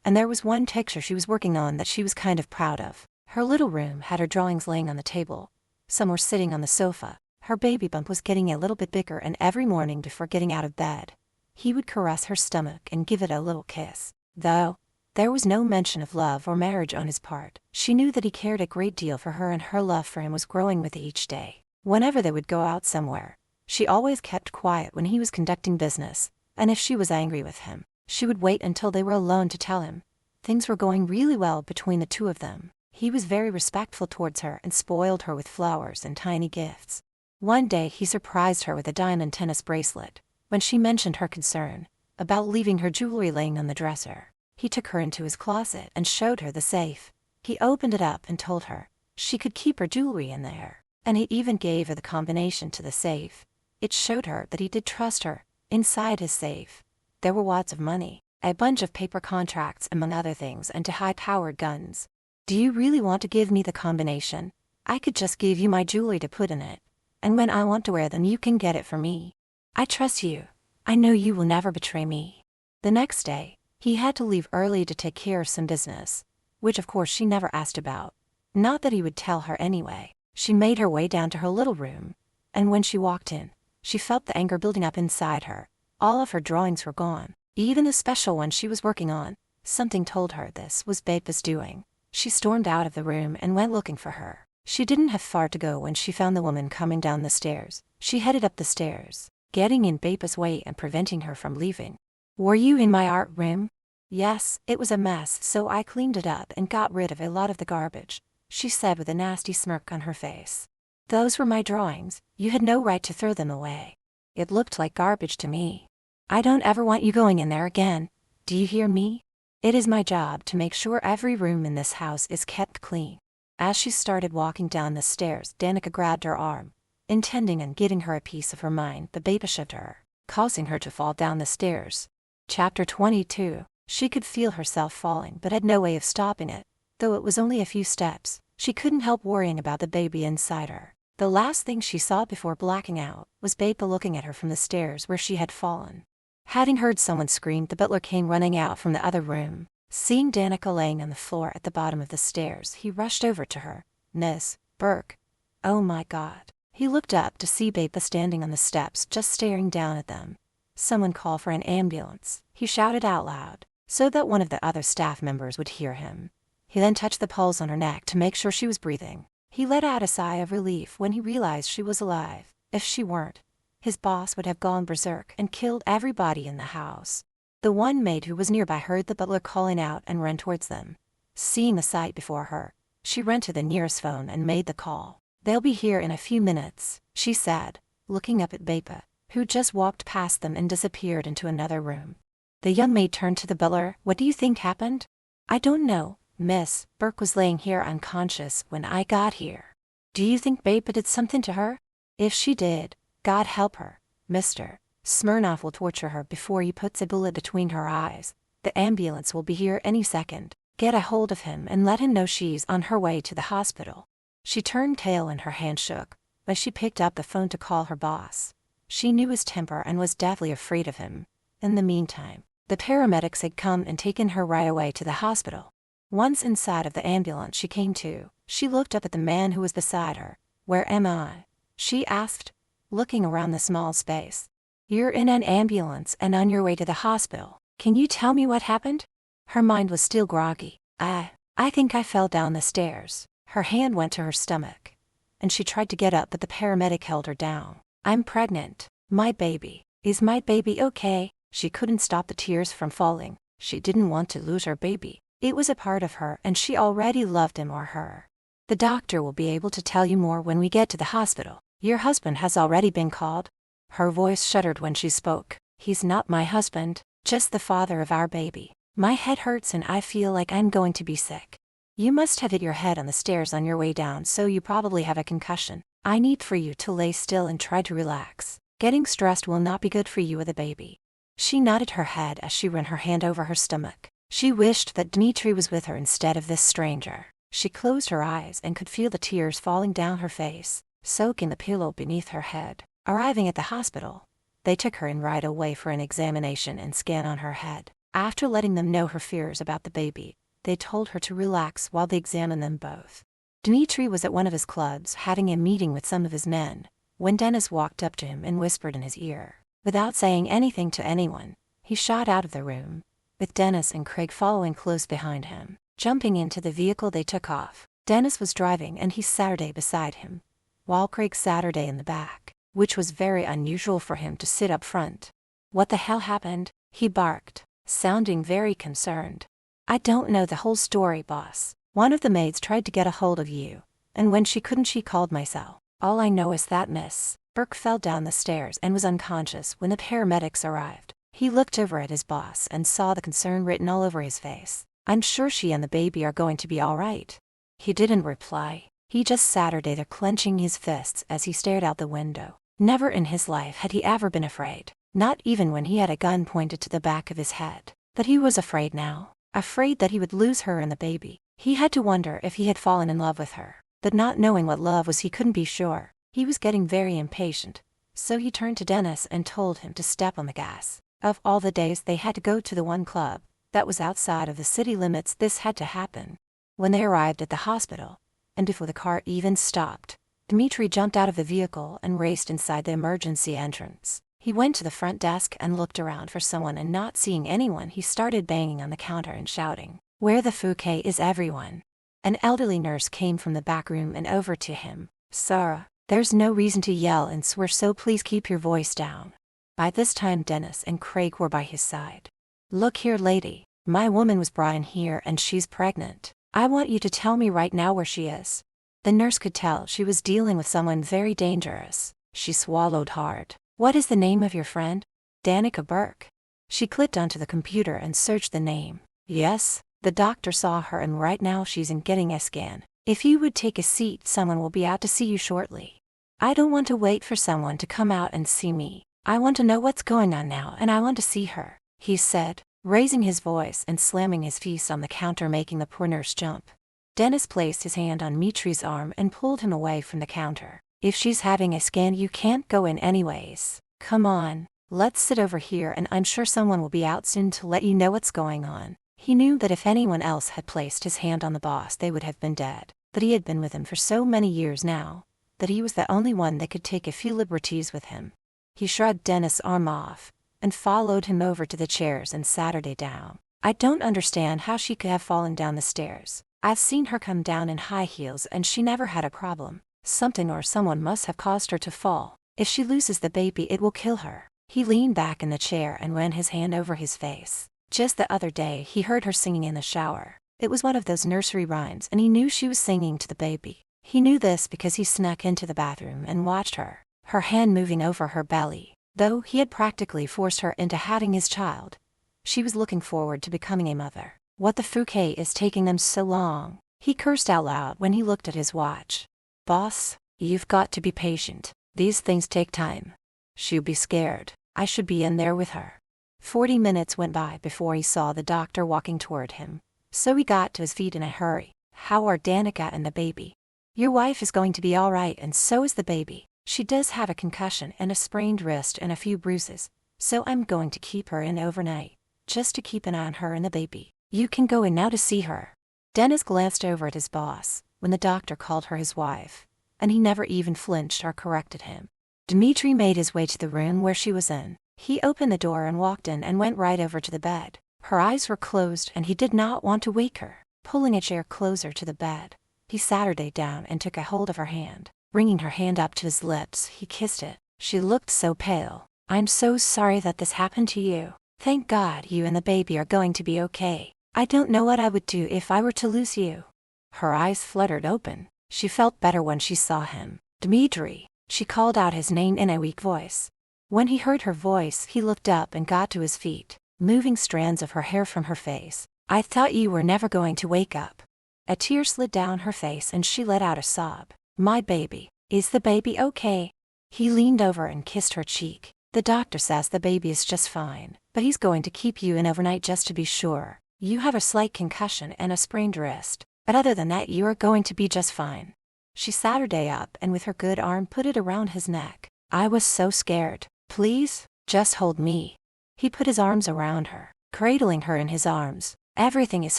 And there was one picture she was working on that she was kind of proud of. Her little room had her drawings laying on the table. Some were sitting on the sofa. Her baby bump was getting a little bit bigger, and every morning before getting out of bed, he would caress her stomach and give it a little kiss. Though there was no mention of love or marriage on his part, she knew that he cared a great deal for her, and her love for him was growing with each day. Whenever they would go out somewhere, she always kept quiet when he was conducting business, and if she was angry with him, she would wait until they were alone to tell him. Things were going really well between the two of them. He was very respectful towards her and spoiled her with flowers and tiny gifts. One day he surprised her with a diamond tennis bracelet. When she mentioned her concern about leaving her jewelry laying on the dresser, he took her into his closet and showed her the safe. He opened it up and told her she could keep her jewelry in there, and he even gave her the combination to the safe. It showed her that he did trust her. Inside his safe, there were wads of money, a bunch of paper contracts among other things, and 2 high-powered guns. Do you really want to give me the combination? I could just give you my jewelry to put in it, and when I want to wear them you can get it for me. I trust you. I know you will never betray me. The next day, he had to leave early to take care of some business, which of course she never asked about. Not that he would tell her anyway. She made her way down to her little room, and when she walked in, she felt the anger building up inside her. All of her drawings were gone, even the special one she was working on. Something told her this was Bapa's doing. She stormed out of the room and went looking for her. She didn't have far to go when she found the woman coming down the stairs. She headed up the stairs, getting in Bapa's way and preventing her from leaving. Were you in my art room? Yes, it was a mess, so I cleaned it up and got rid of a lot of the garbage, she said with a nasty smirk on her face. Those were my drawings. You had no right to throw them away. It looked like garbage to me. I don't ever want you going in there again. Do you hear me? It is my job to make sure every room in this house is kept clean. As she started walking down the stairs, Danica grabbed her arm, intending on getting her a piece of her mind, but Bapa shoved her, causing her to fall down the stairs. Chapter 22. She could feel herself falling but had no way of stopping it. Though it was only a few steps, she couldn't help worrying about the baby inside her. The last thing she saw before blacking out was Bapa looking at her from the stairs where she had fallen. Having heard someone scream, the butler came running out from the other room. Seeing Danica laying on the floor at the bottom of the stairs, he rushed over to her. Miss Burke. Oh my God. He looked up to see Bapa standing on the steps, just staring down at them. Someone call for an ambulance, he shouted out loud, so that one of the other staff members would hear him. He then touched the pulse on her neck to make sure she was breathing. He let out a sigh of relief when he realized she was alive. If she weren't, his boss would have gone berserk and killed everybody in the house. The one maid who was nearby heard the butler calling out and ran towards them. Seeing the sight before her, she ran to the nearest phone and made the call. They'll be here in a few minutes, she said, looking up at Bapa, who just walked past them and disappeared into another room. The young maid turned to the butler. What do you think happened? I don't know. Miss Burke was laying here unconscious when I got here. Do you think Bapa did something to her? If she did, God help her. Mr. Smirnoff will torture her before he puts a bullet between her eyes. The ambulance will be here any second. Get a hold of him and let him know she's on her way to the hospital. She turned pale and her hand shook, but she picked up the phone to call her boss. She knew his temper and was deathly afraid of him. In the meantime, the paramedics had come and taken her right away to the hospital. Once inside of the ambulance she came to, she looked up at the man who was beside her. "Where am I?" she asked, looking around the small space. "You're in an ambulance and on your way to the hospital. Can you tell me what happened?" Her mind was still groggy. I think I fell down the stairs." Her hand went to her stomach, and she tried to get up but the paramedic held her down. "I'm pregnant. My baby. Is my baby okay?" She couldn't stop the tears from falling. She didn't want to lose her baby. It was a part of her and she already loved him or her. "The doctor will be able to tell you more when we get to the hospital. Your husband has already been called." Her voice shuddered when she spoke. "He's not my husband, just the father of our baby. My head hurts and I feel like I'm going to be sick. You must have hit your head on the stairs on your way down, so you probably have a concussion. I need for you to lay still and try to relax. Getting stressed will not be good for you or the baby." She nodded her head as she ran her hand over her stomach. She wished that Dmitri was with her instead of this stranger. She closed her eyes and could feel the tears falling down her face, soaking the pillow beneath her head. Arriving at the hospital, they took her in right away for an examination and scan on her head. After letting them know her fears about the baby, they told her to relax while they examined them both. Dmitri was at one of his clubs having a meeting with some of his men, when Dennis walked up to him and whispered in his ear. Without saying anything to anyone, he shot out of the room, with Dennis and Craig following close behind him. Jumping into the vehicle, they took off. Dennis was driving and he Saturday beside him, while Craig Saturday in the back, which was very unusual for him to sit up front. "What the hell happened?" he barked, sounding very concerned. "I don't know the whole story, boss. One of the maids tried to get a hold of you, and when she couldn't she called my cell. All I know is that Miss Burke fell down the stairs and was unconscious when the paramedics arrived." He looked over at his boss and saw the concern written all over his face. "I'm sure she and the baby are going to be all right." He didn't reply. He just sat there clenching his fists as he stared out the window. Never in his life had he ever been afraid, not even when he had a gun pointed to the back of his head. But he was afraid now, afraid that he would lose her and the baby. He had to wonder if he had fallen in love with her, but not knowing what love was he couldn't be sure. He was getting very impatient, so he turned to Dennis and told him to step on the gas. Of all the days they had to go to the one club that was outside of the city limits, this had to happen. When they arrived at the hospital, and before the car even stopped, Dmitri jumped out of the vehicle and raced inside the emergency entrance. He went to the front desk and looked around for someone, and not seeing anyone, he started banging on the counter and shouting, "Where the fuck is everyone?" An elderly nurse came from the back room and over to him. "Sir, there's no reason to yell and swear, so please keep your voice down." By this time Dennis and Craig were by his side. "Look here, lady, my woman was brought in here and she's pregnant. I want you to tell me right now where she is." The nurse could tell she was dealing with someone very dangerous. She swallowed hard. "What is the name of your friend?" "Danica Burke." She clicked onto the computer and searched the name. "Yes, the doctor saw her and right now she's in getting a scan. If you would take a seat, someone will be out to see you shortly." "I don't want to wait for someone to come out and see me. I want to know what's going on now and I want to see her," he said, raising his voice and slamming his fist on the counter, making the poor nurse jump. Dennis placed his hand on Dmitri's arm and pulled him away from the counter. "If she's having a scan, you can't go in anyways. Come on, let's sit over here and I'm sure someone will be out soon to let you know what's going on." He knew that if anyone else had placed his hand on the boss, they would have been dead. But he had been with him for so many years now that he was the only one that could take a few liberties with him. He shrugged Dennis' arm off and followed him over to the chairs and sat her down. "I don't understand how she could have fallen down the stairs. I've seen her come down in high heels and she never had a problem. Something or someone must have caused her to fall. If she loses the baby, it will kill her." He leaned back in the chair and ran his hand over his face. Just the other day he heard her singing in the shower. It was one of those nursery rhymes and he knew she was singing to the baby. He knew this because he snuck into the bathroom and watched her hand moving over her belly. Though he had practically forced her into having his child, she was looking forward to becoming a mother. "What the fuck is taking them so long?" he cursed out loud when he looked at his watch. "Boss, you've got to be patient. These things take time. She'll be scared. I should be in there with her." 40 minutes went by before he saw the doctor walking toward him, So he got to his feet in a hurry. How are Danica and the baby? Your wife is going to be all right, and so is the baby. She does have a concussion and a sprained wrist and a few bruises, so I'm going to keep her in overnight, just to keep an eye on her and the baby. You can go in now to see her. Dennis glanced over at his boss when the doctor called her his wife, and he never even flinched or corrected him. Dmitri made his way to the room where she was in. He opened the door and walked in and went right over to the bed. Her eyes were closed and he did not want to wake her. Pulling a chair closer to the bed, he sat her down and took a hold of her hand. Bringing her hand up to his lips, he kissed it. She looked so pale. I'm so sorry that this happened to you. Thank God you and the baby are going to be okay. I don't know what I would do if I were to lose you. Her eyes fluttered open. She felt better when she saw him. Dmitri. She called out his name in a weak voice. When he heard her voice, he looked up and got to his feet, moving strands of her hair from her face. I thought you were never going to wake up. A tear slid down her face and she let out a sob. My baby. Is the baby okay? He leaned over and kissed her cheek. The doctor says the baby is just fine, but he's going to keep you in overnight just to be sure. You have a slight concussion and a sprained wrist, but other than that you are going to be just fine. She sat her up and with her good arm put it around his neck. I was so scared. Please, just hold me. He put his arms around her, cradling her in his arms. Everything is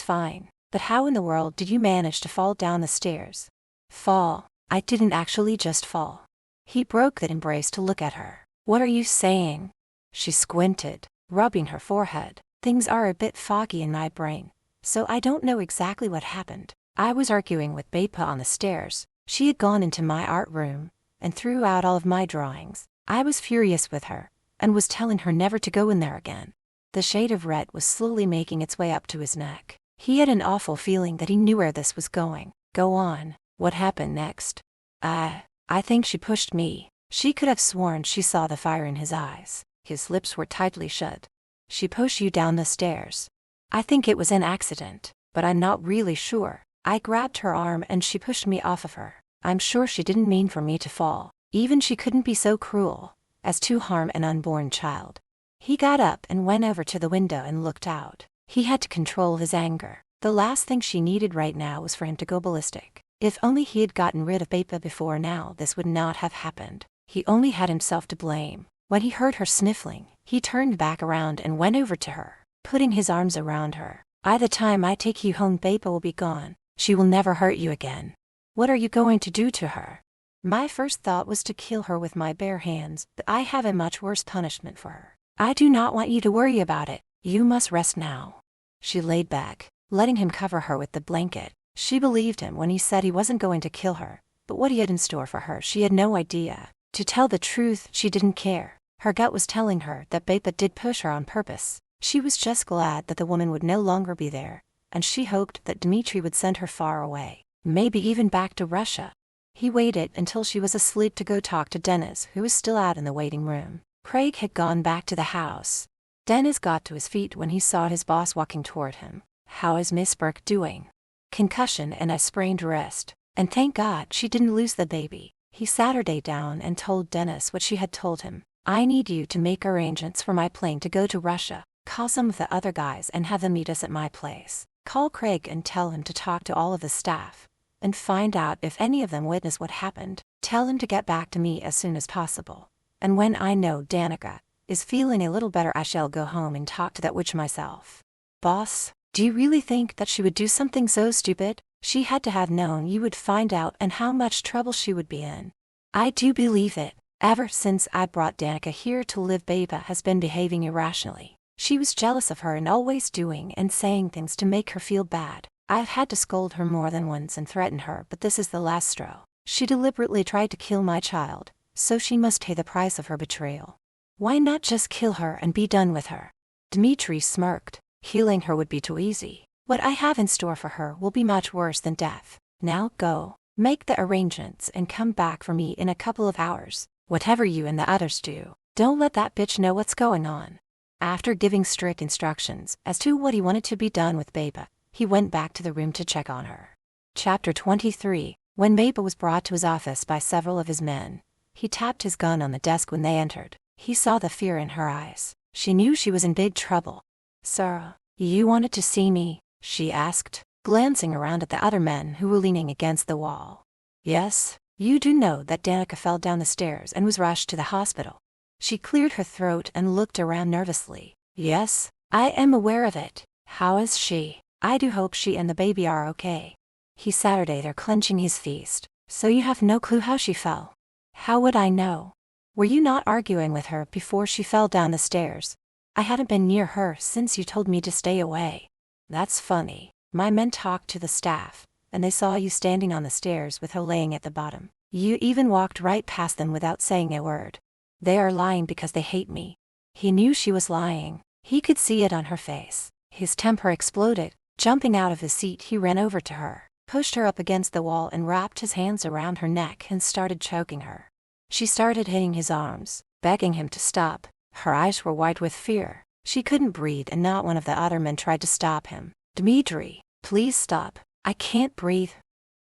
fine, but how in the world did you manage to fall down the stairs? Fall? I didn't actually just fall. He broke that embrace to look at her. What are you saying? She squinted, rubbing her forehead. Things are a bit foggy in my brain, so I don't know exactly what happened. I was arguing with Bepa on the stairs. She had gone into my art room and threw out all of my drawings. I was furious with her and was telling her never to go in there again. The shade of red was slowly making its way up to his neck. He had an awful feeling that he knew where this was going. Go on. What happened next? I think she pushed me. She could have sworn she saw the fire in his eyes. His lips were tightly shut. She pushed you down the stairs. I think it was an accident, but I'm not really sure. I grabbed her arm and she pushed me off of her. I'm sure she didn't mean for me to fall. Even she couldn't be so cruel as to harm an unborn child. He got up and went over to the window and looked out. He had to control his anger. The last thing she needed right now was for him to go ballistic. If only he had gotten rid of Bepa before now, this would not have happened. He only had himself to blame. When he heard her sniffling, he turned back around and went over to her, putting his arms around her. By the time I take you home, Bepa will be gone. She will never hurt you again. What are you going to do to her? My first thought was to kill her with my bare hands, but I have a much worse punishment for her. I do not want you to worry about it. You must rest now. She laid back, letting him cover her with the blanket. She believed him when he said he wasn't going to kill her, but what he had in store for her she had no idea. To tell the truth, she didn't care. Her gut was telling her that Bepa did push her on purpose. She was just glad that the woman would no longer be there, and she hoped that Dmitri would send her far away, maybe even back to Russia. He waited until she was asleep to go talk to Dennis, who was still out in the waiting room. Craig had gone back to the house. Dennis got to his feet when he saw his boss walking toward him. How is Miss Burke doing? Concussion and a sprained wrist. And thank God she didn't lose the baby. He sat her down and told Dennis what she had told him. I need you to make arrangements for my plane to go to Russia. Call some of the other guys and have them meet us at my place. Call Craig and tell him to talk to all of the staff and find out if any of them witnessed what happened. Tell him to get back to me as soon as possible. And when I know Danica is feeling a little better, I shall go home and talk to that witch myself. Boss, do you really think that she would do something so stupid? She had to have known you would find out and how much trouble she would be in. I do believe it. Ever since I brought Danica here to live, Bepa has been behaving irrationally. She was jealous of her and always doing and saying things to make her feel bad. I've had to scold her more than once and threaten her, but this is the last straw. She deliberately tried to kill my child, so she must pay the price of her betrayal. Why not just kill her and be done with her? Dmitri smirked. Healing her would be too easy. What I have in store for her will be much worse than death. Now go, make the arrangements and come back for me in a couple of hours. Whatever you and the others do, don't let that bitch know what's going on. After giving strict instructions as to what he wanted to be done with Bepa, he went back to the room to check on her. Chapter 23. When Bepa was brought to his office by several of his men, he tapped his gun on the desk when they entered. He saw the fear in her eyes. She knew she was in big trouble. Sir, you wanted to see me? she asked, glancing around at the other men who were leaning against the wall. Yes, you do know that Danica fell down the stairs and was rushed to the hospital. She cleared her throat and looked around nervously. Yes, I am aware of it. How is she? I do hope she and the baby are okay. He sat there clenching his fist. So you have no clue how she fell? How would I know? Were you not arguing with her before she fell down the stairs? I hadn't been near her since you told me to stay away. That's funny. My men talked to the staff, and they saw you standing on the stairs with her laying at the bottom. You even walked right past them without saying a word. They are lying because they hate me. He knew she was lying. He could see it on her face. His temper exploded. Jumping out of his seat, he ran over to her, pushed her up against the wall and wrapped his hands around her neck and started choking her. She started hitting his arms, begging him to stop. Her eyes were wide with fear. She couldn't breathe and not one of the other men tried to stop him. Dmitri, please stop. I can't breathe.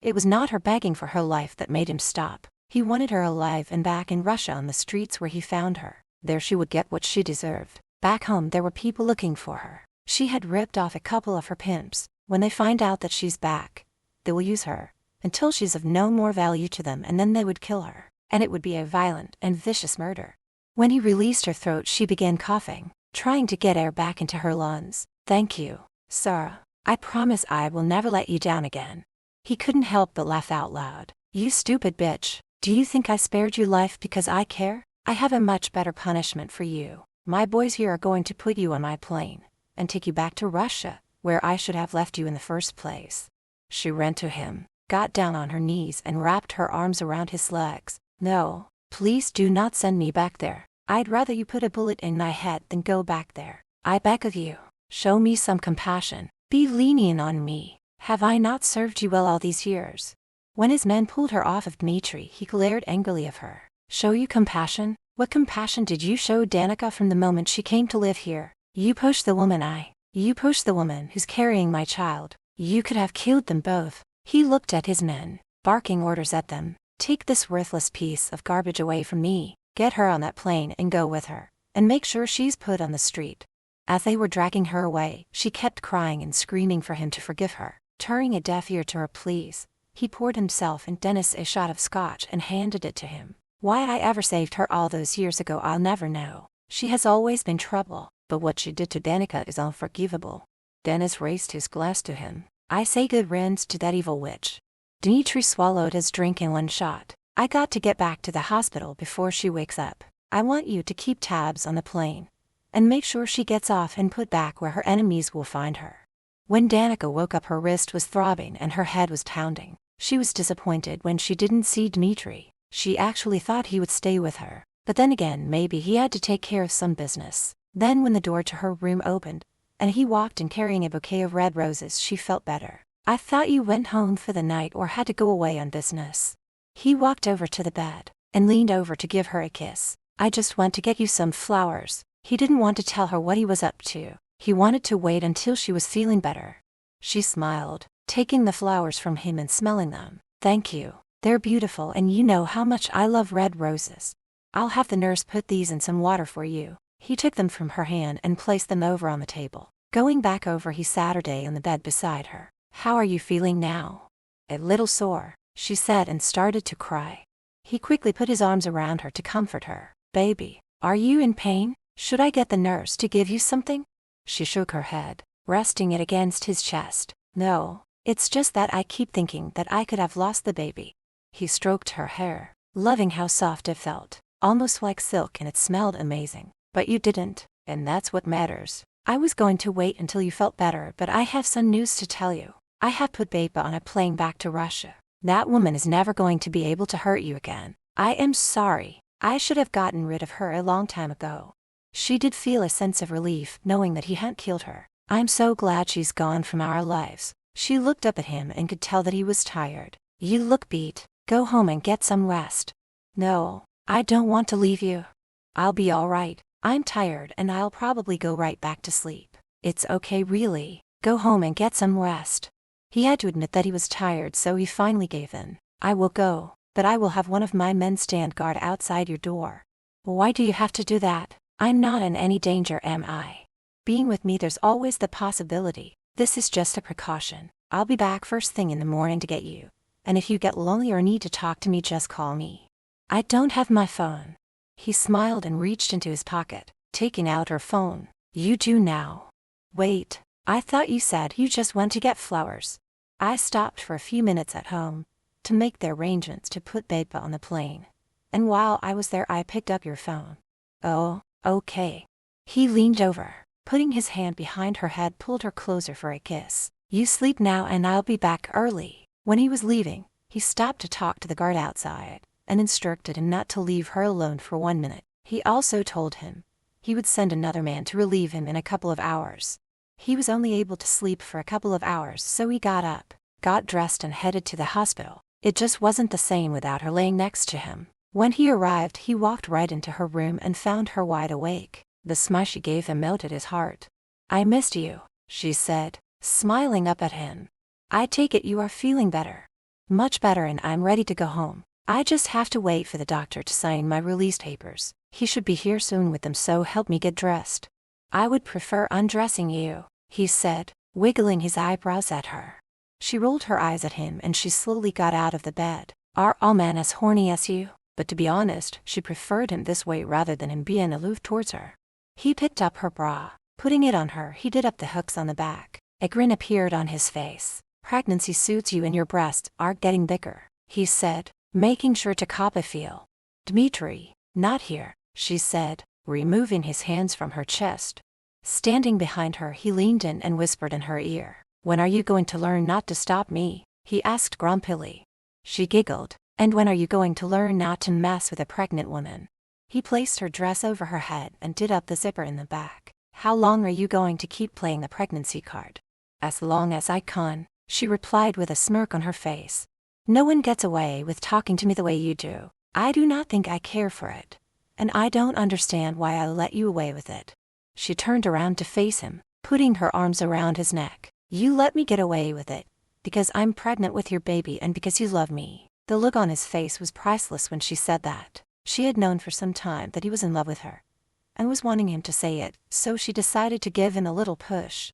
It was not her begging for her life that made him stop. He wanted her alive and back in Russia on the streets where he found her. There she would get what she deserved. Back home there were people looking for her. She had ripped off a couple of her pimps. When they find out that she's back, they will use her until she's of no more value to them, and then they would kill her. And it would be a violent and vicious murder. When he released her throat, she began coughing, trying to get air back into her lungs. Thank you, Sarah. I promise I will never let you down again. He couldn't help but laugh out loud. You stupid bitch. Do you think I spared your life because I care? I have a much better punishment for you. My boys here are going to put you on my plane and take you back to Russia, where I should have left you in the first place. She ran to him, got down on her knees and wrapped her arms around his legs. No, please do not send me back there. I'd rather you put a bullet in my head than go back there. I beg of you, show me some compassion. Be lenient on me. Have I not served you well all these years? When his men pulled her off of Dmitri, he glared angrily at her. Show you compassion? What compassion did you show Danica from the moment she came to live here? You pushed the woman You pushed the woman who's carrying my child. You could have killed them both. He looked at his men, barking orders at them. Take this worthless piece of garbage away from me. Get her on that plane and go with her. And make sure she's put on the street. As they were dragging her away, she kept crying and screaming for him to forgive her, turning a deaf ear to her pleas. He poured himself and Dennis a shot of scotch and handed it to him. Why I ever saved her all those years ago I'll never know. She has always been trouble, but what she did to Danica is unforgivable. Dennis raised his glass to him. I say good riddance to that evil witch. Dmitri swallowed his drink in one shot. I got to get back to the hospital before she wakes up. I want you to keep tabs on the plane and make sure she gets off and put back where her enemies will find her. When Danica woke up, her wrist was throbbing and her head was pounding. She was disappointed when she didn't see Dmitri. She actually thought he would stay with her, but then again maybe he had to take care of some business. Then when the door to her room opened, and he walked in carrying a bouquet of red roses, she felt better. I thought you went home for the night or had to go away on business. He walked over to the bed and leaned over to give her a kiss. I just went to get you some flowers. He didn't want to tell her what he was up to. He wanted to wait until she was feeling better. She smiled, taking the flowers from him and smelling them. Thank you. They're beautiful and you know how much I love red roses. I'll have the nurse put these in some water for you. He took them from her hand and placed them over on the table. Going back over, he sat her down on the bed beside her. How are you feeling now? A little sore, she said and started to cry. He quickly put his arms around her to comfort her. Baby, are you in pain? Should I get the nurse to give you something? She shook her head, resting it against his chest. No, it's just that I keep thinking that I could have lost the baby. He stroked her hair, loving how soft it felt, almost like silk, and it smelled amazing. But you didn't, and that's what matters. I was going to wait until you felt better, but I have some news to tell you. I have put Beba on a plane back to Russia. That woman is never going to be able to hurt you again. I am sorry. I should have gotten rid of her a long time ago. She did feel a sense of relief knowing that he hadn't killed her. I'm so glad she's gone from our lives. She looked up at him and could tell that he was tired. You look beat. Go home and get some rest. No, I don't want to leave you. I'll be all right. I'm tired and I'll probably go right back to sleep. It's okay really. Go home and get some rest. He had to admit that he was tired, so he finally gave in. I will go, but I will have one of my men stand guard outside your door. Why do you have to do that? I'm not in any danger, am I? Being with me, there's always the possibility This is just a precaution. I'll be back first thing in the morning to get you. And if you get lonely or need to talk to me, just call me. I don't have my phone. He smiled and reached into his pocket, taking out her phone. You do now. Wait, I thought you said you just went to get flowers. I stopped for a few minutes at home to make the arrangements to put Beba on the plane. And while I was there, I picked up your phone. Oh, okay. He leaned over, putting his hand behind her head, pulled her closer for a kiss. You sleep now and I'll be back early. When he was leaving, he stopped to talk to the guard outside and instructed him not to leave her alone for 1 minute. He also told him he would send another man to relieve him in a couple of hours. He was only able to sleep for a couple of hours, so he got up, got dressed and headed to the hospital. It just wasn't the same without her laying next to him. When he arrived, he walked right into her room and found her wide awake. The smile she gave him melted his heart. I missed you, she said, smiling up at him. I take it you are feeling better. Much better, and I'm ready to go home. I just have to wait for the doctor to sign my release papers. He should be here soon with them, so help me get dressed. I would prefer undressing you, he said, wiggling his eyebrows at her. She rolled her eyes at him and she slowly got out of the bed. Are all men as horny as you? But to be honest, she preferred him this way rather than him being aloof towards her. He picked up her bra. Putting it on her, he did up the hooks on the back. A grin appeared on his face. Pregnancy suits you and your breasts are getting bigger, he said, making sure to cop a feel. Dmitri, not here, she said, removing his hands from her chest. Standing behind her, he leaned in and whispered in her ear. When are you going to learn not to stop me? He asked grumpily. She giggled. And when are you going to learn not to mess with a pregnant woman? He placed her dress over her head and did up the zipper in the back. How long are you going to keep playing the pregnancy card? As long as I can, she replied with a smirk on her face. No one gets away with talking to me the way you do. I do not think I care for it. And I don't understand why I let you away with it. She turned around to face him, putting her arms around his neck. You let me get away with it because I'm pregnant with your baby and because you love me. The look on his face was priceless when she said that. She had known for some time that he was in love with her and was wanting him to say it, so she decided to give him a little push.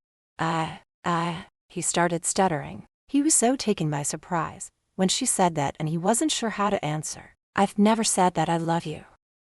He started stuttering. He was so taken by surprise when she said that, and he wasn't sure how to answer. I've never said that I love you.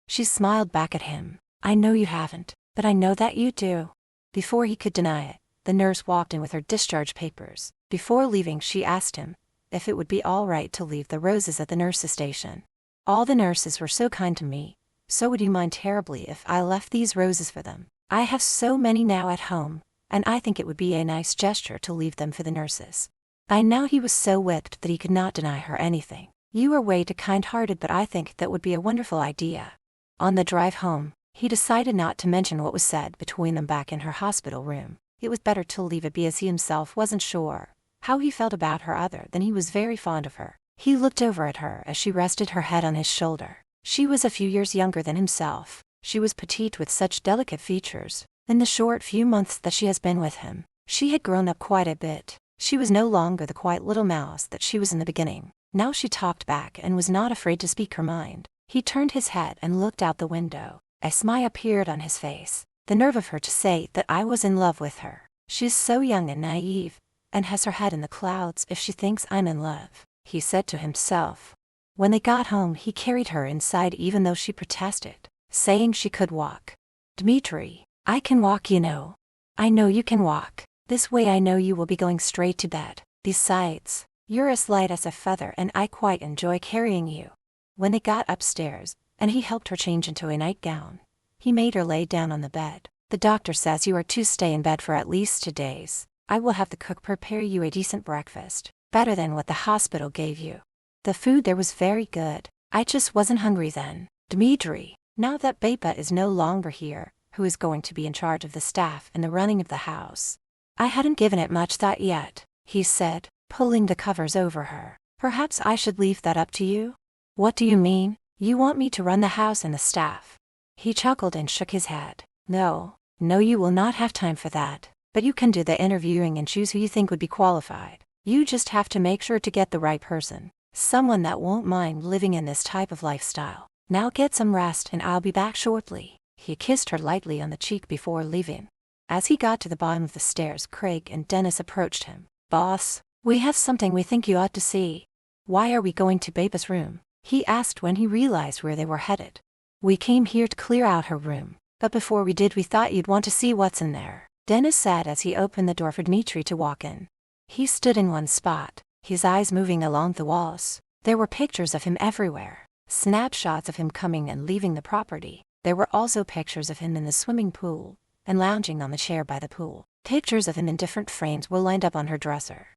She smiled back at him. I know you haven't, but I know that you do. Before he could deny it, the nurse walked in with her discharge papers. Before leaving, she asked him if it would be all right to leave the roses at the nurse's station. All the nurses were so kind to me, so would you mind terribly if I left these roses for them? I have so many now at home, and I think it would be a nice gesture to leave them for the nurses. By now he was so whipped that he could not deny her anything. You are way too kind-hearted, but I think that would be a wonderful idea. On the drive home, he decided not to mention what was said between them back in her hospital room. It was better to leave it be, as he himself wasn't sure how he felt about her other than he was very fond of her. He looked over at her as she rested her head on his shoulder. She was a few years younger than himself. She was petite with such delicate features. In the short few months that she has been with him, she had grown up quite a bit. She was no longer the quiet little mouse that she was in the beginning. Now she talked back and was not afraid to speak her mind. He turned his head and looked out the window. A smile appeared on his face. The nerve of her to say that I was in love with her. She is so young and naive, and has her head in the clouds if she thinks I'm in love, he said to himself. When they got home, he carried her inside even though she protested, saying she could walk. Dmitri, I can walk, you know. I know you can walk. This way I know you will be going straight to bed. Besides, you're as light as a feather and I quite enjoy carrying you. When they got upstairs, and he helped her change into a nightgown, he made her lay down on the bed. The doctor says you are to stay in bed for at least 2 days. I will have the cook prepare you a decent breakfast, better than what the hospital gave you. The food there was very good. I just wasn't hungry then. Dmitri, now that Beba is no longer here, who is going to be in charge of the staff and the running of the house? I hadn't given it much thought yet, he said, pulling the covers over her. Perhaps I should leave that up to you? What do you mean? You want me to run the house and the staff? He chuckled and shook his head. No, you will not have time for that. But you can do the interviewing and choose who you think would be qualified. You just have to make sure to get the right person. Someone that won't mind living in this type of lifestyle. Now get some rest and I'll be back shortly. He kissed her lightly on the cheek before leaving. As he got to the bottom of the stairs, Craig and Dennis approached him. "Boss, we have something we think you ought to see." "Why are we going to Baba's room?" he asked when he realized where they were headed. "We came here to clear out her room, but before we did we thought you'd want to see what's in there," Dennis said as he opened the door for Dmitri to walk in. He stood in one spot, his eyes moving along the walls. There were pictures of him everywhere, snapshots of him coming and leaving the property. There were also pictures of him in the swimming pool and lounging on the chair by the pool. Pictures of him in different frames were lined up on her dresser.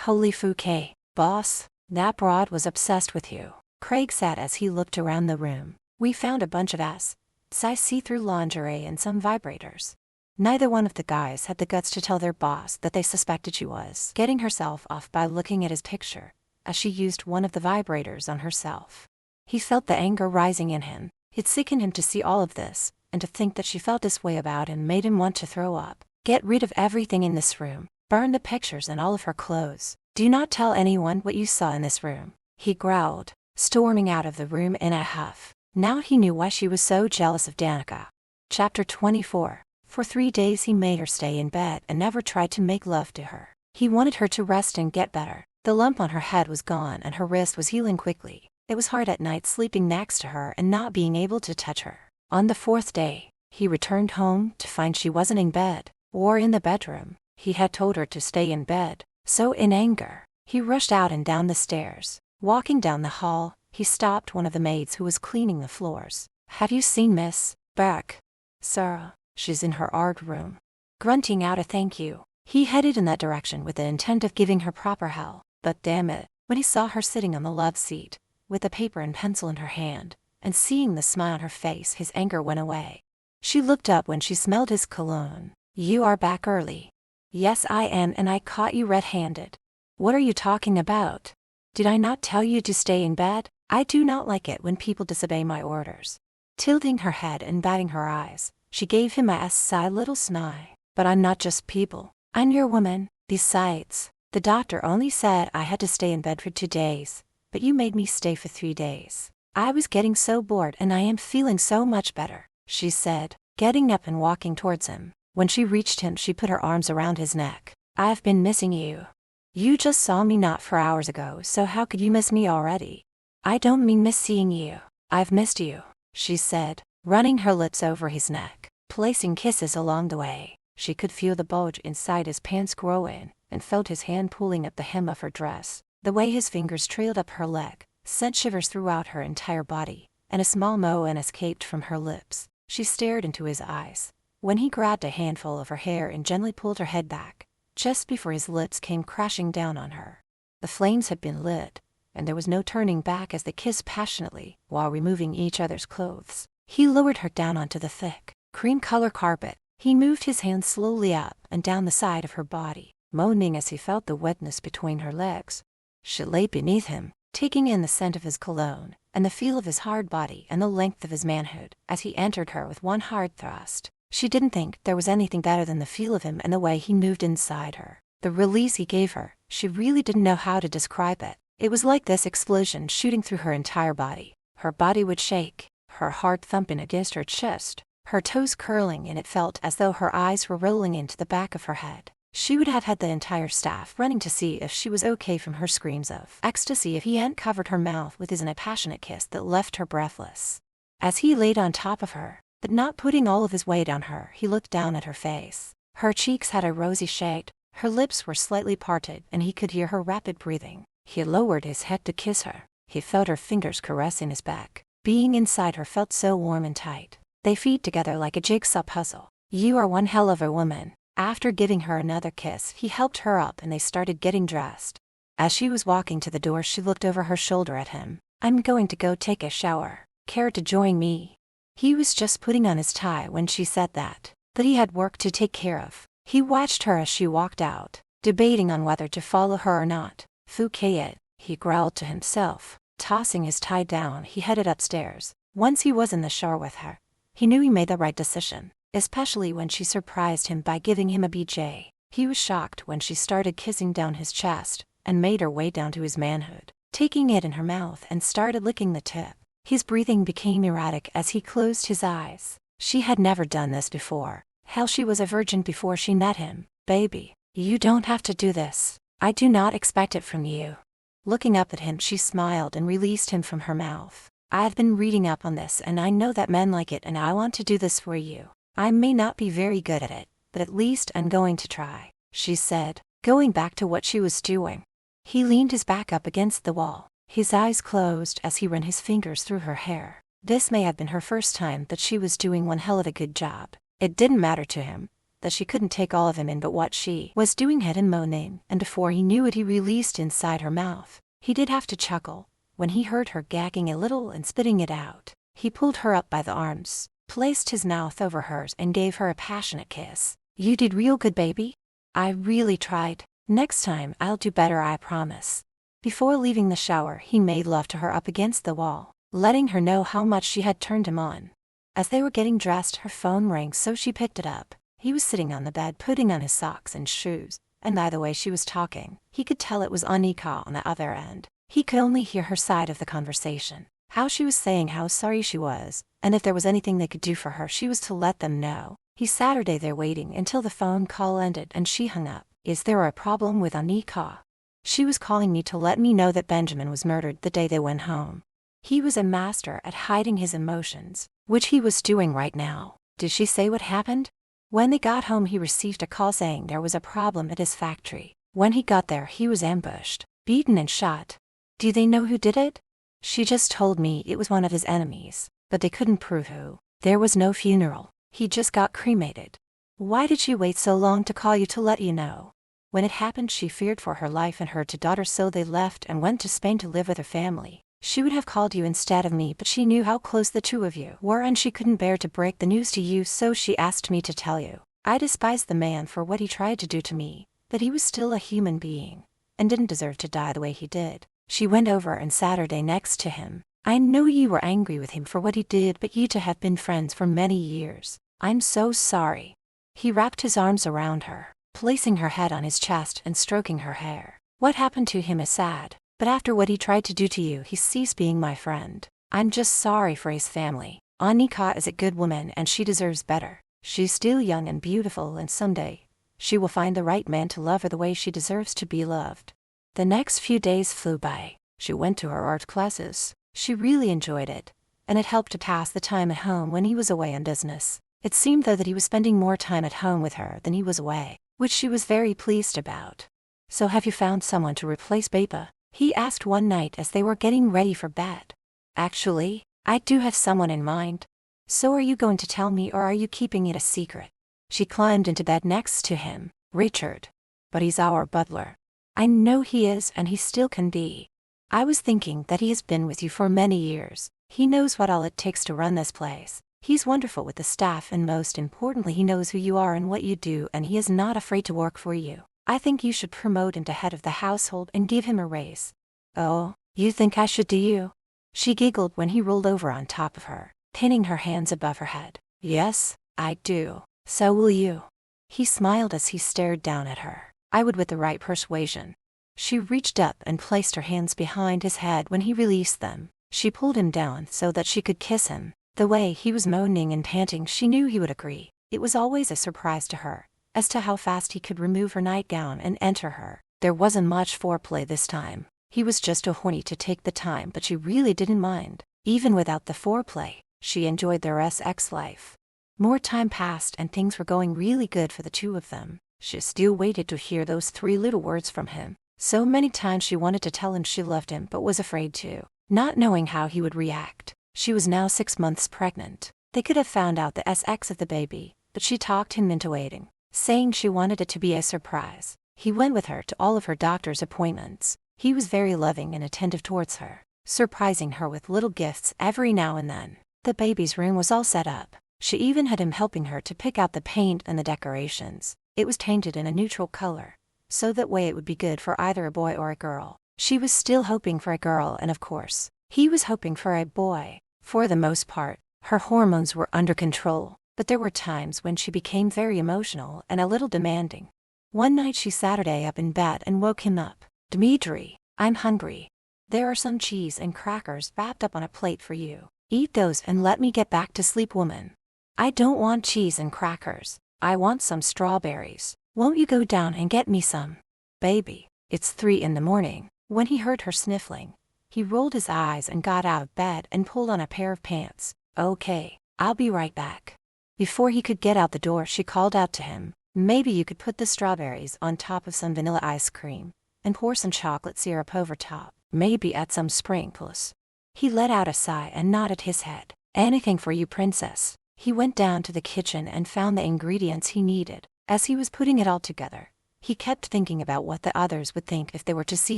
"Holy Fouquet, boss, that broad was obsessed with you," Craig said as he looked around the room. "We found a bunch of size see-through lingerie and some vibrators." Neither one of the guys had the guts to tell their boss that they suspected she was getting herself off by looking at his picture, as she used one of the vibrators on herself. He felt the anger rising in him. It sickened him to see all of this, and to think that she felt this way about him made him want to throw up. "Get rid of everything in this room. Burn the pictures and all of her clothes. Do not tell anyone what you saw in this room," he growled, storming out of the room in a huff. Now he knew why she was so jealous of Danica. Chapter 24. For 3 days he made her stay in bed and never tried to make love to her. He wanted her to rest and get better. The lump on her head was gone and her wrist was healing quickly. It was hard at night sleeping next to her and not being able to touch her. On the 4th day, he returned home to find she wasn't in bed, or in the bedroom. He had told her to stay in bed, so in anger, he rushed out and down the stairs. Walking down the hall, he stopped one of the maids who was cleaning the floors. "Have you seen Miss Beck?" "Sir, she's in her art room." Grunting out a thank you, he headed in that direction with the intent of giving her proper hell. But damn it, when he saw her sitting on the love seat, with a paper and pencil in her hand, and seeing the smile on her face, his anger went away. She looked up when she smelled his cologne. "You are back early." "Yes, I am, and I caught you red-handed." "What are you talking about? Did I not tell you to stay in bed? I do not like it when people disobey my orders." Tilting her head and batting her eyes, she gave him a sigh little sigh. "But I'm not just people. I'm your woman. Besides, the doctor only said I had to stay in bed for 2 days, but you made me stay for 3 days. I was getting so bored and I am feeling so much better," she said, getting up and walking towards him. When she reached him, she put her arms around his neck. "I've been missing you. You just saw me not 4 hours ago, so how could you miss me already?" "I don't mean miss seeing you. I've missed you," she said, running her lips over his neck, placing kisses along the way. She could feel the bulge inside his pants growing, and felt his hand pulling at the hem of her dress. The way his fingers trailed up her leg sent shivers throughout her entire body, and a small moan escaped from her lips. She stared into his eyes. When he grabbed a handful of her hair and gently pulled her head back, just before his lips came crashing down on her. The flames had been lit, and there was no turning back as they kissed passionately while removing each other's clothes. He lowered her down onto the thick, cream-color carpet. He moved his hands slowly up and down the side of her body, moaning as he felt the wetness between her legs. She lay beneath him, taking in the scent of his cologne, and the feel of his hard body and the length of his manhood, as he entered her with one hard thrust. She didn't think there was anything better than the feel of him and the way he moved inside her. The release he gave her, she really didn't know how to describe it. It was like this explosion shooting through her entire body. Her body would shake, her heart thumping against her chest, her toes curling, and it felt as though her eyes were rolling into the back of her head. She would have had the entire staff running to see if she was okay from her screams of ecstasy if he hadn't covered her mouth with his in a passionate kiss that left her breathless. As he laid on top of her, but not putting all of his weight on her, he looked down at her face. Her cheeks had a rosy shade, her lips were slightly parted, and he could hear her rapid breathing. He lowered his head to kiss her. He felt her fingers caressing his back. Being inside her felt so warm and tight. They fit together like a jigsaw puzzle. "You are one hell of a woman." After giving her another kiss, he helped her up and they started getting dressed. As she was walking to the door, she looked over her shoulder at him. "I'm going to go take a shower. Care to join me?" He was just putting on his tie when she said that he had work to take care of. He watched her as she walked out, debating on whether to follow her or not. "Fouquet," he growled to himself. Tossing his tie down, he headed upstairs. Once he was in the shower with her, he knew he made the right decision, especially when she surprised him by giving him a BJ. He was shocked when she started kissing down his chest and made her way down to his manhood, taking it in her mouth and started licking the tip. His breathing became erratic as he closed his eyes. She had never done this before. Hell, she was a virgin before she met him. Baby, you don't have to do this. I do not expect it from you. Looking up at him, she smiled and released him from her mouth. I have been reading up on this and I know that men like it, and I want to do this for you. I may not be very good at it, but at least I'm going to try, she said, going back to what she was doing. He leaned his back up against the wall, his eyes closed as he ran his fingers through her hair. This may have been her first time, but she was doing one hell of a good job. It didn't matter to him that she couldn't take all of him in, but what she was doing had him moaning, and before he knew it, he released inside her mouth. He did have to chuckle when he heard her gagging a little and spitting it out. He pulled her up by the arms, placed his mouth over hers, and gave her a passionate kiss. You did real good, baby. I really tried. Next time I'll do better, I promise. Before leaving the shower, he made love to her up against the wall, letting her know how much she had turned him on. As they were getting dressed, her phone rang, so she picked it up. He was sitting on the bed putting on his socks and shoes, and by the way she was talking, he could tell it was Anika on the other end. He could only hear her side of the conversation, how she was saying how sorry she was, and if there was anything they could do for her, she was to let them know. He sat there waiting until the phone call ended and she hung up. Is there a problem with Anika? She was calling me to let me know that Benjamin was murdered the day they went home. He was a master at hiding his emotions, which he was doing right now. Did she say what happened? When they got home, he received a call saying there was a problem at his factory. When he got there, he was ambushed, beaten and shot. Do they know who did it? She just told me it was one of his enemies, but they couldn't prove who. There was no funeral. He just got cremated. Why did she wait so long to call you to let you know? When it happened, she feared for her life and her two daughters, so they left and went to Spain to live with her family. She would have called you instead of me, but she knew how close the two of you were and she couldn't bear to break the news to you, so she asked me to tell you. I despised the man for what he tried to do to me, but he was still a human being and didn't deserve to die the way he did. She went over and sat her day next to him. I know you were angry with him for what he did, but you two have been friends for many years. I'm so sorry. He wrapped his arms around her, placing her head on his chest and stroking her hair. What happened to him is sad, but after what he tried to do to you, he ceased being my friend. I'm just sorry for his family. Anika is a good woman and she deserves better. She's still young and beautiful, and someday she will find the right man to love her the way she deserves to be loved. The next few days flew by. She went to her art classes. She really enjoyed it, and it helped to pass the time at home when he was away on business. It seemed though that he was spending more time at home with her than he was away, which she was very pleased about. So have you found someone to replace Baba? He asked one night as they were getting ready for bed. Actually, I do have someone in mind. So are you going to tell me, or are you keeping it a secret? She climbed into bed next to him. Richard. But he's our butler. I know he is, and he still can be. I was thinking that he has been with you for many years. He knows what all it takes to run this place. He's wonderful with the staff, and most importantly, he knows who you are and what you do, and he is not afraid to work for you. I think you should promote him to head of the household and give him a raise. Oh, you think I should, do you? She giggled when he rolled over on top of her, pinning her hands above her head. Yes, I do. So will you. He smiled as he stared down at her. I would, with the right persuasion. She reached up and placed her hands behind his head. When he released them, she pulled him down so that she could kiss him. The way he was moaning and panting, she knew he would agree. It was always a surprise to her as to how fast he could remove her nightgown and enter her. There wasn't much foreplay this time. He was just too horny to take the time, but she really didn't mind. Even without the foreplay, she enjoyed their sex life. More time passed and things were going really good for the two of them. She still waited to hear those 3 little words from him. So many times she wanted to tell him she loved him but was afraid to, not knowing how he would react. She was now 6 months pregnant. They could have found out the sex of the baby, but she talked him into waiting, saying she wanted it to be a surprise. He went with her to all of her doctor's appointments. He was very loving and attentive towards her, surprising her with little gifts every now and then. The baby's room was all set up. She even had him helping her to pick out the paint and the decorations. It was painted in a neutral color, so that way it would be good for either a boy or a girl. She was still hoping for a girl, and of course, he was hoping for a boy. For the most part, her hormones were under control, but there were times when she became very emotional and a little demanding. One night she sat up in bed and woke him up. Dmitri, I'm hungry. There are some cheese and crackers wrapped up on a plate for you. Eat those and let me get back to sleep, woman. I don't want cheese and crackers. I want some strawberries. Won't you go down and get me some? Baby, it's 3 in the morning. When he heard her sniffling, he rolled his eyes and got out of bed and pulled on a pair of pants. Okay, I'll be right back. Before he could get out the door, she called out to him, maybe you could put the strawberries on top of some vanilla ice cream and pour some chocolate syrup over top. Maybe add some sprinkles. He let out a sigh and nodded his head. Anything for you, princess. He went down to the kitchen and found the ingredients he needed. As he was putting it all together, he kept thinking about what the others would think if they were to see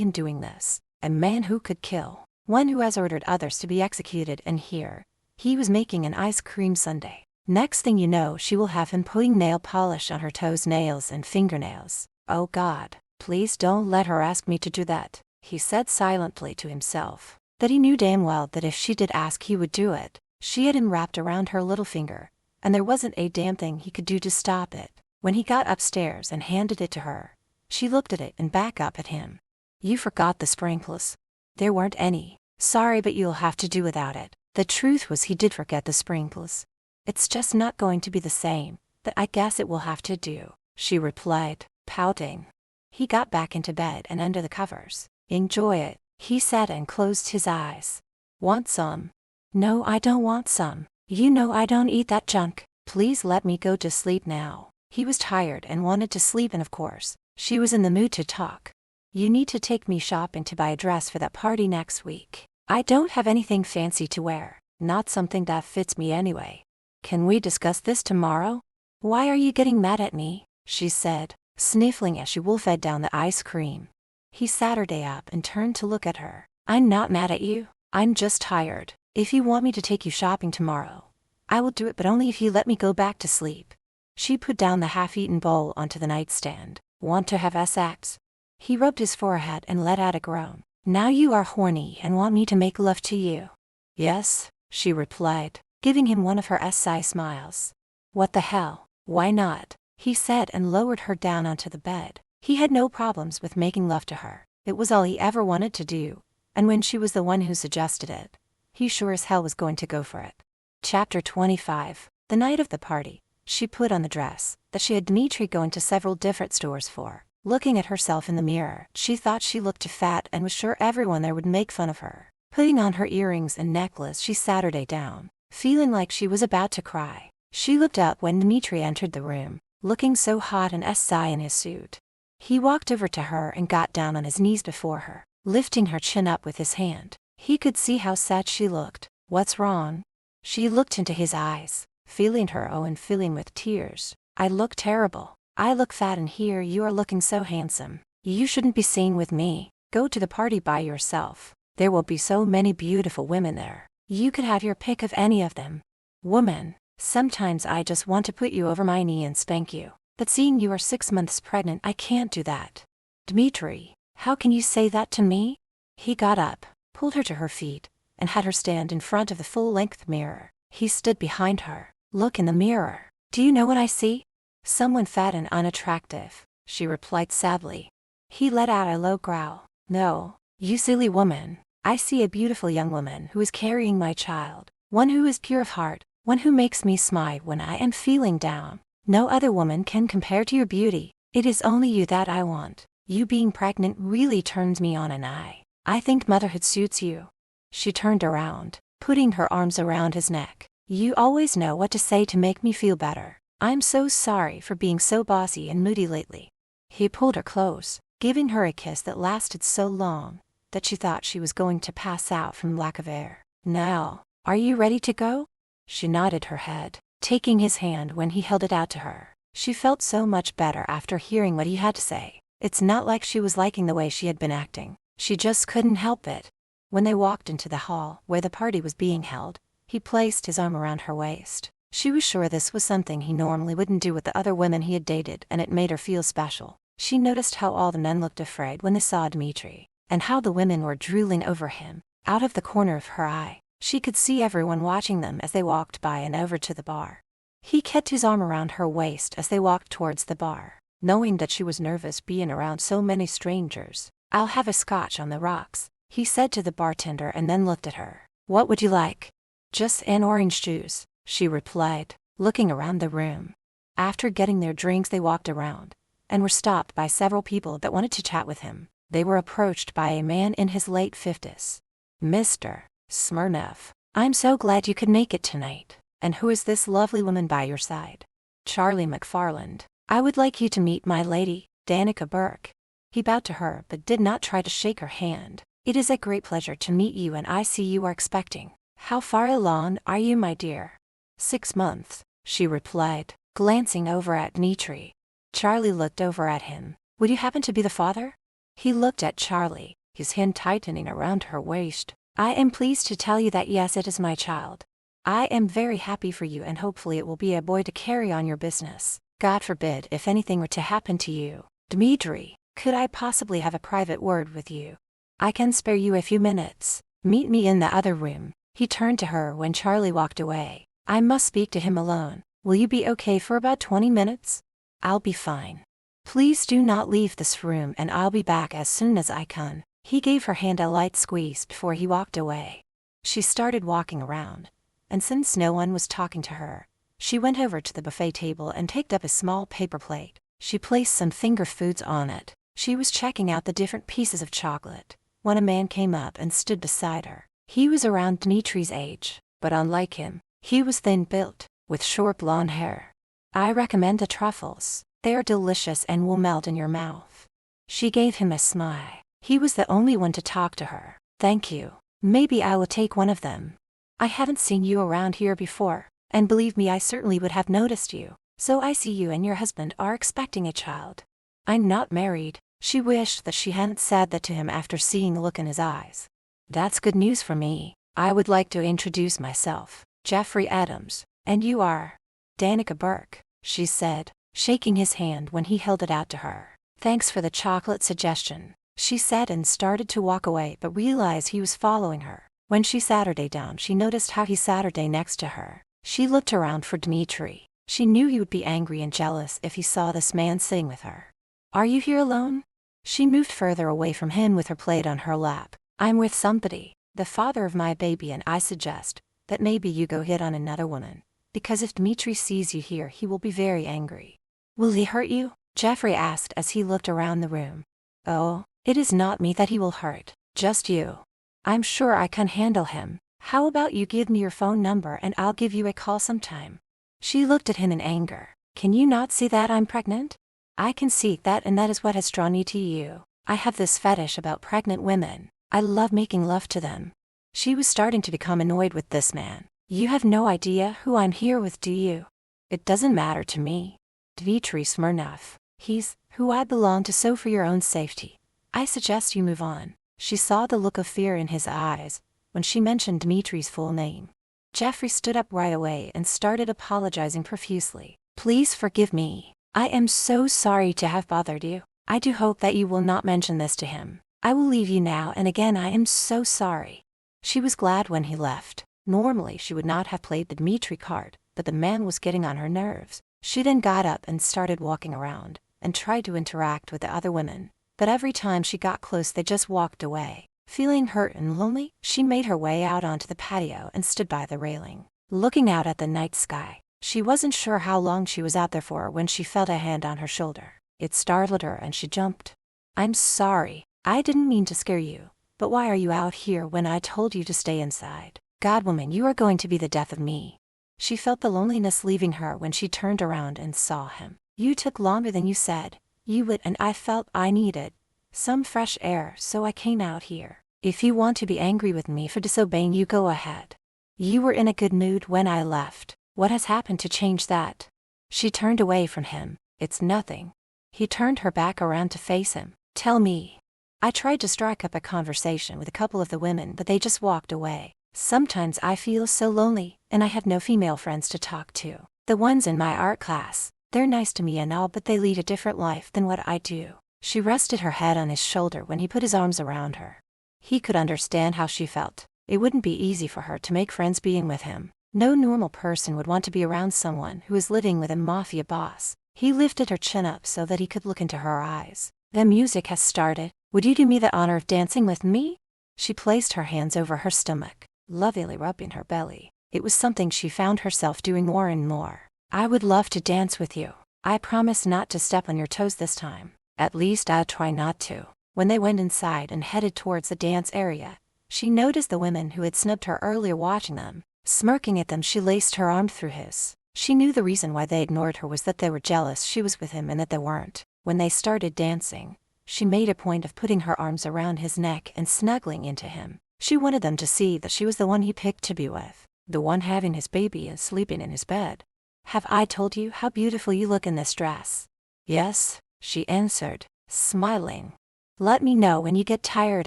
him doing this. A man who could kill, one who has ordered others to be executed, and here he was making an ice cream sundae. Next thing you know, she will have him putting nail polish on her toes, nails and fingernails. Oh God, please don't let her ask me to do that, he said silently to himself. That he knew damn well that if she did ask, he would do it. She had him wrapped around her little finger, and there wasn't a damn thing he could do to stop it. When he got upstairs and handed it to her, she looked at it and back up at him. You forgot the sprinkles. There weren't any. Sorry, but you'll have to do without it. The truth was, he did forget the sprinkles. It's just not going to be the same, but I guess it will have to do, she replied, pouting. He got back into bed and under the covers. Enjoy it, he said and closed his eyes. Want some? No, I don't want some. You know I don't eat that junk. Please let me go to sleep now. He was tired and wanted to sleep, and of course, she was in the mood to talk. You need to take me shopping to buy a dress for that party next week. I don't have anything fancy to wear, not something that fits me anyway. Can we discuss this tomorrow? Why are you getting mad at me? She said, sniffling as she wolfed down the ice cream. He sat her up and turned to look at her. I'm not mad at you. I'm just tired. If you want me to take you shopping tomorrow, I will do it, but only if you let me go back to sleep. She put down the half-eaten bowl onto the nightstand. Want to have sex? He rubbed his forehead and let out a groan. Now you are horny and want me to make love to you? Yes, she replied, giving him one of her SI smiles. What the hell? Why not? He said and lowered her down onto the bed. He had no problems with making love to her. It was all he ever wanted to do, and when she was the one who suggested it, he sure as hell was going to go for it. Chapter 25. The night of the party, she put on the dress that she had Dmitri go into several different stores for. Looking at herself in the mirror, she thought she looked too fat and was sure everyone there would make fun of her. Putting on her earrings and necklace, she sat her down, feeling like she was about to cry. She looked up when Dmitri entered the room, looking so hot and SI in his suit. He walked over to her and got down on his knees before her, lifting her chin up with his hand. He could see how sad she looked. What's wrong? She looked into his eyes, feeling her and filling with tears. I look terrible. I look fat, and here you are looking so handsome. You shouldn't be seen with me. Go to the party by yourself. There will be so many beautiful women there. You could have your pick of any of them. Woman, sometimes I just want to put you over my knee and spank you. But seeing you are 6 months pregnant, I can't do that. Dmitri, how can you say that to me? He got up, pulled her to her feet, and had her stand in front of the full-length mirror. He stood behind her. Look in the mirror. Do you know what I see? Someone fat and unattractive, she replied sadly. He let out a low growl. No, you silly woman. I see a beautiful young woman who is carrying my child, one who is pure of heart, one who makes me smile when I am feeling down. No other woman can compare to your beauty. It is only you that I want. You being pregnant really turns me on, and I think motherhood suits you. She turned around, putting her arms around his neck. You always know what to say to make me feel better. I'm so sorry for being so bossy and moody lately. He pulled her close, giving her a kiss that lasted so long that she thought she was going to pass out from lack of air. Now, are you ready to go? She nodded her head, taking his hand when he held it out to her. She felt so much better after hearing what he had to say. It's not like she was liking the way she had been acting. She just couldn't help it. When they walked into the hall where the party was being held, he placed his arm around her waist. She was sure this was something he normally wouldn't do with the other women he had dated, and it made her feel special. She noticed how all the men looked afraid when they saw Dmitri, and how the women were drooling over him. Out of the corner of her eye, she could see everyone watching them as they walked by and over to the bar. He kept his arm around her waist as they walked towards the bar, knowing that she was nervous being around so many strangers. I'll have a scotch on the rocks, he said to the bartender, and then looked at her. What would you like? Just an orange juice, she replied, looking around the room. After getting their drinks, they walked around and were stopped by several people that wanted to chat with him. They were approached by a man in his late 50s. Mr. Smirnov, I'm so glad you could make it tonight. And who is this lovely woman by your side? Charlie McFarland. I would like you to meet my lady, Danica Burke. He bowed to her but did not try to shake her hand. It is a great pleasure to meet you, and I see you are expecting. How far along are you, my dear? 6 months, she replied, glancing over at Dmitri. Charlie looked over at him. Would you happen to be the father? He looked at Charlie, his hand tightening around her waist. I am pleased to tell you that yes, it is my child. I am very happy for you, and hopefully it will be a boy to carry on your business. God forbid if anything were to happen to you. Dmitri, could I possibly have a private word with you? I can spare you a few minutes. Meet me in the other room. He turned to her when Charlie walked away. I must speak to him alone. Will you be okay for about 20 minutes? I'll be fine. Please do not leave this room, and I'll be back as soon as I can. He gave her hand a light squeeze before he walked away. She started walking around, and since no one was talking to her, she went over to the buffet table and picked up a small paper plate. She placed some finger foods on it. She was checking out the different pieces of chocolate when a man came up and stood beside her. He was around Dmitri's age, but unlike him, he was thin-built, with short blonde hair. I recommend the truffles. They are delicious and will melt in your mouth. She gave him a smile. He was the only one to talk to her. Thank you. Maybe I will take one of them. I haven't seen you around here before, and believe me, I certainly would have noticed you. So I see you and your husband are expecting a child. I'm not married. She wished that she hadn't said that to him after seeing the look in his eyes. That's good news for me. I would like to introduce myself, Jeffrey Adams, and you are Danica Burke, she said, shaking his hand when he held it out to her. Thanks for the chocolate suggestion, she said, and started to walk away but realized he was following her. When she sat her down, she noticed how he sat her next to her. She looked around for Dmitri. She knew he would be angry and jealous if he saw this man sitting with her. Are you here alone? She moved further away from him with her plate on her lap. I'm with somebody, the father of my baby, and I suggest that maybe you go hit on another woman, because if Dmitri sees you here, he will be very angry. Will he hurt you? Jeffrey asked as he looked around the room. Oh, it is not me that he will hurt, just you. I'm sure I can handle him. How about you give me your phone number and I'll give you a call sometime? She looked at him in anger. Can you not see that I'm pregnant? I can see that, and that is what has drawn me to you. I have this fetish about pregnant women. I love making love to them. She was starting to become annoyed with this man. You have no idea who I'm here with, do you? It doesn't matter to me. Dmitri Smirnov. He's who I belong to, so for your own safety, I suggest you move on. She saw the look of fear in his eyes when she mentioned Dmitri's full name. Jeffrey stood up right away and started apologizing profusely. Please forgive me. I am so sorry to have bothered you. I do hope that you will not mention this to him. I will leave you now, and again I am so sorry. She was glad when he left. Normally she would not have played the Dmitri card, but the man was getting on her nerves. She then got up and started walking around, and tried to interact with the other women, but every time she got close they just walked away. Feeling hurt and lonely, she made her way out onto the patio and stood by the railing, looking out at the night sky. She wasn't sure how long she was out there for when she felt a hand on her shoulder. It startled her and she jumped. I'm sorry, I didn't mean to scare you, but why are you out here when I told you to stay inside? God, woman, you are going to be the death of me. She felt the loneliness leaving her when she turned around and saw him. You took longer than you said you would, and I felt I needed some fresh air, so I came out here. If you want to be angry with me for disobeying you, go ahead. You were in a good mood when I left. What has happened to change that? She turned away from him. It's nothing. He turned her back around to face him. Tell me. I tried to strike up a conversation with a couple of the women, but they just walked away. Sometimes I feel so lonely, and I have no female friends to talk to. The ones in my art class, they're nice to me and all, but they lead a different life than what I do. She rested her head on his shoulder when he put his arms around her. He could understand how she felt. It wouldn't be easy for her to make friends being with him. No normal person would want to be around someone who is living with a mafia boss. He lifted her chin up so that he could look into her eyes. The music has started. Would you do me the honor of dancing with me? She placed her hands over her stomach, lovingly rubbing her belly. It was something she found herself doing more and more. I would love to dance with you. I promise not to step on your toes this time. At least I'll try not to. When they went inside and headed towards the dance area, she noticed the women who had snubbed her earlier watching them. Smirking at them, she laced her arm through his. She knew the reason why they ignored her was that they were jealous she was with him and that they weren't. When they started dancing, she made a point of putting her arms around his neck and snuggling into him. She wanted them to see that she was the one he picked to be with, the one having his baby and sleeping in his bed. Have I told you how beautiful you look in this dress? Yes, she answered, smiling. Let me know when you get tired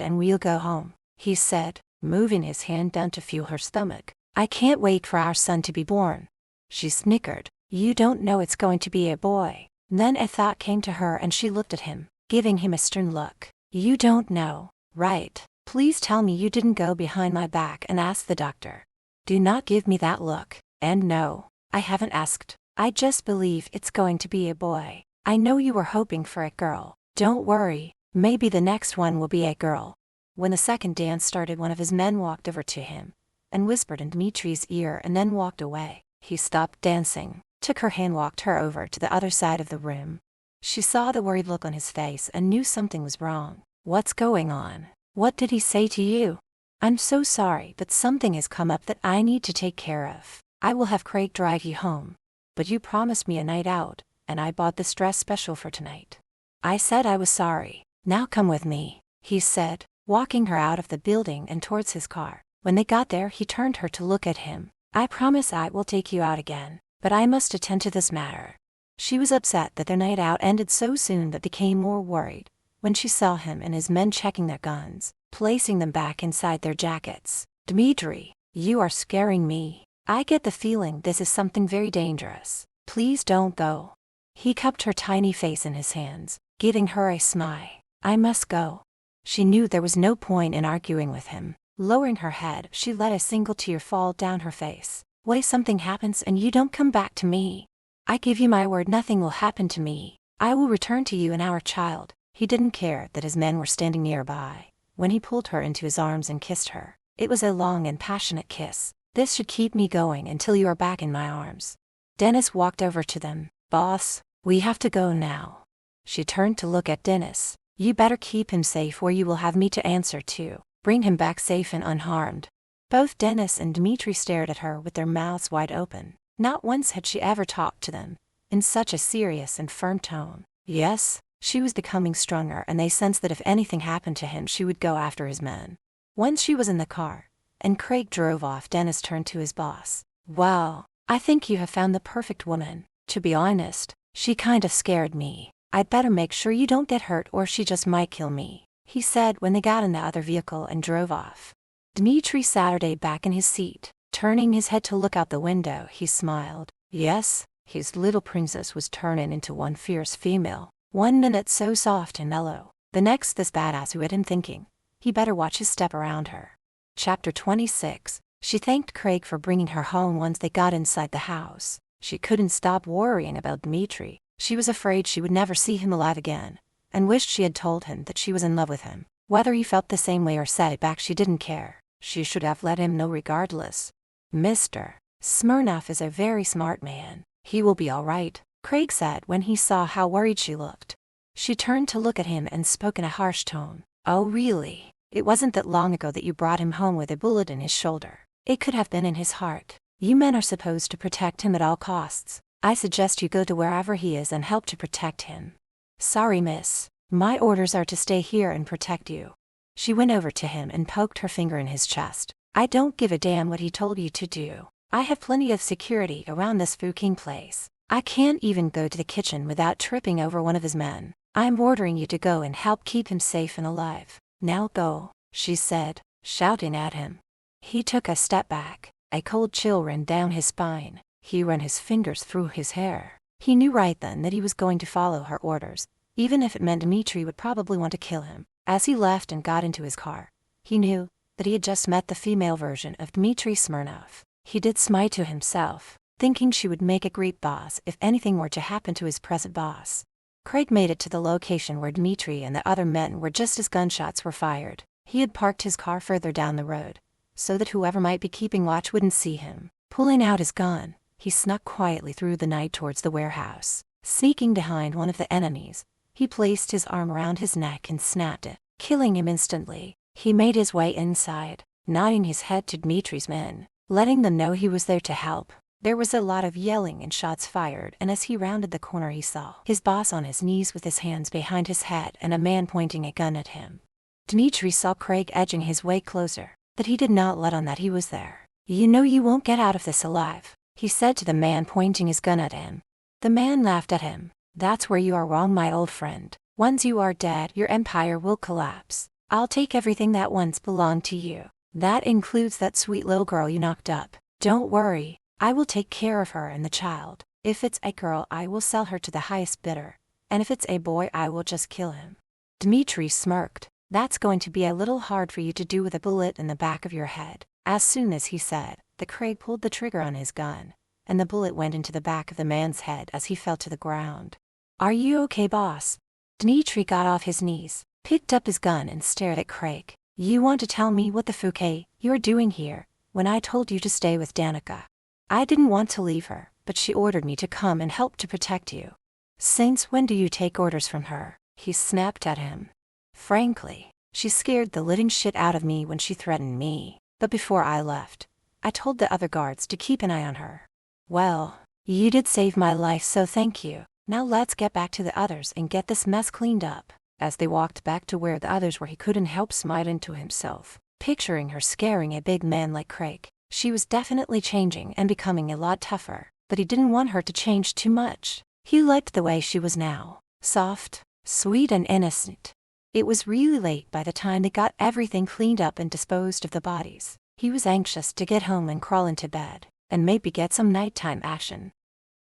and we'll go home, he said, moving his hand down to feel her stomach. I can't wait for our son to be born. She snickered. You don't know it's going to be a boy. Then a thought came to her and she looked at him, giving him a stern look. You don't know, right? Please tell me you didn't go behind my back and ask the doctor. Do not give me that look. And no, I haven't asked. I just believe it's going to be a boy. I know you were hoping for a girl. Don't worry, maybe the next one will be a girl. When the second dance started, one of his men walked over to him and whispered in Dmitri's ear and then walked away. He stopped dancing, took her hand, walked her over to the other side of the room. She saw the worried look on his face and knew something was wrong. What's going on? What did he say to you? I'm so sorry, but something has come up that I need to take care of. I will have Craig drive you home. But you promised me a night out, and I bought this dress special for tonight. I said I was sorry. Now come with me, he said, walking her out of the building and towards his car. When they got there, he turned her to look at him. I promise I will take you out again, but I must attend to this matter. She was upset that their night out ended so soon, but became more worried when she saw him and his men checking their guns, placing them back inside their jackets. Dmitri, you are scaring me. I get the feeling this is something very dangerous. Please don't go. He cupped her tiny face in his hands, giving her a smile. I must go. She knew there was no point in arguing with him. Lowering her head, she let a single tear fall down her face. What if something happens and you don't come back to me? I give you my word nothing will happen to me. I will return to you and our child. He didn't care that his men were standing nearby. When he pulled her into his arms and kissed her, it was a long and passionate kiss. This should keep me going until you are back in my arms. Dennis walked over to them. Boss, we have to go now. She turned to look at Dennis. You better keep him safe or you will have me to answer to. Bring him back safe and unharmed. Both Dennis and Dmitri stared at her with their mouths wide open. Not once had she ever talked to them in such a serious and firm tone. Yes, she was becoming stronger, and they sensed that if anything happened to him, she would go after his men. Once she was in the car, and Craig drove off, Dennis turned to his boss. Well, I think you have found the perfect woman. To be honest, she kind of scared me. I'd better make sure you don't get hurt or she just might kill me, he said when they got in the other vehicle and drove off. Dmitri Saturday back in his seat, turning his head to look out the window, he smiled. Yes, his little princess was turning into one fierce female. 1 minute so soft and mellow, the next this badass who had him thinking he better watch his step around her. Chapter 26. She thanked Craig for bringing her home once they got inside the house. She couldn't stop worrying about Dmitri. She was afraid she would never see him alive again, and wished she had told him that she was in love with him. Whether he felt the same way or said it back, she didn't care. She should have let him know regardless. Mr. Smirnoff is a very smart man. He will be all right, Craig said when he saw how worried she looked. She turned to look at him and spoke in a harsh tone. Oh really? It wasn't that long ago that you brought him home with a bullet in his shoulder. It could have been in his heart. You men are supposed to protect him at all costs. I suggest you go to wherever he is and help to protect him. Sorry, miss. My orders are to stay here and protect you. She went over to him and poked her finger in his chest. I don't give a damn what he told you to do. I have plenty of security around this fucking place. I can't even go to the kitchen without tripping over one of his men. I'm ordering you to go and help keep him safe and alive. Now go, she said, shouting at him. He took a step back. A cold chill ran down his spine. He ran his fingers through his hair. He knew right then that he was going to follow her orders, even if it meant Dmitri would probably want to kill him. As he left and got into his car, he knew that he had just met the female version of Dmitri Smirnoff. He did smile to himself, thinking she would make a great boss if anything were to happen to his present boss. Craig made it to the location where Dmitri and the other men were just as gunshots were fired. He had parked his car further down the road, so that whoever might be keeping watch wouldn't see him. Pulling out his gun, he snuck quietly through the night towards the warehouse. Sneaking behind one of the enemies, he placed his arm around his neck and snapped it, killing him instantly. He made his way inside, nodding his head to Dmitri's men, letting them know he was there to help. There was a lot of yelling and shots fired, and as he rounded the corner he saw his boss on his knees with his hands behind his head and a man pointing a gun at him. Dmitri saw Craig edging his way closer, but he did not let on that he was there. "You know you won't get out of this alive," he said to the man pointing his gun at him. The man laughed at him. "That's where you are wrong, my old friend. Once you are dead, your empire will collapse. I'll take everything that once belonged to you. That includes that sweet little girl you knocked up. Don't worry, I will take care of her and the child. If it's a girl, I will sell her to the highest bidder, and if it's a boy, I will just kill him." Dmitri smirked. "That's going to be a little hard for you to do with a bullet in the back of your head." As soon as he said that, Craig pulled the trigger on his gun, and the bullet went into the back of the man's head as he fell to the ground. "Are you okay, boss?" Dmitri got off his knees, picked up his gun and stared at Craig. "You want to tell me what the fuck you're doing here, when I told you to stay with Danica? I didn't want to leave her, but she ordered me to come and help to protect you." "Since when do you take orders from her?" he snapped at him. "Frankly, she scared the living shit out of me when she threatened me, but before I left, I told the other guards to keep an eye on her." "Well, you did save my life, so thank you. Now let's get back to the others and get this mess cleaned up." As they walked back to where the others were, he couldn't help smiling to himself, picturing her scaring a big man like Craig. She was definitely changing and becoming a lot tougher, but he didn't want her to change too much. He liked the way she was now, soft, sweet and innocent. It was really late by the time they got everything cleaned up and disposed of the bodies. He was anxious to get home and crawl into bed, and maybe get some nighttime action.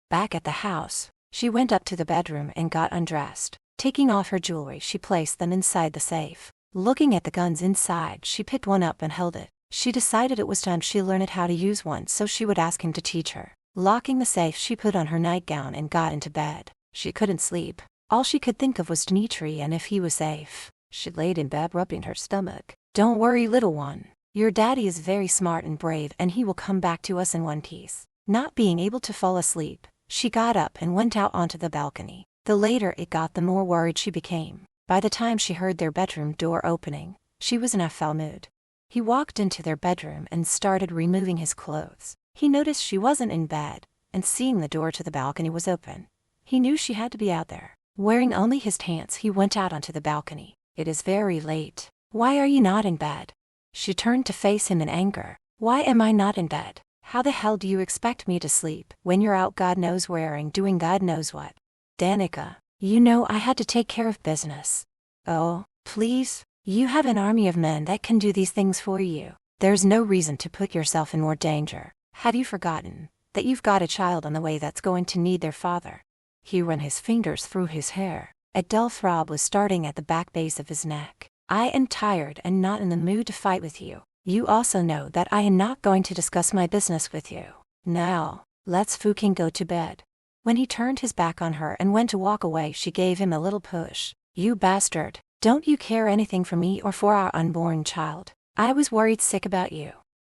Back at the house, she went up to the bedroom and got undressed. Taking off her jewelry, she placed them inside the safe. Looking at the guns inside, she picked one up and held it. She decided it was time she learned how to use one, so she would ask him to teach her. Locking the safe, she put on her nightgown and got into bed. She couldn't sleep. All she could think of was Dmitri and if he was safe. She laid in bed rubbing her stomach. "Don't worry, little one. Your daddy is very smart and brave, and he will come back to us in one piece." Not being able to fall asleep, she got up and went out onto the balcony. The later it got, the more worried she became. By the time she heard their bedroom door opening, she was in a foul mood. He walked into their bedroom and started removing his clothes. He noticed she wasn't in bed, and seeing the door to the balcony was open, he knew she had to be out there. Wearing only his pants, he went out onto the balcony. "It is very late. Why are you not in bed?" She turned to face him in anger. "Why am I not in bed? How the hell do you expect me to sleep when you're out God knows where and doing God knows what?" "Danica, you know I had to take care of business." "Oh, please, you have an army of men that can do these things for you. There's no reason to put yourself in more danger. Have you forgotten that you've got a child on the way that's going to need their father?" He ran his fingers through his hair. A dull throb was starting at the back base of his neck. "I am tired and not in the mood to fight with you. You also know that I am not going to discuss my business with you. Now, let's fucking go to bed." When he turned his back on her and went to walk away, she gave him a little push. "You bastard, don't you care anything for me or for our unborn child? I was worried sick about you."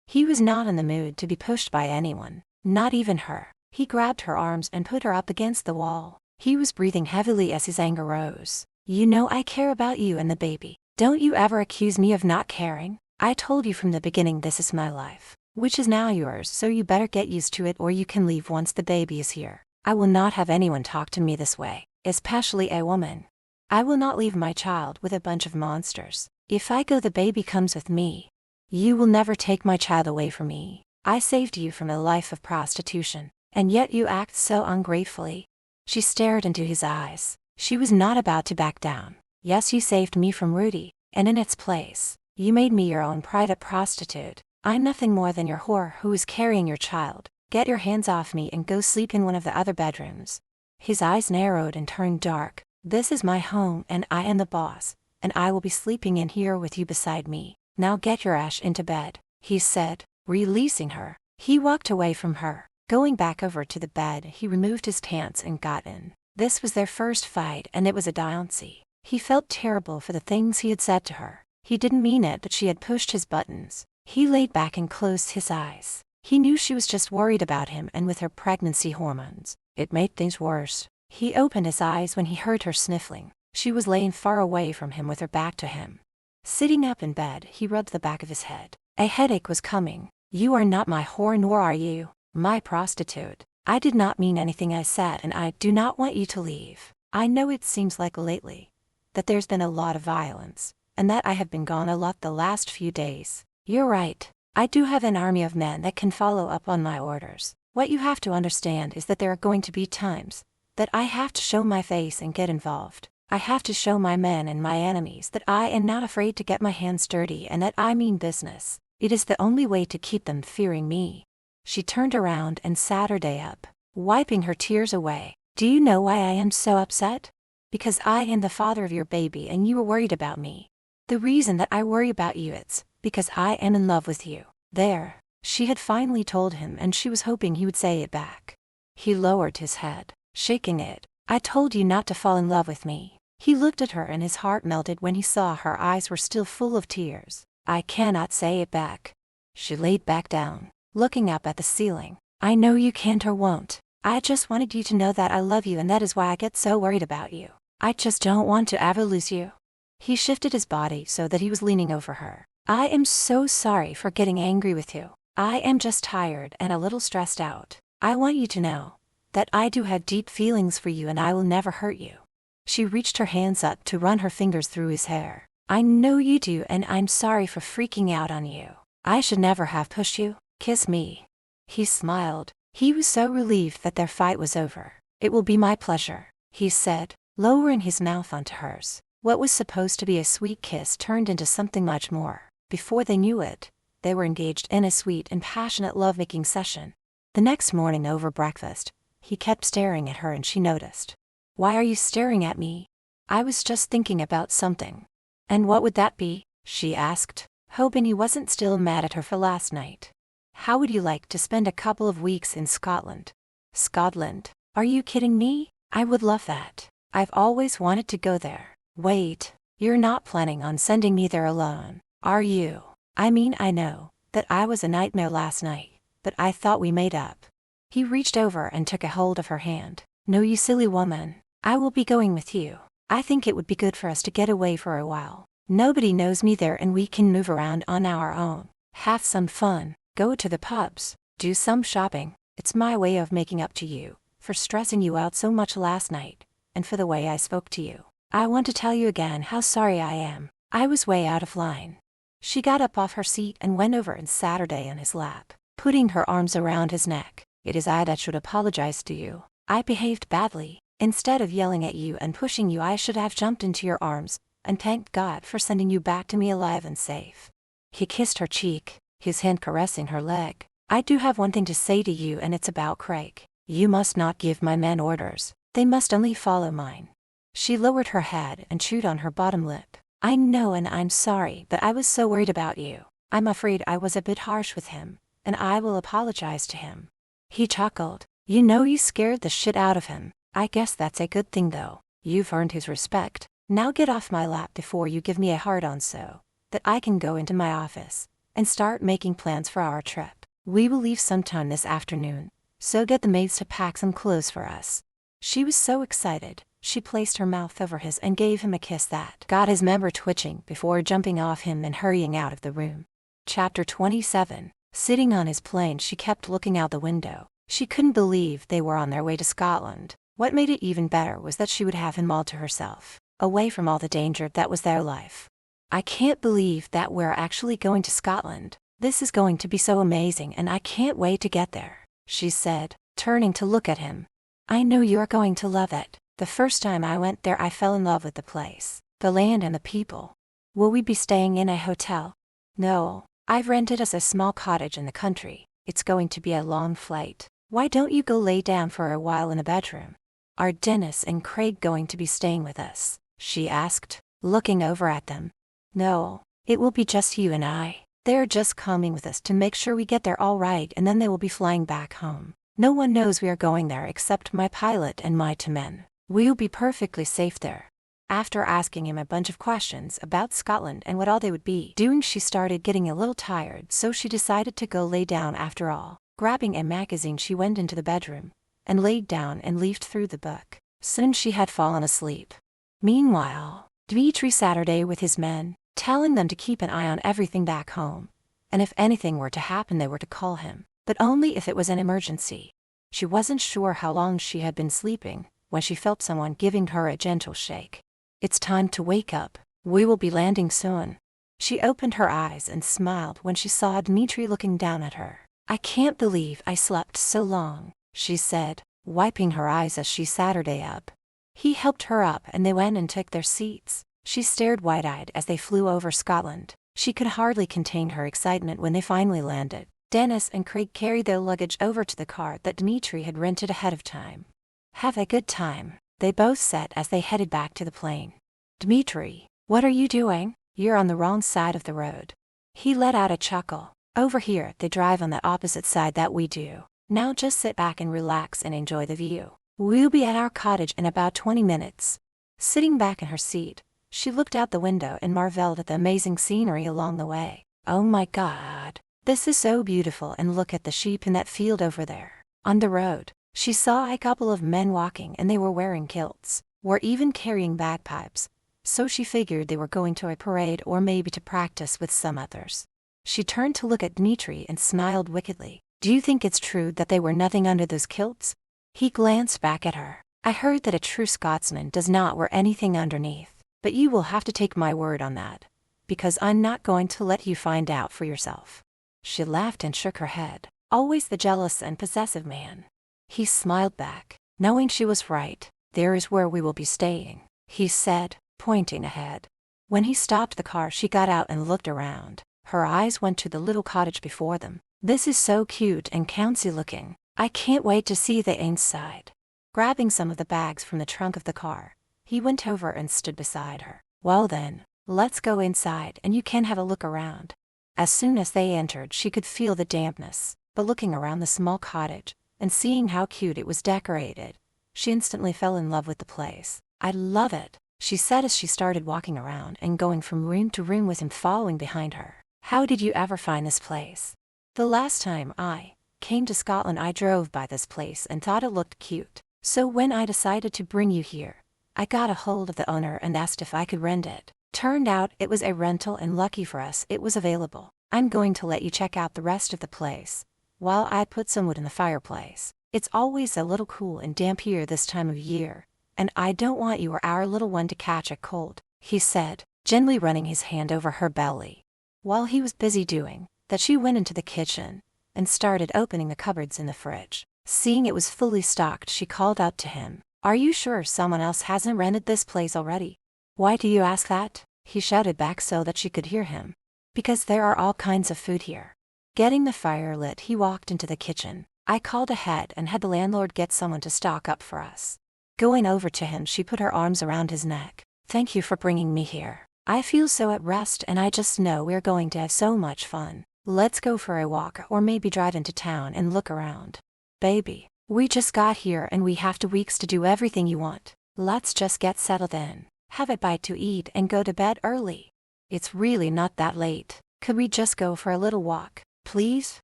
He was not in the mood to be pushed by anyone, not even her. He grabbed her arms and put her up against the wall. He was breathing heavily as his anger rose. "You know I care about you and the baby. Don't you ever accuse me of not caring. I told you from the beginning this is my life, which is now yours, so you better get used to it or you can leave once the baby is here. I will not have anyone talk to me this way, especially a woman. I will not leave my child with a bunch of monsters. If I go, the baby comes with me. You will never take my child away from me. I saved you from a life of prostitution, and yet you act so ungratefully." She stared into his eyes. She was not about to back down. "Yes, you saved me from Rudy, and in its place, you made me your own private prostitute. I'm nothing more than your whore who is carrying your child. Get your hands off me and go sleep in one of the other bedrooms." His eyes narrowed and turned dark. "This is my home and I am the boss, and I will be sleeping in here with you beside me. Now get your ass into bed," he said, releasing her. He walked away from her. Going back over to the bed, he removed his pants and got in. This was their first fight and it was a downsy. He felt terrible for the things he had said to her. He didn't mean it, but she had pushed his buttons. He laid back and closed his eyes. He knew she was just worried about him, and with her pregnancy hormones, it made things worse. He opened his eyes when he heard her sniffling. She was laying far away from him with her back to him. Sitting up in bed, he rubbed the back of his head. A headache was coming. "You are not my whore, nor are you my prostitute. I did not mean anything I said, and I do not want you to leave. I know it seems like lately that there's been a lot of violence, and that I have been gone a lot the last few days. You're right. I do have an army of men that can follow up on my orders. What you have to understand is that there are going to be times that I have to show my face and get involved. I have to show my men and my enemies that I am not afraid to get my hands dirty and that I mean business. It is the only way to keep them fearing me." She turned around and sat her day up, wiping her tears away. "Do you know why I am so upset? Because I am the father of your baby and you are worried about me. The reason that I worry about you is because I am in love with you." There, she had finally told him, and she was hoping he would say it back. He lowered his head, shaking it. "I told you not to fall in love with me." He looked at her and his heart melted when he saw her eyes were still full of tears. "I cannot say it back." She laid back down, looking up at the ceiling. "I know you can't or won't. I just wanted you to know that I love you, and that is why I get so worried about you. I just don't want to ever lose you." He shifted his body so that he was leaning over her. "I am so sorry for getting angry with you. I am just tired and a little stressed out. I want you to know that I do have deep feelings for you and I will never hurt you." She reached her hands up to run her fingers through his hair. "I know you do, and I'm sorry for freaking out on you. I should never have pushed you. Kiss me." He smiled. He was so relieved that their fight was over. "It will be my pleasure," he said, lowering his mouth onto hers. What was supposed to be a sweet kiss turned into something much more. Before they knew it, they were engaged in a sweet and passionate lovemaking session. The next morning over breakfast, he kept staring at her and she noticed. "Why are you staring at me?" "I was just thinking about something." "And what would that be?" she asked, hoping he wasn't still mad at her for last night. "How would you like to spend a couple of weeks in Scotland?" "Scotland? Are you kidding me? I would love that. I've always wanted to go there." "Wait, you're not planning on sending me there alone, are you?" "I mean, I know that I was a nightmare last night, but I thought we made up." He reached over and took a hold of her hand. "No, you silly woman. I will be going with you. I think it would be good for us to get away for a while. Nobody knows me there and we can move around on our own. Have some fun, go to the pubs, do some shopping. It's my way of making up to you for stressing you out so much last night, and for the way I spoke to you. I want to tell you again how sorry I am. I was way out of line." She got up off her seat and went over and sat her day on his lap, putting her arms around his neck. "It is I that should apologize to you. I behaved badly. Instead of yelling at you and pushing you, I should have jumped into your arms and thanked God for sending you back to me alive and safe." He kissed her cheek, his hand caressing her leg. "I do have one thing to say to you, and it's about Craig. You must not give my men orders. They must only follow mine." She lowered her head and chewed on her bottom lip. "I know, and I'm sorry, but I was so worried about you. I'm afraid I was a bit harsh with him, and I will apologize to him." He chuckled. "You know, you scared the shit out of him. I guess that's a good thing though. You've earned his respect. Now get off my lap before you give me a hard-on so that I can go into my office and start making plans for our trip. We will leave sometime this afternoon, so get the maids to pack some clothes for us." She was so excited, she placed her mouth over his and gave him a kiss that got his member twitching before jumping off him and hurrying out of the room. Chapter 27. Sitting on his plane, she kept looking out the window. She couldn't believe they were on their way to Scotland. What made it even better was that she would have him all to herself, away from all the danger that was their life. "I can't believe that we're actually going to Scotland. This is going to be so amazing and I can't wait to get there," she said, turning to look at him. "I know you're going to love it. The first time I went there I fell in love with the place, the land and the people." "Will we be staying in a hotel?" "No, I've rented us a small cottage in the country. It's going to be a long flight. Why don't you go lay down for a while in a bedroom?" "Are Dennis and Craig going to be staying with us?" she asked, looking over at them. "No, it will be just you and I. They're just coming with us to make sure we get there all right, and then they will be flying back home. No one knows we are going there except my pilot and my two men. We'll be perfectly safe there." After asking him a bunch of questions about Scotland and what all they would be doing, she started getting a little tired, so she decided to go lay down after all. Grabbing a magazine, she went into the bedroom and laid down and leafed through the book. Soon she had fallen asleep. Meanwhile, Dmitri Saturday with his men, telling them to keep an eye on everything back home, and if anything were to happen they were to call him, but only if it was an emergency. She wasn't sure how long she had been sleeping when she felt someone giving her a gentle shake. It's time to wake up. We will be landing soon. She opened her eyes and smiled when she saw Dmitri looking down at her. I can't believe I slept so long, she said, wiping her eyes as she sat up. He helped her up and they went and took their seats. She stared wide-eyed as they flew over Scotland. She could hardly contain her excitement when they finally landed. Dennis and Craig carried their luggage over to the car that Dmitri had rented ahead of time. Have a good time, they both said as they headed back to the plane. Dmitri, what are you doing? You're on the wrong side of the road. He let out a chuckle. Over here, they drive on the opposite side that we do. Now just sit back and relax and enjoy the view. We'll be at our cottage in about 20 minutes. Sitting back in her seat, she looked out the window and marveled at the amazing scenery along the way. Oh my God, this is so beautiful, and look at the sheep in that field over there. On the road, she saw a couple of men walking and they were wearing kilts, were even carrying bagpipes, so she figured they were going to a parade or maybe to practice with some others. She turned to look at Dmitri and smiled wickedly. Do you think it's true that they were nothing under those kilts? He glanced back at her. I heard that a true Scotsman does not wear anything underneath, but you will have to take my word on that, because I'm not going to let you find out for yourself. She laughed and shook her head. Always the jealous and possessive man. He smiled back, knowing she was right. There is where we will be staying, he said, pointing ahead. When he stopped the car, she got out and looked around. Her eyes went to the little cottage before them. This is so cute and cozy looking. I can't wait to see the inside. Grabbing some of the bags from the trunk of the car, he went over and stood beside her. Well then, let's go inside and you can have a look around. As soon as they entered, she could feel the dampness, but looking around the small cottage and seeing how cute it was decorated, she instantly fell in love with the place. I love it, she said as she started walking around and going from room to room with him following behind her. How did you ever find this place? The last time I came to Scotland, I drove by this place and thought it looked cute. So when I decided to bring you here, I got a hold of the owner and asked if I could rent it. Turned out it was a rental, and lucky for us it was available. I'm going to let you check out the rest of the place while I put some wood in the fireplace. It's always a little cool and damp here this time of year, and I don't want you or our little one to catch a cold, he said, gently running his hand over her belly. While he was busy doing that, she went into the kitchen and started opening the cupboards in the fridge. Seeing it was fully stocked, she called out to him, "Are you sure someone else hasn't rented this place already?" "Why do you ask that?" he shouted back so that she could hear him. "Because there are all kinds of food here." Getting the fire lit, he walked into the kitchen. I called ahead and had the landlord get someone to stock up for us. Going over to him, she put her arms around his neck. "Thank you for bringing me here. I feel so at rest, and I just know we're going to have so much fun. Let's go for a walk or maybe drive into town and look around." "Baby, we just got here and we have 2 weeks to do everything you want. Let's just get settled in, have a bite to eat and go to bed early. It's really not that late. Could we just go for a little walk, please?"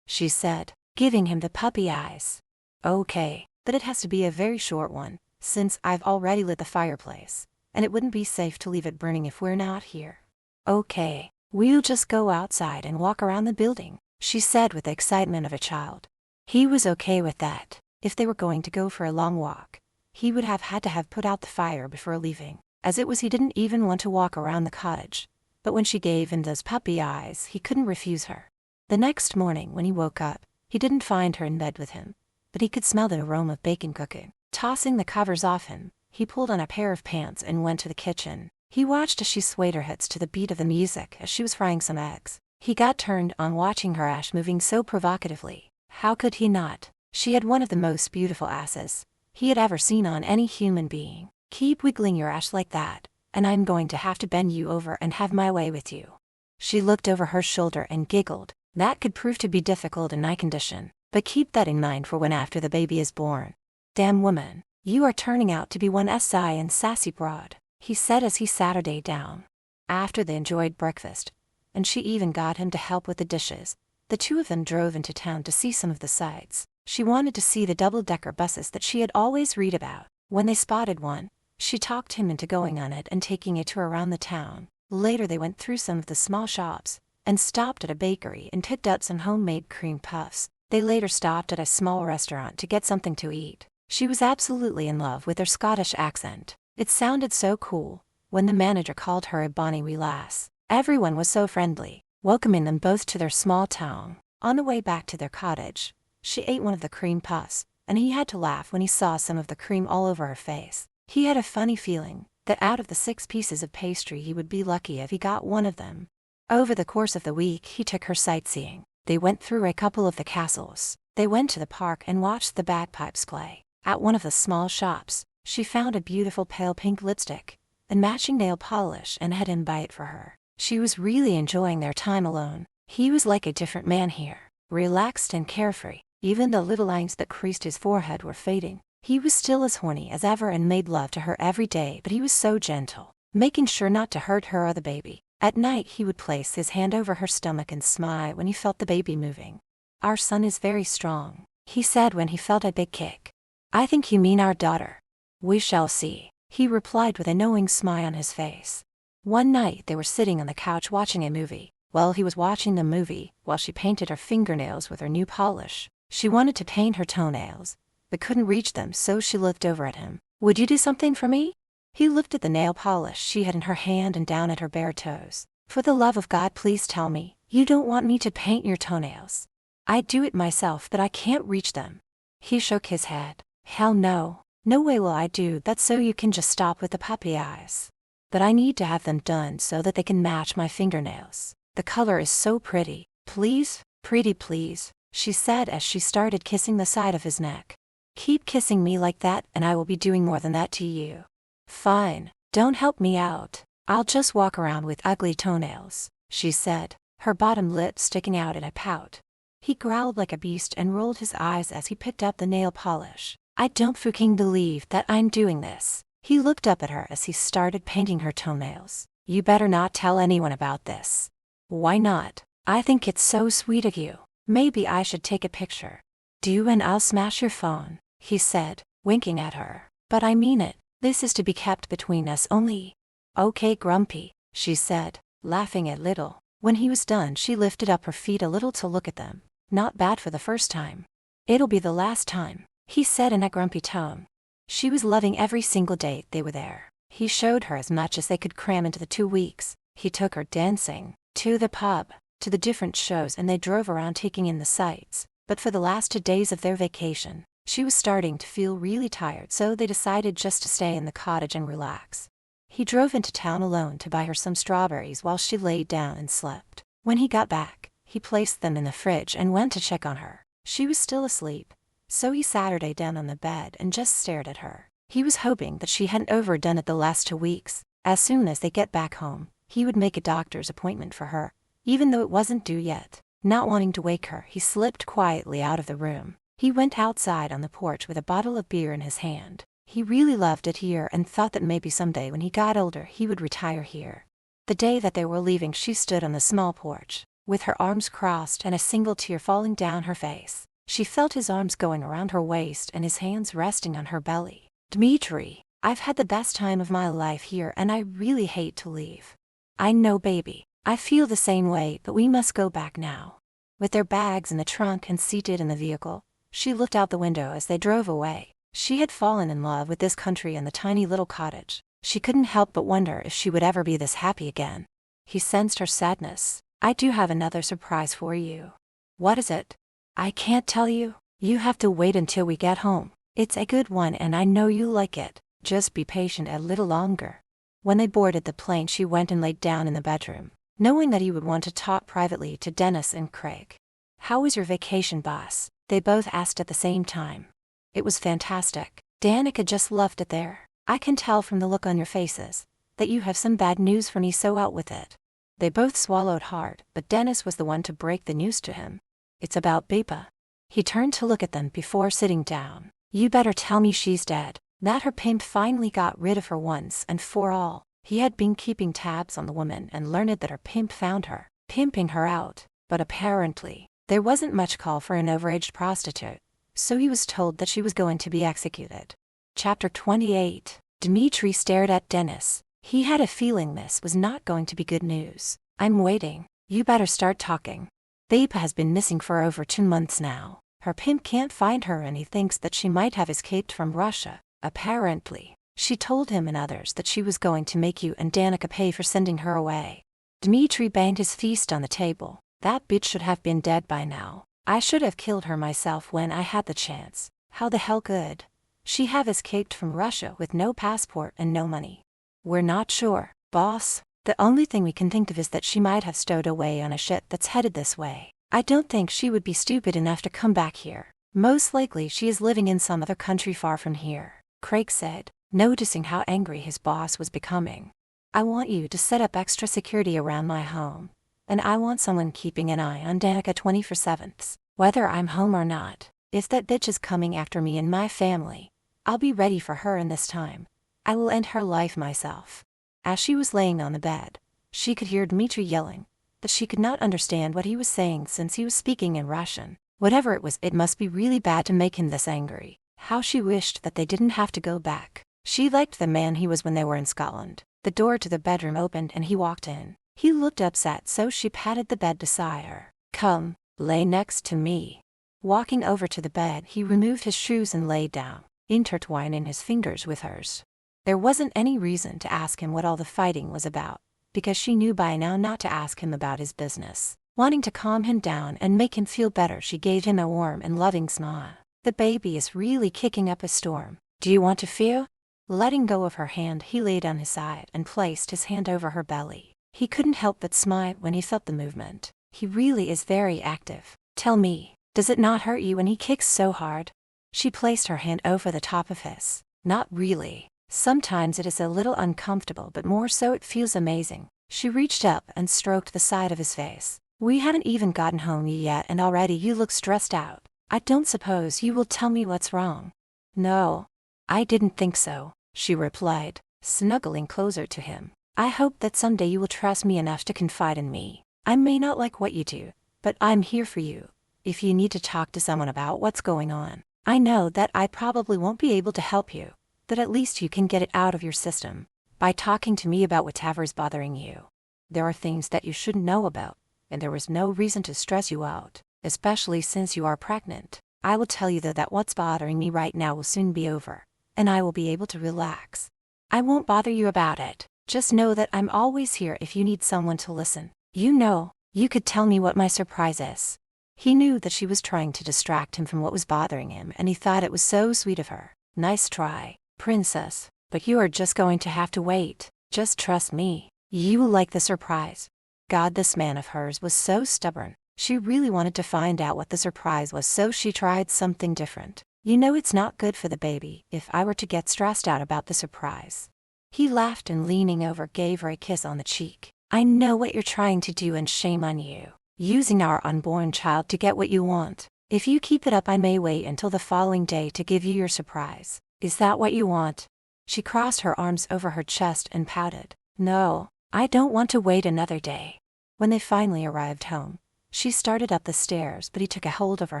she said, giving him the puppy eyes. "Okay, but it has to be a very short one, since I've already lit the fireplace, and it wouldn't be safe to leave it burning if we're not here." "Okay, we'll just go outside and walk around the building," she said with the excitement of a child. He was okay with that. If they were going to go for a long walk, he would have had to have put out the fire before leaving. As it was, he didn't even want to walk around the cottage, but when she gave him those puppy eyes, he couldn't refuse her. The next morning when he woke up, he didn't find her in bed with him, but he could smell the aroma of bacon cooking. Tossing the covers off him, he pulled on a pair of pants and went to the kitchen. He watched as she swayed her hips to the beat of the music as she was frying some eggs. He got turned on watching her ass moving so provocatively. How could he not? She had one of the most beautiful asses he had ever seen on any human being. "Keep wiggling your ass like that, and I'm going to have to bend you over and have my way with you." She looked over her shoulder and giggled. That could prove to be difficult in my condition, but keep that in mind for when after the baby is born. "Damn woman, you are turning out to be one SI and sassy broad." he said as he sat her down. After they enjoyed breakfast, and she even got him to help with the dishes, the two of them drove into town to see some of the sights. She wanted to see the double-decker buses that she had always read about. When they spotted one, she talked him into going on it and taking a tour around the town. Later they went through some of the small shops, and stopped at a bakery and picked up some homemade cream puffs. They later stopped at a small restaurant to get something to eat. She was absolutely in love with their Scottish accent. It sounded so cool. When the manager called her a bonny wee lass, everyone was so friendly, welcoming them both to their small town. On the way back to their cottage, she ate one of the cream puffs, and he had to laugh when he saw some of the cream all over her face. He had a funny feeling that out of the 6 pieces of pastry he would be lucky if he got one of them. Over the course of the week he took her sightseeing. They went through a couple of the castles. They went to the park and watched the bagpipes play. At one of the small shops, she found a beautiful pale pink lipstick and matching nail polish and had him buy it for her. She was really enjoying their time alone. He was like a different man here, relaxed and carefree. Even the little lines that creased his forehead were fading. He was still as horny as ever and made love to her every day, but he was so gentle, making sure not to hurt her or the baby. At night he would place his hand over her stomach and smile when he felt the baby moving. "Our son is very strong," he said when he felt a big kick. "I think you mean our daughter." "We shall see," he replied with a knowing smile on his face. One night they were sitting on the couch watching a movie. While he was watching the movie, while she painted her fingernails with her new polish, she wanted to paint her toenails, but couldn't reach them, so she looked over at him. "Would you do something for me?" He looked at the nail polish she had in her hand and down at her bare toes. "For the love of God, please tell me you don't want me to paint your toenails. I'd do it myself, but I can't reach them." He shook his head. "Hell no. No way will I do that, so you can just stop with the puppy eyes. But I need to have them done so that they can match my fingernails. The color is so pretty. Please, pretty please," she said as she started kissing the side of his neck. "Keep kissing me like that and I will be doing more than that to you." "Fine, don't help me out. I'll just walk around with ugly toenails," she said, her bottom lip sticking out in a pout. He growled like a beast and rolled his eyes as he picked up the nail polish. "I don't fucking believe that I'm doing this." He looked up at her as he started painting her toenails. "You better not tell anyone about this." "Why not? I think it's so sweet of you. Maybe I should take a picture." "Do and I'll smash your phone," he said, winking at her. "But I mean it. This is to be kept between us only." "Okay, Grumpy," she said, laughing a little. When he was done, she lifted up her feet a little to look at them. "Not bad for the first time." "It'll be the last time," he said in a grumpy tone. She was loving every single day they were there. He showed her as much as they could cram into the 2 weeks. He took her dancing, to the pub, to the different shows, and they drove around taking in the sights. But for the last 2 days of their vacation, she was starting to feel really tired, so they decided just to stay in the cottage and relax. He drove into town alone to buy her some strawberries while she laid down and slept. When he got back, he placed them in the fridge and went to check on her. She was still asleep, so he sat her down on the bed and just stared at her. He was hoping that she hadn't overdone it the last 2 weeks. As soon as they get back home, he would make a doctor's appointment for her, even though it wasn't due yet. Not wanting to wake her, he slipped quietly out of the room. He went outside on the porch with a bottle of beer in his hand. He really loved it here and thought that maybe someday when he got older he would retire here. The day that they were leaving, she stood on the small porch, with her arms crossed and a single tear falling down her face. She felt his arms going around her waist and his hands resting on her belly. "Dmitri, I've had the best time of my life here and I really hate to leave." "I know, baby. I feel the same way, but we must go back now." With their bags in the trunk and seated in the vehicle, she looked out the window as they drove away. She had fallen in love with this country and the tiny little cottage. She couldn't help but wonder if she would ever be this happy again. He sensed her sadness. "I do have another surprise for you." "What is it?" "I can't tell you. You have to wait until we get home. It's a good one and I know you'll like it. Just be patient a little longer." When they boarded the plane, she went and laid down in the bedroom, knowing that he would want to talk privately to Dennis and Craig. "How was your vacation, boss?" they both asked at the same time. "It was fantastic. Danica just loved it there. I can tell from the look on your faces that you have some bad news for me, so out with it." They both swallowed hard, but Dennis was the one to break the news to him. "It's about Bepa." He turned to look at them before sitting down. "You better tell me she's dead." that her pimp finally got rid of her once and for all. He had been keeping tabs on the woman and learned that her pimp found her, pimping her out, but apparently, there wasn't much call for an overaged prostitute, so he was told that she was going to be executed. Chapter 28. Dmitri stared at Dennis. He had a feeling this was not going to be good news. I'm waiting. You better start talking. Thapa has been missing for over 2 months now. Her pimp can't find her and he thinks that she might have escaped from Russia. Apparently, she told him and others that she was going to make you and Danica pay for sending her away. Dmitri banged his fist on the table. That bitch should have been dead by now. I should have killed her myself when I had the chance. How the hell could she have escaped from Russia with no passport and no money? We're not sure, boss. The only thing we can think of is that she might have stowed away on a ship that's headed this way. I don't think she would be stupid enough to come back here. Most likely she is living in some other country far from here, Craig said, noticing how angry his boss was becoming. I want you to set up extra security around my home. And I want someone keeping an eye on Danica 24/7, whether I'm home or not. If that bitch is coming after me and my family, I'll be ready for her in this time. I will end her life myself. As she was laying on the bed, she could hear Dmitri yelling, but she could not understand what he was saying since he was speaking in Russian. Whatever it was, it must be really bad to make him this angry. How she wished that they didn't have to go back. She liked the man he was when they were in Scotland. The door to the bedroom opened and he walked in. He looked upset, so she patted the bed beside her. Come, lay next to me. Walking over to the bed, he removed his shoes and lay down, intertwining his fingers with hers. There wasn't any reason to ask him what all the fighting was about, because she knew by now not to ask him about his business. Wanting to calm him down and make him feel better, she gave him a warm and loving smile. The baby is really kicking up a storm. Do you want to feel? Letting go of her hand, he lay down his side and placed his hand over her belly. He couldn't help but smile when he felt the movement. He really is very active. Tell me, does it not hurt you when he kicks so hard? She placed her hand over the top of his. Not really. Sometimes it is a little uncomfortable, but more so it feels amazing. She reached up and stroked the side of his face. We haven't even gotten home yet and already you look stressed out. I don't suppose you will tell me what's wrong. No, I didn't think so, she replied, snuggling closer to him. I hope that someday you will trust me enough to confide in me. I may not like what you do, but I'm here for you. If you need to talk to someone about what's going on, I know that I probably won't be able to help you, but at least you can get it out of your system by talking to me about whatever is bothering you. There are things that you shouldn't know about, and there was no reason to stress you out, especially since you are pregnant. I will tell you though that what's bothering me right now will soon be over, and I will be able to relax. I won't bother you about it. Just know that I'm always here if you need someone to listen. You know, you could tell me what my surprise is. He knew that she was trying to distract him from what was bothering him, and he thought it was so sweet of her. Nice try, princess, but you are just going to have to wait. Just trust me. You will like the surprise. God, this man of hers was so stubborn. She really wanted to find out what the surprise was, so she tried something different. You know it's not good for the baby if I were to get stressed out about the surprise. He laughed and leaning over gave her a kiss on the cheek. I know what you're trying to do and shame on you. Using our unborn child to get what you want. If you keep it up, I may wait until the following day to give you your surprise. Is that what you want? She crossed her arms over her chest and pouted. No, I don't want to wait another day. When they finally arrived home, she started up the stairs, but he took a hold of her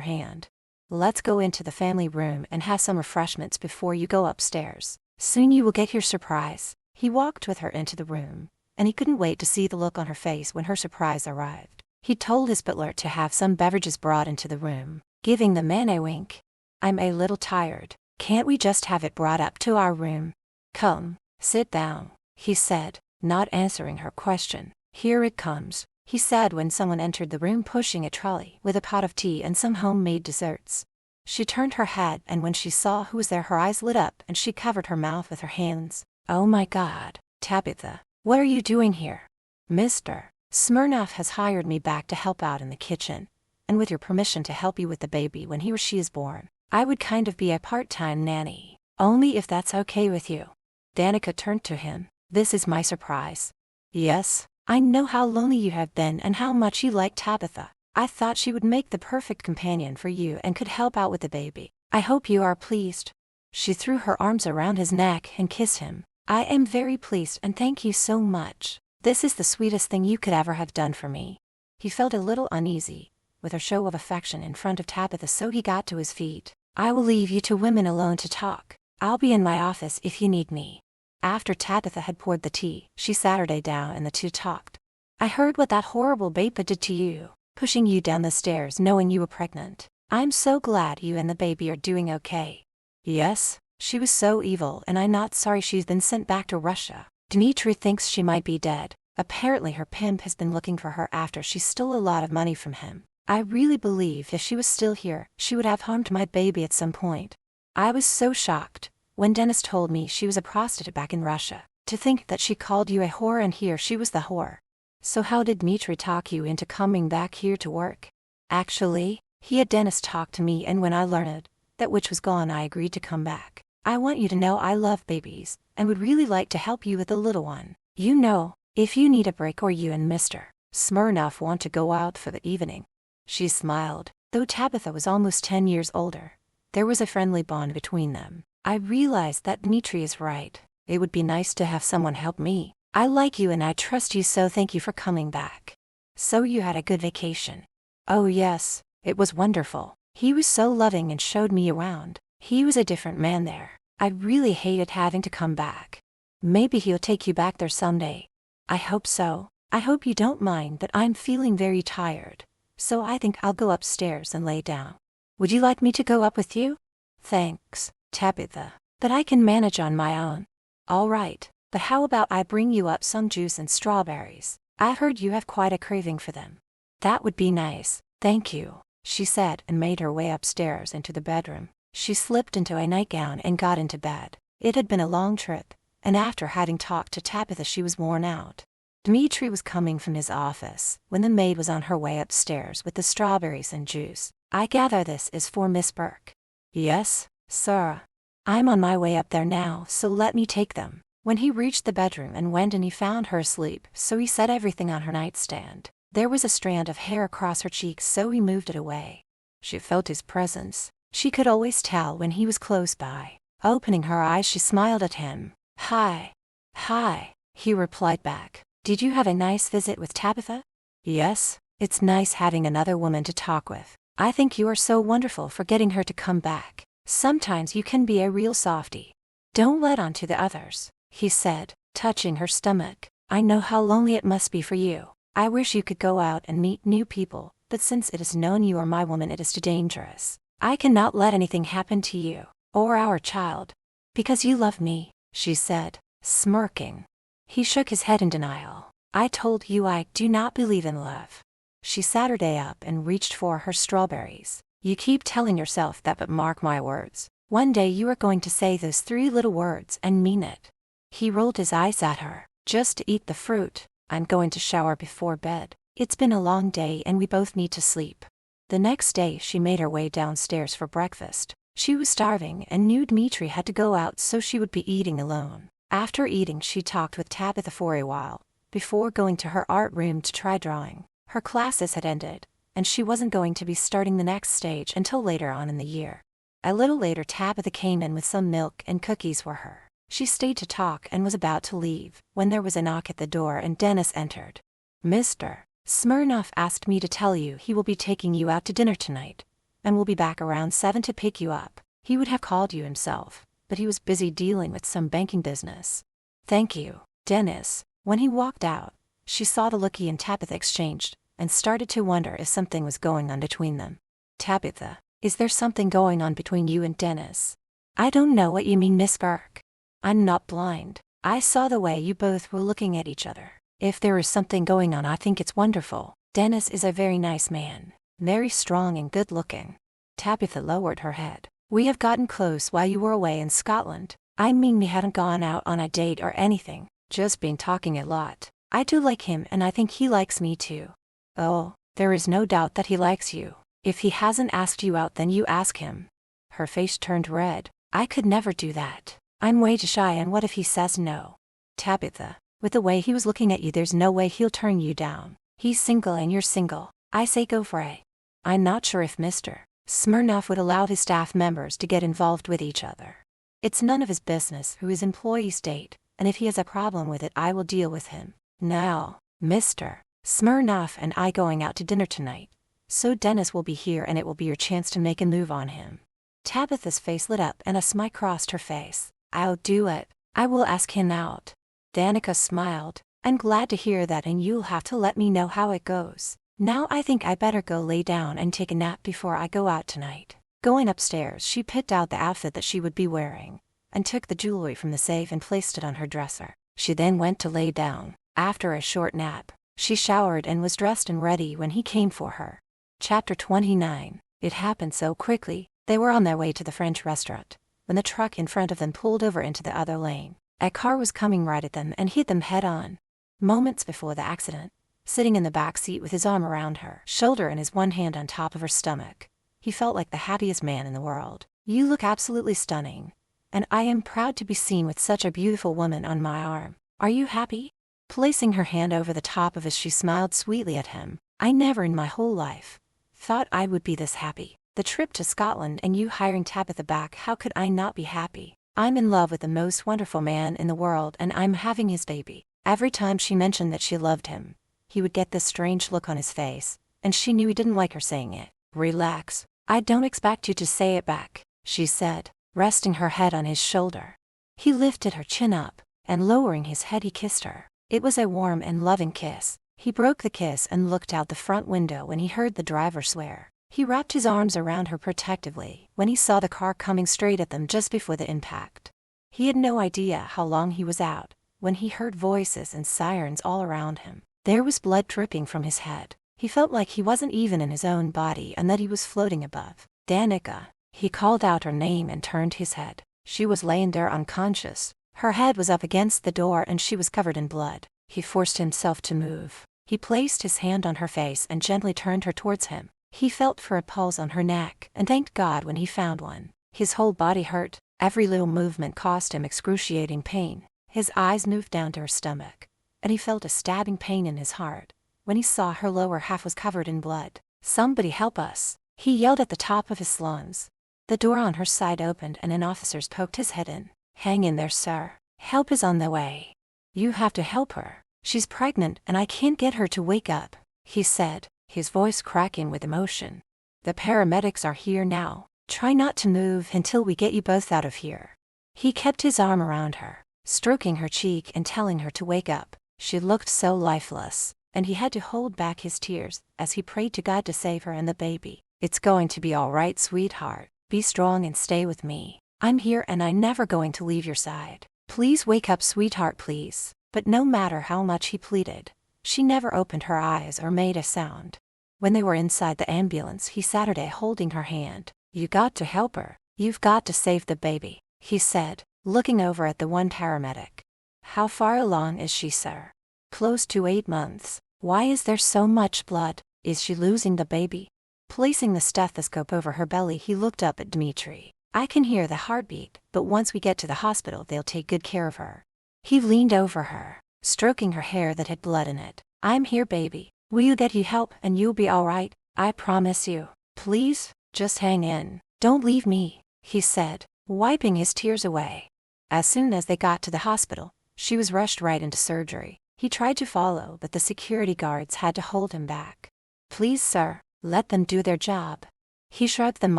hand. Let's go into the family room and have some refreshments before you go upstairs. Soon you will get your surprise. He walked with her into the room, and he couldn't wait to see the look on her face when her surprise arrived. He told his butler to have some beverages brought into the room, giving the man a wink. I'm a little tired. Can't we just have it brought up to our room? Come, sit down, he said, not answering her question. Here it comes, he said when someone entered the room pushing a trolley with a pot of tea and some homemade desserts. She turned her head, and when she saw who was there, her eyes lit up and she covered her mouth with her hands. Oh my God, Tabitha, what are you doing here? Mr. Smirnov has hired me back to help out in the kitchen, and with your permission to help you with the baby when he or she is born. I would kind of be a part-time nanny, only if that's okay with you. Danica turned to him. This is my surprise. Yes, I know how lonely you have been and how much you like Tabitha. I thought she would make the perfect companion for you and could help out with the baby. I hope you are pleased. She threw her arms around his neck and kissed him. I am very pleased and thank you so much. This is the sweetest thing you could ever have done for me. He felt a little uneasy with her show of affection in front of Tabitha, so he got to his feet. I will leave you two women alone to talk. I'll be in my office if you need me. After Tabitha had poured the tea, she sat her down and the two talked. I heard what that horrible baby did to you, pushing you down the stairs knowing you were pregnant. I'm so glad you and the baby are doing okay. Yes, she was so evil and I'm not sorry she's been sent back to Russia. Dmitry thinks she might be dead. Apparently her pimp has been looking for her after she stole a lot of money from him. I really believe if she was still here, she would have harmed my baby at some point. I was so shocked when Dennis told me she was a prostitute back in Russia. To think that she called you a whore and here she was the whore. So how did Dmitry talk you into coming back here to work? Actually, he had Dennis talk to me, and when I learned that witch was gone I agreed to come back. I want you to know I love babies and would really like to help you with the little one. You know, if you need a break or you and Mr. Smirnov want to go out for the evening. She smiled. Though Tabitha was almost 10 years older, there was a friendly bond between them. I realized that Dmitry is right. It would be nice to have someone help me. I like you and I trust you, so thank you for coming back. So you had a good vacation? Oh yes, it was wonderful. He was so loving and showed me around. He was a different man there. I really hated having to come back. Maybe he'll take you back there someday. I hope so. I hope you don't mind that I'm feeling very tired. So I think I'll go upstairs and lay down. Would you like me to go up with you? Thanks, Tabitha, but I can manage on my own. All right, but how about I bring you up some juice and strawberries? I've heard you have quite a craving for them. That would be nice, thank you, she said and made her way upstairs into the bedroom. She slipped into a nightgown and got into bed. It had been a long trip, and after having talked to Tabitha she was worn out. Dmitry was coming from his office when the maid was on her way upstairs with the strawberries and juice. I gather this is for Miss Burke. Yes, sir. I'm on my way up there now, so let me take them. When he reached the bedroom and went in, he found her asleep, so he set everything on her nightstand. There was a strand of hair across her cheeks, so he moved it away. She felt his presence. She could always tell when he was close by. Opening her eyes, she smiled at him. Hi. Hi, he replied back. Did you have a nice visit with Tabitha? Yes, it's nice having another woman to talk with. I think you are so wonderful for getting her to come back. Sometimes you can be a real softie. Don't let on to the others, he said, touching her stomach. I know how lonely it must be for you. I wish you could go out and meet new people, but since it is known you are my woman, it is too dangerous. I cannot let anything happen to you, or our child. Because you love me, she said, smirking. He shook his head in denial. I told you I do not believe in love. She sat her day up and reached for her strawberries. You keep telling yourself that, but mark my words. One day you are going to say those 3 little words and mean it. He rolled his eyes at her. Just to eat the fruit. I'm going to shower before bed. It's been a long day and we both need to sleep. The next day she made her way downstairs for breakfast. She was starving and knew Dmitry had to go out, so she would be eating alone. After eating she talked with Tabitha for a while, before going to her art room to try drawing. Her classes had ended, and she wasn't going to be starting the next stage until later on in the year. A little later Tabitha came in with some milk and cookies for her. She stayed to talk and was about to leave, when there was a knock at the door and Dennis entered. Mr. Smirnov asked me to tell you he will be taking you out to dinner tonight, and will be back around 7 to pick you up. He would have called you himself, but he was busy dealing with some banking business. Thank you, Dennis. When he walked out, she saw the look he and Tabitha exchanged, and started to wonder if something was going on between them. Tabitha, is there something going on between you and Dennis? I don't know what you mean, Miss Burke. I'm not blind. I saw the way you both were looking at each other. If there is something going on, I think it's wonderful. Dennis is a very nice man, very strong and good looking. Tabitha lowered her head. We have gotten close while you were away in Scotland. I mean, we hadn't gone out on a date or anything, just been talking a lot. I do like him and I think he likes me too. Oh, there is no doubt that he likes you. If he hasn't asked you out, then you ask him. Her face turned red. I could never do that. I'm way too shy, and what if he says no? Tabitha, with the way he was looking at you, there's no way he'll turn you down. He's single and you're single. I say go for it. I'm not sure if Mr. Smirnov would allow his staff members to get involved with each other. It's none of his business who his employees date, and if he has a problem with it I will deal with him. Now, Mr. Smirnoff and I going out to dinner tonight. So Dennis will be here and it will be your chance to make a move on him. Tabitha's face lit up and a smile crossed her face. I'll do it. I will ask him out. Danica smiled. I'm glad to hear that, and you'll have to let me know how it goes. Now I think I better go lay down and take a nap before I go out tonight. Going upstairs, she picked out the outfit that she would be wearing, and took the jewelry from the safe and placed it on her dresser. She then went to lay down. After a short nap, she showered and was dressed and ready when he came for her. Chapter 29. It happened so quickly. They were on their way to the French restaurant when the truck in front of them pulled over into the other lane. A car was coming right at them and hit them head-on. Moments before the accident, sitting in the back seat with his arm around her shoulder and his one hand on top of her stomach, he felt like the happiest man in the world. You look absolutely stunning, and I am proud to be seen with such a beautiful woman on my arm. Are you happy? Placing her hand over the top of his, she smiled sweetly at him. I never in my whole life thought I would be this happy. The trip to Scotland and you hiring Tabitha back, how could I not be happy? I'm in love with the most wonderful man in the world and I'm having his baby. Every time she mentioned that she loved him, he would get this strange look on his face, and she knew he didn't like her saying it. Relax. I don't expect you to say it back, she said, resting her head on his shoulder. He lifted her chin up, and lowering his head he kissed her. It was a warm and loving kiss. He broke the kiss and looked out the front window when he heard the driver swear. He wrapped his arms around her protectively when he saw the car coming straight at them just before the impact. He had no idea how long he was out when he heard voices and sirens all around him. There was blood dripping from his head. He felt like he wasn't even in his own body and that he was floating above. Danica. He called out her name and turned his head. She was laying there unconscious. Her head was up against the door and she was covered in blood. He forced himself to move. He placed his hand on her face and gently turned her towards him. He felt for a pulse on her neck and thanked God when he found one. His whole body hurt. Every little movement caused him excruciating pain. His eyes moved down to her stomach, and he felt a stabbing pain in his heart when he saw her lower half was covered in blood. Somebody help us, he yelled at the top of his lungs. The door on her side opened and an officer poked his head in. Hang in there, sir. Help is on the way. You have to help her. She's pregnant and I can't get her to wake up, he said, his voice cracking with emotion. The paramedics are here now. Try not to move until we get you both out of here. He kept his arm around her, stroking her cheek and telling her to wake up. She looked so lifeless, and he had to hold back his tears as he prayed to God to save her and the baby. It's going to be all right, sweetheart. Be strong and stay with me. I'm here and I'm never going to leave your side. Please wake up, sweetheart, please. But no matter how much he pleaded, she never opened her eyes or made a sound. When they were inside the ambulance, he sat her down holding her hand. You got to help her. You've got to save the baby, he said, looking over at the one paramedic. How far along is she, sir? Close to 8 months. Why is there so much blood? Is she losing the baby? Placing the stethoscope over her belly, he looked up at Dmitri. I can hear the heartbeat, but once we get to the hospital they'll take good care of her. He leaned over her, stroking her hair that had blood in it. I'm here, baby. Will you get you help and you'll be all right? I promise you. Please, just hang in. Don't leave me, he said, wiping his tears away. As soon as they got to the hospital, she was rushed right into surgery. He tried to follow, but the security guards had to hold him back. Please, sir, let them do their job. He shrugged them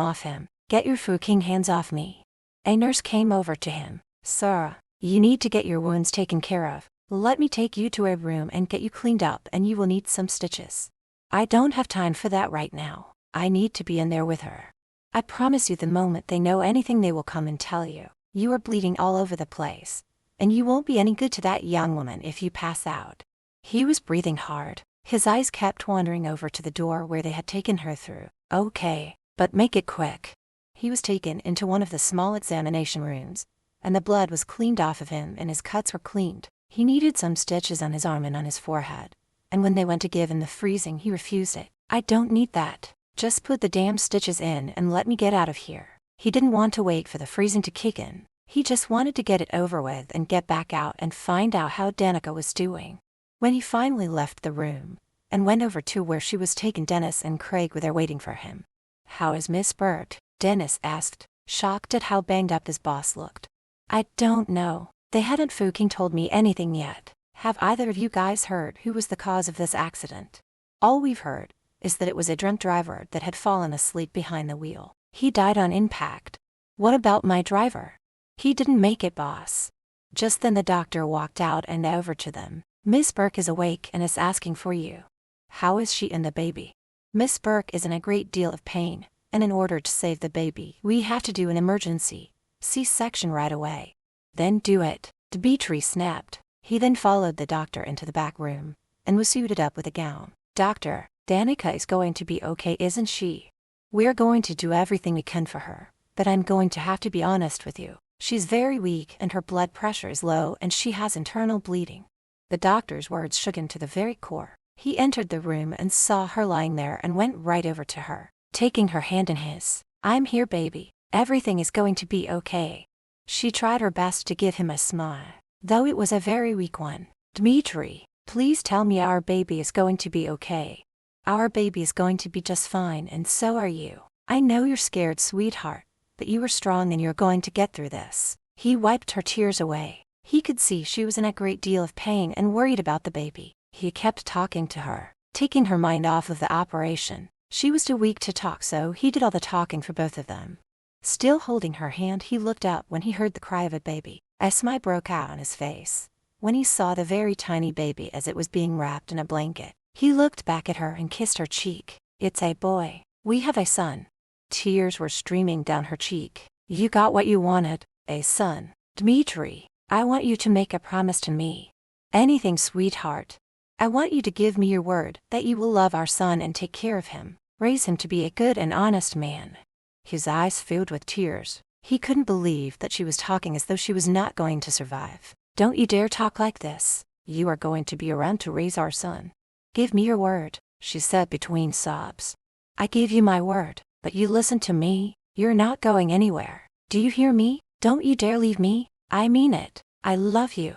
off him. Get your fucking hands off me. A nurse came over to him. Sir, you need to get your wounds taken care of. Let me take you to a room and get you cleaned up, and you will need some stitches. I don't have time for that right now. I need to be in there with her. I promise you the moment they know anything they will come and tell you. You are bleeding all over the place, and you won't be any good to that young woman if you pass out. He was breathing hard. His eyes kept wandering over to the door where they had taken her through. Okay, but make it quick. He was taken into one of the small examination rooms, and the blood was cleaned off of him and his cuts were cleaned. He needed some stitches on his arm and on his forehead, and when they went to give him the freezing, he refused it. I don't need that. Just put the damn stitches in and let me get out of here. He didn't want to wait for the freezing to kick in. He just wanted to get it over with and get back out and find out how Danica was doing. When he finally left the room and went over to where she was taken, Dennis and Craig were there waiting for him. How is Miss Burt? Dennis asked. shocked at how banged up his boss looked. I don't know. They hadn't fucking told me anything yet. Have either of you guys heard who was the cause of this accident? All we've heard is that it was a drunk driver that had fallen asleep behind the wheel. He died on impact. What about my driver? He didn't make it, boss. Just then the doctor walked out and over to them. Miss Burke is awake and is asking for you. How is she and the baby? Miss Burke is in a great deal of pain, and in order to save the baby, we have to do an emergency C-section right away. Then do it, Dimitri snapped. He then followed the doctor into the back room, and was suited up with a gown. Doctor, Danica is going to be okay, isn't she? We're going to do everything we can for her, but I'm going to have to be honest with you. She's very weak and her blood pressure is low and she has internal bleeding. The doctor's words shook him to the very core. He entered the room and saw her lying there and went right over to her, taking her hand in his. I'm here, baby. Everything is going to be okay. She tried her best to give him a smile, though it was a very weak one. Dimitri, please tell me our baby is going to be okay. Our baby is going to be just fine, and so are you. I know you're scared, sweetheart, but you are strong and you're going to get through this. He wiped her tears away. He could see she was in a great deal of pain and worried about the baby. He kept talking to her, taking her mind off of the operation. She was too weak to talk, so he did all the talking for both of them. Still holding her hand, he looked up when he heard the cry of a baby. A smile broke out on his face when he saw the very tiny baby as it was being wrapped in a blanket. He looked back at her and kissed her cheek. It's a boy. We have a son. Tears were streaming down her cheek. You got what you wanted, a son. Dimitri, I want you to make a promise to me. Anything, sweetheart. I want you to give me your word that you will love our son and take care of him, raise him to be a good and honest man. His eyes filled with tears. He couldn't believe that she was talking as though she was not going to survive. Don't you dare talk like this. You are going to be around to raise our son. Give me your word, she said between sobs. I gave you my word, but you listen to me. You're not going anywhere. Do you hear me? Don't you dare leave me. I mean it. I love you.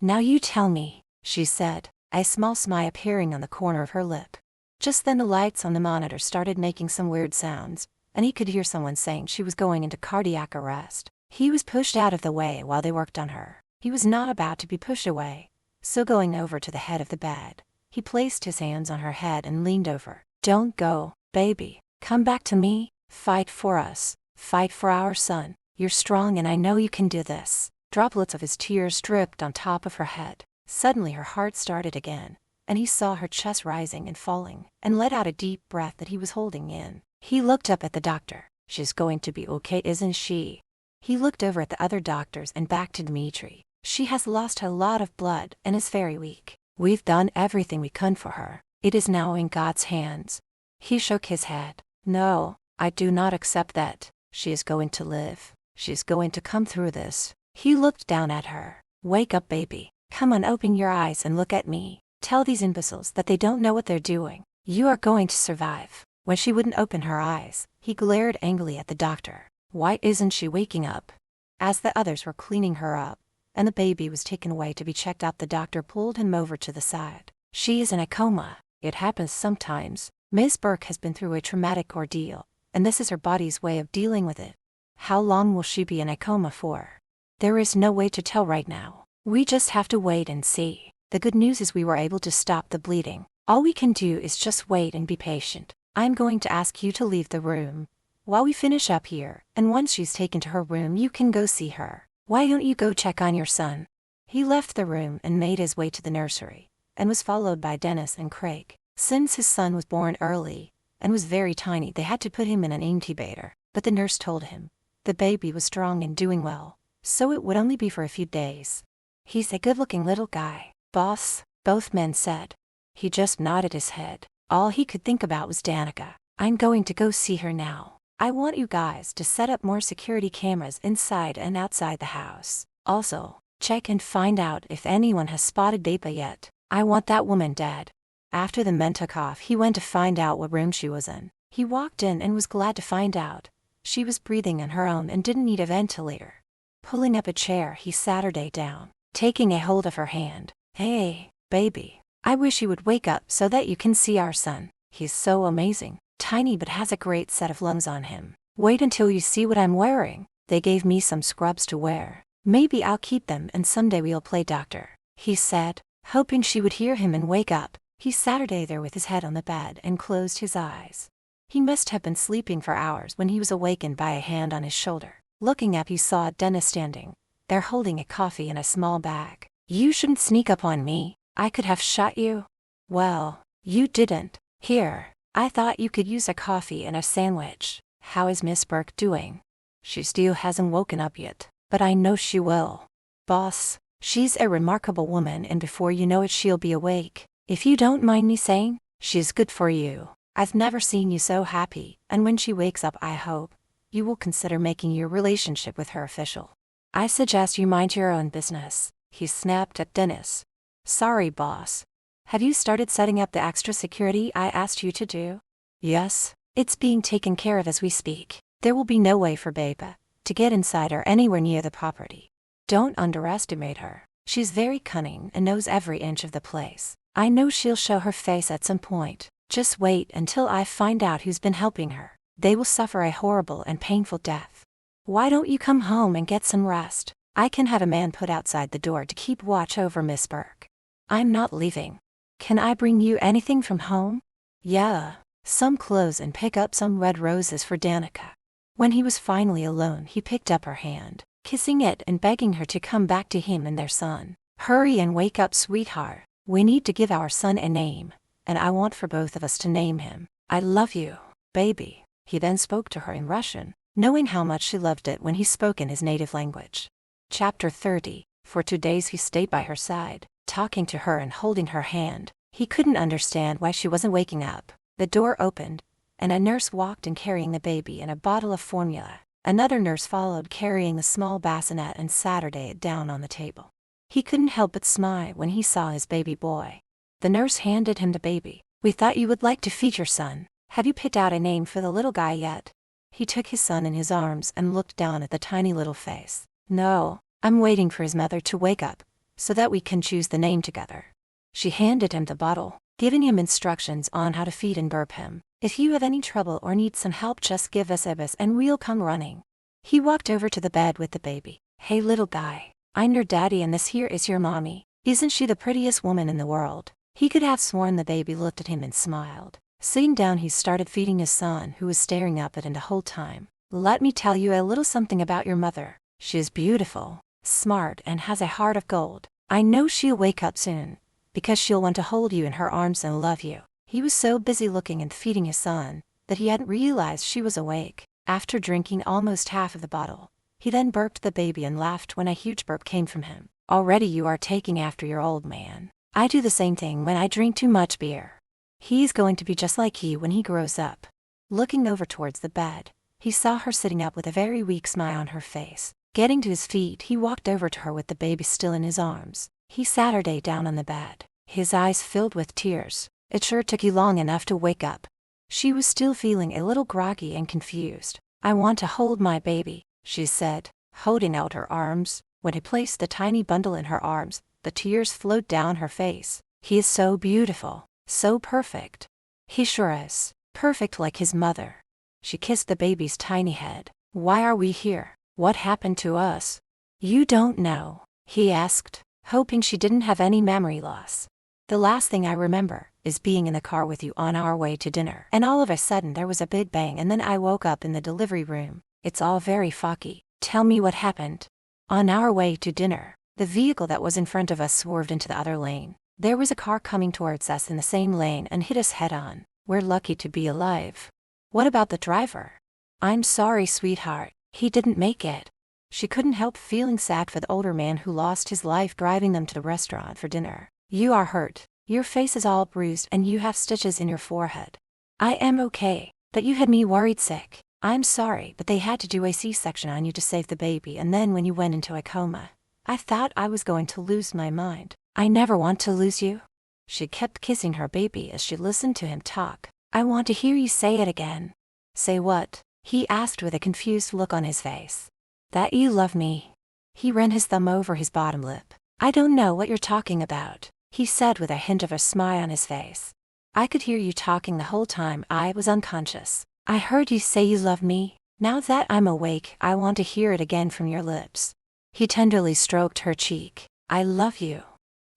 Now you tell me, she said, a small smile appearing on the corner of her lip. Just then the lights on the monitor started making some weird sounds, and he could hear someone saying she was going into cardiac arrest. He was pushed out of the way while they worked on her. He was not about to be pushed away, so going over to the head of the bed, he placed his hands on her head and leaned over. Don't go, baby. Come back to me. Fight for us. Fight for our son. You're strong and I know you can do this. Droplets of his tears dripped on top of her head. Suddenly her heart started again, and he saw her chest rising and falling, and let out a deep breath that he was holding in. He looked up at the doctor. She's going to be okay, isn't she? He looked over at the other doctors and back to Dimitri. She has lost a lot of blood and is very weak. We've done everything we can for her. It is now in God's hands. He shook his head. No, I do not accept that. She is going to live. She is going to come through this. He looked down at her. Wake up, baby. Come on, open your eyes and look at me. Tell these imbeciles that they don't know what they're doing. You are going to survive. When she wouldn't open her eyes, he glared angrily at the doctor. Why isn't she waking up? As the others were cleaning her up, and the baby was taken away to be checked out, the doctor pulled him over to the side. She is in a coma. It happens sometimes. Miss Burke has been through a traumatic ordeal, and this is her body's way of dealing with it. How long will she be in a coma for? There is no way to tell right now. We just have to wait and see. The good news is we were able to stop the bleeding. All we can do is just wait and be patient. I'm going to ask you to leave the room while we finish up here, and once she's taken to her room you can go see her. Why don't you go check on your son? He left the room and made his way to the nursery, and was followed by Dennis and Craig. Since his son was born early and was very tiny, they had to put him in an incubator, but the nurse told him the baby was strong and doing well, so it would only be for a few days. He's a good-looking little guy, boss, both men said. He just nodded his head. All he could think about was Danica. I'm going to go see her now. I want you guys to set up more security cameras inside and outside the house. Also, check and find out if anyone has spotted Dapa yet. I want that woman dead. After the men took off, he went to find out what room she was in. He walked in and was glad to find out she was breathing on her own and didn't need a ventilator. Pulling up a chair, he sat her down, taking a hold of her hand. Hey, baby. I wish you would wake up so that you can see our son. He's so amazing. Tiny but has a great set of lungs on him. Wait until you see what I'm wearing. They gave me some scrubs to wear. Maybe I'll keep them and someday we'll play doctor, he said, hoping she would hear him and wake up. He sat there with his head on the bed and closed his eyes. He must have been sleeping for hours when he was awakened by a hand on his shoulder. Looking up, he saw Dennis standing there holding a coffee in a small bag. You shouldn't sneak up on me. I could have shot you. Well, you didn't. Here, I thought you could use a coffee and a sandwich. How is Miss Burke doing? She still hasn't woken up yet, but I know she will. Boss, she's a remarkable woman and before you know it she'll be awake. If you don't mind me saying, she's good for you. I've never seen you so happy, and when she wakes up I hope you will consider making your relationship with her official. I suggest you mind your own business, he snapped at Dennis. Sorry, boss. Have you started setting up the extra security I asked you to do? Yes, it's being taken care of as we speak. There will be no way for Beba to get inside or anywhere near the property. Don't underestimate her. She's very cunning and knows every inch of the place. I know she'll show her face at some point. Just wait until I find out who's been helping her. They will suffer a horrible and painful death. Why don't you come home and get some rest? I can have a man put outside the door to keep watch over Miss Burke. I'm not leaving. Can I bring you anything from home? Yeah, some clothes and pick up some red roses for Danica. When he was finally alone, he picked up her hand, kissing it and begging her to come back to him and their son. Hurry and wake up, sweetheart. We need to give our son a name, and I want for both of us to name him. I love you, baby. He then spoke to her in Russian, knowing how much she loved it when he spoke in his native language. Chapter 30. For 2 days he stayed by her side, talking to her and holding her hand. He couldn't understand why she wasn't waking up. The door opened, and a nurse walked in carrying the baby and a bottle of formula. Another nurse followed carrying the small bassinet and Saturday it down on the table. He couldn't help but smile when he saw his baby boy. The nurse handed him the baby. We thought you would like to feed your son. Have you picked out a name for the little guy yet? He took his son in his arms and looked down at the tiny little face. No, I'm waiting for his mother to wake up, so that we can choose the name together. She handed him the bottle, giving him instructions on how to feed and burp him. If you have any trouble or need some help, just give us a buzz and we'll come running. He walked over to the bed with the baby. Hey little guy, I'm your daddy and this here is your mommy. Isn't she the prettiest woman in the world? He could have sworn the baby looked at him and smiled. Sitting down, he started feeding his son, who was staring up at him the whole time. Let me tell you a little something about your mother. She is beautiful, smart, and has a heart of gold. I know she'll wake up soon, because she'll want to hold you in her arms and love you. He was so busy looking and feeding his son that he hadn't realized she was awake. After drinking almost half of the bottle, he then burped the baby and laughed when a huge burp came from him. Already you are taking after your old man. I do the same thing when I drink too much beer. He's going to be just like he when he grows up. Looking over towards the bed, he saw her sitting up with a very weak smile on her face. Getting to his feet, he walked over to her with the baby still in his arms. He sat her down on the bed, his eyes filled with tears. It sure took you long enough to wake up. She was still feeling a little groggy and confused. I want to hold my baby, she said, holding out her arms. When he placed the tiny bundle in her arms, the tears flowed down her face. He is so beautiful, so perfect. He sure is, perfect like his mother. She kissed the baby's tiny head. Why are we here? What happened to us? You don't know, he asked, hoping she didn't have any memory loss. The last thing I remember is being in the car with you on our way to dinner. And all of a sudden there was a big bang and then I woke up in the delivery room. It's all very foggy. Tell me what happened. On our way to dinner, the vehicle that was in front of us swerved into the other lane. There was a car coming towards us in the same lane and hit us head on. We're lucky to be alive. What about the driver? I'm sorry, sweetheart. He didn't make it. She couldn't help feeling sad for the older man who lost his life driving them to the restaurant for dinner. You are hurt. Your face is all bruised and you have stitches in your forehead. I am okay, but you had me worried sick. I'm sorry, but they had to do a C-section on you to save the baby, and then when you went into a coma, I thought I was going to lose my mind. I never want to lose you. She kept kissing her baby as she listened to him talk. I want to hear you say it again. Say what? He asked with a confused look on his face. That you love me. He ran his thumb over his bottom lip. I don't know what you're talking about, he said with a hint of a smile on his face. I could hear you talking the whole time I was unconscious. I heard you say you love me. Now that I'm awake, I want to hear it again from your lips. He tenderly stroked her cheek. I love you.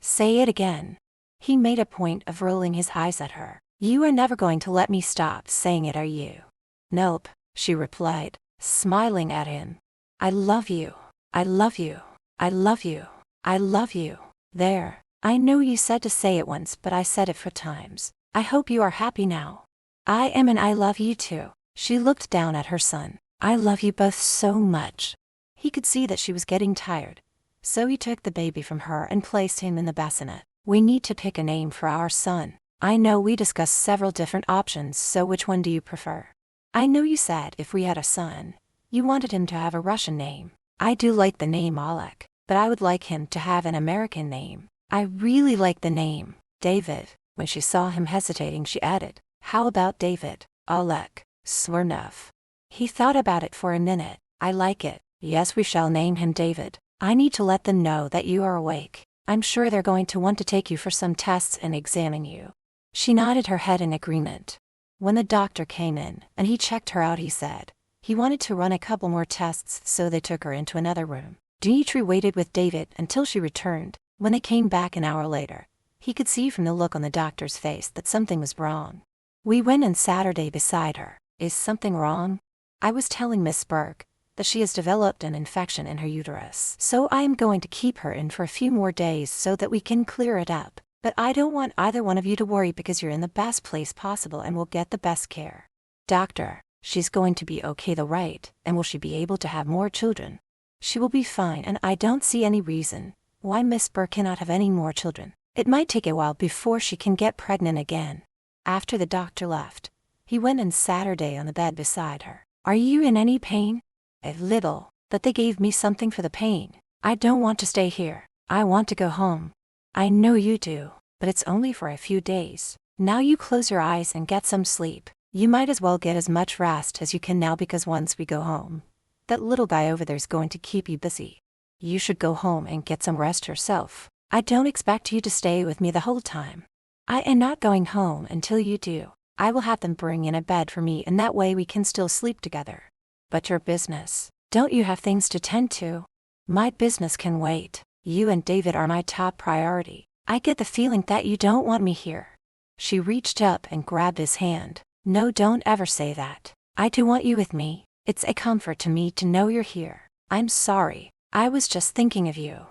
Say it again. He made a point of rolling his eyes at her. You are never going to let me stop saying it, are you? Nope, she replied, smiling at him. I love you. I love you. I love you. I love you. There. I know you said to say it once, but I said it 4 times. I hope you are happy now. I am, and I love you too. She looked down at her son. I love you both so much. He could see that she was getting tired, so he took the baby from her and placed him in the bassinet. We need to pick a name for our son. I know we discussed several different options, so which one do you prefer? I know you said if we had a son, you wanted him to have a Russian name. I do like the name Oleg, but I would like him to have an American name. I really like the name David. When she saw him hesitating, she added, how about David, Oleg, Smirnov? He thought about it for a minute. I like it. Yes, we shall name him David. I need to let them know that you are awake. I'm sure they're going to want to take you for some tests and examine you. She nodded her head in agreement. When the doctor came in and he checked her out, he said he wanted to run a couple more tests, so they took her into another room. Dmitri waited with David until she returned. When they came back an hour later, he could see from the look on the doctor's face that something was wrong. We went on Saturday beside her. Is something wrong? I was telling Miss Burke that she has developed an infection in her uterus, so I am going to keep her in for a few more days so that we can clear it up. But I don't want either one of you to worry because you're in the best place possible and will get the best care. Doctor, she's going to be okay though, right? And will she be able to have more children? She will be fine, and I don't see any reason why Miss Burke cannot have any more children. It might take a while before she can get pregnant again. After the doctor left, he went and sat Saturday on the bed beside her. Are you in any pain? A little, but they gave me something for the pain. I don't want to stay here. I want to go home. I know you do, but it's only for a few days. Now you close your eyes and get some sleep. You might as well get as much rest as you can now, because once we go home, that little guy over there's going to keep you busy. You should go home and get some rest yourself. I don't expect you to stay with me the whole time. I am not going home until you do. I will have them bring in a bed for me, and that way we can still sleep together. But your business, don't you have things to tend to? My business can wait. You and David are my top priority. I get the feeling that you don't want me here. She reached up and grabbed his hand. No, don't ever say that. I do want you with me. It's a comfort to me to know you're here. I'm sorry. I was just thinking of you.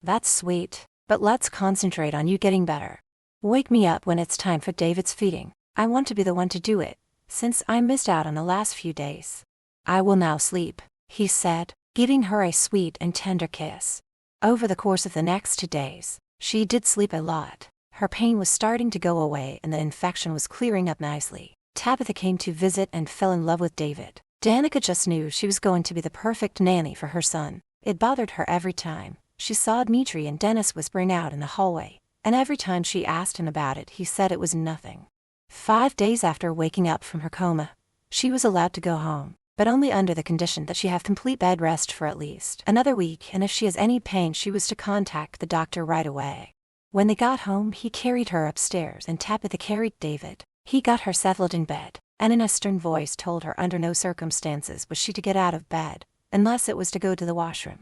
That's sweet, but let's concentrate on you getting better. Wake me up when it's time for David's feeding. I want to be the one to do it, since I missed out on the last few days. I will now sleep, he said, giving her a sweet and tender kiss. Over the course of the next 2 days, she did sleep a lot. Her pain was starting to go away and the infection was clearing up nicely. Tabitha came to visit and fell in love with David. Danica just knew she was going to be the perfect nanny for her son. It bothered her every time she saw Dmitri and Dennis whispering out in the hallway, and every time she asked him about it, he said it was nothing. 5 days after waking up from her coma, she was allowed to go home, but only under the condition that she have complete bed rest for at least another week, and if she has any pain, she was to contact the doctor right away. When they got home, he carried her upstairs and Tabitha carried David. He got her settled in bed, and in a stern voice told her under no circumstances was she to get out of bed, unless it was to go to the washroom.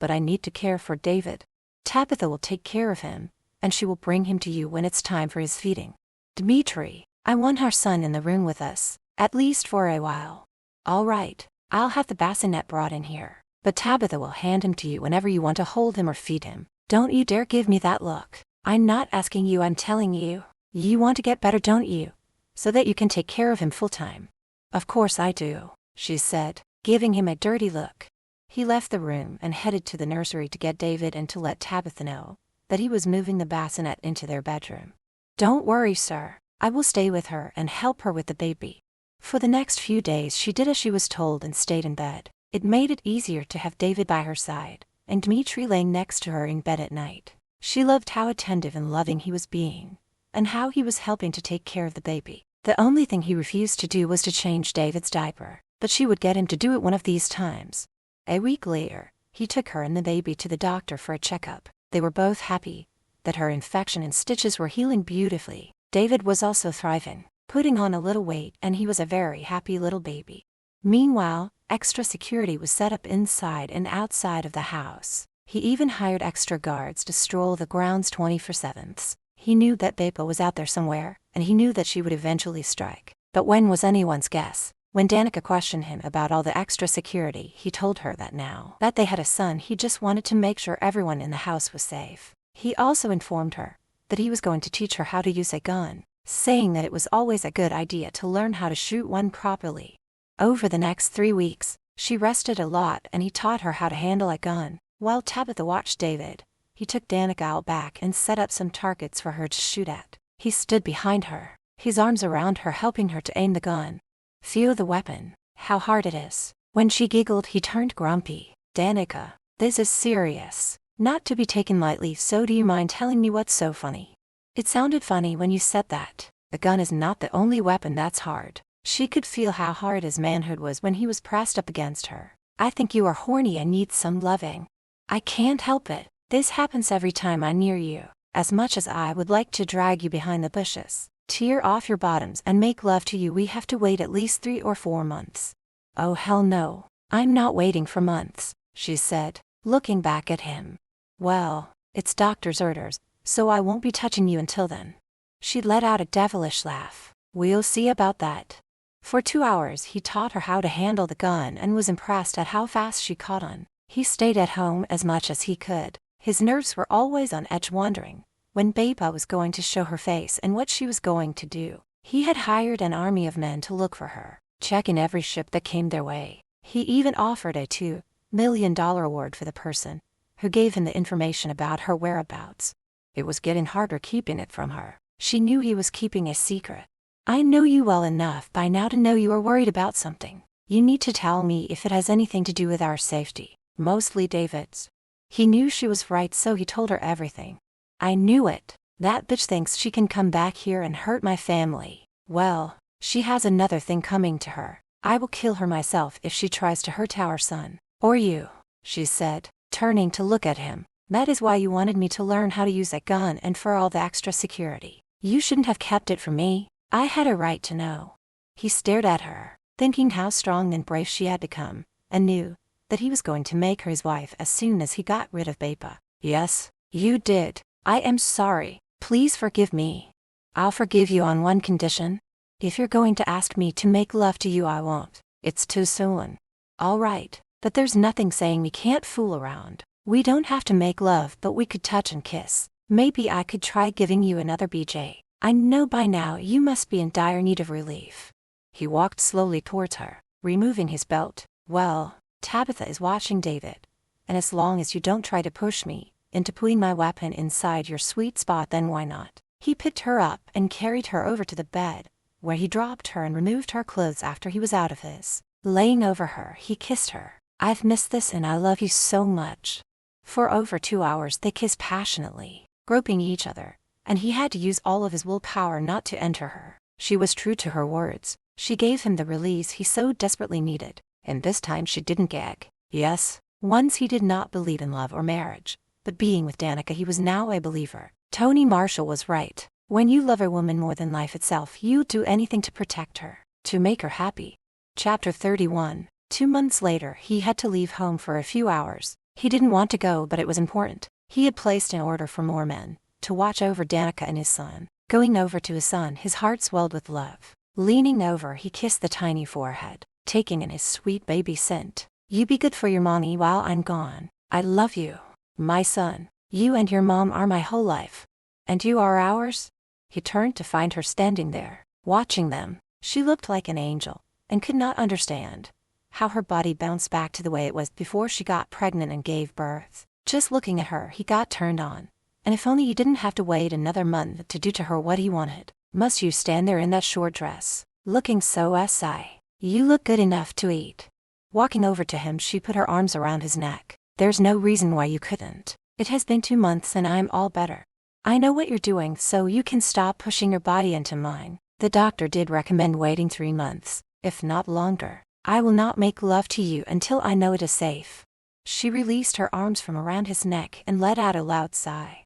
But I need to care for David. Tabitha will take care of him, and she will bring him to you when it's time for his feeding. Dmitri, I want our son in the room with us, at least for a while. All right, I'll have the bassinet brought in here, but Tabitha will hand him to you whenever you want to hold him or feed him. Don't you dare give me that look. I'm not asking you, I'm telling you. You want to get better, don't you? So that you can take care of him full-time. Of course I do, she said, giving him a dirty look. He left the room and headed to the nursery to get David and to let Tabitha know that he was moving the bassinet into their bedroom. Don't worry, sir. I will stay with her and help her with the baby. For the next few days she did as she was told and stayed in bed. It made it easier to have David by her side, and Dmitri laying next to her in bed at night. She loved how attentive and loving he was being, and how he was helping to take care of the baby. The only thing he refused to do was to change David's diaper, but she would get him to do it one of these times. A week later, he took her and the baby to the doctor for a checkup. They were both happy that her infection and stitches were healing beautifully. David was also thriving, putting on a little weight, and he was a very happy little baby. Meanwhile, Extra security was set up inside and outside of the house. He even hired extra guards to stroll the grounds 24/7. He knew that Beppo was out there somewhere, and he knew that she would eventually strike. But when was anyone's guess? When Danica questioned him about all the extra security, he told her that now that they had a son, he just wanted to make sure everyone in the house was safe. He also informed her that he was going to teach her how to use a gun, saying that it was always a good idea to learn how to shoot one properly. Over the next 3 weeks, she rested a lot and he taught her how to handle a gun. While Tabitha watched David, he took Danica out back and set up some targets for her to shoot at. He stood behind her, his arms around her, helping her to aim the gun. Feel the weapon, how hard it is. When she giggled, he turned grumpy. Danica, this is serious, not to be taken lightly, so do you mind telling me what's so funny? It sounded funny when you said that. The gun is not the only weapon that's hard. She could feel how hard his manhood was when he was pressed up against her. I think you are horny and need some loving. I can't help it. This happens every time I'm near you. As much as I would like to drag you behind the bushes, tear off your bottoms and make love to you, we have to wait at least 3 or 4 months. Oh hell no, I'm not waiting for months, she said, looking back at him. Well, it's doctor's orders, so I won't be touching you until then. She let out a devilish laugh. We'll see about that. For 2 hours he taught her how to handle the gun and was impressed at how fast she caught on. He stayed at home as much as he could. His nerves were always on edge, wondering when Beppo was going to show her face and what she was going to do. He had hired an army of men to look for her, checking every ship that came their way. He even offered a $2 million award for the person who gave him the information about her whereabouts. It was getting harder keeping it from her. She knew he was keeping a secret. I know you well enough by now to know you are worried about something. You need to tell me if it has anything to do with our safety. Mostly David's. He knew she was right, so he told her everything. I knew it. That bitch thinks she can come back here and hurt my family. Well, she has another thing coming to her. I will kill her myself if she tries to hurt our son. Or you, she said, turning to look at him. That is why you wanted me to learn how to use a gun and for all the extra security. You shouldn't have kept it from me. I had a right to know. He stared at her, thinking how strong and brave she had become, and knew that he was going to make her his wife as soon as he got rid of Beppo. Yes, you did. I am sorry. Please forgive me. I'll forgive you on one condition. If you're going to ask me to make love to you, I won't. It's too soon. All right, but there's nothing saying we can't fool around. We don't have to make love, but we could touch and kiss. Maybe I could try giving you another BJ. I know by now you must be in dire need of relief. He walked slowly towards her, removing his belt. Well, Tabitha is watching David, and as long as you don't try to push me into putting my weapon inside your sweet spot, then why not? He picked her up and carried her over to the bed, where he dropped her and removed her clothes after he was out of his. Laying over her, he kissed her. I've missed this and I love you so much. For over 2 hours they kissed passionately, groping each other, and he had to use all of his willpower not to enter her. She was true to her words. She gave him the release he so desperately needed, and this time she didn't gag. Yes, once he did not believe in love or marriage, but being with Danica he was now a believer. Toni Marshall was right. When you love a woman more than life itself, you'll do anything to protect her, to make her happy. Chapter 31. 2 months later, he had to leave home for a few hours. He didn't want to go, but it was important. He had placed an order for more men to watch over Danica and his son. Going over to his son, his heart swelled with love. Leaning over, he kissed the tiny forehead, taking in his sweet baby scent. You be good for your mommy while I'm gone. I love you, my son. You and your mom are my whole life. And you are ours? He turned to find her standing there, watching them. She looked like an angel, and could not understand how her body bounced back to the way it was before she got pregnant and gave birth. Just looking at her, he got turned on. And if only he didn't have to wait another month to do to her what he wanted. Must you stand there in that short dress, looking so SI? You look good enough to eat. Walking over to him, she put her arms around his neck. There's no reason why you couldn't. It has been 2 months and I'm all better. I know what you're doing, so you can stop pushing your body into mine. The doctor did recommend waiting 3 months, if not longer. I will not make love to you until I know it is safe. She released her arms from around his neck and let out a loud sigh.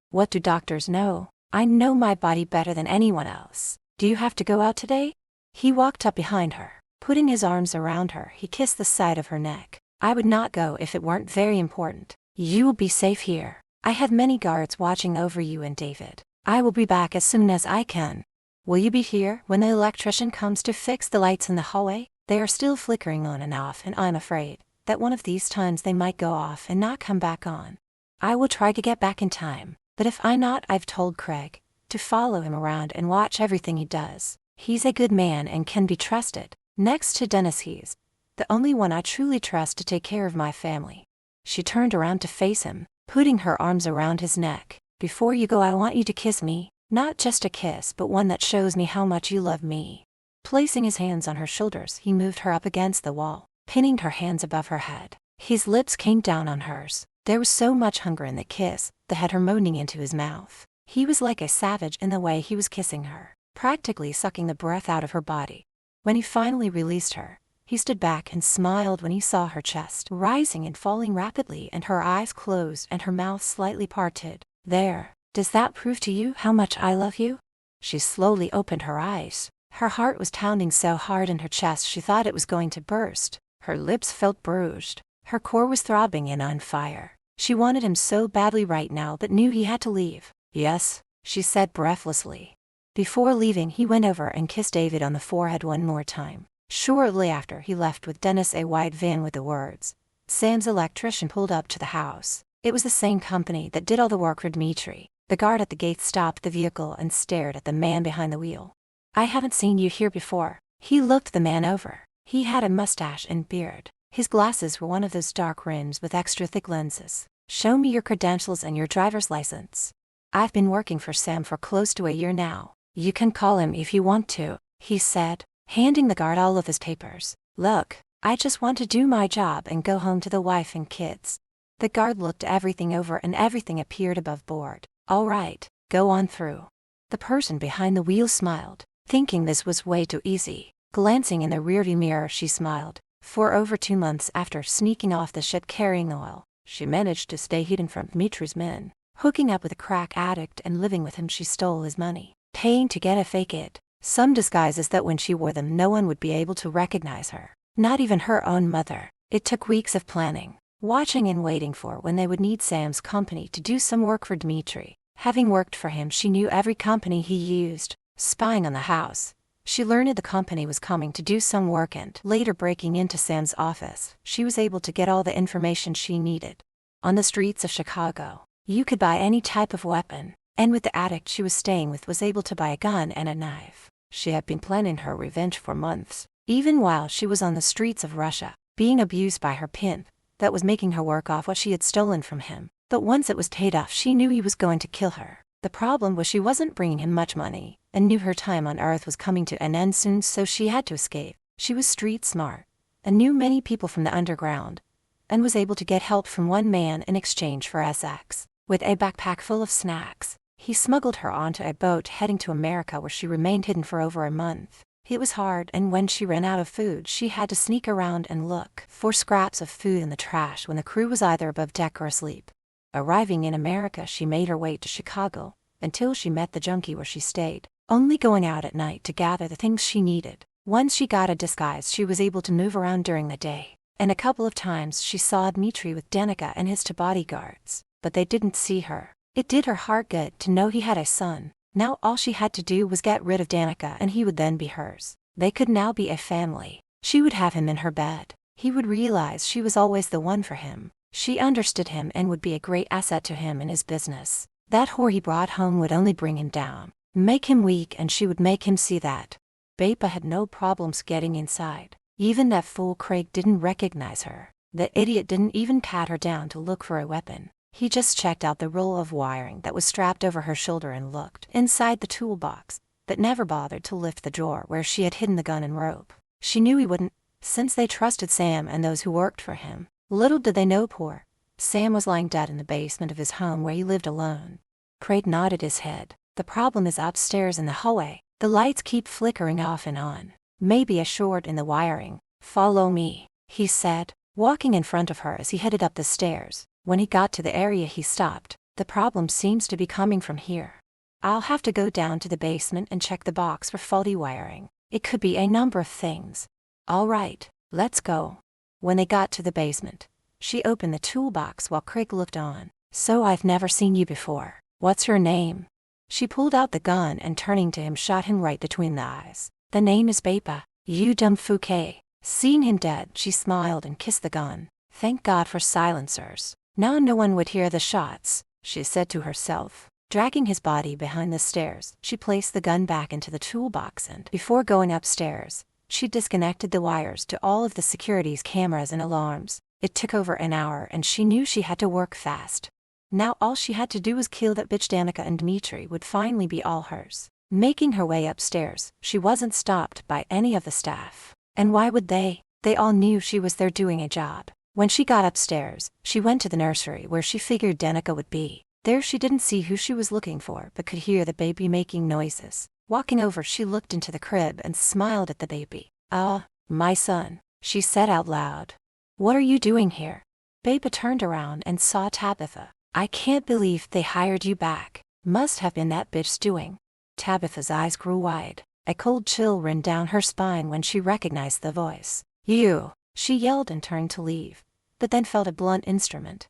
What do doctors know? I know my body better than anyone else. Do you have to go out today? He walked up behind her, Putting his arms around her, he kissed the side of her neck. I would not go if it weren't very important. You will be safe here. I have many guards watching over you and David. I will be back as soon as I can. Will you be here when the electrician comes to fix the lights in the hallway? They are still flickering on and off, and I'm afraid that one of these times they might go off and not come back on. I will try to get back in time, but if I not, I've told Craig to follow him around and watch everything he does. He's a good man and can be trusted. Next to Dennis, he's the only one I truly trust to take care of my family. She turned around to face him, putting her arms around his neck. Before you go, I want you to kiss me. Not just a kiss, but one that shows me how much you love me. Placing his hands on her shoulders, he moved her up against the wall, pinning her hands above her head. His lips came down on hers. There was so much hunger in the kiss that had her moaning into his mouth. He was like a savage in the way he was kissing her, practically sucking the breath out of her body. When he finally released her, he stood back and smiled when he saw her chest rising and falling rapidly and her eyes closed and her mouth slightly parted. There, does that prove to you how much I love you? She slowly opened her eyes. Her heart was pounding so hard in her chest she thought it was going to burst. Her lips felt bruised. Her core was throbbing and on fire. She wanted him so badly right now but knew he had to leave. Yes, she said breathlessly. Before leaving, he went over and kissed David on the forehead one more time. Shortly after, he left with Dennis a white van with the words, "Sam's electrician," pulled up to the house. It was the same company that did all the work for Dmitri. The guard at the gate stopped the vehicle and stared at the man behind the wheel. "I haven't seen you here before." He looked the man over. He had a mustache and beard. His glasses were one of those dark rims with extra thick lenses. "Show me your credentials and your driver's license." "I've been working for Sam for close to a year now. You can call him if you want to," he said, handing the guard all of his papers. "Look, I just want to do my job and go home to the wife and kids." The guard looked everything over and everything appeared above board. "All right, go on through." The person behind the wheel smiled, thinking this was way too easy. Glancing in the rearview mirror, she smiled. For over 2 months after sneaking off the ship carrying oil, she managed to stay hidden from Dmitri's men. Hooking up with a crack addict and living with him, she stole his money, paying to get a fake it. Some disguises that when she wore them no one would be able to recognize her, not even her own mother. It took weeks of planning, watching and waiting for when they would need Sam's company to do some work for Dmitri. Having worked for him, she knew every company he used. Spying on the house, she learned the company was coming to do some work, and later breaking into Sam's office, she was able to get all the information she needed. On the streets of Chicago, you could buy any type of weapon, and with the addict she was staying with was able to buy a gun and a knife. She had been planning her revenge for months, even while she was on the streets of Russia, being abused by her pimp that was making her work off what she had stolen from him. But once it was paid off, she knew he was going to kill her. The problem was she wasn't bringing him much money, and knew her time on Earth was coming to an end soon, so she had to escape. She was street smart, and knew many people from the underground, and was able to get help from one man in exchange for SX. With a backpack full of snacks, he smuggled her onto a boat heading to America, where she remained hidden for over a month. It was hard, and when she ran out of food, she had to sneak around and look for scraps of food in the trash when the crew was either above deck or asleep. Arriving in America, she made her way to Chicago until she met the junkie where she stayed, only going out at night to gather the things she needed. Once she got a disguise, she was able to move around during the day, and a couple of times she saw Dmitri with Danica and his two bodyguards, but they didn't see her. It did her heart good to know he had a son. Now all she had to do was get rid of Danica and he would then be hers. They could now be a family. She would have him in her bed. He would realize she was always the one for him. She understood him and would be a great asset to him in his business. That whore he brought home would only bring him down, make him weak, and she would make him see that. Bapa had no problems getting inside. Even that fool Craig didn't recognize her. The idiot didn't even pat her down to look for a weapon. He just checked out the roll of wiring that was strapped over her shoulder and looked inside the toolbox, but never bothered to lift the drawer where she had hidden the gun and rope. She knew he wouldn't, since they trusted Sam and those who worked for him. Little did they know poor Sam was lying dead in the basement of his home where he lived alone. Craig nodded his head. The problem is upstairs in the hallway. The lights keep flickering off and on. Maybe a short in the wiring. "Follow me," he said, walking in front of her as he headed up the stairs. When he got to the area, he stopped. "The problem seems to be coming from here. I'll have to go down to the basement and check the box for faulty wiring. It could be a number of things." All right, let's go. When they got to the basement, she opened the toolbox while Craig looked on. So I've never seen you before. What's your name? She pulled out the gun and turning to him shot him right between the eyes. The name is Bapa, you dumb Fouquet. Seeing him dead, she smiled and kissed the gun. Thank God for silencers. Now no one would hear the shots, she said to herself. Dragging his body behind the stairs, she placed the gun back into the toolbox and, before going upstairs, she disconnected the wires to all of the security's cameras and alarms. It took over an hour and she knew she had to work fast. Now all she had to do was kill that bitch Danica and Dmitri would finally be all hers. Making her way upstairs, she wasn't stopped by any of the staff. And why would they? They all knew she was there doing a job. When she got upstairs, she went to the nursery where she figured Danica would be. There she didn't see who she was looking for but could hear the baby making noises. Walking over, she looked into the crib and smiled at the baby. "Ah, my son," she said out loud. "What are you doing here?" Bapa turned around and saw Tabitha. "I can't believe they hired you back. Must have been that bitch's doing." Tabitha's eyes grew wide. A cold chill ran down her spine when she recognized the voice. "You!" She yelled and turned to leave, but then felt a blunt instrument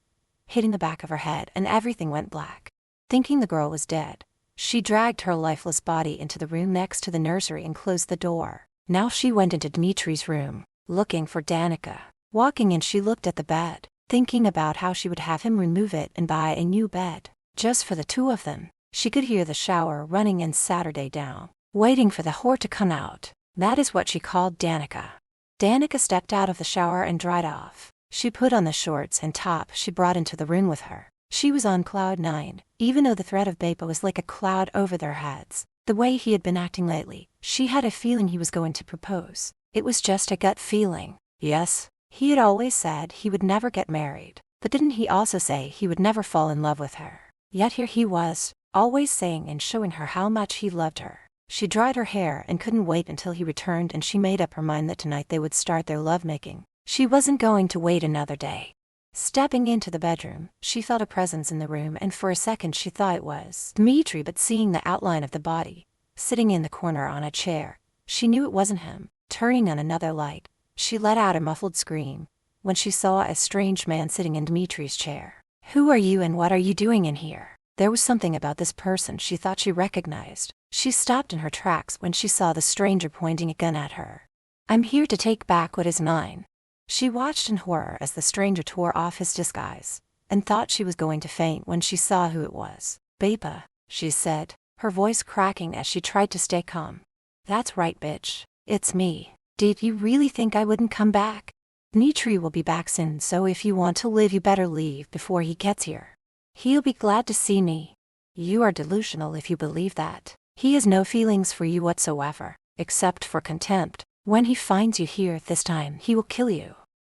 hitting the back of her head and everything went black. Thinking the girl was dead, she dragged her lifeless body into the room next to the nursery and closed the door. Now she went into Dmitri's room, looking for Danica. Walking in, she looked at the bed, thinking about how she would have him remove it and buy a new bed, just for the two of them. She could hear the shower running and Saturday down, waiting for the whore to come out. That is what she called Danica. Danica stepped out of the shower and dried off. She put on the shorts and top she brought into the room with her. She was on cloud 9, even though the threat of Bapa was like a cloud over their heads. The way he had been acting lately, she had a feeling he was going to propose. It was just a gut feeling. Yes, he had always said he would never get married, but didn't he also say he would never fall in love with her? Yet here he was, always saying and showing her how much he loved her. She dried her hair and couldn't wait until he returned, and she made up her mind that tonight they would start their lovemaking. She wasn't going to wait another day. Stepping into the bedroom, she felt a presence in the room and for a second she thought it was Dmitri, but seeing the outline of the body, sitting in the corner on a chair, she knew it wasn't him. Turning on another light, she let out a muffled scream when she saw a strange man sitting in Dmitri's chair. "Who are you and what are you doing in here?" There was something about this person she thought she recognized. She stopped in her tracks when she saw the stranger pointing a gun at her. "I'm here to take back what is mine." She watched in horror as the stranger tore off his disguise, and thought she was going to faint when she saw who it was. "Bapa," she said, her voice cracking as she tried to stay calm. "That's right, bitch. It's me. Did you really think I wouldn't come back? Dmitri will be back soon, so if you want to live you better leave before he gets here. He'll be glad to see me." "You are delusional if you believe that. He has no feelings for you whatsoever, except for contempt. When he finds you here this time, he will kill you."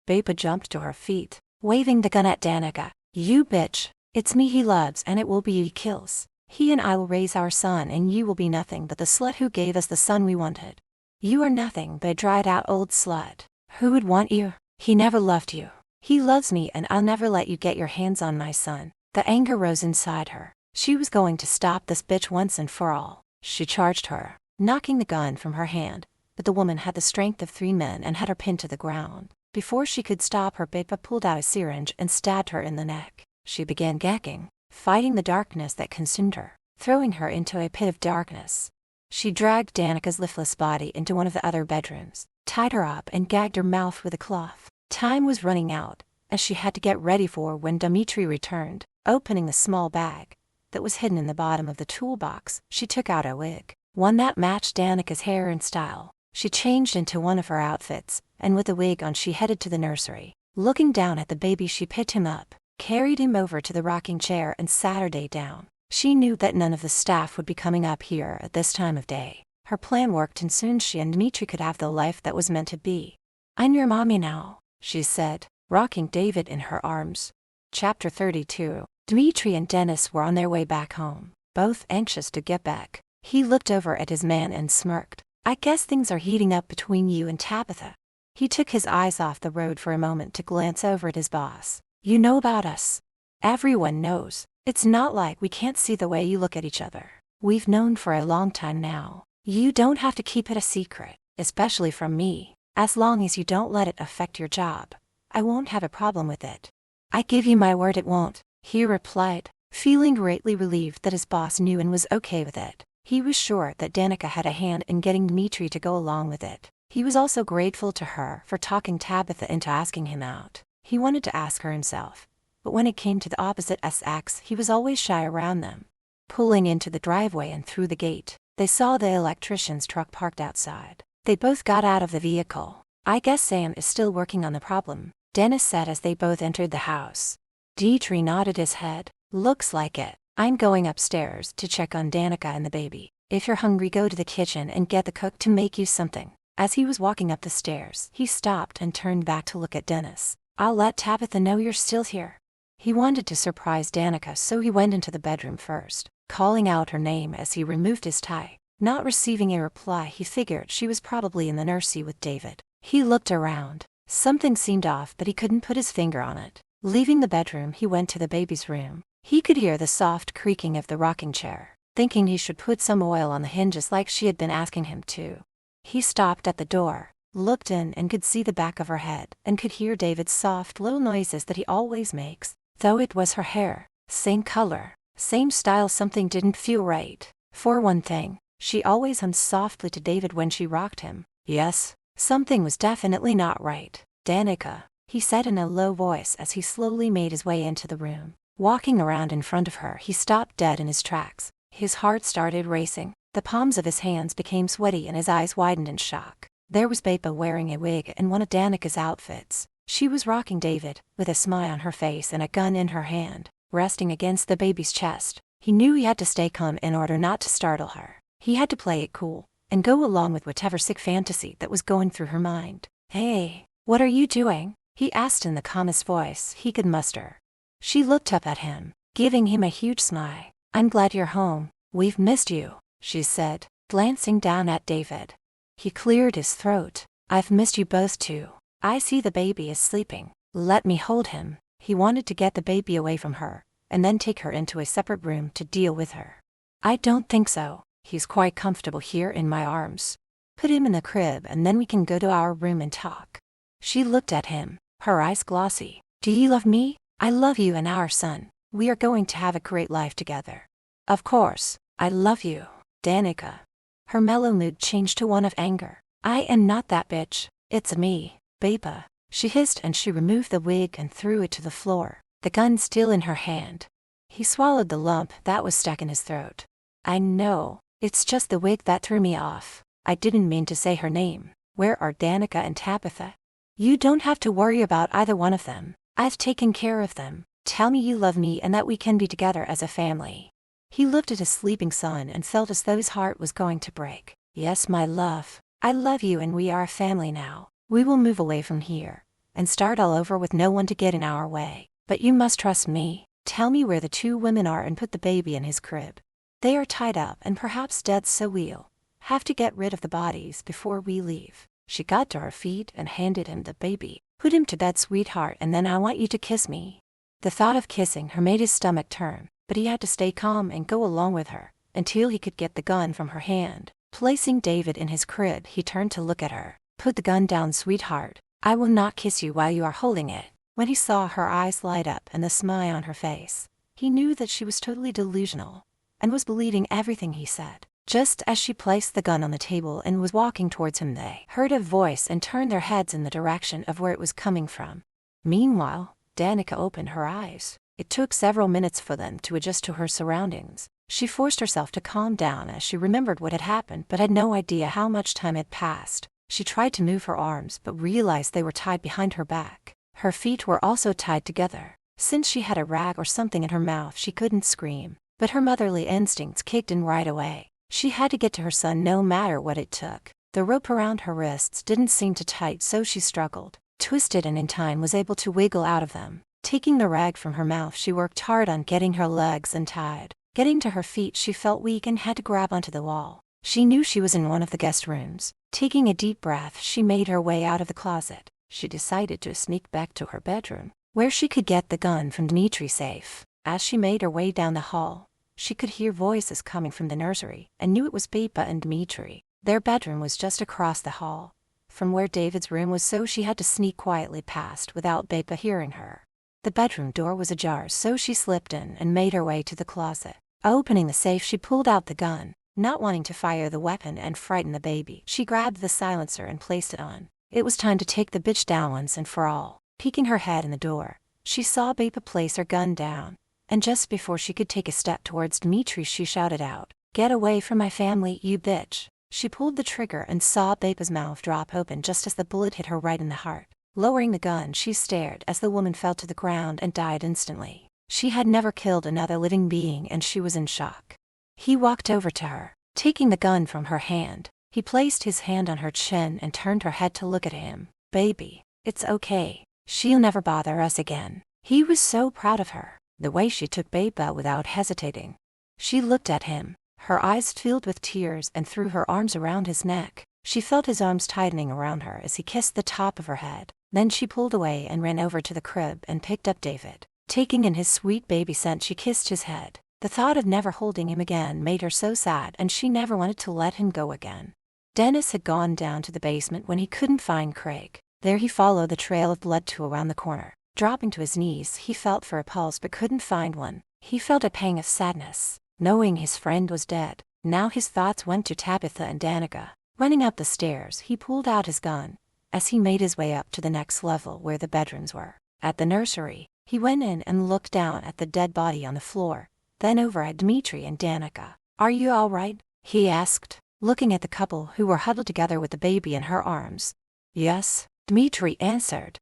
Bapa jumped to her feet, waving the gun at Danica. "You bitch, it's me he loves and it will be you he kills. He and I will raise our son and you will be nothing but the slut who gave us the son we wanted. You are nothing but a dried out old slut. Who would want you? He never loved you. He loves me and I'll never let you get your hands on my son." The anger rose inside her. She was going to stop this bitch once and for all. She charged her, knocking the gun from her hand, but the woman had the strength of 3 men and had her pinned to the ground. Before she could stop her, Bapa pulled out a syringe and stabbed her in the neck. She began gagging, fighting the darkness that consumed her, throwing her into a pit of darkness. She dragged Danica's lifeless body into one of the other bedrooms, tied her up and gagged her mouth with a cloth. Time was running out, as she had to get ready for when Dmitri returned. Opening the small bag that was hidden in the bottom of the toolbox, she took out a wig, one that matched Danica's hair and style. She changed into one of her outfits, and with the wig on she headed to the nursery. Looking down at the baby, she picked him up, carried him over to the rocking chair and Saturday down. She knew that none of the staff would be coming up here at this time of day. Her plan worked, and soon she and Dmitri could have the life that was meant to be. "I'm your mommy now," she said, rocking David in her arms. Chapter 32. Dmitri and Dennis were on their way back home, both anxious to get back. He looked over at his man and smirked. "I guess things are heating up between you and Tabitha." He took his eyes off the road for a moment to glance over at his boss. "You know about us. Everyone knows. It's not like we can't see the way you look at each other. We've known for a long time now. You don't have to keep it a secret, especially from me." As long as you don't let it affect your job, I won't have a problem with it. I give you my word it won't, he replied, feeling greatly relieved that his boss knew and was okay with it. He was sure that Danica had a hand in getting Dmitri to go along with it. He was also grateful to her for talking Tabitha into asking him out. He wanted to ask her himself, but when it came to the opposite sex, he was always shy around them. Pulling into the driveway and through the gate, they saw the electrician's truck parked outside. They both got out of the vehicle. I guess Sam is still working on the problem, Dennis said as they both entered the house. Dmitri nodded his head. Looks like it. I'm going upstairs to check on Danica and the baby. If you're hungry, go to the kitchen and get the cook to make you something. As he was walking up the stairs, he stopped and turned back to look at Dennis. I'll let Tabitha know you're still here. He wanted to surprise Danica, so he went into the bedroom first, calling out her name as he removed his tie. Not receiving a reply, he figured she was probably in the nursery with David. He looked around. Something seemed off, but he couldn't put his finger on it. Leaving the bedroom, he went to the baby's room. He could hear the soft creaking of the rocking chair. Thinking he should put some oil on the hinges like she had been asking him to, he stopped at the door, looked in and could see the back of her head and could hear David's soft little noises that he always makes. Though it was her hair, same color, same style, something didn't feel right. For one thing, she always hummed softly to David when she rocked him. Yes, something was definitely not right. Danica, he said in a low voice as he slowly made his way into the room. Walking around in front of her, he stopped dead in his tracks. His heart started racing, the palms of his hands became sweaty and his eyes widened in shock. There was Beba wearing a wig and one of Danica's outfits. She was rocking David, with a smile on her face and a gun in her hand, resting against the baby's chest. He knew he had to stay calm in order not to startle her. He had to play it cool, and go along with whatever sick fantasy that was going through her mind. Hey, what are you doing? He asked in the calmest voice he could muster. She looked up at him, giving him a huge smile. I'm glad you're home. We've missed you, she said, glancing down at David. He cleared his throat. I've missed you both too. I see the baby is sleeping. Let me hold him. He wanted to get the baby away from her, and then take her into a separate room to deal with her. I don't think so. He's quite comfortable here in my arms. Put him in the crib and then we can go to our room and talk. She looked at him, her eyes glossy. Do you love me? I love you and our son. We are going to have a great life together. Of course, I love you, Danica. Her mellow mood changed to one of anger. I am not that bitch. It's me, Beba. She hissed and she removed the wig and threw it to the floor, the gun still in her hand. He swallowed the lump that was stuck in his throat. I know, it's just the wig that threw me off. I didn't mean to say her name. Where are Danica and Tabitha? You don't have to worry about either one of them. I've taken care of them. Tell me you love me and that we can be together as a family. He looked at his sleeping son and felt as though his heart was going to break. Yes, my love. I love you and we are a family now. We will move away from here and start all over with no one to get in our way. But you must trust me. Tell me where the two women are and put the baby in his crib. They are tied up and perhaps dead, so we'll have to get rid of the bodies before we leave. She got to her feet and handed him the baby. Put him to bed, sweetheart, and then I want you to kiss me. The thought of kissing her made his stomach turn, but he had to stay calm and go along with her until he could get the gun from her hand. Placing David in his crib, he turned to look at her. Put the gun down, sweetheart. I will not kiss you while you are holding it. When he saw her eyes light up and the smile on her face, he knew that she was totally delusional and was believing everything he said. Just as she placed the gun on the table and was walking towards him, they heard a voice and turned their heads in the direction of where it was coming from. Meanwhile, Danica opened her eyes. It took several minutes for them to adjust to her surroundings. She forced herself to calm down as she remembered what had happened but had no idea how much time had passed. She tried to move her arms but realized they were tied behind her back. Her feet were also tied together. Since she had a rag or something in her mouth, she couldn't scream, but her motherly instincts kicked in right away. She had to get to her son no matter what it took. The rope around her wrists didn't seem to tight, so she struggled, twisted, and in time was able to wiggle out of them. Taking the rag from her mouth, she worked hard on getting her legs untied. Getting to her feet, she felt weak and had to grab onto the wall. She knew she was in one of the guest rooms. Taking a deep breath, she made her way out of the closet. She decided to sneak back to her bedroom, where she could get the gun from Dmitri safe. As she made her way down the hall, she could hear voices coming from the nursery and knew it was Beba and Dmitri. Their bedroom was just across the hall. from where David's room was, so she had to sneak quietly past without Beba hearing her. The bedroom door was ajar, so she slipped in and made her way to the closet. Opening the safe, she pulled out the gun. Not wanting to fire the weapon and frighten the baby, she grabbed the silencer and placed it on. It was time to take the bitch down once and for all. Peeking her head in the door, she saw Beba place her gun down, and just before she could take a step towards Dmitri, she shouted out, "Get away from my family, you bitch." She pulled the trigger and saw Beba's mouth drop open just as the bullet hit her right in the heart. Lowering the gun, she stared as the woman fell to the ground and died instantly. She had never killed another living being and she was in shock. He walked over to her, taking the gun from her hand. He placed his hand on her chin and turned her head to look at him. "Baby, it's okay. She'll never bother us again." He was so proud of her, the way she took Beba without hesitating. She looked at him, her eyes filled with tears, and threw her arms around his neck. She felt his arms tightening around her as he kissed the top of her head. Then she pulled away and ran over to the crib and picked up David. Taking in his sweet baby scent, she kissed his head. The thought of never holding him again made her so sad, and she never wanted to let him go again. Dennis had gone down to the basement when he couldn't find Craig. There he followed the trail of blood to around the corner. Dropping to his knees, he felt for a pulse but couldn't find one. He felt a pang of sadness, knowing his friend was dead. Now his thoughts went to Tabitha and Danica. Running up the stairs, he pulled out his gun. As he made his way up to the next level where the bedrooms were, at the nursery, he went in and looked down at the dead body on the floor, then over at Dmitri and Danica. "Are you all right?" he asked, looking at the couple who were huddled together with the baby in her arms. "Yes," Dmitri answered.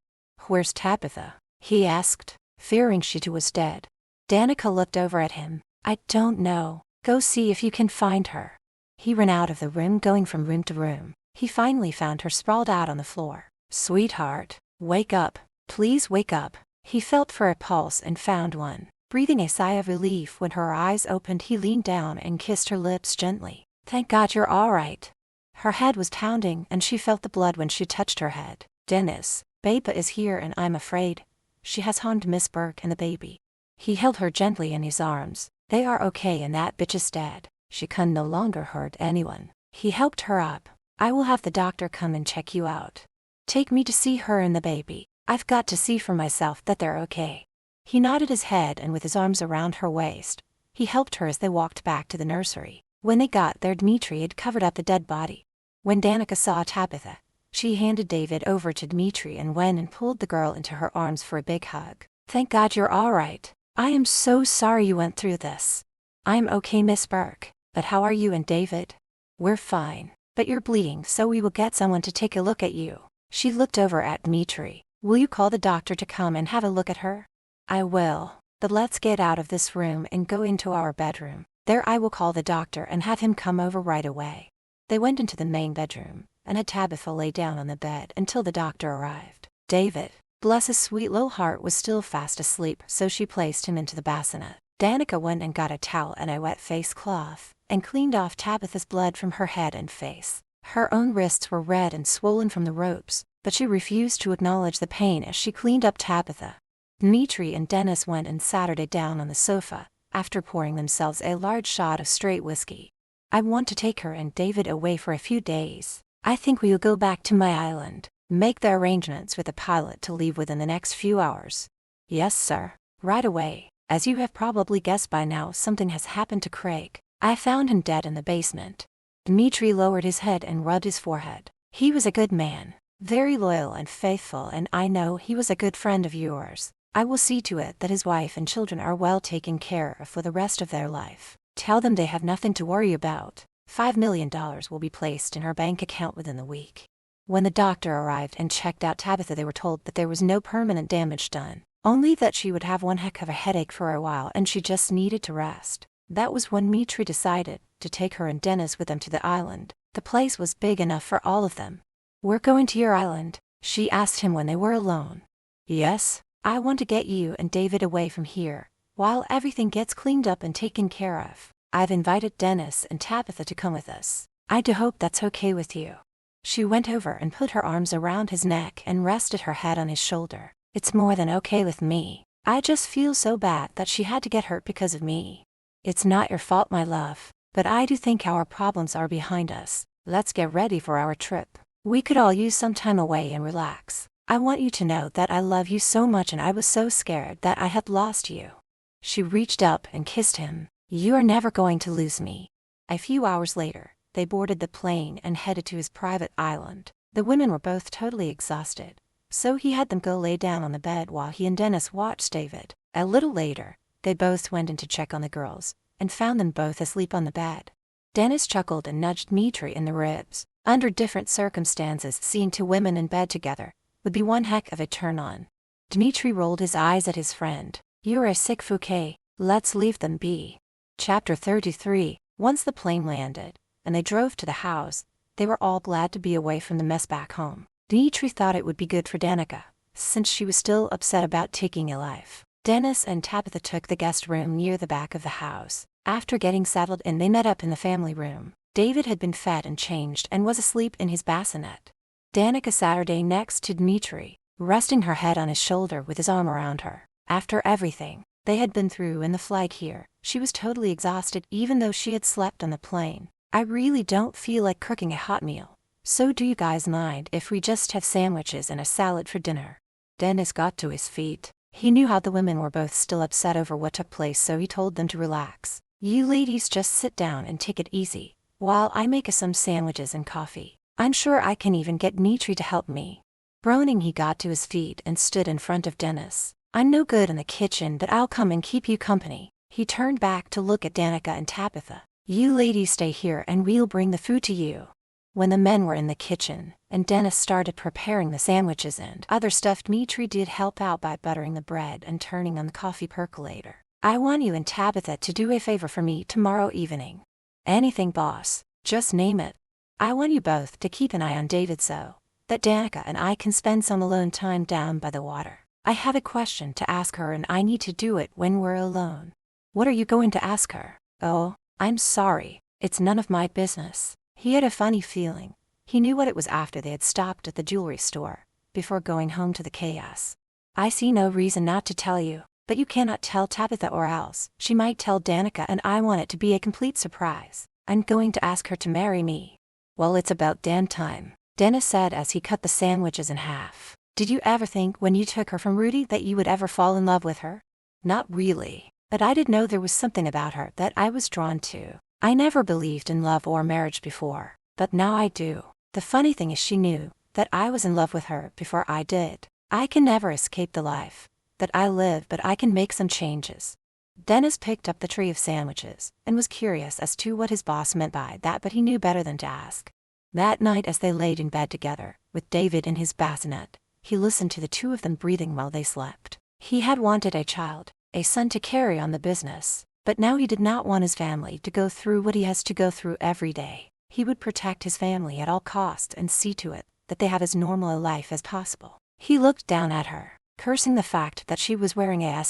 "Where's Tabitha?" he asked, fearing she too was dead. Danica looked over at him. "I don't know. Go see if you can find her." He ran out of the room, going from room to room. He finally found her sprawled out on the floor. "Sweetheart, wake up. Please wake up." He felt for a pulse and found one. Breathing a sigh of relief when her eyes opened, he leaned down and kissed her lips gently. "Thank God you're all right." Her head was pounding and she felt the blood when she touched her head. "Dennis, Beba is here and I'm afraid she has harmed Miss Burke and the baby." He held her gently in his arms. "They are okay and that bitch is dead. She can no longer hurt anyone." He helped her up. "I will have the doctor come and check you out. Take me to see her and the baby. I've got to see for myself that they're okay." He nodded his head and with his arms around her waist, he helped her as they walked back to the nursery. When they got there, Dmitri had covered up the dead body. When Danica saw Tabitha, she handed David over to Dmitri and went and pulled the girl into her arms for a big hug. "Thank God you're all right. I am so sorry you went through this." "I'm okay, Miss Burke, but how are you and David?" "We're fine, but you're bleeding, so we will get someone to take a look at you." She looked over at Dmitri. "Will you call the doctor to come and have a look at her?" "I will, but let's get out of this room and go into our bedroom. There I will call the doctor and have him come over right away." They went into the main bedroom and had Tabitha lay down on the bed until the doctor arrived. David, bless his sweet little heart, was still fast asleep, so she placed him into the bassinet. Danica went and got a towel and a wet face cloth and cleaned off Tabitha's blood from her head and face. Her own wrists were red and swollen from the ropes, but she refused to acknowledge the pain as she cleaned up Tabitha. Dmitri and Dennis went and sat her down on the sofa, after pouring themselves a large shot of straight whiskey. "I want to take her and David away for a few days. I think we will go back to my island. Make the arrangements with the pilot to leave within the next few hours." "Yes, sir. Right away. As you have probably guessed by now, something has happened to Craig. I found him dead in the basement." Dmitri lowered his head and rubbed his forehead. "He was a good man, very loyal and faithful, and I know he was a good friend of yours. I will see to it that his wife and children are well taken care of for the rest of their life. Tell them they have nothing to worry about. $5 million will be placed in her bank account within the week." When the doctor arrived and checked out Tabitha, they were told that there was no permanent damage done, only that she would have one heck of a headache for a while and she just needed to rest. That was when Dmitri decided to take her and Dennis with them to the island. The place was big enough for all of them. "We're going to your island?" she asked him when they were alone. "Yes. I want to get you and David away from here, while everything gets cleaned up and taken care of. I've invited Dennis and Tabitha to come with us. I do hope that's okay with you." She went over and put her arms around his neck and rested her head on his shoulder. "It's more than okay with me. I just feel so bad that she had to get hurt because of me." "It's not your fault, my love, but I do think our problems are behind us. Let's get ready for our trip." We could all use some time away and relax. I want you to know that I love you so much and I was so scared that I had lost you." She reached up and kissed him. "You are never going to lose me." A few hours later, they boarded the plane and headed to his private island. The women were both totally exhausted, so he had them go lay down on the bed while he and Dennis watched David. A little later, they both went in to check on the girls, and found them both asleep on the bed. Dennis chuckled and nudged Dmitri in the ribs. Under different circumstances, seeing two women in bed together would be one heck of a turn-on. Dmitri rolled his eyes at his friend. "You're a sick Fouquet, let's leave them be." Chapter 33. Once the plane landed, and they drove to the house, they were all glad to be away from the mess back home. Dmitri thought it would be good for Danica, since she was still upset about taking a life. Dennis and Tabitha took the guest room near the back of the house. After getting settled in, they met up in the family room. David had been fed and changed and was asleep in his bassinet. Danica sat her day next to Dmitri, resting her head on his shoulder with his arm around her. After everything they had been through in the flight here, she was totally exhausted even though she had slept on the plane. "I really don't feel like cooking a hot meal, so do you guys mind if we just have sandwiches and a salad for dinner?" Dennis got to his feet. He knew how the women were both still upset over what took place, so he told them to relax. "You ladies just sit down and take it easy, while I make us some sandwiches and coffee. I'm sure I can even get Dmitri to help me." Groaning, he got to his feet and stood in front of Dennis. "I'm no good in the kitchen, but I'll come and keep you company." He turned back to look at Danica and Tabitha. "You ladies stay here and we'll bring the food to you." When the men were in the kitchen, and Dennis started preparing the sandwiches and other stuff, Dmitri did help out by buttering the bread and turning on the coffee percolator. "I want you and Tabitha to do a favor for me tomorrow evening." "Anything, boss, just name it." "I want you both to keep an eye on David so that Danica and I can spend some alone time down by the water. I have a question to ask her and I need to do it when we're alone." "What are you going to ask her?" "Oh, I'm sorry, it's none of my business." He had a funny feeling. He knew what it was after they had stopped at the jewelry store, before going home to the chaos. "I see no reason not to tell you, but you cannot tell Tabitha or else she might tell Danica and I want it to be a complete surprise. I'm going to ask her to marry me." "Well, it's about damn time," Dennis said as he cut the sandwiches in half. "Did you ever think when you took her from Rudy that you would ever fall in love with her?" "Not really, but I did know there was something about her that I was drawn to. I never believed in love or marriage before, but now I do. The funny thing is she knew that I was in love with her before I did. I can never escape the life that I live, but I can make some changes." Dennis picked up the tray of sandwiches and was curious as to what his boss meant by that, but he knew better than to ask. That night, as they laid in bed together, with David in his bassinet, he listened to the two of them breathing while they slept. He had wanted a child, a son to carry on the business, but now he did not want his family to go through what he has to go through every day. He would protect his family at all costs and see to it that they have as normal a life as possible. He looked down at her, cursing the fact that she was wearing a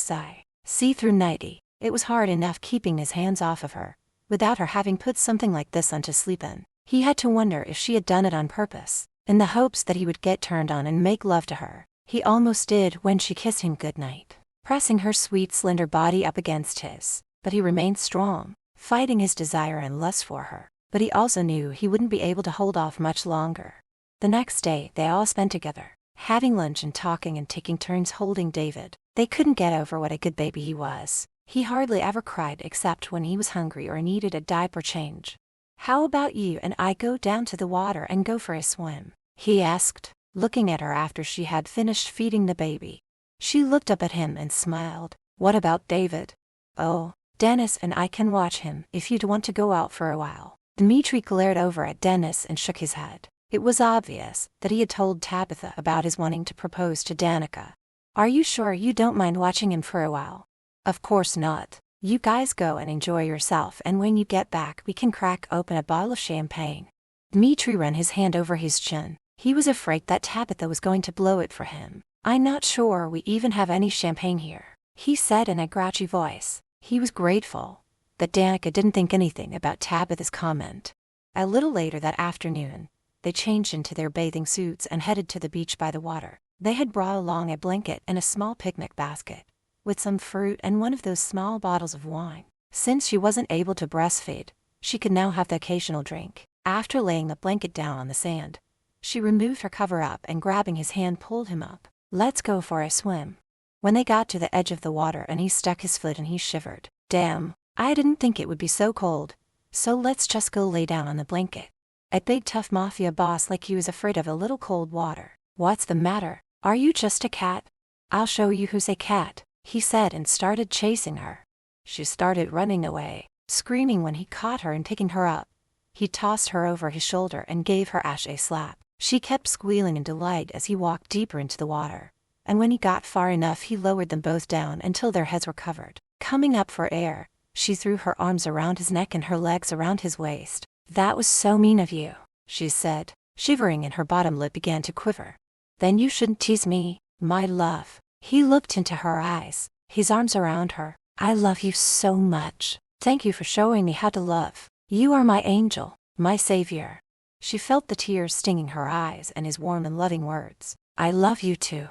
see-through nightie. It was hard enough keeping his hands off of her, without her having put something like this on to sleep in. He had to wonder if she had done it on purpose, in the hopes that he would get turned on and make love to her. He almost did when she kissed him goodnight, pressing her sweet slender body up against his. But he remained strong, fighting his desire and lust for her. But he also knew he wouldn't be able to hold off much longer. The next day, they all spent together, having lunch and talking and taking turns holding David. They couldn't get over what a good baby he was. He hardly ever cried except when he was hungry or needed a diaper change. "How about you and I go down to the water and go for a swim?" he asked, looking at her after she had finished feeding the baby. She looked up at him and smiled. "What about David?" "Oh, Dennis and I can watch him if you'd want to go out for a while." Dmitri glared over at Dennis and shook his head. It was obvious that he had told Tabitha about his wanting to propose to Danica. "Are you sure you don't mind watching him for a while?" "Of course not. You guys go and enjoy yourself, and when you get back we can crack open a bottle of champagne." Dmitri ran his hand over his chin. He was afraid that Tabitha was going to blow it for him. "I'm not sure we even have any champagne here," he said in a grouchy voice. He was grateful that Danica didn't think anything about Tabitha's comment. A little later that afternoon, they changed into their bathing suits and headed to the beach by the water. They had brought along a blanket and a small picnic basket, with some fruit and one of those small bottles of wine. Since she wasn't able to breastfeed, she could now have the occasional drink. After laying the blanket down on the sand, She removed her cover-up and grabbing his hand pulled him up. Let's go for a swim. When they got to the edge of the water and he stuck his foot and he shivered. Damn, I didn't think it would be so cold. So let's just go lay down on the blanket. A big tough mafia boss like you is afraid of a little cold water. What's the matter? Are you just a cat? I'll show you who's a cat, he said and started chasing her. She started running away, screaming when he caught her and picking her up. He tossed her over his shoulder and gave her a slap. She kept squealing in delight as he walked deeper into the water. And when he got far enough he lowered them both down until their heads were covered. Coming up for air, she threw her arms around his neck and her legs around his waist. That was so mean of you, she said, shivering and her bottom lip began to quiver. Then you shouldn't tease me, my love. He looked into her eyes, his arms around her. I love you so much. Thank you for showing me how to love. You are my angel, my savior. She felt the tears stinging her eyes and his warm and loving words. I love you too.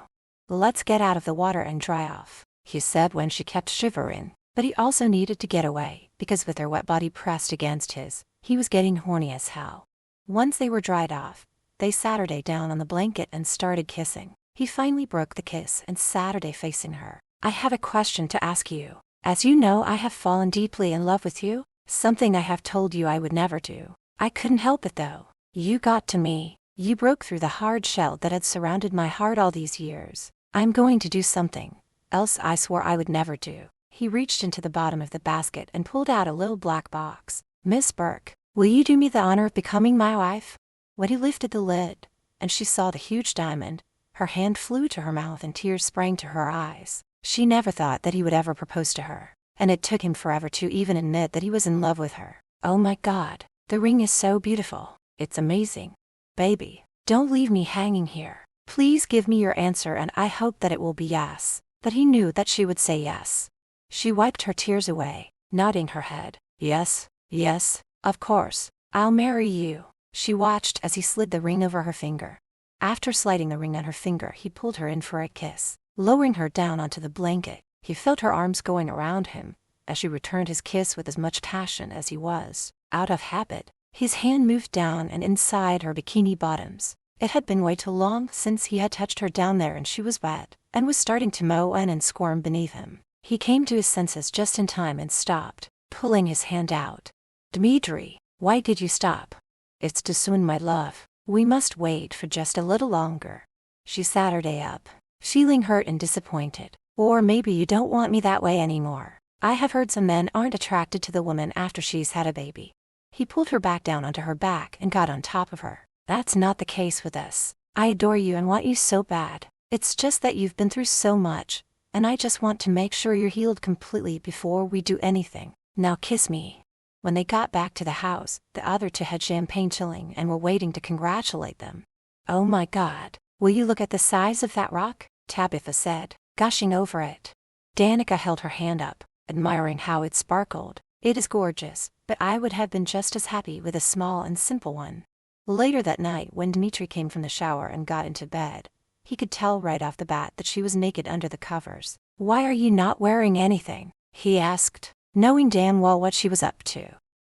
Let's get out of the water and dry off, he said when she kept shivering. But he also needed to get away, because with her wet body pressed against his, he was getting horny as hell. Once they were dried off, they Saturday down on the blanket and started kissing. He finally broke the kiss and Saturday facing her. I have a question to ask you. As you know, I have fallen deeply in love with you, something I have told you I would never do. I couldn't help it though. You got to me. You broke through the hard shell that had surrounded my heart all these years. I'm going to do something else I swore I would never do. He reached into the bottom of the basket and pulled out a little black box. Miss Burke, will you do me the honor of becoming my wife? When he lifted the lid, and she saw the huge diamond, her hand flew to her mouth and tears sprang to her eyes. She never thought that he would ever propose to her, and it took him forever to even admit that he was in love with her. Oh my God, the ring is so beautiful. It's amazing. Baby, don't leave me hanging here. Please give me your answer and I hope that it will be yes. But he knew that she would say yes. She wiped her tears away, nodding her head. Yes, yes, of course, I'll marry you. She watched as he slid the ring over her finger. After sliding the ring on her finger, he pulled her in for a kiss. Lowering her down onto the blanket, he felt her arms going around him, as she returned his kiss with as much passion as he was. Out of habit, his hand moved down and inside her bikini bottoms. It had been way too long since he had touched her down there and she was wet, and was starting to moan and squirm beneath him. He came to his senses just in time and stopped, pulling his hand out. Dmitri, why did you stop? It's too soon, my love. We must wait for just a little longer. She sat her day up, feeling hurt and disappointed. Or maybe you don't want me that way anymore. I have heard some men aren't attracted to the woman after she's had a baby. He pulled her back down onto her back and got on top of her. That's not the case with us. I adore you and want you so bad. It's just that you've been through so much, and I just want to make sure you're healed completely before we do anything. Now kiss me. When they got back to the house, the other two had champagne chilling and were waiting to congratulate them. Oh my God, will you look at the size of that rock? Tabitha said, gushing over it. Danica held her hand up, admiring how it sparkled. It is gorgeous, but I would have been just as happy with a small and simple one. Later that night, when Dmitri came from the shower and got into bed, he could tell right off the bat that she was naked under the covers. Why are you not wearing anything? He asked, knowing damn well what she was up to.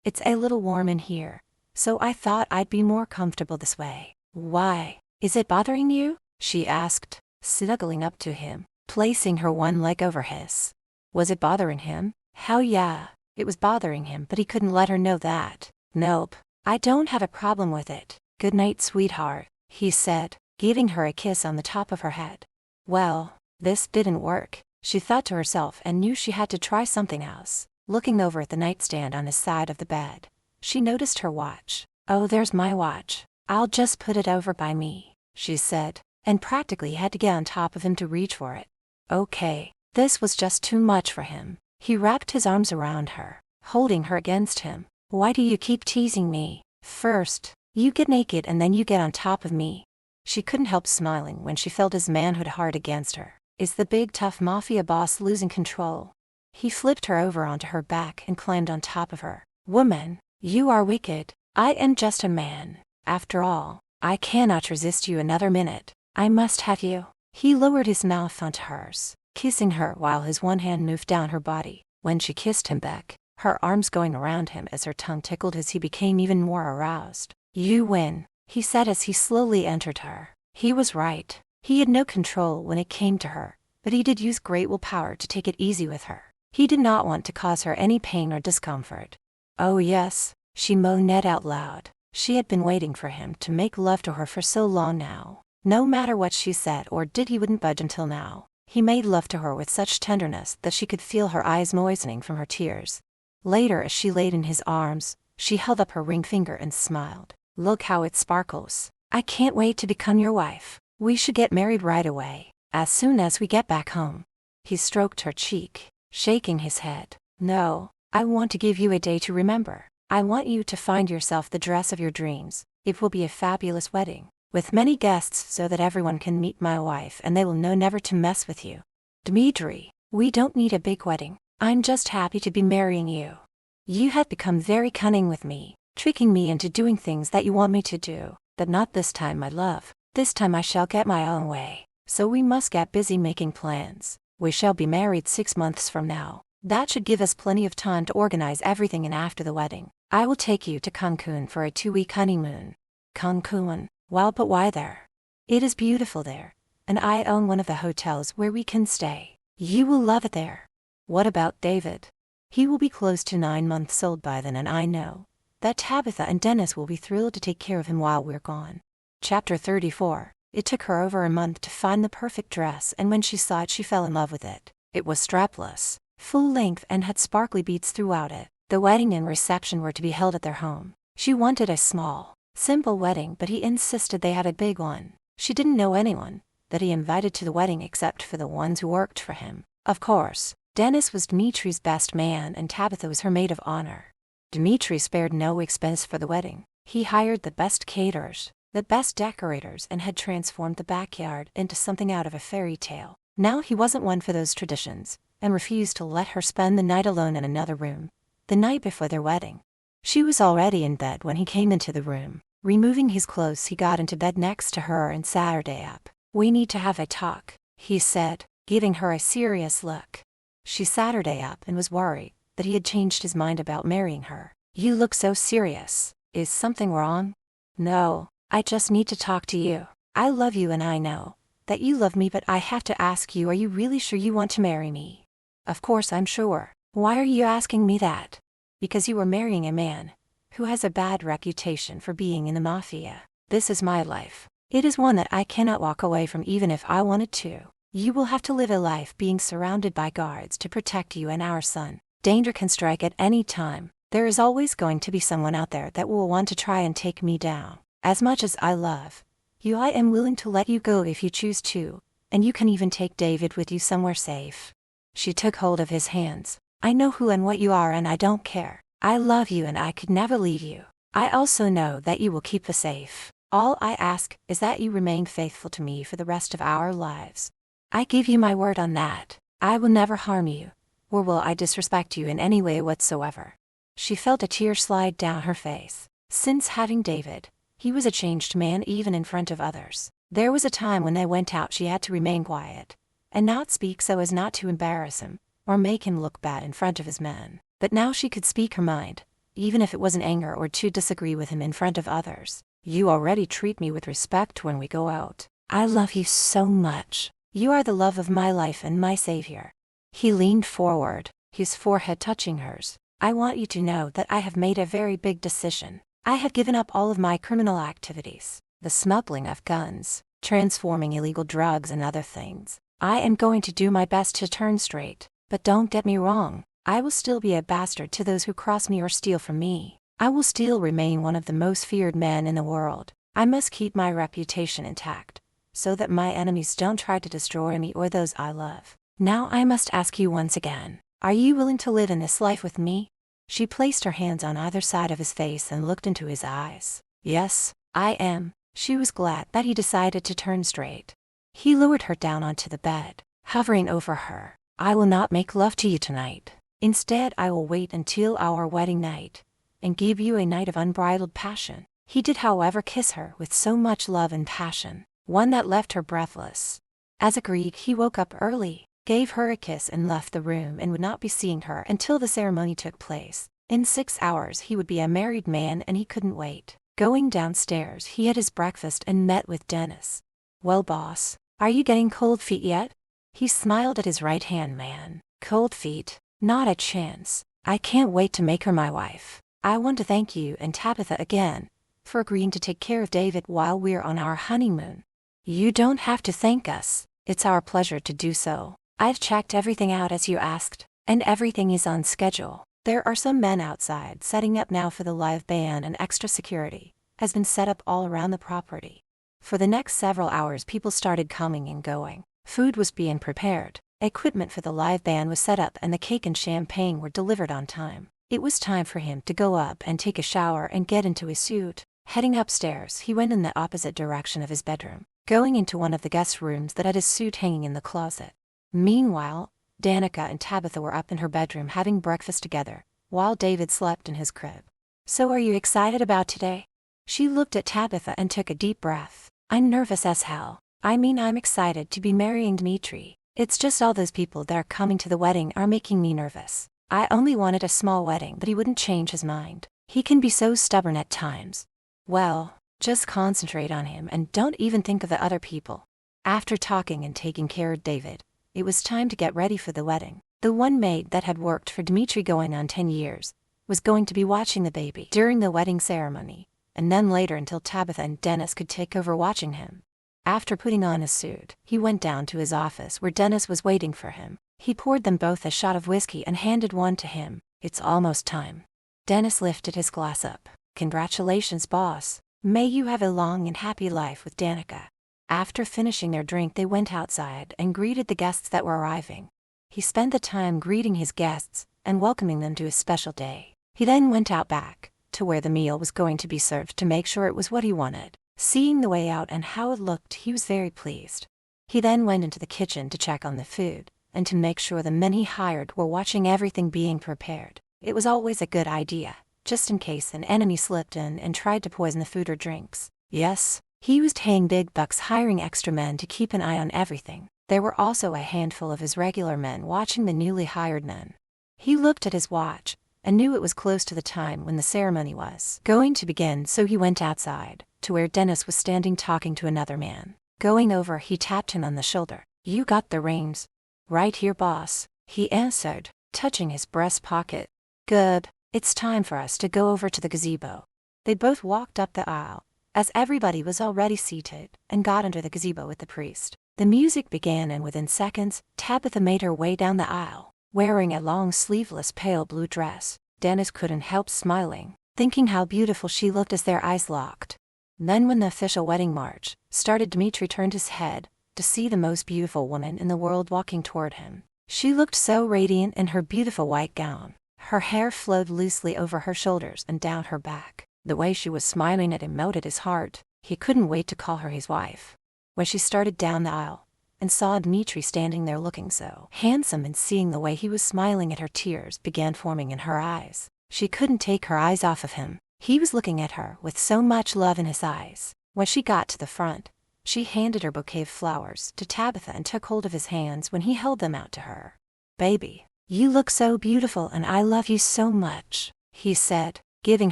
It's a little warm in here, so I thought I'd be more comfortable this way. Why? Is it bothering you? She asked, snuggling up to him, placing her one leg over his. Was it bothering him? Hell yeah, it was bothering him, but he couldn't let her know that. Nope, I don't have a problem with it. Good night, sweetheart, he said, giving her a kiss on the top of her head. Well, this didn't work, she thought to herself and knew she had to try something else. Looking over at the nightstand on his side of the bed, she noticed her watch. Oh, there's my watch. I'll just put it over by me, she said, and practically had to get on top of him to reach for it. Okay, this was just too much for him. He wrapped his arms around her, holding her against him. Why do you keep teasing me? First, you get naked and then you get on top of me. She couldn't help smiling when she felt his manhood hard against her. Is the big tough mafia boss losing control? He flipped her over onto her back and climbed on top of her. Woman, you are wicked. I am just a man. After all, I cannot resist you another minute. I must have you. He lowered his mouth onto hers, kissing her while his one hand moved down her body. When she kissed him back, her arms going around him as her tongue tickled his, he became even more aroused. You win, he said as he slowly entered her. He was right. He had no control when it came to her, but he did use great willpower to take it easy with her. He did not want to cause her any pain or discomfort. Oh yes, she moaned out loud. She had been waiting for him to make love to her for so long now. No matter what she said or did, he wouldn't budge until now. He made love to her with such tenderness that she could feel her eyes moistening from her tears. Later, as she laid in his arms, she held up her ring finger and smiled. Look how it sparkles. I can't wait to become your wife. We should get married right away, as soon as we get back home. He stroked her cheek, shaking his head. No, I want to give you a day to remember. I want you to find yourself the dress of your dreams. It will be a fabulous wedding, with many guests so that everyone can meet my wife and they will know never to mess with you. Dmitri, we don't need a big wedding. I'm just happy to be marrying you. You have become very cunning with me, tricking me into doing things that you want me to do, but not this time, my love. This time I shall get my own way, so we must get busy making plans. We shall be married 6 months from now. That should give us plenty of time to organize everything, and after the wedding, I will take you to Cancun for a 2-week honeymoon. Cancun? Well, but why there? It is beautiful there, and I own one of the hotels where we can stay. You will love it there. What about David? He will be close to 9 months old by then, and I know that Tabitha and Dennis will be thrilled to take care of him while we're gone. Chapter 34. It took her over a month to find the perfect dress, and when she saw it she fell in love with it. It was strapless, full length, and had sparkly beads throughout it. The wedding and reception were to be held at their home. She wanted a small, simple wedding, but he insisted they had a big one. She didn't know anyone that he invited to the wedding except for the ones who worked for him. Of course, Dennis was Dmitri's best man and Tabitha was her maid of honor. Dmitri spared no expense for the wedding. He hired the best caterers, the best decorators, and had transformed the backyard into something out of a fairy tale. Now he wasn't one for those traditions, and refused to let her spend the night alone in another room. The night before their wedding, she was already in bed when he came into the room. Removing his clothes, he got into bed next to her and sat her up. We need to have a talk, he said, giving her a serious look. She sat her up and was worried that he had changed his mind about marrying her. You look so serious. Is something wrong? No, I just need to talk to you. I love you and I know that you love me, but I have to ask you, are you really sure you want to marry me? Of course I'm sure. Why are you asking me that? Because you are marrying a man who has a bad reputation for being in the mafia. This is my life. It is one that I cannot walk away from even if I wanted to. You will have to live a life being surrounded by guards to protect you and our son. Danger can strike at any time. There is always going to be someone out there that will want to try and take me down. As much as I love you, I am willing to let you go if you choose to, and you can even take David with you somewhere safe. She took hold of his hands. I know who and what you are, and I don't care. I love you and I could never leave you. I also know that you will keep us safe. All I ask is that you remain faithful to me for the rest of our lives. I give you my word on that. I will never harm you, or will I disrespect you in any way whatsoever. She felt a tear slide down her face. Since having David, he was a changed man even in front of others. There was a time when they went out she had to remain quiet and not speak so as not to embarrass him or make him look bad in front of his men. But now she could speak her mind, even if it was in anger or to disagree with him in front of others. You already treat me with respect when we go out. I love you so much. You are the love of my life and my savior. He leaned forward, his forehead touching hers. I want you to know that I have made a very big decision. I have given up all of my criminal activities, the smuggling of guns, transforming illegal drugs and other things. I am going to do my best to turn straight, but don't get me wrong. I will still be a bastard to those who cross me or steal from me. I will still remain one of the most feared men in the world. I must keep my reputation intact, so that my enemies don't try to destroy me or those I love. Now I must ask you once again, are you willing to live in this life with me? She placed her hands on either side of his face and looked into his eyes. Yes, I am. She was glad that he decided to turn straight. He lowered her down onto the bed, hovering over her. I will not make love to you tonight. Instead, I will wait until our wedding night and give you a night of unbridled passion. He did, however, kiss her with so much love and passion, one that left her breathless. As agreed, he woke up early, gave her a kiss and left the room and would not be seeing her until the ceremony took place. In 6 hours he would be a married man and he couldn't wait. Going downstairs, he had his breakfast and met with Dennis. "Well, boss, are you getting cold feet yet?" He smiled at his right-hand man. "Cold feet? Not a chance. I can't wait to make her my wife. I want to thank you and Tabitha again for agreeing to take care of David while we're on our honeymoon." "You don't have to thank us. It's our pleasure to do so. I've checked everything out as you asked, and everything is on schedule. There are some men outside setting up now for the live band, and extra security has been set up all around the property." For the next several hours, people started coming and going. Food was being prepared, equipment for the live band was set up, and the cake and champagne were delivered on time. It was time for him to go up and take a shower and get into his suit. Heading upstairs, he went in the opposite direction of his bedroom, going into one of the guest rooms that had his suit hanging in the closet. Meanwhile, Danica and Tabitha were up in her bedroom having breakfast together, while David slept in his crib. "So are you excited about today?" She looked at Tabitha and took a deep breath. "I'm nervous as hell. I mean, I'm excited to be marrying Dmitri. It's just all those people that are coming to the wedding are making me nervous. I only wanted a small wedding, but he wouldn't change his mind. He can be so stubborn at times." "Well, just concentrate on him and don't even think of the other people." After talking and taking care of David, it was time to get ready for the wedding. The one maid that had worked for Dmitri going on 10 years was going to be watching the baby during the wedding ceremony, and then later until Tabitha and Dennis could take over watching him. After putting on his suit, he went down to his office where Dennis was waiting for him. He poured them both a shot of whiskey and handed one to him. "It's almost time." Dennis lifted his glass up. "Congratulations, boss. May you have a long and happy life with Danica." After finishing their drink, they went outside and greeted the guests that were arriving. He spent the time greeting his guests and welcoming them to his special day. He then went out back to where the meal was going to be served to make sure it was what he wanted. Seeing the way out and how it looked, he was very pleased. He then went into the kitchen to check on the food and to make sure the men he hired were watching everything being prepared. It was always a good idea, just in case an enemy slipped in and tried to poison the food or drinks. Yes, he used paying big bucks hiring extra men to keep an eye on everything. There were also a handful of his regular men watching the newly hired men. He looked at his watch and knew it was close to the time when the ceremony was going to begin, so he went outside to where Dennis was standing talking to another man. Going over, he tapped him on the shoulder. "You got the rings?" "Right here, boss," he answered, touching his breast pocket. "Good. It's time for us to go over to the gazebo." They both walked up the aisle, as everybody was already seated, and got under the gazebo with the priest. The music began, and within seconds, Tabitha made her way down the aisle, wearing a long sleeveless pale blue dress. Dennis couldn't help smiling, thinking how beautiful she looked as their eyes locked. Then when the official wedding march started, Dmitri turned his head to see the most beautiful woman in the world walking toward him. She looked so radiant in her beautiful white gown. Her hair flowed loosely over her shoulders and down her back. The way she was smiling at him melted his heart. He couldn't wait to call her his wife. When she started down the aisle and saw Dmitri standing there looking so handsome, and seeing the way he was smiling at her, tears began forming in her eyes. She couldn't take her eyes off of him. He was looking at her with so much love in his eyes. When she got to the front, she handed her bouquet of flowers to Tabitha and took hold of his hands when he held them out to her. "Baby, you look so beautiful and I love you so much," he said, giving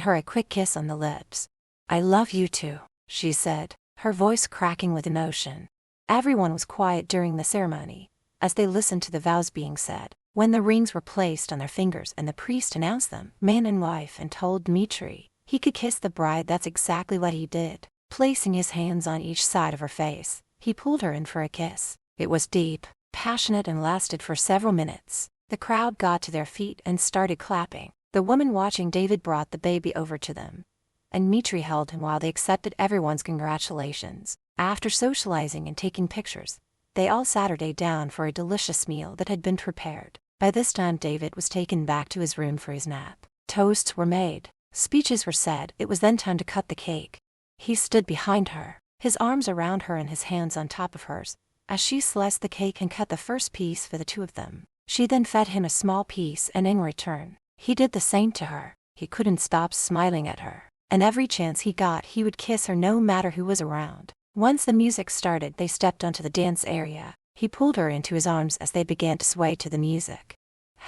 her a quick kiss on the lips. "I love you too," she said, her voice cracking with emotion. Everyone was quiet during the ceremony, as they listened to the vows being said. When the rings were placed on their fingers and the priest announced them man and wife and told Dmitri he could kiss the bride, that's exactly what he did. Placing his hands on each side of her face, he pulled her in for a kiss. It was deep, passionate, and lasted for several minutes. The crowd got to their feet and started clapping. The woman watching David brought the baby over to them, and Dmitri held him while they accepted everyone's congratulations. After socializing and taking pictures, they all sat down for a delicious meal that had been prepared. By this time, David was taken back to his room for his nap. Toasts were made, speeches were said. It was then time to cut the cake. He stood behind her, his arms around her and his hands on top of hers, as she sliced the cake and cut the first piece for the two of them. She then fed him a small piece, and in return, he did the same to her. He couldn't stop smiling at her, and every chance he got, he would kiss her no matter who was around. Once the music started, they stepped onto the dance area. He pulled her into his arms as they began to sway to the music.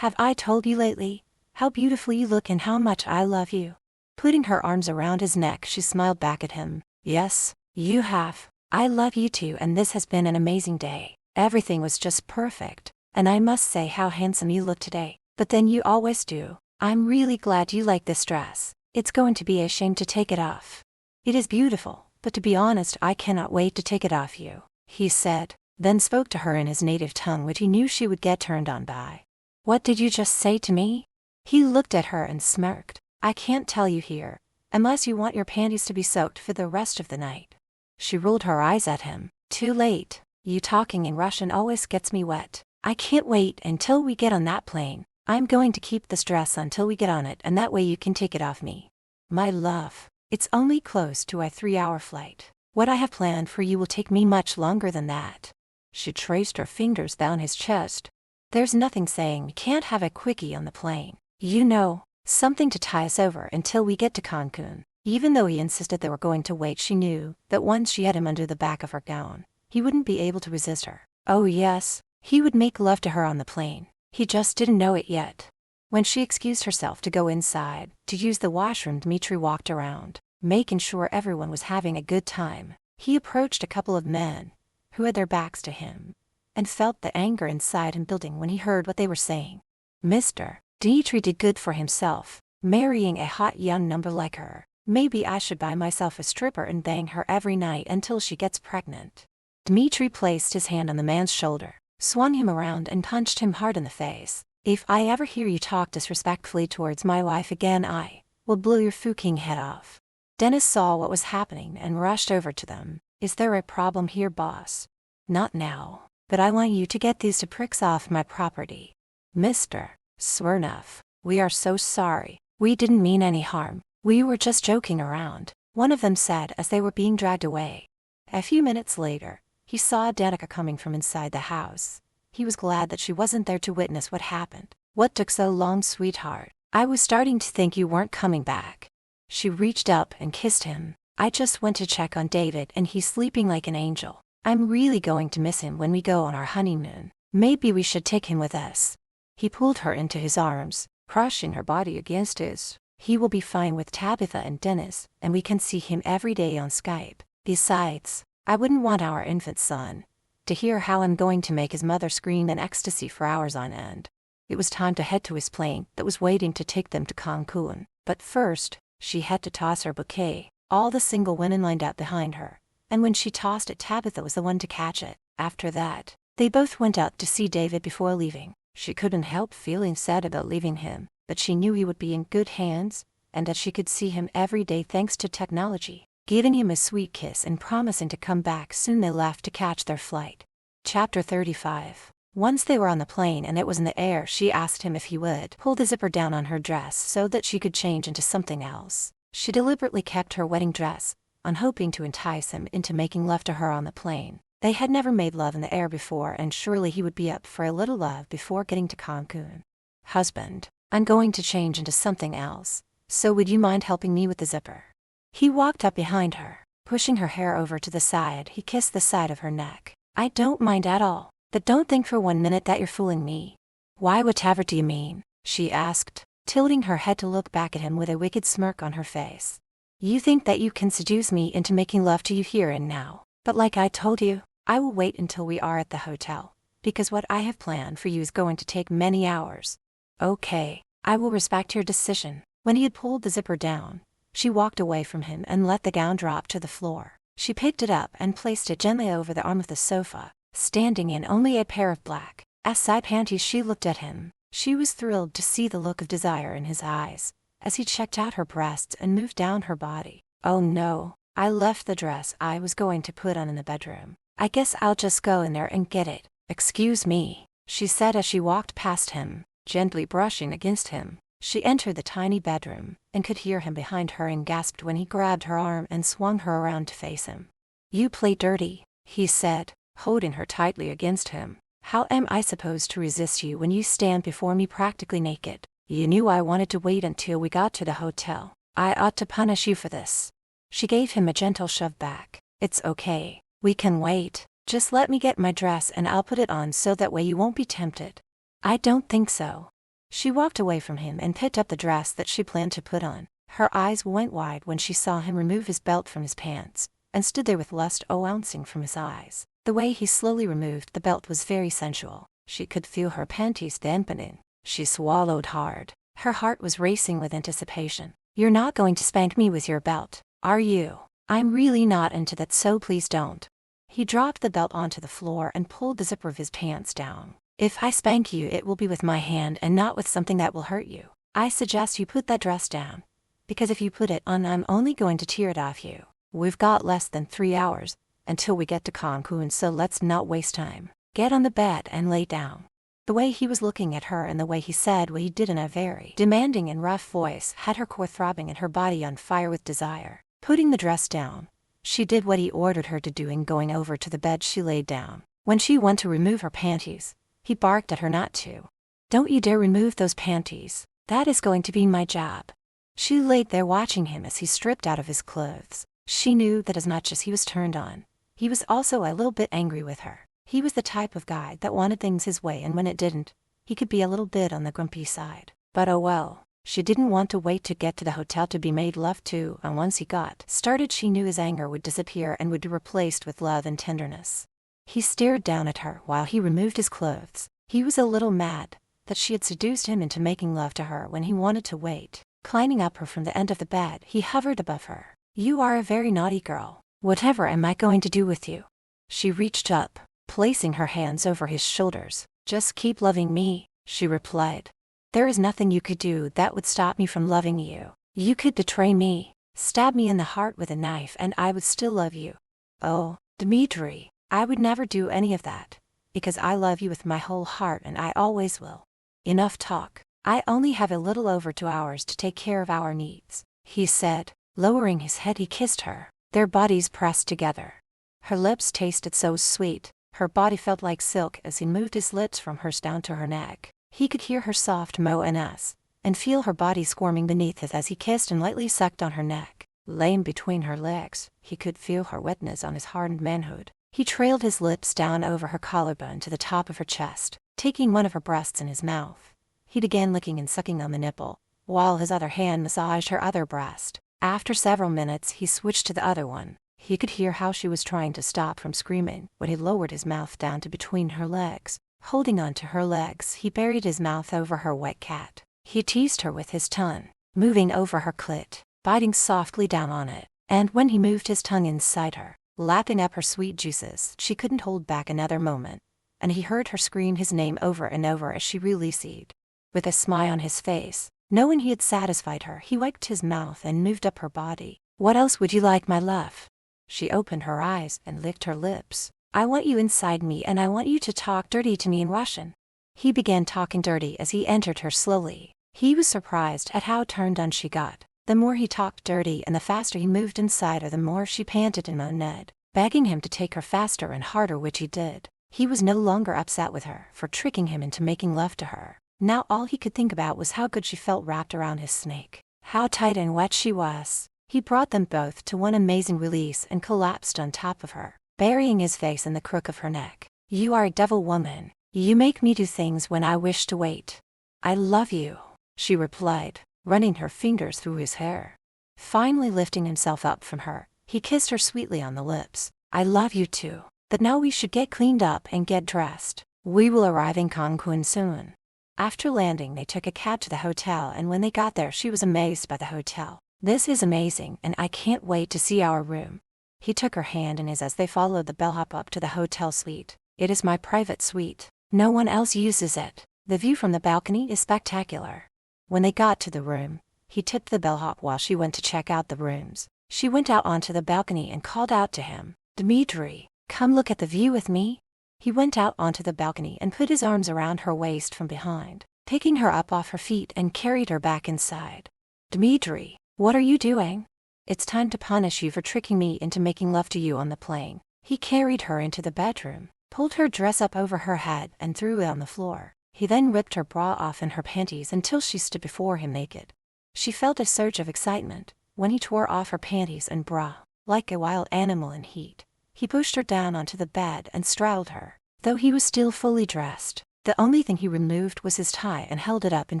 "Have I told you lately how beautiful you look and how much I love you?" Putting her arms around his neck, she smiled back at him. Yes, you have. I love you too, and this has been an amazing day. Everything was just perfect. And I must say how handsome you look today. But then you always do. I'm really glad you like this dress. It's going to be a shame to take it off. It is beautiful, but to be honest, I cannot wait to take it off you, he said, then spoke to her in his native tongue, which he knew she would get turned on by. What did you just say to me? He looked at her and smirked. I can't tell you here, unless you want your panties to be soaked for the rest of the night. She rolled her eyes at him. Too late. You talking in Russian always gets me wet. I can't wait until we get on that plane. I'm going to keep this dress until we get on it, and that way you can take it off me. My love, it's only close to a 3-hour flight. What I have planned for you will take me much longer than that. She traced her fingers down his chest. There's nothing saying we can't have a quickie on the plane. You know, something to tie us over until we get to Cancun. Even though he insisted they were going to wait, she knew that once she had him under the back of her gown, he wouldn't be able to resist her. Oh yes, he would make love to her on the plane. He just didn't know it yet. When she excused herself to go inside to use the washroom, Dmitri walked around, making sure everyone was having a good time. He approached a couple of men who had their backs to him and felt the anger inside him building when he heard what they were saying. Mr. Dmitri did good for himself, marrying a hot young number like her. Maybe I should buy myself a stripper and bang her every night until she gets pregnant. Dmitri placed his hand on the man's shoulder, swung him around and punched him hard in the face. If I ever hear you talk disrespectfully towards my wife again, I will blow your fucking head off. Dennis saw what was happening and rushed over to them. Is there a problem here, boss? Not now, but I want you to get these two pricks off my property. Mr. Smirnov, we are so sorry. We didn't mean any harm. We were just joking around, one of them said as they were being dragged away. A few minutes later, he saw Danica coming from inside the house. He was glad that she wasn't there to witness what happened. What took so long, sweetheart? I was starting to think you weren't coming back. She reached up and kissed him. I just went to check on David and he's sleeping like an angel. I'm really going to miss him when we go on our honeymoon. Maybe we should take him with us. He pulled her into his arms, crushing her body against his. He will be fine with Tabitha and Dennis, and we can see him every day on Skype. Besides, I wouldn't want our infant son to hear how I'm going to make his mother scream in ecstasy for hours on end. It was time to head to his plane that was waiting to take them to Cancun. But first, she had to toss her bouquet. All the single women lined up behind her, and when she tossed it, Tabitha was the one to catch it. After that, they both went out to see David before leaving. She couldn't help feeling sad about leaving him, but she knew he would be in good hands, and that she could see him every day thanks to technology. Giving him a sweet kiss and promising to come back soon, they left to catch their flight. Chapter 35. Once they were on the plane and it was in the air, she asked him if he would pull the zipper down on her dress so that she could change into something else. She deliberately kept her wedding dress on, hoping to entice him into making love to her on the plane. They had never made love in the air before, and surely he would be up for a little love before getting to Cancun. Husband, I'm going to change into something else, so would you mind helping me with the zipper? He walked up behind her, pushing her hair over to the side. He kissed the side of her neck. I don't mind at all, but don't think for 1 minute that you're fooling me. Why, whatever do you mean? She asked, tilting her head to look back at him with a wicked smirk on her face. You think that you can seduce me into making love to you here and now, but like I told you, I will wait until we are at the hotel, because what I have planned for you is going to take many hours. Okay, I will respect your decision. When he had pulled the zipper down, she walked away from him and let the gown drop to the floor. She picked it up and placed it gently over the arm of the sofa, standing in only a pair of black side panties. She looked at him. She was thrilled to see the look of desire in his eyes as he checked out her breasts and moved down her body. Oh no, I left the dress I was going to put on in the bedroom. I guess I'll just go in there and get it. Excuse me, she said as she walked past him, gently brushing against him. She entered the tiny bedroom and could hear him behind her and gasped when he grabbed her arm and swung her around to face him. You play dirty, he said, holding her tightly against him. How am I supposed to resist you when you stand before me practically naked? You knew I wanted to wait until we got to the hotel. I ought to punish you for this. She gave him a gentle shove back. It's okay, we can wait. Just let me get my dress and I'll put it on so that way you won't be tempted. I don't think so. She walked away from him and picked up the dress that she planned to put on. Her eyes went wide when she saw him remove his belt from his pants, and stood there with lust ouncing from his eyes. The way he slowly removed the belt was very sensual. She could feel her panties dampening. She swallowed hard. Her heart was racing with anticipation. "You're not going to spank me with your belt, are you? I'm really not into that, so please don't." He dropped the belt onto the floor and pulled the zipper of his pants down. "If I spank you, it will be with my hand and not with something that will hurt you. I suggest you put that dress down, because if you put it on, I'm only going to tear it off you. We've got less than 3 hours until we get to Cancun, so let's not waste time. Get on the bed and lay down." The way he was looking at her and the way he said what he did in a very demanding and rough voice had her core throbbing and her body on fire with desire. Putting the dress down, she did what he ordered her to do, and going over to the bed she laid down. When she went to remove her panties, he barked at her not to. "Don't you dare remove those panties. That is going to be my job." She laid there watching him as he stripped out of his clothes. She knew that as much as he was turned on, he was also a little bit angry with her. He was the type of guy that wanted things his way, and when it didn't, he could be a little bit on the grumpy side. But oh well, she didn't want to wait to get to the hotel to be made love to, and once he got started, she knew his anger would disappear and would be replaced with love and tenderness. He stared down at her while he removed his clothes. He was a little mad that she had seduced him into making love to her when he wanted to wait. Climbing up her from the end of the bed, he hovered above her. "You are a very naughty girl. Whatever am I going to do with you?" She reached up, placing her hands over his shoulders. "Just keep loving me," she replied. "There is nothing you could do that would stop me from loving you. You could betray me, stab me in the heart with a knife, and I would still love you." "Oh, Dmitri, I would never do any of that, because I love you with my whole heart and I always will. Enough talk. I only have a little over 2 hours to take care of our needs," he said. Lowering his head, he kissed her. Their bodies pressed together. Her lips tasted so sweet. Her body felt like silk as he moved his lips from hers down to her neck. He could hear her soft moans and feel her body squirming beneath it as he kissed and lightly sucked on her neck. Laying between her legs, he could feel her wetness on his hardened manhood. He trailed his lips down over her collarbone to the top of her chest. Taking one of her breasts in his mouth, he began licking and sucking on the nipple, while his other hand massaged her other breast. After several minutes, he switched to the other one. He could hear how she was trying to stop from screaming when he lowered his mouth down to between her legs. Holding on to her legs, he buried his mouth over her wet cat. He teased her with his tongue, moving over her clit, biting softly down on it. And when he moved his tongue inside her, lapping up her sweet juices, she couldn't hold back another moment, and he heard her scream his name over and over as she released. With a smile on his face, knowing he had satisfied her, he wiped his mouth and moved up her body. "What else would you like, my love?" She opened her eyes and licked her lips. "I want you inside me, and I want you to talk dirty to me in Russian." He began talking dirty as he entered her slowly. He was surprised at how turned on she got. The more he talked dirty and the faster he moved inside her, the more she panted and moaned, begging him to take her faster and harder, which he did. He was no longer upset with her for tricking him into making love to her. Now all he could think about was how good she felt wrapped around his snake, how tight and wet she was. He brought them both to one amazing release and collapsed on top of her, burying his face in the crook of her neck. "You are a devil woman. You make me do things when I wish to wait." "I love you," she replied, running her fingers through his hair. Finally lifting himself up from her, he kissed her sweetly on the lips. "I love you too. But now we should get cleaned up and get dressed. We will arrive in Cancun soon." After landing, they took a cab to the hotel, and when they got there, she was amazed by the hotel. "This is amazing, and I can't wait to see our room." He took her hand in his as they followed the bellhop up to the hotel suite. "It is my private suite. No one else uses it. The view from the balcony is spectacular." When they got to the room, he tipped the bellhop while she went to check out the rooms. She went out onto the balcony and called out to him, "Dmitri, come look at the view with me." He went out onto the balcony and put his arms around her waist from behind, picking her up off her feet and carried her back inside. "Dmitri, what are you doing? It's time to punish you for tricking me into making love to you on the plane." He carried her into the bedroom, pulled her dress up over her head and threw it on the floor. He then ripped her bra off and her panties until she stood before him naked. She felt a surge of excitement when he tore off her panties and bra. Like a wild animal in heat, he pushed her down onto the bed and straddled her. Though he was still fully dressed, the only thing he removed was his tie and held it up in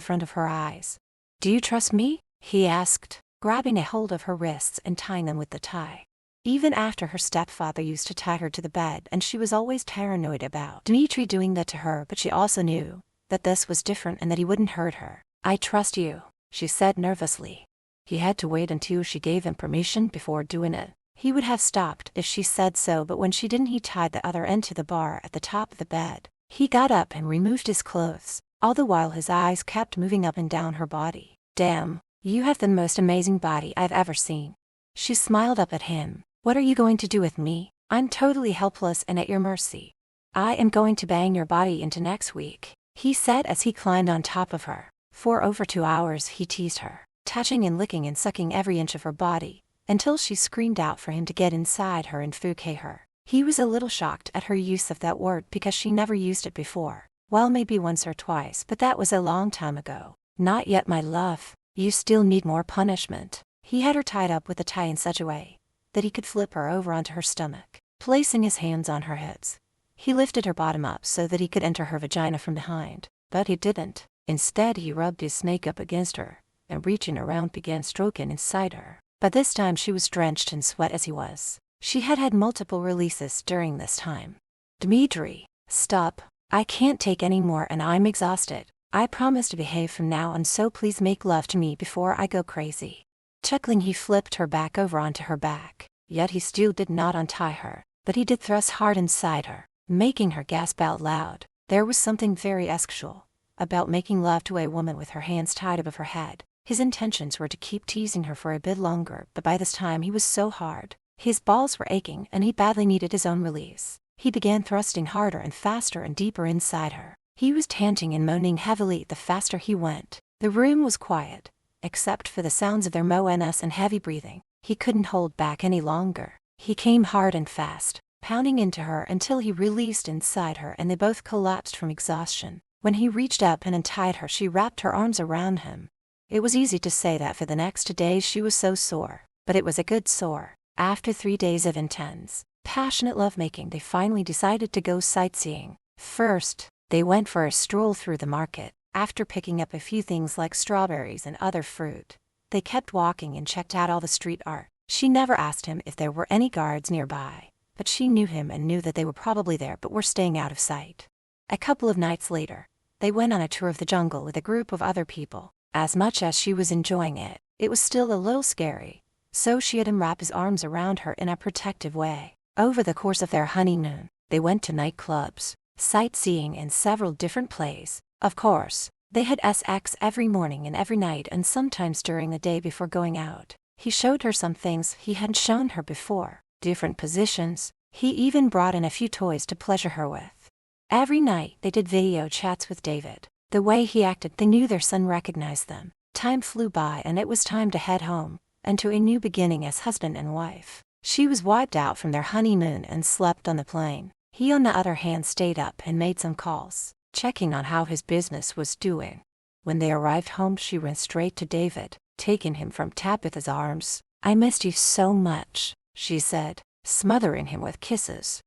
front of her eyes. "Do you trust me?" he asked. grabbing a hold of her wrists and tying them with the tie. Even after her stepfather used to tie her to the bed, and she was always paranoid about Dmitri doing that to her, but she also knew that this was different and that he wouldn't hurt her. "I trust you," she said nervously. He had to wait until she gave him permission before doing it. He would have stopped if she said so, but when she didn't, he tied the other end to the bar at the top of the bed. He got up and removed his clothes, all the while his eyes kept moving up and down her body. "Damn, you have the most amazing body I've ever seen." She smiled up at him. "What are you going to do with me? I'm totally helpless and at your mercy." "I am going to bang your body into next week," he said as he climbed on top of her. For over 2 hours he teased her, touching and licking and sucking every inch of her body, until she screamed out for him to get inside her and fuke her. He was a little shocked at her use of that word because she never used it before. Well, maybe once or twice, but that was a long time ago. "Not yet, my love. You still need more punishment." He had her tied up with a tie in such a way that he could flip her over onto her stomach, placing his hands on her hips. He lifted her bottom up so that he could enter her vagina from behind, but he didn't. Instead, he rubbed his snake up against her, and reaching around began stroking inside her. But this time she was drenched in sweat as he was. She had had multiple releases during this time. "Dmitri, stop. I can't take any more and I'm exhausted. I promise to behave from now on, so please make love to me before I go crazy." Chuckling, he flipped her back over onto her back, yet he still did not untie her, but he did thrust hard inside her, making her gasp out loud. There was something very sexual about making love to a woman with her hands tied above her head. His intentions were to keep teasing her for a bit longer, but by this time he was so hard. His balls were aching and he badly needed his own release. He began thrusting harder and faster and deeper inside her. He was panting and moaning heavily the faster he went. The room was quiet, except for the sounds of their moans and heavy breathing. He couldn't hold back any longer. He came hard and fast, pounding into her until he released inside her and they both collapsed from exhaustion. When he reached up and untied her, she wrapped her arms around him. It was easy to say that for the next 2 days she was so sore, but it was a good sore. After 3 days of intense, passionate lovemaking, they finally decided to go sightseeing. First, they went for a stroll through the market. After picking up a few things like strawberries and other fruit, they kept walking and checked out all the street art. She never asked him if there were any guards nearby, but she knew him and knew that they were probably there but were staying out of sight. A couple of nights later, they went on a tour of the jungle with a group of other people. As much as she was enjoying it, it was still a little scary, so she had him wrap his arms around her in a protective way. Over the course of their honeymoon, they went to nightclubs, sightseeing in several different places. Of course, they had sex every morning and every night and sometimes during the day before going out. He showed her some things he hadn't shown her before, different positions. He even brought in a few toys to pleasure her with. Every night they did video chats with David. The way he acted, they knew their son recognized them. Time flew by and it was time to head home, and to a new beginning as husband and wife. She was wiped out from their honeymoon and slept on the plane. He on the other hand stayed up and made some calls, checking on how his business was doing. When they arrived home, she went straight to David, taking him from Tabitha's arms. "I missed you so much," she said, smothering him with kisses.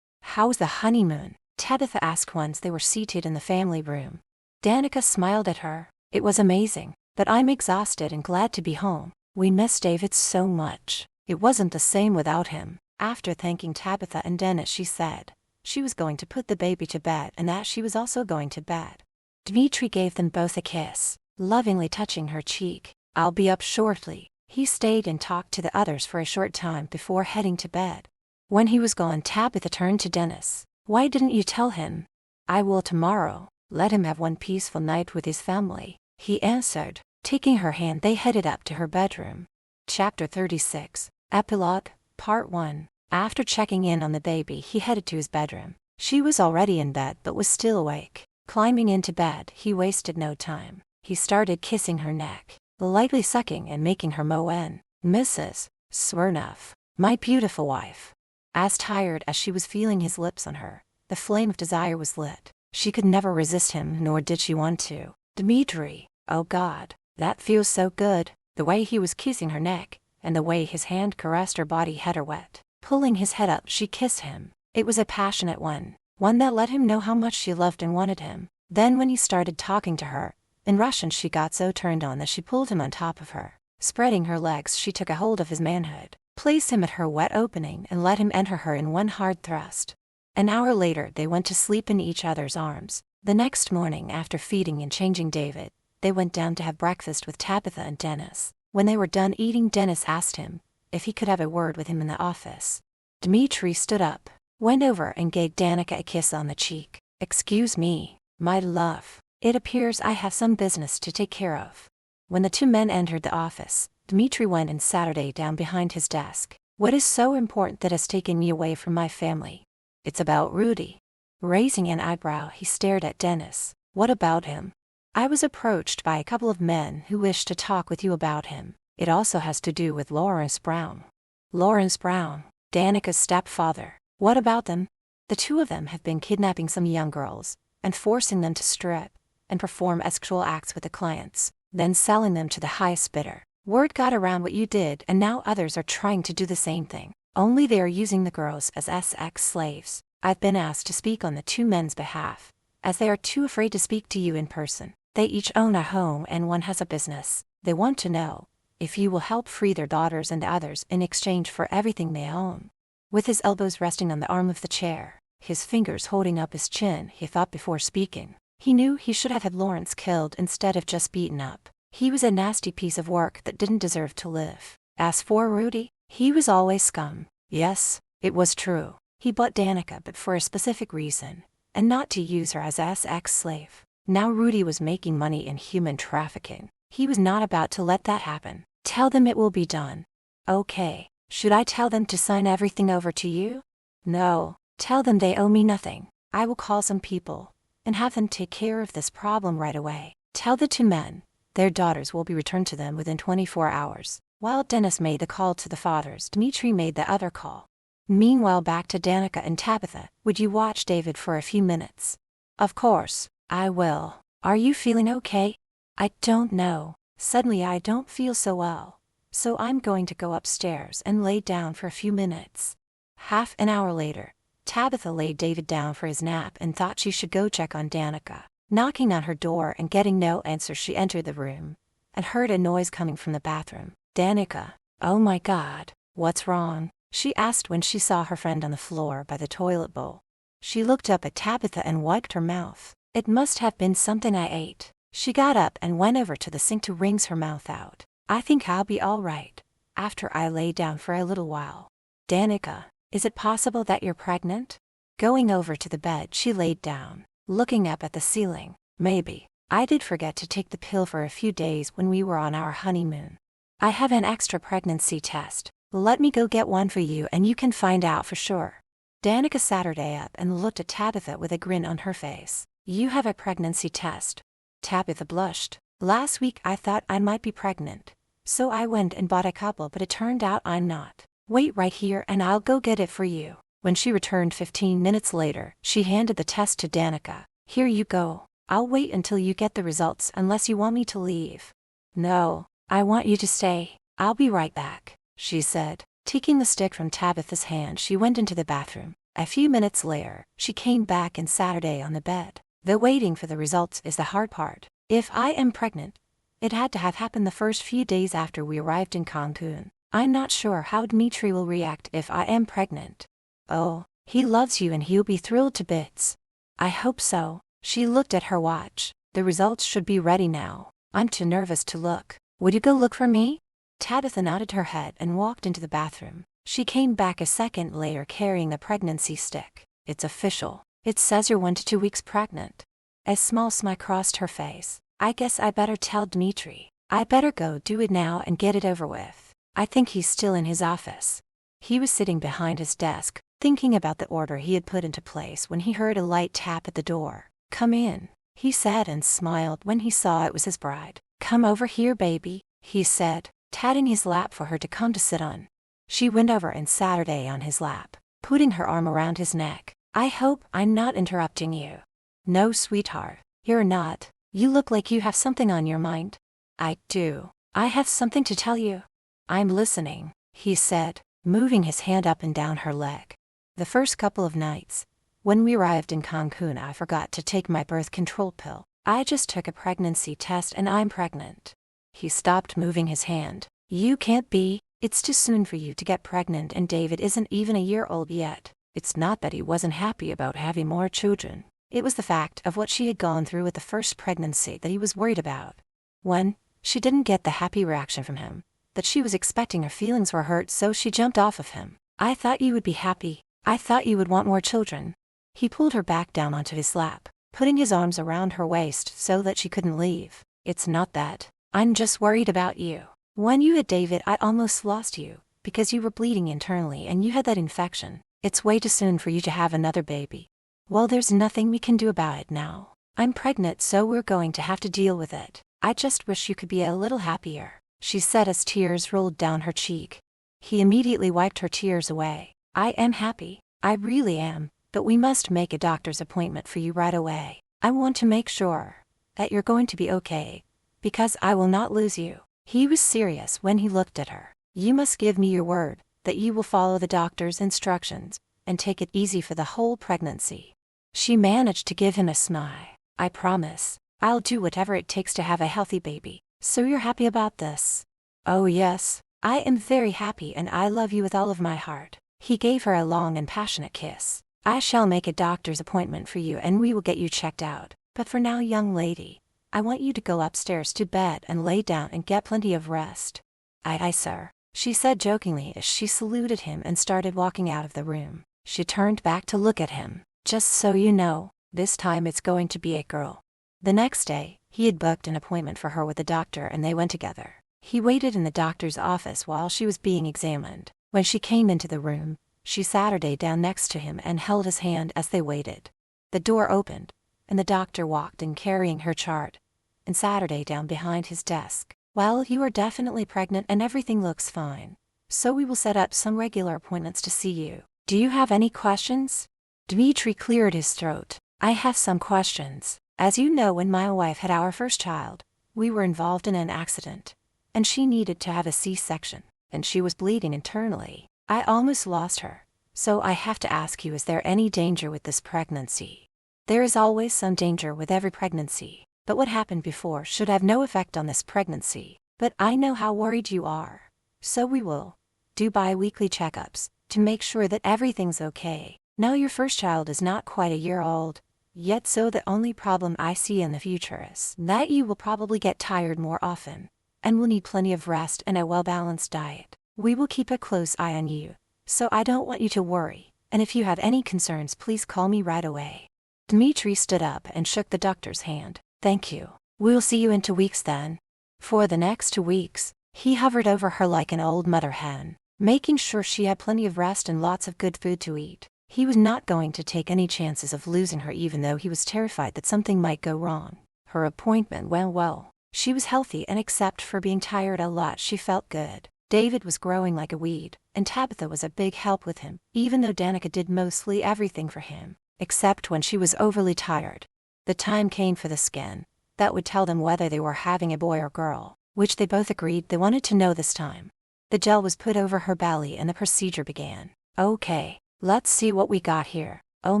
"How's the honeymoon?" Tabitha asked once they were seated in the family room. Danica smiled at her. "It was amazing, but I'm exhausted and glad to be home. We miss David so much. It wasn't the same without him." After thanking Tabitha and Dennis, she said she was going to put the baby to bed and that she was also going to bed. Dmitri gave them both a kiss, lovingly touching her cheek. "I'll be up shortly." He stayed and talked to the others for a short time before heading to bed. When he was gone, Tabitha turned to Dennis. "Why didn't you tell him?" "I will tomorrow. Let him have one peaceful night with his family," he answered. Taking her hand, they headed up to her bedroom. Chapter 36, Epilogue, Part 1. After checking in on the baby, he headed to his bedroom. She was already in bed but was still awake. Climbing into bed, he wasted no time. He started kissing her neck, lightly sucking and making her moan, "Mrs. Smirnoff, my beautiful wife." As tired as she was feeling his lips on her, the flame of desire was lit. She could never resist him, nor did she want to. "Dmitri, oh God, that feels so good." The way he was kissing her neck, and the way his hand caressed her body had her wet. Pulling his head up, she kissed him. It was a passionate one that let him know how much she loved and wanted him. Then when he started talking to her in Russian, she got so turned on that she pulled him on top of her. Spreading her legs, she took a hold of his manhood, placed him at her wet opening, and let him enter her in one hard thrust. An hour later, they went to sleep in each other's arms. The next morning, after feeding and changing David, they went down to have breakfast with Tabitha and Dennis. When they were done eating, Dennis asked him if he could have a word with him in the office. Dmitri stood up, went over and gave Danica a kiss on the cheek. "Excuse me, my love. It appears I have some business to take care of." When the two men entered the office, Dmitri went and sat down behind his desk. "What is so important that has taken me away from my family?" "It's about Rudy." Raising an eyebrow, he stared at Dennis. "What about him?" "I was approached by a couple of men who wish to talk with you about him. It also has to do with Lawrence Brown." "Lawrence Brown, Danica's stepfather. What about them?" "The two of them have been kidnapping some young girls and forcing them to strip and perform sexual acts with the clients, then selling them to the highest bidder. Word got around what you did, and now others are trying to do the same thing. Only they are using the girls as sex slaves. I've been asked to speak on the two men's behalf, as they are too afraid to speak to you in person. They each own a home and one has a business. They want to know if you will help free their daughters and others in exchange for everything they own." With his elbows resting on the arm of the chair, his fingers holding up his chin, he thought before speaking. He knew he should have had Lawrence killed instead of just beaten up. He was a nasty piece of work that didn't deserve to live. As for Rudy, he was always scum. Yes, it was true. He bought Danica, but for a specific reason, and not to use her as a sex slave. Now Rudy was making money in human trafficking. He was not about to let that happen. "Tell them it will be done." "Okay. Should I tell them to sign everything over to you?" "No. Tell them they owe me nothing. I will call some people and have them take care of this problem right away. Tell the two men their daughters will be returned to them within 24 hours. While Dennis made the call to the fathers, Dmitri made the other call. Meanwhile, back to Danica and Tabitha. "Would you watch David for a few minutes?" "Of course, I will. Are you feeling okay?" "I don't know. Suddenly I don't feel so well. So I'm going to go upstairs and lay down for a few minutes." Half an hour later, Tabitha laid David down for his nap and thought she should go check on Danica. Knocking on her door and getting no answer, she entered the room and heard a noise coming from the bathroom. "Danica, oh my God, what's wrong?" she asked when she saw her friend on the floor by the toilet bowl. She looked up at Tabitha and wiped her mouth. "It must have been something I ate." She got up and went over to the sink to rinse her mouth out. "I think I'll be all right after I lay down for a little while." "Danica, is it possible that you're pregnant?" Going over to the bed, she laid down, looking up at the ceiling. "Maybe. I did forget to take the pill for a few days when we were on our honeymoon. I have an extra pregnancy test. Let me go get one for you and you can find out for sure." Danica sat up and looked at Tabitha with a grin on her face. "You have a pregnancy test?" Tabitha blushed. "Last week I thought I might be pregnant, so I went and bought a couple, but it turned out I'm not. Wait right here and I'll go get it for you." When she returned 15 minutes later, she handed the test to Danica. "Here you go. I'll wait until you get the results unless you want me to leave." "No, I want you to stay. I'll be right back," she said. Taking the stick from Tabitha's hand, she went into the bathroom. A few minutes later, she came back and sat on the bed. "The waiting for the results is the hard part. If I am pregnant, it had to have happened the first few days after we arrived in Cancun. I'm not sure how Dmitri will react if I am pregnant." "Oh, he loves you and he'll be thrilled to bits." "I hope so." She looked at her watch. "The results should be ready now. I'm too nervous to look. Would you go look for me?" Tabitha nodded her head and walked into the bathroom. She came back a second later carrying the pregnancy stick. "It's official. It says you're 1 to 2 weeks pregnant." A small smile crossed her face. "I guess I better tell Dmitri. I better go do it now and get it over with. I think he's still in his office." He was sitting behind his desk, thinking about the order he had put into place when he heard a light tap at the door. "Come in," he said and smiled when he saw it was his bride. "Come over here, baby," he said, patting his lap for her to come to sit on. She went over and sat on his lap, putting her arm around his neck. "I hope I'm not interrupting you." "No, sweetheart, you're not. You look like you have something on your mind." "I do. I have something to tell you." "I'm listening," he said, moving his hand up and down her leg. "The first couple of nights, when we arrived in Cancun, I forgot to take my birth control pill. I just took a pregnancy test and I'm pregnant." He stopped moving his hand. You can't be. It's too soon for you to get pregnant, and David isn't even a year old yet. It's not that he wasn't happy about having more children. It was the fact of what she had gone through with the first pregnancy that he was worried about. When she didn't get the happy reaction from him that she was expecting, her feelings were hurt, so she jumped off of him. I thought you would be happy. I thought you would want more children. He pulled her back down onto his lap, putting his arms around her waist so that she couldn't leave. It's not that. I'm just worried about you. When you had David, I almost lost you, because you were bleeding internally and you had that infection. It's way too soon for you to have another baby. Well, there's nothing we can do about it now. I'm pregnant, so we're going to have to deal with it. I just wish you could be a little happier, she said as tears rolled down her cheek. He immediately wiped her tears away. I am happy. I really am, but we must make a doctor's appointment for you right away. I want to make sure that you're going to be okay, because I will not lose you. He was serious when he looked at her. You must give me your word that you will follow the doctor's instructions and take it easy for the whole pregnancy. She managed to give him a smile. I promise. I'll do whatever it takes to have a healthy baby. So you're happy about this? Oh yes, I am very happy, and I love you with all of my heart. He gave her a long and passionate kiss. I shall make a doctor's appointment for you and we will get you checked out. But for now, young lady, I want you to go upstairs to bed and lay down and get plenty of rest. Aye, sir, she said jokingly as she saluted him and started walking out of the room. She turned back to look at him. Just so you know, this time it's going to be a girl. The next day, he had booked an appointment for her with the doctor and they went together. He waited in the doctor's office while she was being examined. When she came into the room, she sat her down next to him and held his hand as they waited. The door opened, and the doctor walked in carrying her chart and sat her down behind his desk. Well, you are definitely pregnant and everything looks fine. So we will set up some regular appointments to see you. Do you have any questions? Dmitri cleared his throat. I have some questions. As you know, when my wife had our first child, we were involved in an accident, and she needed to have a C-section, and she was bleeding internally. I almost lost her. So I have to ask you, is there any danger with this pregnancy? There is always some danger with every pregnancy, but what happened before should have no effect on this pregnancy. But I know how worried you are. So we will do bi-weekly checkups to make sure that everything's okay. Now your first child is not quite a year old yet, so the only problem I see in the future is that you will probably get tired more often and will need plenty of rest and a well-balanced diet. We will keep a close eye on you, so I don't want you to worry, and if you have any concerns, please call me right away. Dmitri stood up and shook the doctor's hand. Thank you. We'll see you in 2 weeks then. For the next 2 weeks, he hovered over her like an old mother hen, making sure she had plenty of rest and lots of good food to eat. He was not going to take any chances of losing her, even though he was terrified that something might go wrong. Her appointment went well. She was healthy, and except for being tired a lot, she felt good. David was growing like a weed, and Tabitha was a big help with him, even though Danica did mostly everything for him, except when she was overly tired. The time came for the scan that would tell them whether they were having a boy or girl, which they both agreed they wanted to know this time. The gel was put over her belly and the procedure began. Okay, let's see what we got here. Oh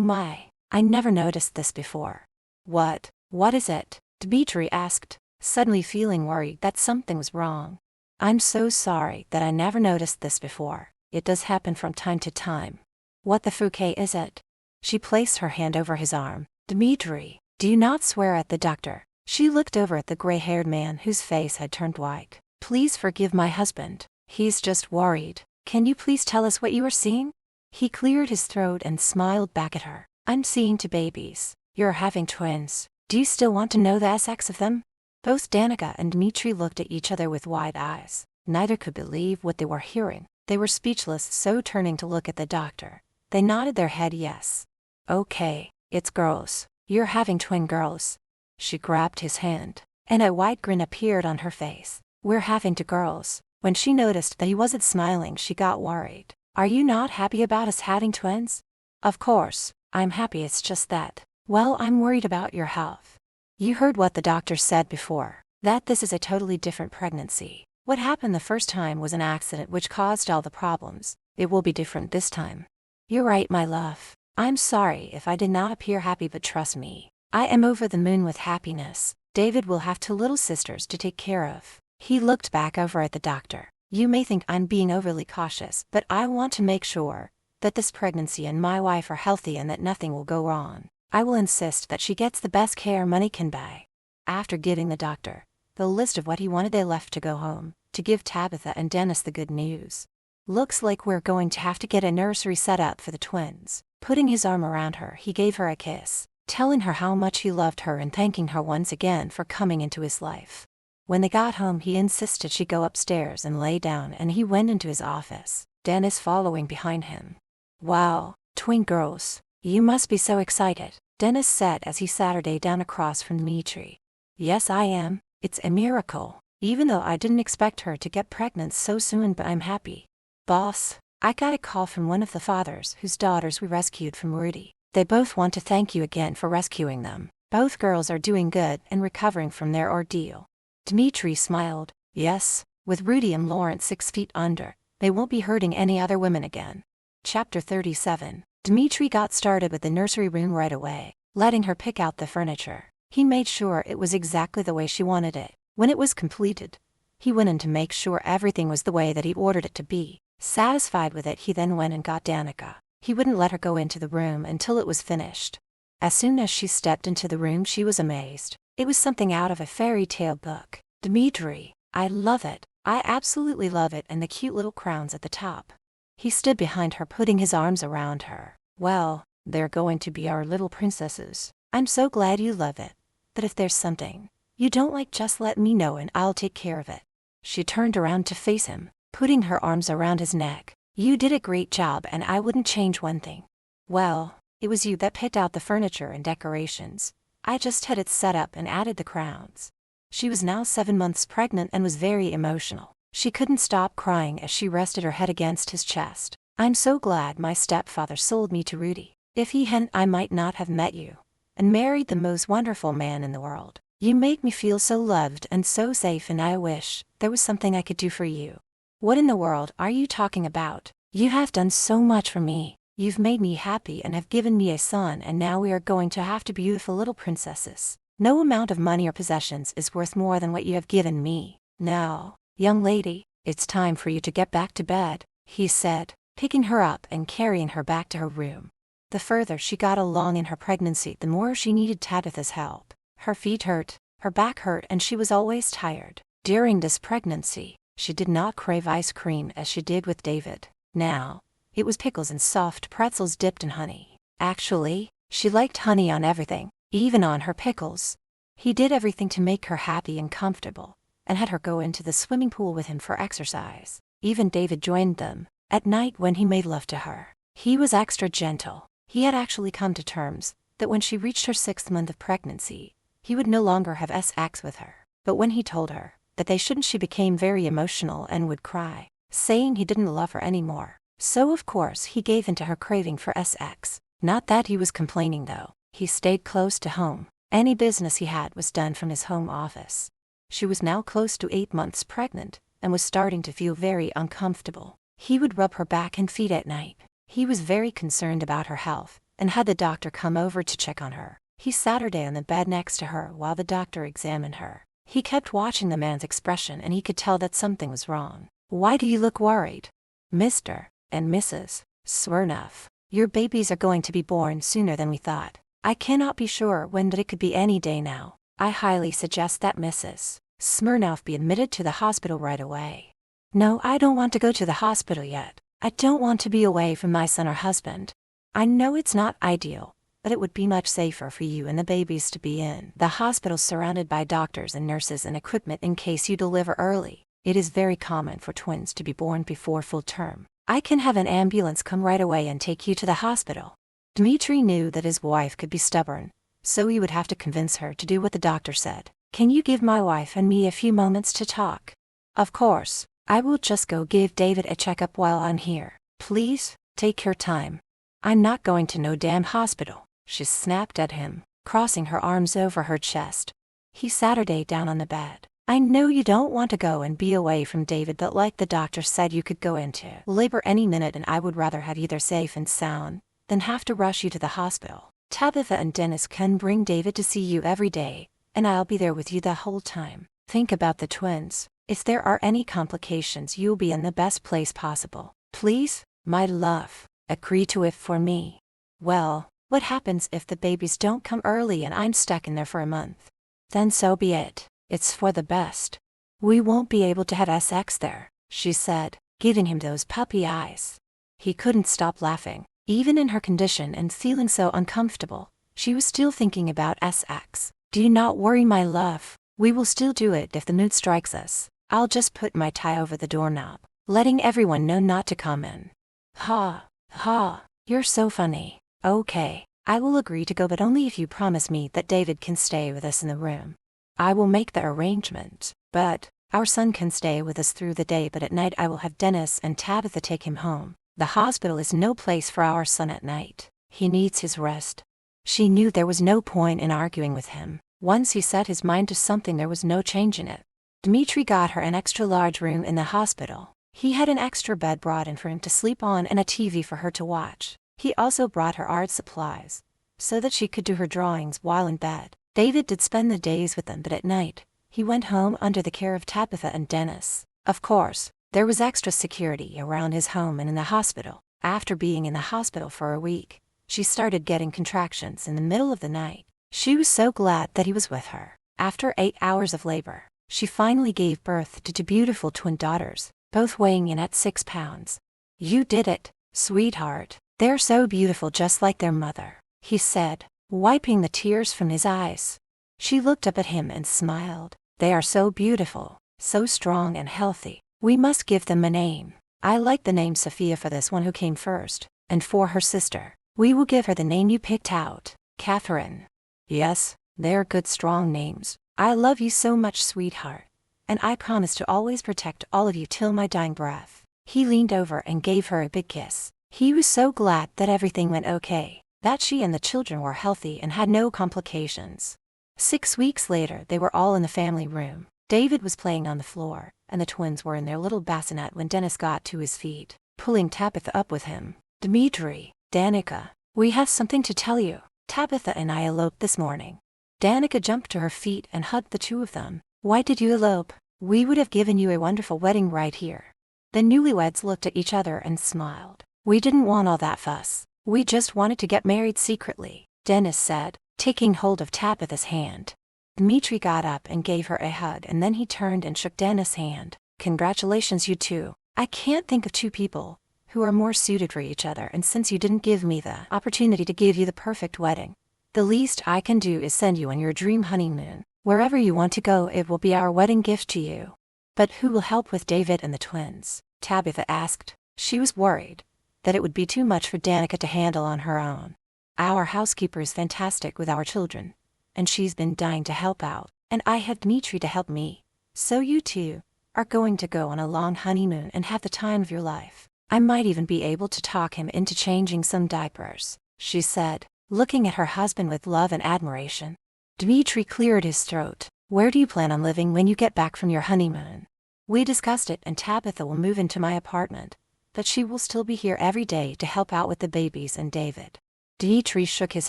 my, I never noticed this before. What is it? Dmitri asked, suddenly feeling worried that something was wrong. I'm so sorry that I never noticed this before. It does happen from time to time. What the fuck is it? She placed her hand over his arm. Dmitri, do you not swear at the doctor? She looked over at the gray-haired man whose face had turned white. Please forgive my husband. He's just worried. Can you please tell us what you are seeing? He cleared his throat and smiled back at her. I'm seeing 2 babies. You're having twins. Do you still want to know the sex of them? Both Danica and Dmitri looked at each other with wide eyes. Neither could believe what they were hearing. They were speechless, so turning to look at the doctor, they nodded their head yes. Okay, it's girls. You're having twin girls. She grabbed his hand, and a wide grin appeared on her face. We're having 2 girls. When she noticed that he wasn't smiling, she got worried. Are you not happy about us having twins? Of course, I'm happy, it's just that, well, I'm worried about your health. You heard what the doctor said before, that this is a totally different pregnancy. What happened the first time was an accident which caused all the problems. It will be different this time. You're right, my love. I'm sorry if I did not appear happy, but trust me, I am over the moon with happiness. David will have 2 little sisters to take care of. He looked back over at the doctor. You may think I'm being overly cautious, but I want to make sure that this pregnancy and my wife are healthy and that nothing will go wrong. I will insist that she gets the best care money can buy. After giving the doctor the list of what he wanted, they left to go home to give Tabitha and Dennis the good news. Looks like we're going to have to get a nursery set up for the twins. Putting his arm around her, he gave her a kiss, telling her how much he loved her and thanking her once again for coming into his life. When they got home, he insisted she go upstairs and lay down, and he went into his office, Dennis following behind him. Wow, twin girls, you must be so excited, Dennis said as he sat her down across from Dmitri. Yes, I am. It's a miracle, even though I didn't expect her to get pregnant so soon, but I'm happy. Boss, I got a call from one of the fathers whose daughters we rescued from Rudy. They both want to thank you again for rescuing them. Both girls are doing good and recovering from their ordeal. Dmitri smiled. Yes, with Rudy and Lawrence 6 feet under, they won't be hurting any other women again. Chapter 37. Dmitri got started with the nursery room right away, letting her pick out the furniture. He made sure it was exactly the way she wanted it. When it was completed, he went in to make sure everything was the way that he ordered it to be. Satisfied with it, he then went and got Danica. He wouldn't let her go into the room until it was finished. As soon as she stepped into the room, she was amazed. It was something out of a fairy tale book. Dmitri, I love it. I absolutely love it, and the cute little crowns at the top. He stood behind her, putting his arms around her. Well, they're going to be our little princesses. I'm so glad you love it. But if there's something you don't like, just let me know and I'll take care of it. She turned around to face him, putting her arms around his neck. You did a great job, and I wouldn't change one thing. Well, it was you that picked out the furniture and decorations. I just had it set up and added the crowns. She was now 7 months pregnant and was very emotional. She couldn't stop crying as she rested her head against his chest. I'm so glad my stepfather sold me to Rudy. If he hadn't, I might not have met you and married the most wonderful man in the world. You make me feel so loved and so safe, and I wish there was something I could do for you. What in the world are you talking about? You have done so much for me. You've made me happy and have given me a son, and now we are going to have two beautiful little princesses. No amount of money or possessions is worth more than what you have given me. Now, young lady, it's time for you to get back to bed, he said, picking her up and carrying her back to her room. The further she got along in her pregnancy, the more she needed Tabitha's help. Her feet hurt, her back hurt, and she was always tired. During this pregnancy, she did not crave ice cream as she did with David. Now, it was pickles and soft pretzels dipped in honey. Actually, she liked honey on everything, even on her pickles. He did everything to make her happy and comfortable, and had her go into the swimming pool with him for exercise. Even David joined them at night when he made love to her. He was extra gentle. He had actually come to terms that when she reached her 6th month of pregnancy, he would no longer have sex with her. But when he told her that they shouldn't, she became very emotional and would cry, saying he didn't love her anymore. So of course he gave in to her craving for sex. Not that he was complaining though. He stayed close to home. Any business he had was done from his home office. She was now close to 8 months pregnant and was starting to feel very uncomfortable. He would rub her back and feet at night. He was very concerned about her health and had the doctor come over to check on her. He sat her down on the bed next to her while the doctor examined her. He kept watching the man's expression, and he could tell that something was wrong. Why do you look worried? Mr. and Mrs. Smirnov, your babies are going to be born sooner than we thought. I cannot be sure when, but it could be any day now. I highly suggest that Mrs. Smirnov be admitted to the hospital right away. No, I don't want to go to the hospital yet. I don't want to be away from my son or husband. I know it's not ideal, but it would be much safer for you and the babies to be in the hospital surrounded by doctors and nurses and equipment in case you deliver early. It is very common for twins to be born before full term. I can have an ambulance come right away and take you to the hospital. Dmitri knew that his wife could be stubborn, so he would have to convince her to do what the doctor said. Can you give my wife and me a few moments to talk? Of course. I will just go give David a checkup while I'm here. Please, take your time. I'm not going to no damn hospital, she snapped at him, crossing her arms over her chest. He sat her down on the bed. I know you don't want to go and be away from David, but like the doctor said, you could go into labor any minute, and I would rather have you there safe and sound than have to rush you to the hospital. Tabitha and Dennis can bring David to see you every day, and I'll be there with you the whole time. Think about the twins. If there are any complications, you'll be in the best place possible. Please, my love, agree to it for me. Well, what happens if the babies don't come early and I'm stuck in there for a month? Then so be it. It's for the best. We won't be able to have sex there, she said, giving him those puppy eyes. He couldn't stop laughing. Even in her condition and feeling so uncomfortable, she was still thinking about sex. Do not worry, my love. We will still do it if the mood strikes us. I'll just put my tie over the doorknob, letting everyone know not to come in. Ha, ha, you're so funny. Okay, I will agree to go, but only if you promise me that David can stay with us in the room. I will make the arrangement, but our son can stay with us through the day, but at night I will have Dennis and Tabitha take him home. The hospital is no place for our son at night. He needs his rest. She knew there was no point in arguing with him. Once he set his mind to something, there was no change in it. Dmitri got her an extra large room in the hospital. He had an extra bed brought in for him to sleep on and a TV for her to watch. He also brought her art supplies, so that she could do her drawings while in bed. David did spend the days with them, but at night, he went home under the care of Tabitha and Dennis. Of course, there was extra security around his home and in the hospital. After being in the hospital for a week, she started getting contractions in the middle of the night. She was so glad that he was with her. After 8 hours of labor, she finally gave birth to 2 beautiful twin daughters, both weighing in at 6 pounds. You did it, sweetheart. They're so beautiful, just like their mother, he said, wiping the tears from his eyes. She looked up at him and smiled. They are so beautiful, so strong and healthy. We must give them a name. I like the name Sophia for this one who came first, and for her sister, we will give her the name you picked out, Catherine. Yes, they're good, strong names. I love you so much, sweetheart, and I promise to always protect all of you till my dying breath. He leaned over and gave her a big kiss. He was so glad that everything went okay, that she and the children were healthy and had no complications. 6 weeks later, they were all in the family room. David was playing on the floor, and the twins were in their little bassinet when Dennis got to his feet, pulling Tabitha up with him. Dmitri, Danica, we have something to tell you. Tabitha and I eloped this morning. Danica jumped to her feet and hugged the two of them. Why did you elope? We would have given you a wonderful wedding right here. The newlyweds looked at each other and smiled. We didn't want all that fuss. We just wanted to get married secretly, Dennis said, taking hold of Tabitha's hand. Dmitri got up and gave her a hug, and then he turned and shook Dennis' hand. Congratulations, you two. I can't think of 2 people who are more suited for each other, and since you didn't give me the opportunity to give you the perfect wedding, the least I can do is send you on your dream honeymoon. Wherever you want to go, it will be our wedding gift to you. But who will help with David and the twins? Tabitha asked. She was worried that it would be too much for Danica to handle on her own. Our housekeeper is fantastic with our children, and she's been dying to help out, and I have Dmitri to help me. So you two are going to go on a long honeymoon and have the time of your life. I might even be able to talk him into changing some diapers, she said, looking at her husband with love and admiration. Dmitri cleared his throat. Where do you plan on living when you get back from your honeymoon? We discussed it, and Tabitha will move into my apartment, but she will still be here every day to help out with the babies and David. Dmitri shook his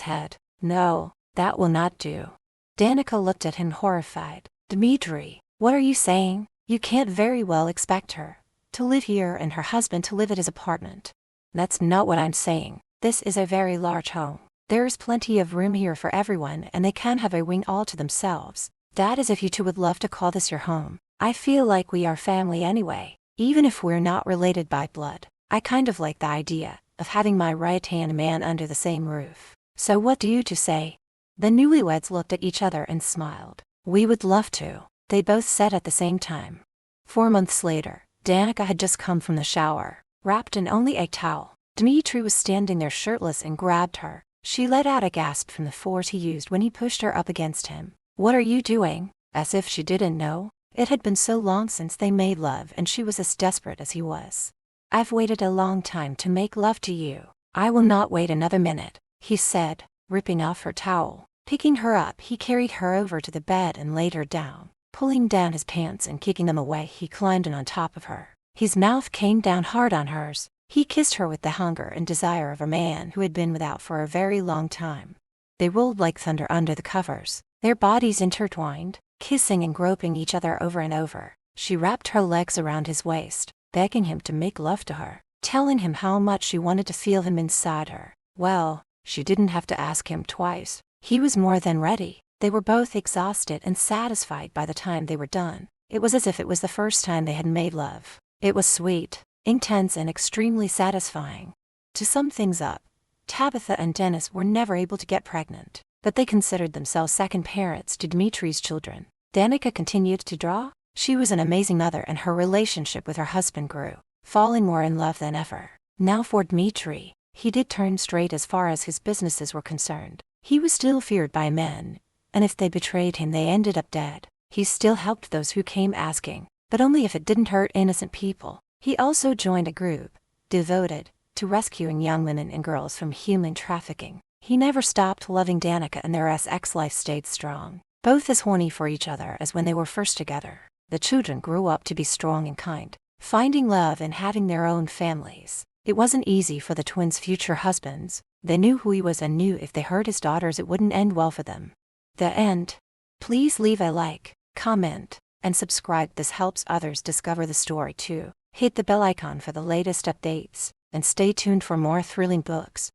head. No, that will not do. Danica looked at him horrified. Dmitri, what are you saying? You can't very well expect her to live here and her husband to live at his apartment. That's not what I'm saying. This is a very large home. There is plenty of room here for everyone, and they can have a wing all to themselves. That is if you two would love to call this your home. I feel like we are family anyway, even if we're not related by blood. I kind of like the idea of having my right-hand man under the same roof. So what do you two say? The newlyweds looked at each other and smiled. We would love to, they both said at the same time. 4 months later, Danica had just come from the shower, wrapped in only a towel. Dmitri was standing there shirtless and grabbed her. She let out a gasp from the force he used when he pushed her up against him. What are you doing? As if she didn't know. It had been so long since they made love, and she was as desperate as he was. I've waited a long time to make love to you. I will not wait another minute, he said, ripping off her towel. Picking her up, he carried her over to the bed and laid her down. Pulling down his pants and kicking them away, he climbed in on top of her. His mouth came down hard on hers. He kissed her with the hunger and desire of a man who had been without for a very long time. They rolled like thunder under the covers, their bodies intertwined, kissing and groping each other over and over. She wrapped her legs around his waist, begging him to make love to her, telling him how much she wanted to feel him inside her. Well, she didn't have to ask him twice. He was more than ready. They were both exhausted and satisfied by the time they were done. It was as if it was the first time they had made love. It was sweet, intense, and extremely satisfying. To sum things up, Tabitha and Dennis were never able to get pregnant, but they considered themselves second parents to Dmitri's children. Danica continued to draw. She was an amazing mother, and her relationship with her husband grew, falling more in love than ever. Now for Dmitri, he did turn straight as far as his businesses were concerned. He was still feared by men, and if they betrayed him they ended up dead. He still helped those who came asking, but only if it didn't hurt innocent people. He also joined a group devoted to rescuing young women and girls from human trafficking. He never stopped loving Danica, and their sex life stayed strong, both as horny for each other as when they were first together. The children grew up to be strong and kind, finding love and having their own families. It wasn't easy for the twins' future husbands. They knew who he was and knew if they hurt his daughters it wouldn't end well for them. The end. Please leave a like, comment, and subscribe. This helps others discover the story too. Hit the bell icon for the latest updates, and stay tuned for more thrilling books.